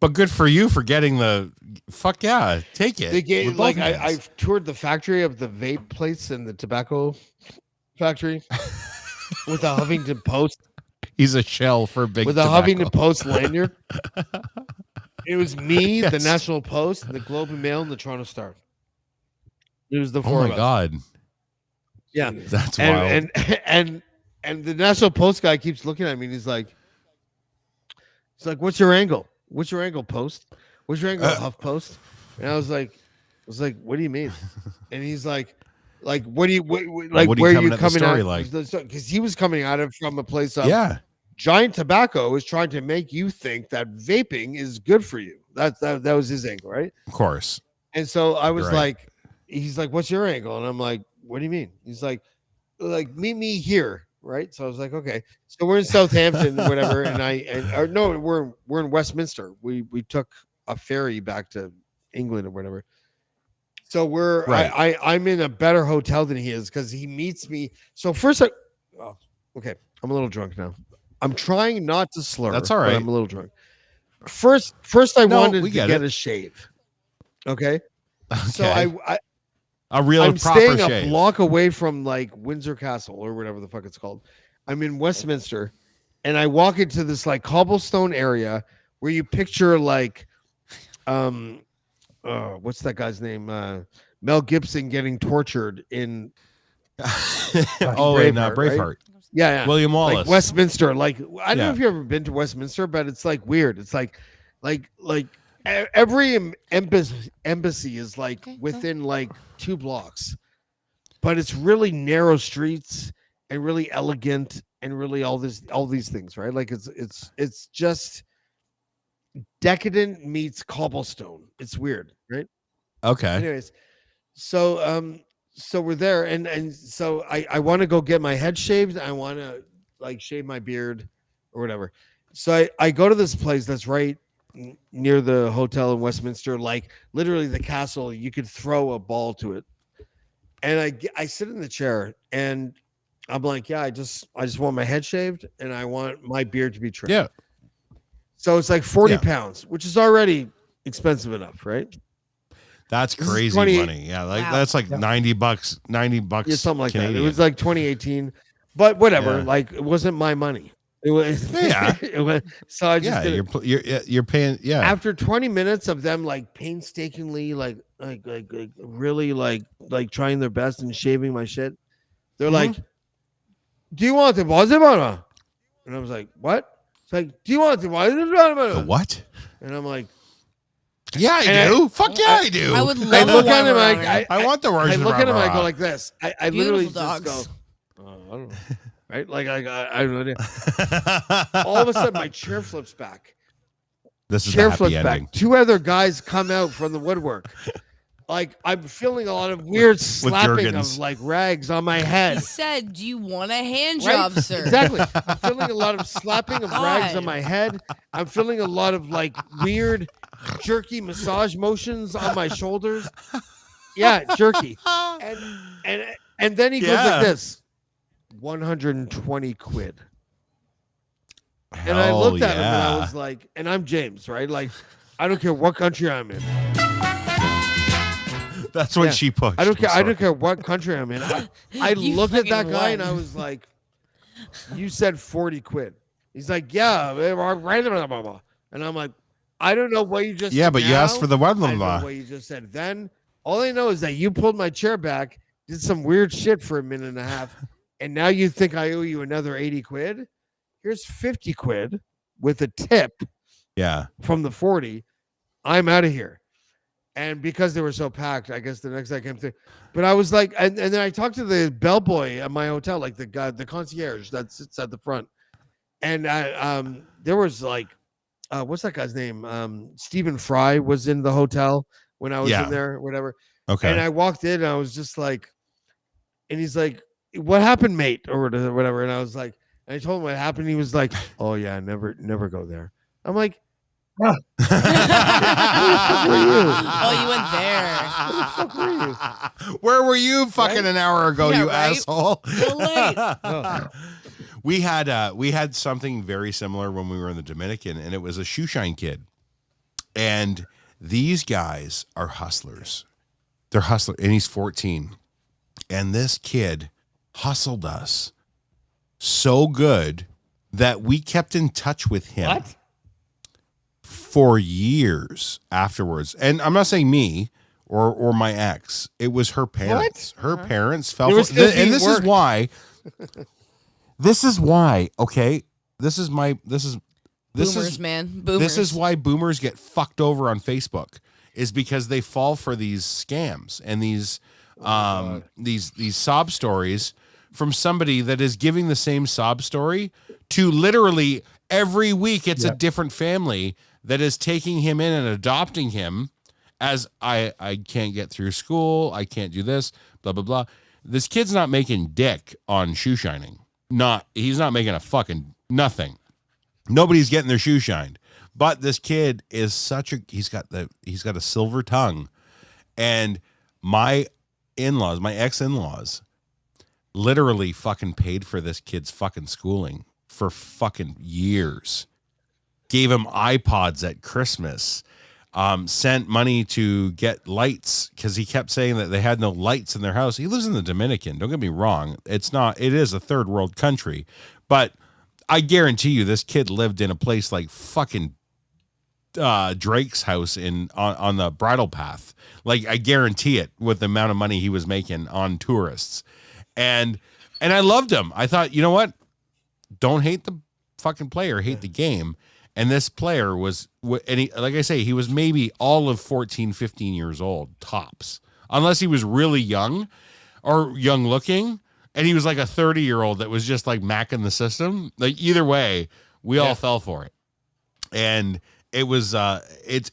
But good for you for getting the fuck yeah, take it. They gave, like I've toured the factory of the vape plates and the tobacco factory with a Huffington Post. He's a shell for big with tobacco. A Huffington Post lanyard. It was me, the National Post, the Globe and Mail, and the Toronto Star. It was the four. Oh my god! Yeah, that's wild. And the National Post guy keeps looking at me, and he's like, "What's your angle? What's your angle, Post? What's your angle, Huff Post?" And I was like, "What do you mean?" And he's like, what are you where are you coming at? Like, because he was coming at it from a place of Giant Tobacco is trying to make you think that vaping is good for you. That was his angle, right? Of course. And so I was like, he's like, "What's your angle?" And I'm like, "What do you mean?" He's like, meet me here. Right. So I was like, okay. So we're in Southampton, whatever. And no, we're in Westminster. We took a ferry back to England or whatever. So I'm in a better hotel than he is, because he meets me. So first okay. I'm a little drunk now. I'm trying not to slur. That's all right. I'm a little drunk. First I wanted to get a shave. Okay. So I'm staying shave. a block away from like Windsor Castle or whatever the fuck it's called. I'm in Westminster, and I walk into this like cobblestone area where you picture like, what's that guy's name? Mel Gibson getting tortured in. Braveheart. Right? Yeah. William Wallace. Like Westminster. Like, I don't know if you've ever been to Westminster, but it's like weird. It's like every embassy is like within like 2 blocks, but it's really narrow streets and really elegant and really all these things, right? Like it's just decadent meets cobblestone. It's weird, right? Okay. Anyways, so we're there, and so I want to go get my head shaved. I want to like shave my beard or whatever. So I go to this place that's right near the hotel in Westminster, like literally the castle. You could throw a ball to it, And I sit in the chair and I'm like, yeah, I just want my head shaved and I want my beard to be trimmed. Yeah. So it's like 40 Yeah. pounds, which is already expensive enough, right? That's This is crazy 28 money. Yeah, like Wow. that's like Yeah. $90, $90 Yeah, something like Canadian. that. It was like 2018, but whatever. Yeah. Like it wasn't my money. It was. Yeah. It was, so I just Yeah, did it. you're paying. Yeah, After 20 minutes of them like painstakingly like really like trying their best and shaving my shit, they're like, "Do you want the Wazimana?" And I was like, "What?" It's like, "Do you want the the Wazimana?" what? And I'm like, Yeah, I And do. Fuck yeah, I do. I would I love look a at him Weimaraner. like I want the I version. look at him, I go like this. I literally Beautiful just dogs. go, I don't know, right? Like I don't know. All of a sudden, my chair flips back. This is the Chair happy flips ending. back. Two other guys come out from the woodwork. Like I'm feeling a lot of weird slapping Jergens. of like rags on my He head. said, "Do you want a hand Right? job, sir?" Exactly. I'm feeling a lot of slapping of rags on God. my head. I'm feeling a lot of like weird jerky massage motions on my shoulders. Yeah, jerky. And then he goes Yeah. like this. 120 quid. And I Hell looked at him and I yeah. was like, and I'm James, right? Like, I don't care what country I'm in. That's what Yeah. she pushed. I don't care. I'm I sorry. don't care what country I'm in. I You looked at that fucking guy and I won. was like, "You said 40 quid." He's like, "Yeah, and I'm like, "I don't know what you just Yeah, said but you asked for the I don't know Wedlumba. what you just said then. All I know is that you pulled my chair back, did some weird shit for a minute and a half, and now you think I owe you another 80 quid? Here's 50 quid with a tip Yeah. from the 40. I'm out of here." And because they were so packed, I guess the next I came through. But I was like, and then I talked to the bellboy at my hotel, like the guy, the concierge that sits at the front. And there was like, what's that guy's name? Stephen Fry was in the hotel when I was Yeah. in there, or whatever. Okay. And I walked in and I was just like, and he's like, "What happened, mate?" Or whatever. And I was like, and I told him what happened. He was like, "Oh yeah, never go there." I'm like, Oh, you went there. Where were you fucking Right? an hour ago, Yeah, you right? asshole? So late. Oh. We had something very similar when we were in the Dominican, and it was a shoeshine kid. And these guys are hustlers. They're hustlers, and he's 14. And this kid hustled us so good that we kept in touch with him. What? For years afterwards. And I'm not saying me or my ex. It was her parents. Her parents fell They were for still and being this worked. is why. This is why, okay? This is Boomers, man. Boomers. this is why boomers get fucked over on Facebook, is because they fall for these scams and these sob stories from somebody that is giving the same sob story to literally every week. It's a different family that is taking him in and adopting him as I can't get through school. I can't do this, blah, blah, blah. This kid's not making dick on shoe shining. He's not making a fucking nothing. Nobody's getting their shoe shined. But this kid is he's got a silver tongue. And my ex-in-laws literally fucking paid for this kid's fucking schooling for fucking years. Gave him iPods at Christmas. Sent money to get lights because he kept saying that they had no lights in their house. He lives in the Dominican. Don't get me wrong. It is a third world country, but I guarantee you this kid lived in a place like fucking Drake's house on the bridle path. Like, I guarantee it, with the amount of money he was making on tourists. And I loved him. I thought, you know what? Don't hate the fucking player, hate the game. And this player was, and he, like I say, he was maybe all of 14, 15 years old, tops. Unless he was really young or young looking. And he was like a 30-year-old that was just like macking the system. Like, either way, we all fell for it. And it was,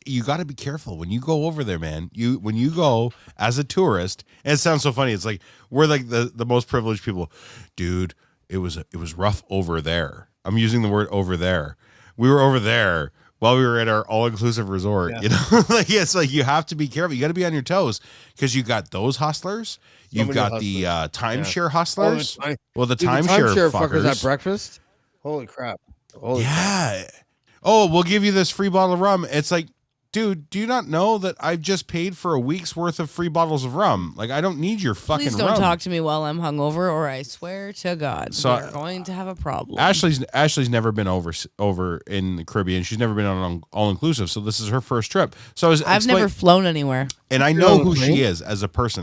you got to be careful when you go over there, man. When you go as a tourist, and it sounds so funny. It's like, we're like the most privileged people. Dude, it was rough over there. I'm using the word over there. We were over there. while we were at our all-inclusive resort. Yeah. You know, like it's like you have to be careful. You got to be on your toes because you got those hustlers. You've many got the timeshare hustlers. Oh, Well, the dude, timeshare fuckers at fuckers. breakfast. Holy crap! Holy crap. Yeah. Oh, we'll give you this free bottle of rum. It's like, dude, do you not know that I've just paid for a week's worth of free bottles of rum? Like, I don't need your fucking Please don't rum. talk to me while I'm hungover, or I swear to God, So- we're going to have a problem. Ashley's never been over in the Caribbean. She's never been on all inclusive, so this is her first trip. So I've never flown anywhere. and I You're know on a who plane? she is as a person,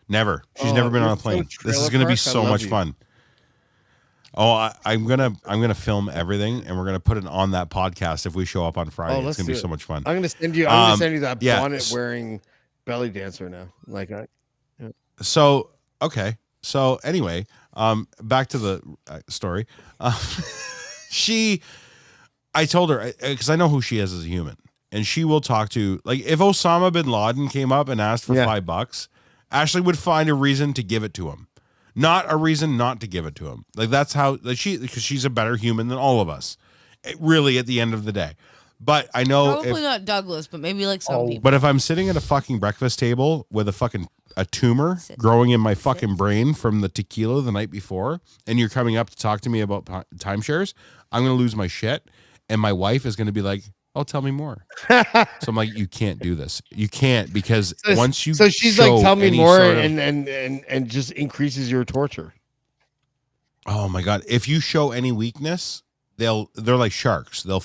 never. She's Oh, never been on a you're so plane. This is trailer going to be park? so I love much you. fun. Oh, I'm gonna film everything, and we're gonna put it on that podcast if we show up on Friday. It's let's gonna be do it. so much fun. I'm gonna send you. I'm gonna Um, send you that yeah. bonnet wearing belly dancer now. Like, So okay. So anyway, back to the story. I told her because I know who she is as a human, and she will talk to like if Osama bin Laden came up and asked for Yeah. $5, Ashley would find a reason to give it to him, not a reason not to give it to him. Like that's how because she's a better human than all of us, really at the end of the day. But I know Probably not Douglas, but maybe like some people. but if I'm sitting at a fucking breakfast table with a tumor growing in my fucking brain from the tequila the night before, and you're coming up to talk to me about timeshares, I'm going to lose my shit. And my wife is going to be like, oh, tell me more. So I'm like, you can't do this. You can't because once you so she's show like, tell me any more, sort of- and just increases your torture. oh my God. If you show any weakness, they're like sharks. They'll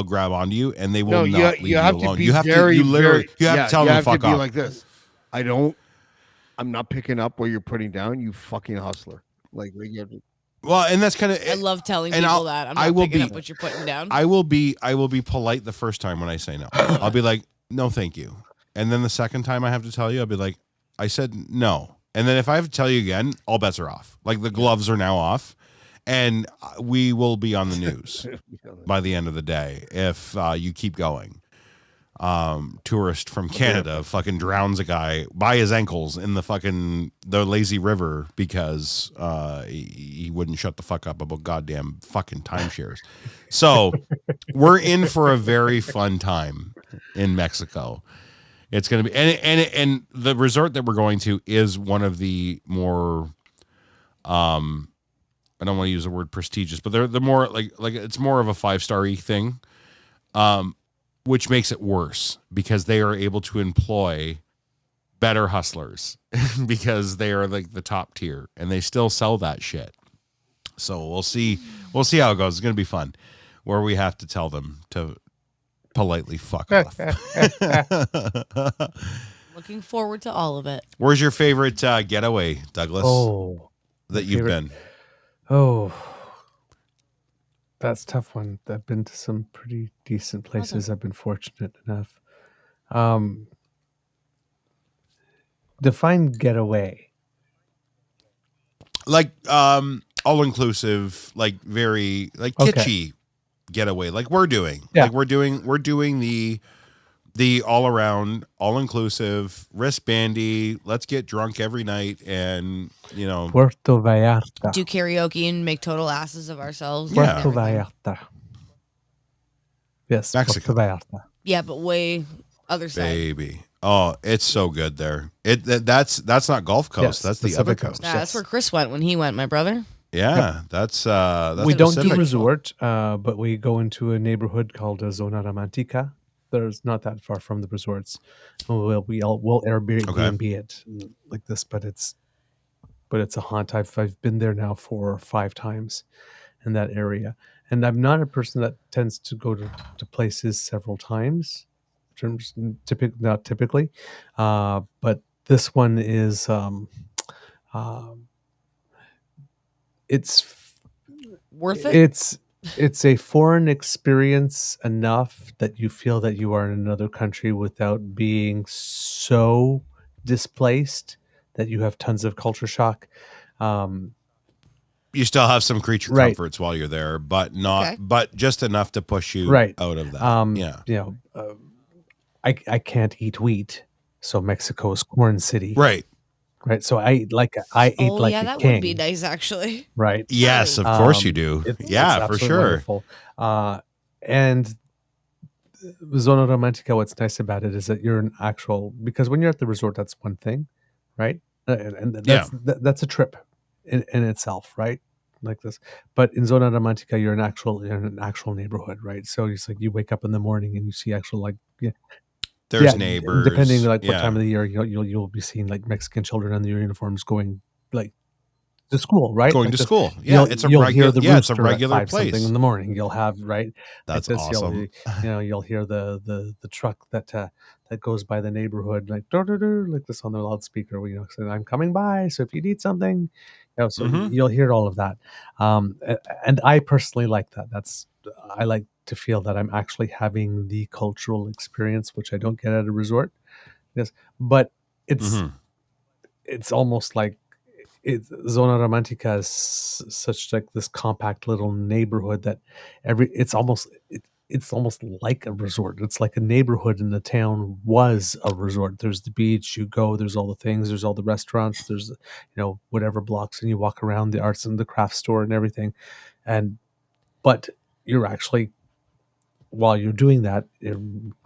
grab onto you and they will not leave you have you to alone. be You have very, to, you literally, very, you have yeah, to tell you them have to fuck be off. like this. I'm not picking up what you're putting down. You fucking hustler. Like, you have to, Well, and that's kind of, I love telling and people that. I'm not I will picking be- up what you're putting down. I will be polite the first time when I say no. I'll be like, no, thank you. And then the second time I have to tell you, I'll be like, I said no. And then if I have to tell you again, all bets are off. Like the gloves are now off, and we will be on the news by the end of the day if you keep going. Tourist from Canada fucking drowns a guy by his ankles in the lazy river because he wouldn't shut the fuck up about goddamn fucking timeshares. So we're in for a very fun time in Mexico. It's going to be and the resort that we're going to is one of the more I don't want to use the word prestigious, but they're the more like it's more of a 5-star-y thing. Which makes it worse because they are able to employ better hustlers because they are like the top tier and they still sell that shit. So we'll see how it goes. It's going to be fun where we have to tell them to politely fuck off. Looking forward to all of it. Where's your favorite getaway, Douglas, that you've been? Oh, that's a tough one. I've been to some pretty decent places. I've been fortunate enough. Define getaway. Like all inclusive, like very like kitschy getaway, like we're doing. Yeah. Like we're doing the all around, all inclusive, wristbandy, let's get drunk every night and Puerto Vallarta. Do karaoke and make total asses of ourselves. Yeah. and Puerto everything. Vallarta. Yes, Mexico. Puerto Vallarta. Yeah, but way other side. baby. Oh, it's so good there. That's not Gulf Coast. Yes, that's the other Pacific coast. Coast. Nah, that's where Chris went when he went, my brother. Yeah, that's We don't do Pacific. resort, but we go into a neighborhood called Zona Romantica. There's not that far from the resorts. We'll Airbnb it like this, but it's a haunt. I've been there now 4 or 5 times in that area, and I'm not a person that tends to go to places several times. Not typically, but this one is it's Worth it? it's a foreign experience enough that you feel that you are in another country without being so displaced that you have tons of culture shock. You still have some creature Right. comforts while you're there, but not, Okay. but just enough to push you Right. out of that. Yeah. I can't eat wheat, so Mexico is corn city, Right. right? So I ate like Oh, a yeah, that king, would be nice, actually. right? Yes, of course you do. It's Yeah, for absolutely sure. wonderful. And Zona Romantica, what's nice about it is that you're an actual, because when you're at the resort, that's one thing, right? And that's a trip in itself, right? Like this. But in Zona Romantica, you're in an actual neighborhood, right? So it's like you wake up in the morning and you see actual like There's and neighbors. depending like what time of the year, you'll be seeing like Mexican children in their uniforms going like to school, right? Going Like to this, school. Yeah, you'll hear the it's a rooster regular at 5 something place. in the morning. You'll have right. That's like this, awesome. You'll hear the truck that goes by the neighborhood like like this on the loudspeaker. Saying I'm coming by. So if you need something, so you'll hear all of that. And I personally like that. I like to feel that I'm actually having the cultural experience, which I don't get at a resort. Yes, but it's almost like Zona Romantica is such like this compact little neighborhood that it's almost like a resort. It's like a neighborhood in the town was a resort. There's the beach, you go, there's all the things, there's all the restaurants, there's whatever blocks, and you walk around the arts and the craft store and everything. But you're actually, while you're doing that,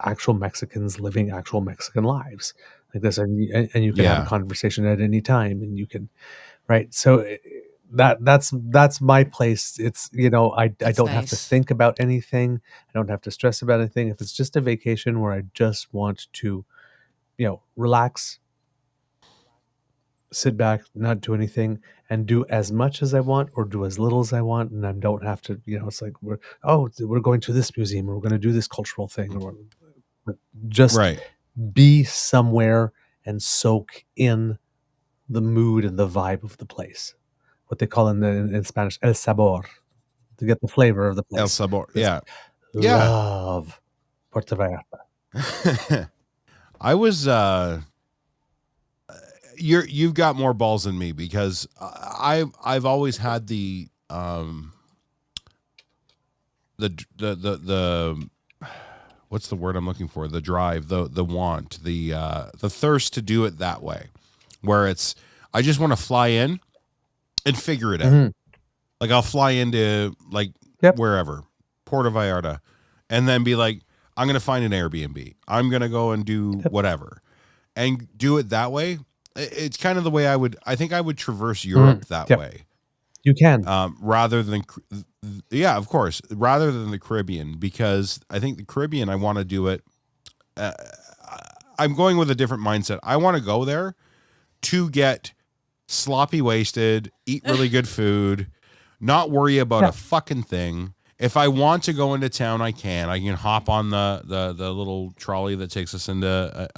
actual Mexicans living actual Mexican lives like this, and you can have a conversation at any time, and you can, right? So that's my place. It's I don't have to think about anything. I don't have to stress about anything. If it's just a vacation where I just want to, relax, sit back, not do anything, and do as much as I want or do as little as I want, and I don't have to, it's like we're going to this museum or we're going to do this cultural thing, or just be somewhere and soak in the mood and the vibe of the place. What they call in Spanish, el sabor, to get the flavor of the place. El sabor, yeah. Love Puerto Vallarta. I was you've got more balls than me, because I've always had the what's the word I'm looking for? The drive, the want, the thirst to do it that way, where it's I just want to fly in and figure it out. Like I'll fly into like wherever, Puerto Vallarta, and then be like, I'm gonna find an Airbnb. I'm gonna go and do whatever, and do it that way. It's kind of the way I think I would traverse Europe that way. You can, rather than, of course, rather than the Caribbean, because I think the Caribbean, I want to do it. I'm going with a different mindset. I want to go there to get sloppy wasted, eat really good food, not worry about a fucking thing. If I want to go into town, I can. I can hop on the little trolley that takes us into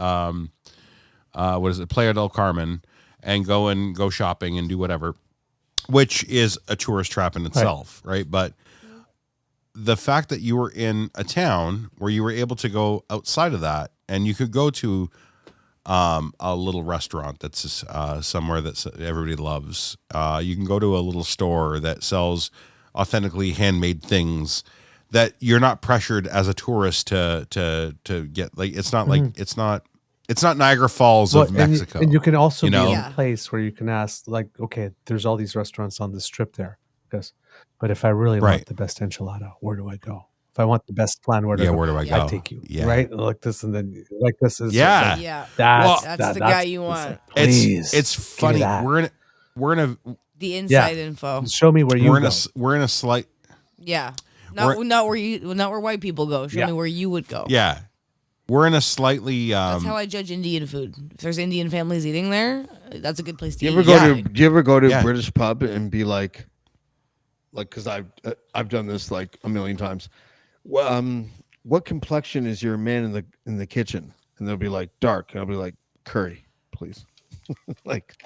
what is it, Playa del Carmen, and go shopping and do whatever, which is a tourist trap in itself, right? But the fact that you were in a town where you were able to go outside of that, and you could go to a little restaurant that's somewhere that everybody loves. You can go to a little store that sells authentically handmade things that you're not pressured as a tourist to get. Like it's not like it's not Niagara Falls of Mexico. And you can also be in a place where you can ask, like, okay, there's all these restaurants on the strip there. But if I really want the best enchilada, where do I go? If I want the best plan, where do I go? I take you. Right? Like this, and then like this is that's the guy you want. Please, it's funny. We're in a the inside info. Show me where you go. We're in a slight not where white people go. Show me where you would go. Yeah. We're in a slightly that's how I judge Indian food. If there's Indian families eating there, that's a good place to eat. Do you ever go to a British pub and be like because I've done this like a million times. What complexion is your man in the kitchen? And they'll be like dark. And I'll be like curry, please. Like,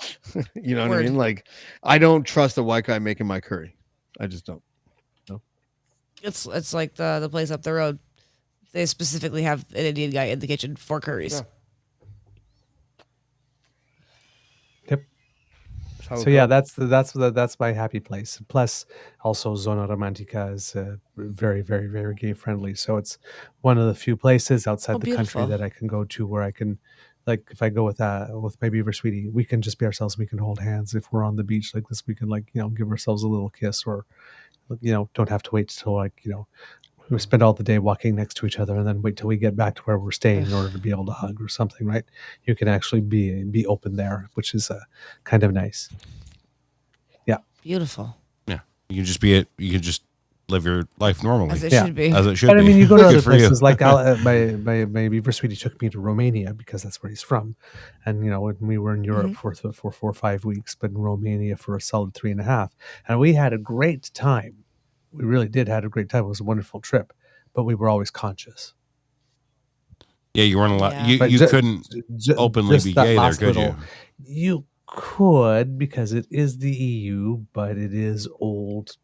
you know what I mean? Like, I don't trust a white guy making my curry. I just don't. No. It's like the place up the road. They specifically have an Indian guy in the kitchen for curries. Yep. So that's my happy place. Plus, also Zona Romantica is very, very, very gay friendly. So it's one of the few places outside the country that I can go to where I can, like, if I go with my beaver sweetie, we can just be ourselves. We can hold hands. If we're on the beach like this, we can give ourselves a little kiss, or don't have to wait till We spend all the day walking next to each other, and then wait till we get back to where we're staying in order to be able to hug or something, right? You can actually be open there, which is kind of nice. Yeah, Beautiful. Yeah, you can just live your life normally As it Yeah. should be. as it should but I be. mean, you go to Good other for you. places like my Beaver Sweetie took me to Romania because that's where he's from, and when we were in Europe for 4 or 5 weeks, but in Romania for a solid 3.5, and we had a great time. We really did had a great time. It was a wonderful trip, but we were always conscious. Yeah, you weren't allowed. Yeah. You couldn't openly just be that gay there, last could you? little- You could, because it is the EU, but it is old,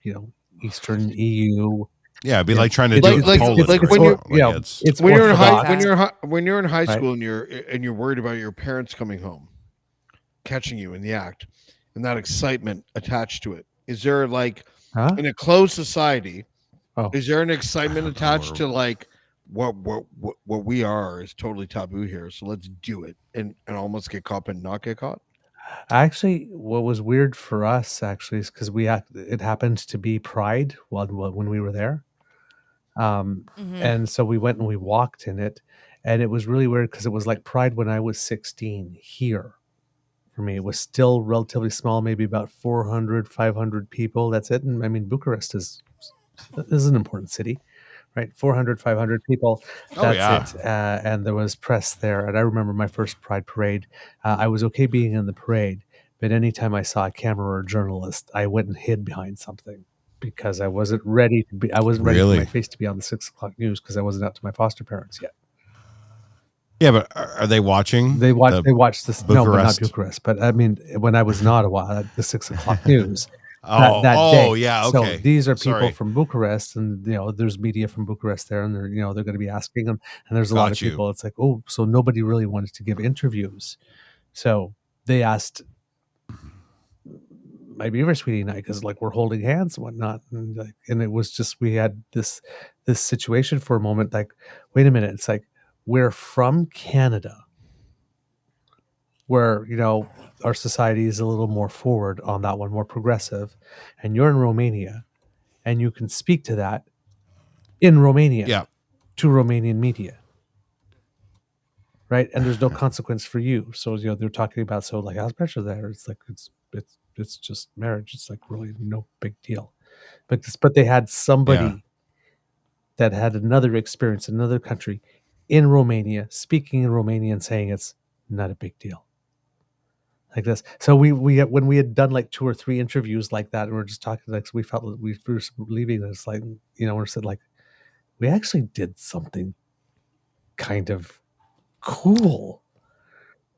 Eastern EU. Yeah, it'd be Yeah. like trying to It's- do it's- Poland. it's- or when you're- something. Like, it's it's when you're in high orthodox. when you're in high Right. school and you're worried about your parents coming home, catching you in the act, and that excitement attached to it. Is there like Huh? in a closed society? Oh. Is there an excitement I don't know, attached or- to like what we are is totally taboo here, so let's do it and almost get caught and not get caught? Actually, what was weird for us actually is because it happened to be Pride when we were there, and so we went and we walked in it, and it was really weird because it was like Pride when I was 16 here. For me, it was still relatively small, maybe about 400, 500 people. That's it. And I mean, Bucharest is an important city, right? 400, 500 people. Oh, That's yeah. it. And there was press there. And I remember my first Pride parade. I was okay being in the parade, but anytime I saw a camera or a journalist, I went and hid behind something because I wasn't ready to be. I wasn't ready for Really? my face to be on the 6 o'clock news because I wasn't out to my foster parents yet. Yeah, but are they watching? They watched this. No, but not Bucharest? Bucharest. But I mean, when I was in Ottawa, the 6 o'clock news. Oh, that day. yeah, So okay. these are people Sorry. from Bucharest, and there's media from Bucharest there, and they're going to be asking them. And there's a lot of Got you. people. It's like, oh, so nobody really wanted to give interviews, so they asked my Beaver Sweetie and I, because like we're holding hands and whatnot, and it was just we had this situation for a moment. Like, wait a minute, it's like we're from Canada, where our society is a little more forward on that one, more progressive, and you're in Romania, and you can speak to that in Romania, Yeah. to Romanian media, right? And there's no consequence for you. So they're talking about how's pressure there? It's like it's just marriage. It's like really no big deal, but they had somebody Yeah. that had another experience in another country in Romania, speaking in Romanian, saying it's not a big deal. Like this. So we when we had done like 2 or 3 interviews like that, and we we're just talking, like, we felt that we were leaving, and it's like, we're said like, we actually did something kind of cool,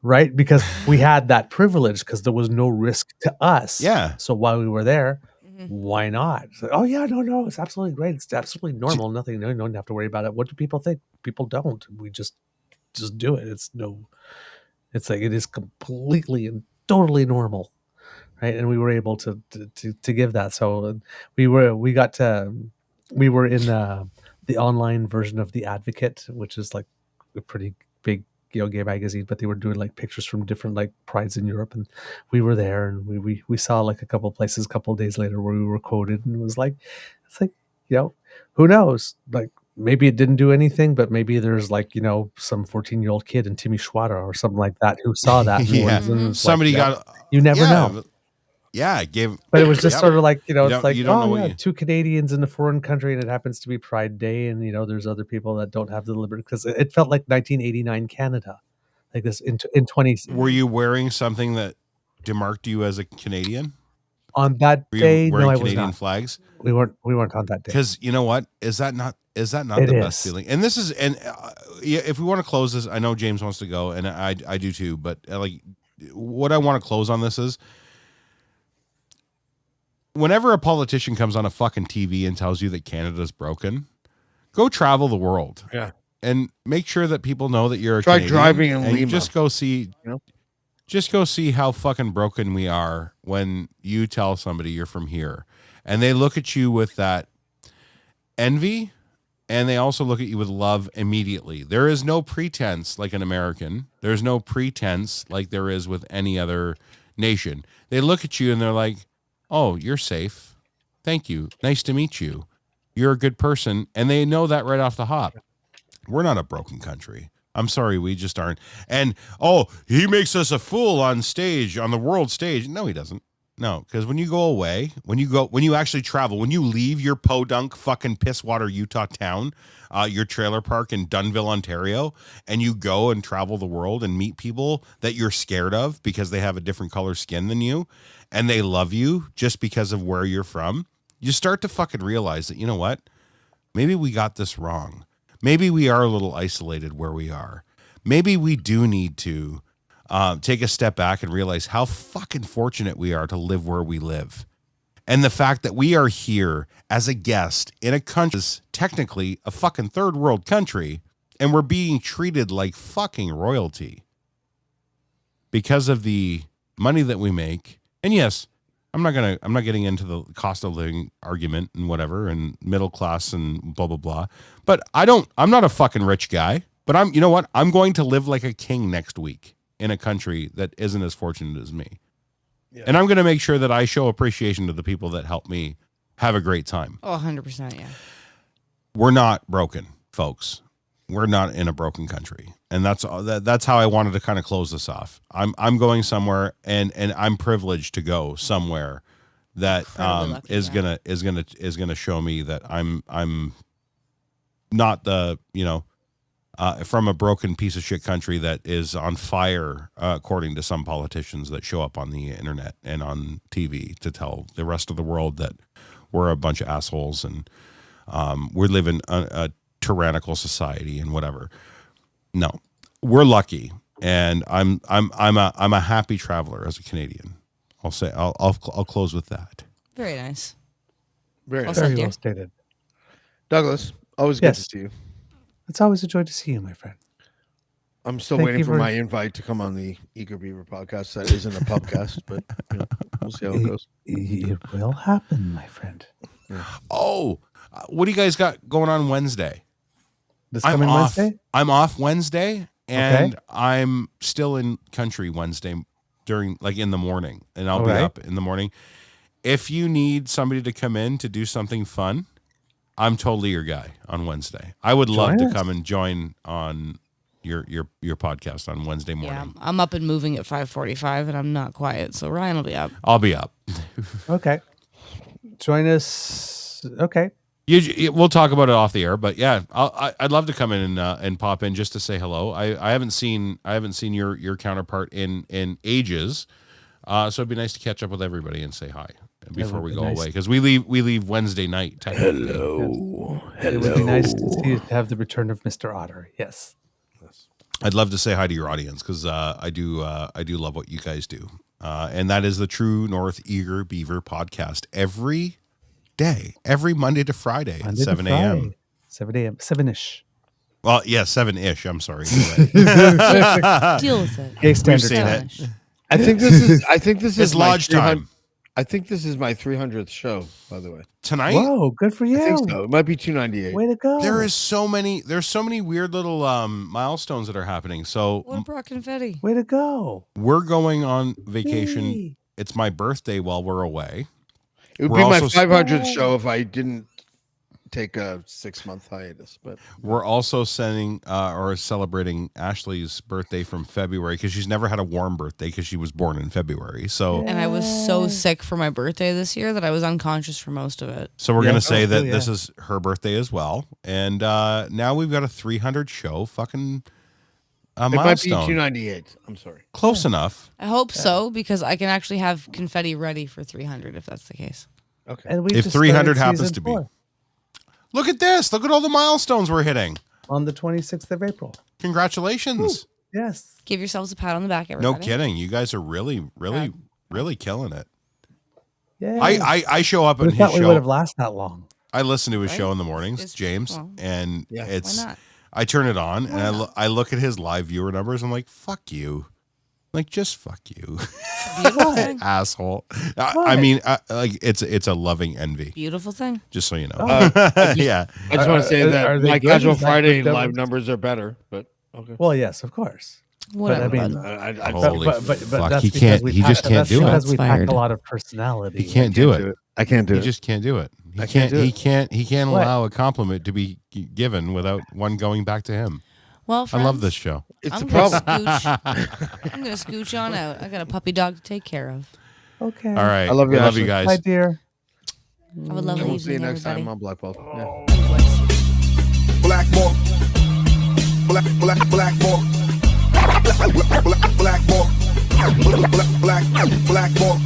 right? Because we had that privilege because there was no risk to us. Yeah. So while we were there, why not? It's like, oh yeah, no, it's absolutely great. It's absolutely normal. Nothing, no, you don't have to worry about it. What do people think? People don't. We just do it. It's like it is completely and totally normal, right? And we were able to give that. So we were in the online version of The Advocate, which is like a pretty big gay magazine, but they were doing like pictures from different like prides in Europe, and we were there, and we saw like a couple places a couple of days later where we were quoted, and it was like, it's like, who knows, like maybe it didn't do anything, but maybe there's like some 14-year-old kid in Timișoara or something like that who saw that and Yeah. was Somebody like, got. you never yeah, know. Yeah, gave. But it was just Yep. sort of like, You it's don't- like, you don't know oh what yeah, you- 2 Canadians in a foreign country, and it happens to be Pride Day, and there's other people that don't have the liberty, because it felt like 1989 Canada, like this in 20. Were you wearing something that demarked you as a Canadian? On that Were day, you no, wearing I was Canadian not. flags? We weren't on that day. Because you know what? Is that not It the best is. feeling? And this is, and yeah, if we want to close this, I know James wants to go, and I do too. But like, what I want to close on this is, whenever a politician comes on a fucking TV and tells you that Canada's broken, go travel the world. Yeah. And make sure that people know that you're a Try Canadian, driving in and Lima. just go see, know? just go see how fucking broken we are when you tell somebody you're from here, and they look at you with that envy, and they also look at you with love immediately. There is no pretense like an American. There's no pretense like there is with any other nation. They look at you and they're like, oh, you're safe. Thank you. Nice to meet you. you're a good person, and they know that right off the hop. We're not a broken country. I'm sorry, we just aren't. And he makes us a fool on stage, on the world stage. No, he doesn't. No, because when you go away, when you actually travel, when you leave your podunk fucking pisswater Utah town, your trailer park in Dunnville, Ontario, and you go and travel the world and meet people that you're scared of because they have a different color skin than you, and they love you just because of where you're from, you start to fucking realize that, you know what? Maybe we got this wrong. Maybe we are a little isolated where we are. Maybe we do need to take a step back and realize how fucking fortunate we are to live where we live. And the fact that we are here as a guest in a country that's technically a fucking third world country, and we're being treated like fucking royalty because of the money that we make. And yes, I'm not getting into the cost of living argument and whatever and middle class and blah, blah, blah. But I'm not a fucking rich guy, but you know what? I'm going to live like a king next week in a country that isn't as fortunate as me. Yeah. And I'm going to make sure that I show appreciation to the people that help me have a great time. Oh, 100%. Yeah. We're not broken, folks. We're not in a broken country. And that's how I wanted to kind of close this off. I'm going somewhere and I'm privileged to go somewhere that is going to show me that I'm not the, from a broken piece of shit country that is on fire, according to some politicians that show up on the internet and on TV to tell the rest of the world that we're a bunch of assholes and we live in a tyrannical society and whatever. No, we're lucky, and I'm a happy traveler as a Canadian. I'll close with that. Very nice. Very well stated. Douglas, always good to see you. It's always a joy to see you, my friend. I'm still waiting for my invite to come on the Eager Beaver podcast. That isn't a pubcast, but we'll see how it goes. It will happen, my friend. Yeah. Oh, what do you guys got going on Wednesday? This coming Wednesday? I'm off Wednesday, and I'm still in country Wednesday in the morning, and I'll be up in the morning. If you need somebody to come in to do something fun, I'm totally your guy on Wednesday. I would love to come and join on your podcast on Wednesday morning. Yeah, I'm up and moving at 5:45, and I'm not quiet, so Ryan will be up. I'll be up. Okay. Join us. Okay. We'll talk about it off the air, but yeah, I'd love to come in and pop in just to say hello. I haven't seen your counterpart in ages, so it'd be nice to catch up with everybody and say hi before we go away, because we leave Wednesday night. Hello. It would be nice to have the return of Mr. Otter. Yes. I'd love to say hi to your audience, because I do love what you guys do, and that is the True North Eager Beaver podcast every day, every Monday to Friday at 7 a.m. 7 a.m. 7-ish. Well, yeah, 7-ish. I'm sorry. Deal with it. Okay, standard time. I think this is lodge time. I think this is my 300th show, by the way. Tonight? Whoa, good for you. I think so. It might be 298. Way to go. There's so many weird little milestones that are happening. So what brought confetti? Way to go. We're going on vacation. Yay. It's my birthday while we're away. It would be my 500th show if I didn't take a 6-month hiatus. But we're also celebrating Ashley's birthday from February, because she's never had a warm birthday because she was born in February. So and I was so sick for my birthday this year that I was unconscious for most of it. So we're gonna say that this is her birthday as well, and now we've got a 300 show fucking. It might be 298. I'm sorry. Close enough. I hope so, because I can actually have confetti ready for 300 if that's the case. Okay. And if 300 happens to be. Look at this. Look at all the milestones we're hitting. On the 26th of April. Congratulations. Ooh, yes. Give yourselves a pat on the back, everybody. No kidding. You guys are really killing it. Yeah. I show up at his show. We would have lasted that long. I listen to his show in the mornings, James, and it's. Why not? I turn it on and I look at his live viewer numbers. I'm like, fuck you. Like, just fuck you. Asshole. I mean, it's a loving envy. Beautiful thing. Just so you know. I just want to say are that they my good? Casual Is that Friday good live numbers are better, but okay. Well, yes, of course. Whatever. I mean, bud. Holy but fuck, that's he because can't. we He just pack- can't that's do because it. we pack Fired. a lot of personality. He can't do it. I can't do He it. just can't do it. He I can't. can't do He it. can't. He can't What? allow a compliment to be given without one going back to him. Well, I friends, love this show. It's I'm a gonna problem. scooch. I'm gonna scooch on out. I got a puppy dog to take care of. Okay. All right, I love you, we love you Ashley. guys. Hi, dear. Have a lovely We'll evening, see you next everybody. time on Blackballed. Yeah. Blackballed. Blackballed. Blackballed. Blackballed.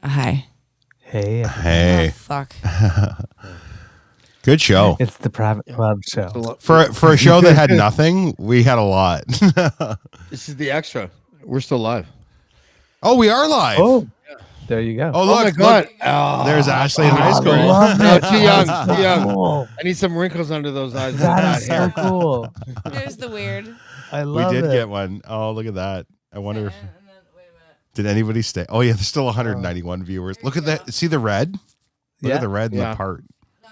Hi. Hey. Hey, Oh, fuck. good show. It's the private club show. For a show that had nothing, we had a lot. This is the extra. We're still live. Oh, we are live. Oh, there you go. Oh, look, oh my god! look. There's Ashley in high I school. love No, it. too young. That's Too young. cool. I need some wrinkles under those eyes. That is so hair. cool. There's the weird. I We love did it. get one. Oh, look at that. I wonder if And then, wait a minute. did anybody stay. Oh yeah, there's still 191 viewers. Look at that. See the red? Look Yeah. at the red in Yeah. the part. No,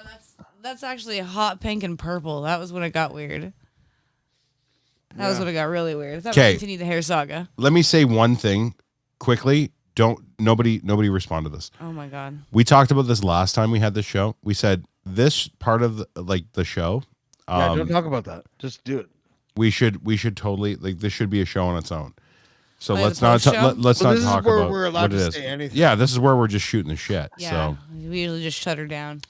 that's actually hot pink and purple. That was when it got weird. That was when it got really weird. I thought we 'Kay. continued the hair saga. Let me say one thing quickly. Don't nobody respond to this. Oh my god. We talked about this last time we had the show. We said this part of the show. Yeah, don't talk about that. Just do it. We should totally this should be a show on its own. So Oh, yeah, let's the not post-show? let's Well, not this is talk where about we're allowed what to it is. say anything. Yeah, this is where we're just shooting the shit. Yeah. So We usually just shut her down.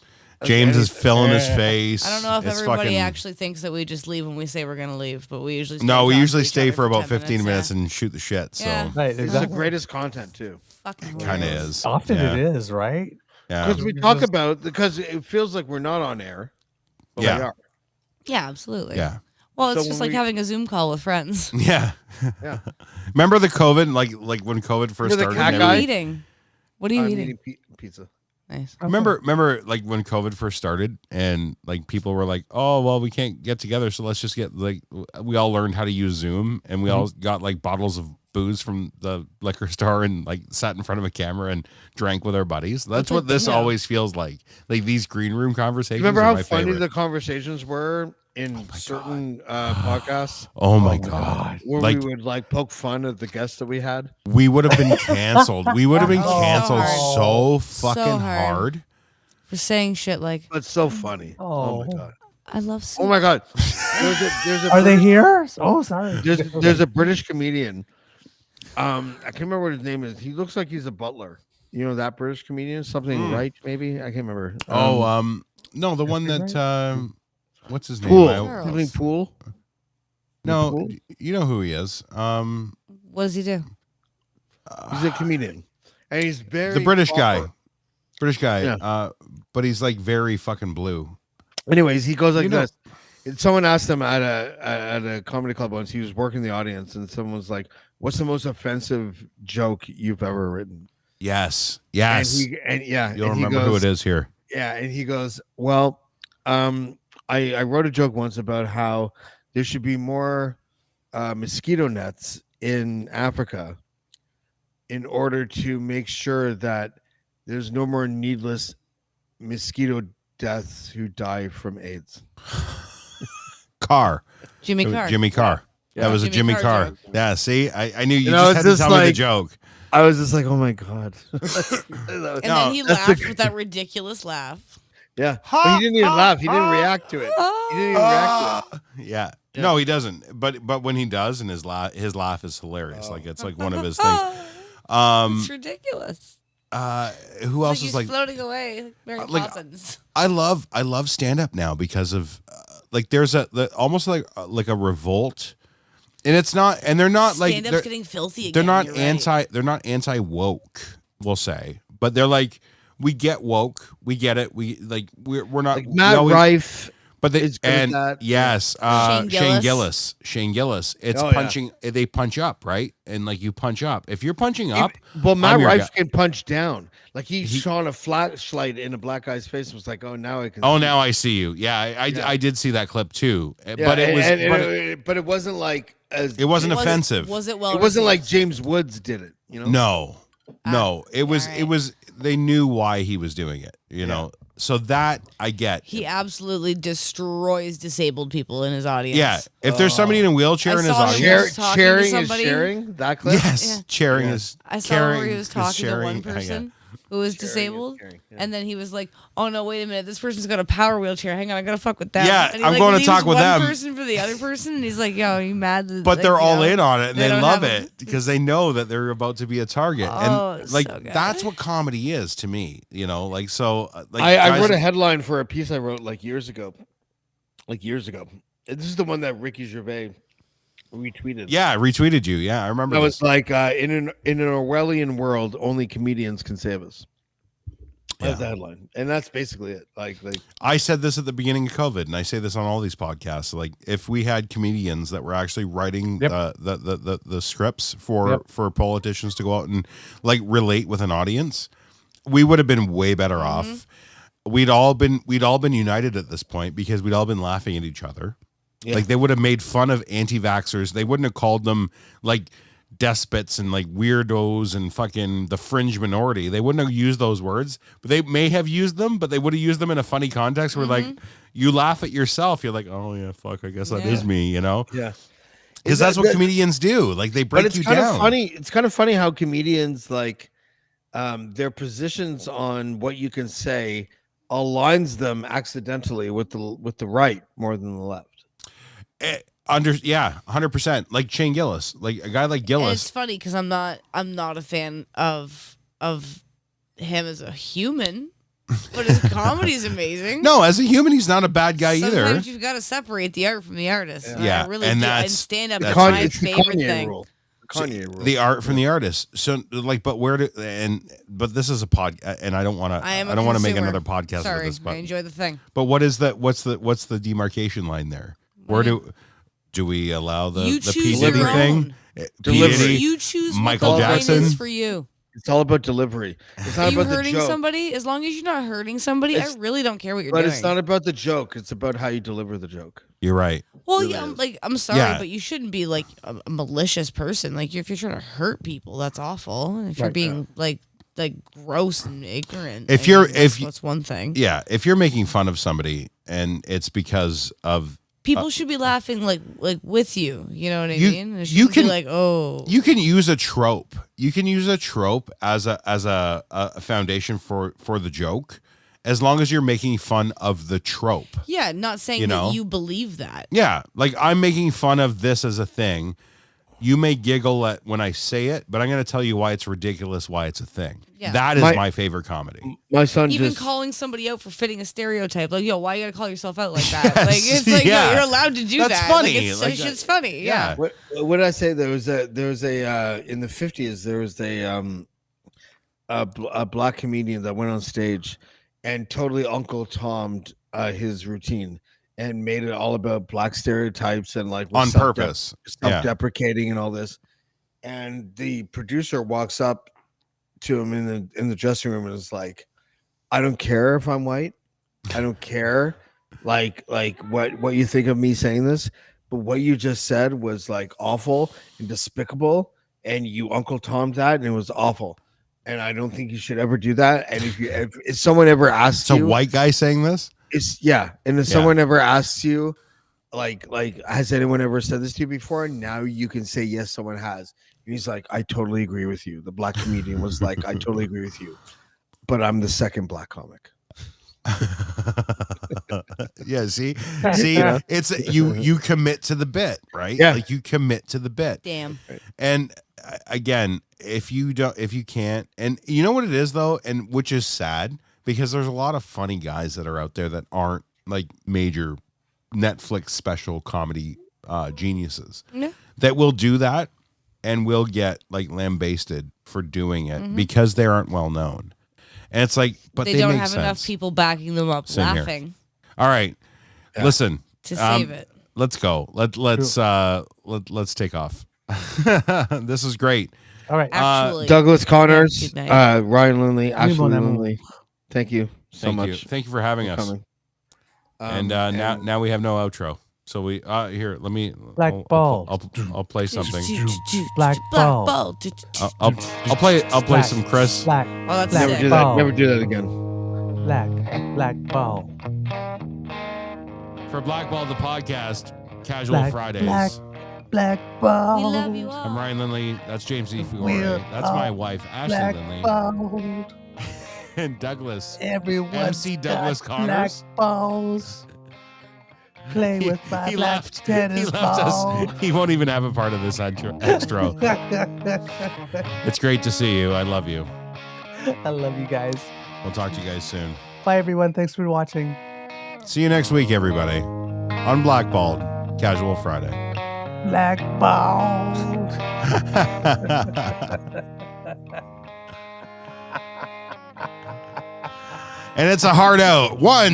James is filling his face. I don't know if It's everybody fucking- actually thinks that we just leave when we say we're gonna leave, but we usually No, we talk to usually each stay other for about 10 15 minutes yeah. and shoot the shit. So Yeah. Right, It's the exactly. greatest content too. Fucking kind of hilarious. is. Often yeah. it is, right? Yeah. Because we talk about because it feels like we're not on air. But Yeah. we are. Yeah, absolutely. Yeah. Well, it's So just when like we- having a Zoom call with friends. Yeah. Yeah. Remember the COVID, like when COVID first Remember the started? cat and What are guy? you everything? eating? What are you I'm eating? eating pizza. Nice. Remember like when COVID first started and like people were like, oh, well, we can't get together. So let's just get we all learned how to use Zoom and we all got like bottles of booze from the liquor store and like sat in front of a camera and drank with our buddies. That's what this yeah. always feels like. Like these green room conversations. Remember are how my funny favorite. the conversations were in certain podcasts Oh my God. where Like we would like poke fun at the guests that we had? we would have been canceled. We would have been Oh, so canceled hard. so So fucking hard. hard. For saying shit like, That's so funny. Oh. Oh my god. I love soup. Oh my god. There's a Are they British- here? Oh, sorry. There's a British comedian. I can't remember what his name is. He looks like he's a butler. You know that British comedian? Something right? Maybe I can't remember. No, the one Jeffrey that what's his name? Pool. Charles. Something Pool. No, Pool? you know who he is. What does he do? He's a comedian, and he's very The British proper. guy. British guy. Yeah. But he's like very fucking blue. Anyways, he goes like You know- this. And someone asked him at a comedy club once. He was working the audience, and someone was like, "What's the most offensive joke you've ever written?" Yes. Yes. And yeah, You'll and he remember who goes- it is here. Yeah, and he goes, "Well, I wrote a joke once about how there should be more mosquito nets in Africa in order to make sure that there's no more needless mosquito deaths who die from AIDS." Carr. Jimmy It was Carr. Jimmy Carr. Yeah. That was a Jimmy Jimmy Carr Carr. joke. Yeah, see? I knew you, know, just it's had to just tell me the like- joke. I was just like, "Oh my god!" And No, then he that's laughed the- with that ridiculous laugh. Yeah, but he didn't even laugh. He didn't react to it. He didn't even react to it. Yeah. Yeah. No, he doesn't. But when he does, and his laugh is hilarious. Like it's like one of his things. It's ridiculous. Who else It's is like like? he's floating away like Mary like, Poppins. I love stand up now because of like there's almost like a revolt, and it's not, and they're not like Stand-up's they're, getting filthy they're again. not you're right. they're not anti woke, we'll say, but they're like we get woke, we get it, we're not Like Matt we always, Rife. But they, It's good at and that. yes, Shane Gillis. Shane Gillis. It's Oh, yeah. punching. They punch up, right? And like you punch up. If you're punching up, Well, Matt I'm your Rife guy. can punch down. Like he shone a flashlight in a black guy's face. And was like, oh, now I can. Oh, see. now I see you. Yeah, I did see that clip too. Yeah, But it was, but it wasn't like as it wasn't Was it- offensive. Was it well? it wasn't like received? James Woods did it. You know. No, it was. alright. It was. They knew why he was doing it. You know. So that I get. He absolutely destroys disabled people in his audience. Yeah. If there's somebody in a wheelchair I in his saw him audience. Share- talking to Sharing is somebody. sharing that clip. Yes, Yeah. sharing Yeah. is. I saw caring, where he was 'cause talking to one sharing- person who was disabled, caring, yeah. and then he was like, "Oh no, wait a minute! This person's got a power wheelchair. Hang on, I gotta fuck with that." Yeah, and he, I'm like, going to leaves talk with one them. person for the other person, and he's like, "Yo, are you mad?" That, But like, they're you all know, in on it and they don't love have a- it because they know that they're about to be a target. Oh, And like so good. that's what comedy is to me, you know, like so like I guys- wrote a headline for a piece I wrote like years ago. This is the one that Ricky Gervais retweeted. Yeah, I retweeted you. Yeah, I remember That this. was like in an Orwellian world, only comedians can save us. That's the headline, and that's basically it. Like I said this at the beginning of COVID, and I say this on all these podcasts. Like, if we had comedians that were actually writing Yep. the scripts for Yep. for politicians to go out and like relate with an audience, we would have been way better off. We'd all been united at this point because we'd all been laughing at each other. Yeah. Like they would have made fun of anti-vaxxers. They wouldn't have called them like despots and like weirdos and fucking the fringe minority. They wouldn't have used those words, but they may have used them, but they would have used them in a funny context where like you laugh at yourself. You're like, oh yeah, fuck, I guess that is me, you know? yeah, Because that's what comedians do. Like they break but it's you kind down. of funny. It's kind of funny how comedians like their positions on what you can say aligns them accidentally with the right more than the left. 100%. Like Shane Gillis, like a guy like And Gillis. it's funny because I'm not a fan of him as a human, but his comedy is amazing. No, as a human, he's not a bad guy either. Sometimes you've got to separate the art from the artist. Yeah, I really and do. that's- And stand up that's is right. my It's the favorite Kanye thing. rule. Kanye rule. The art from the artist. So like, but where do but this is a pod, and I don't want to. I don't want to make another podcast Sorry, with this. I But enjoy the thing. what is that? What's the demarcation line there? Where do we allow the You P choose Diddy your thing? own. P. Delivery. Diddy? You choose Michael what the line Jackson? is for you. It's all about delivery. It's Are not you about the hurting joke. somebody? As long as you're not hurting somebody, I It's- really don't care what you're But doing. it's not about the joke. It's about how you deliver the joke. You're right. Well, really yeah, is. I'm sorry, Yeah. but you shouldn't be like a malicious person. Like if you're trying to hurt people, that's awful. And if you're Right. being like gross and ignorant, If I you're- mean, if that's you- what's one thing. Yeah, if you're making fun of somebody and it's because of People should be laughing like with you. You know what I You- mean? It you shouldn't be can- like, oh, you can use a trope. You can use a trope as a foundation for the joke, as long as you're making fun of the trope. yeah, not saying You know? that you believe that. Yeah, like I'm making fun of this as a thing. You may giggle at when I say it, but I'm going to tell you why it's ridiculous, why it's a thing. Yeah. That is My- my favorite comedy. My son Even just calling somebody out for fitting a stereotype, like, yo, why you gotta call yourself out like that? Like, it's like, Yeah. yo, you're allowed to do That's that. funny. Like, it's, Like that that- shit's funny. Yeah. what did I say? There was a in the 50s there was a black comedian that went on stage and totally Uncle Tom'd his routine and made it all about black stereotypes and like was On purpose. Yeah. self-deprecating and all this. And the producer walks up to him in the dressing room and is like, I don't care if I'm white. I don't care like what you think of me saying this, but what you just said was like awful and despicable, and you Uncle Tom that, and it was awful. And I don't think you should ever do that. And if someone ever asks It's a you, white guy saying this? it's yeah. And if Yeah. someone ever asks you, like, has anyone ever said this to you before? Now you can say yes, someone has. And he's like, I totally agree with you. The black comedian was like, I totally agree with you, but I'm the second black comic. Yeah, see, it's you commit to the bit, right? Yeah. Like you commit to the bit. Damn. And again, if you can't, and you know what it is though, and which is sad because there's a lot of funny guys that are out there that aren't like major Netflix special comedy geniuses Yeah. that will do that and will get like lambasted for doing it Mm-hmm. because they aren't well known. And it's like, but They they don't make have enough sense. people backing them up Same here. laughing. All right. Yeah. Listen, to save it. let's go. Let's take off. This is great. All right. Actually, Douglas Connors, good night. Ryan Lindley, Ashley Mon amour. Lindley. Thank you so Thank much. you. Thank you for having for us. coming. And now we have no outro. So we here. Let me. Blackballed. I'll play something. Blackballed. I'll play some Chris. Black. Oh, that's Never sick. do that. Never do that again. Blackball. For Blackballed the podcast, Casual Fridays. Blackball. We love you all. I'm Ryan Lindley. That's James E. Fiore. We're That's my wife, Ashley Lindley. Blackballed. And Douglas. Everyone. MC Douglas Connors. Balls. Play with my he black left. tennis He left ball. us. He won't even have a part of this extra. It's great to see you. I love you. I love you guys. We'll talk to you guys soon. Bye, everyone. Thanks for watching. See you next week, everybody, on Blackballed Casual Friday. Blackballed. And it's a hard out. 1,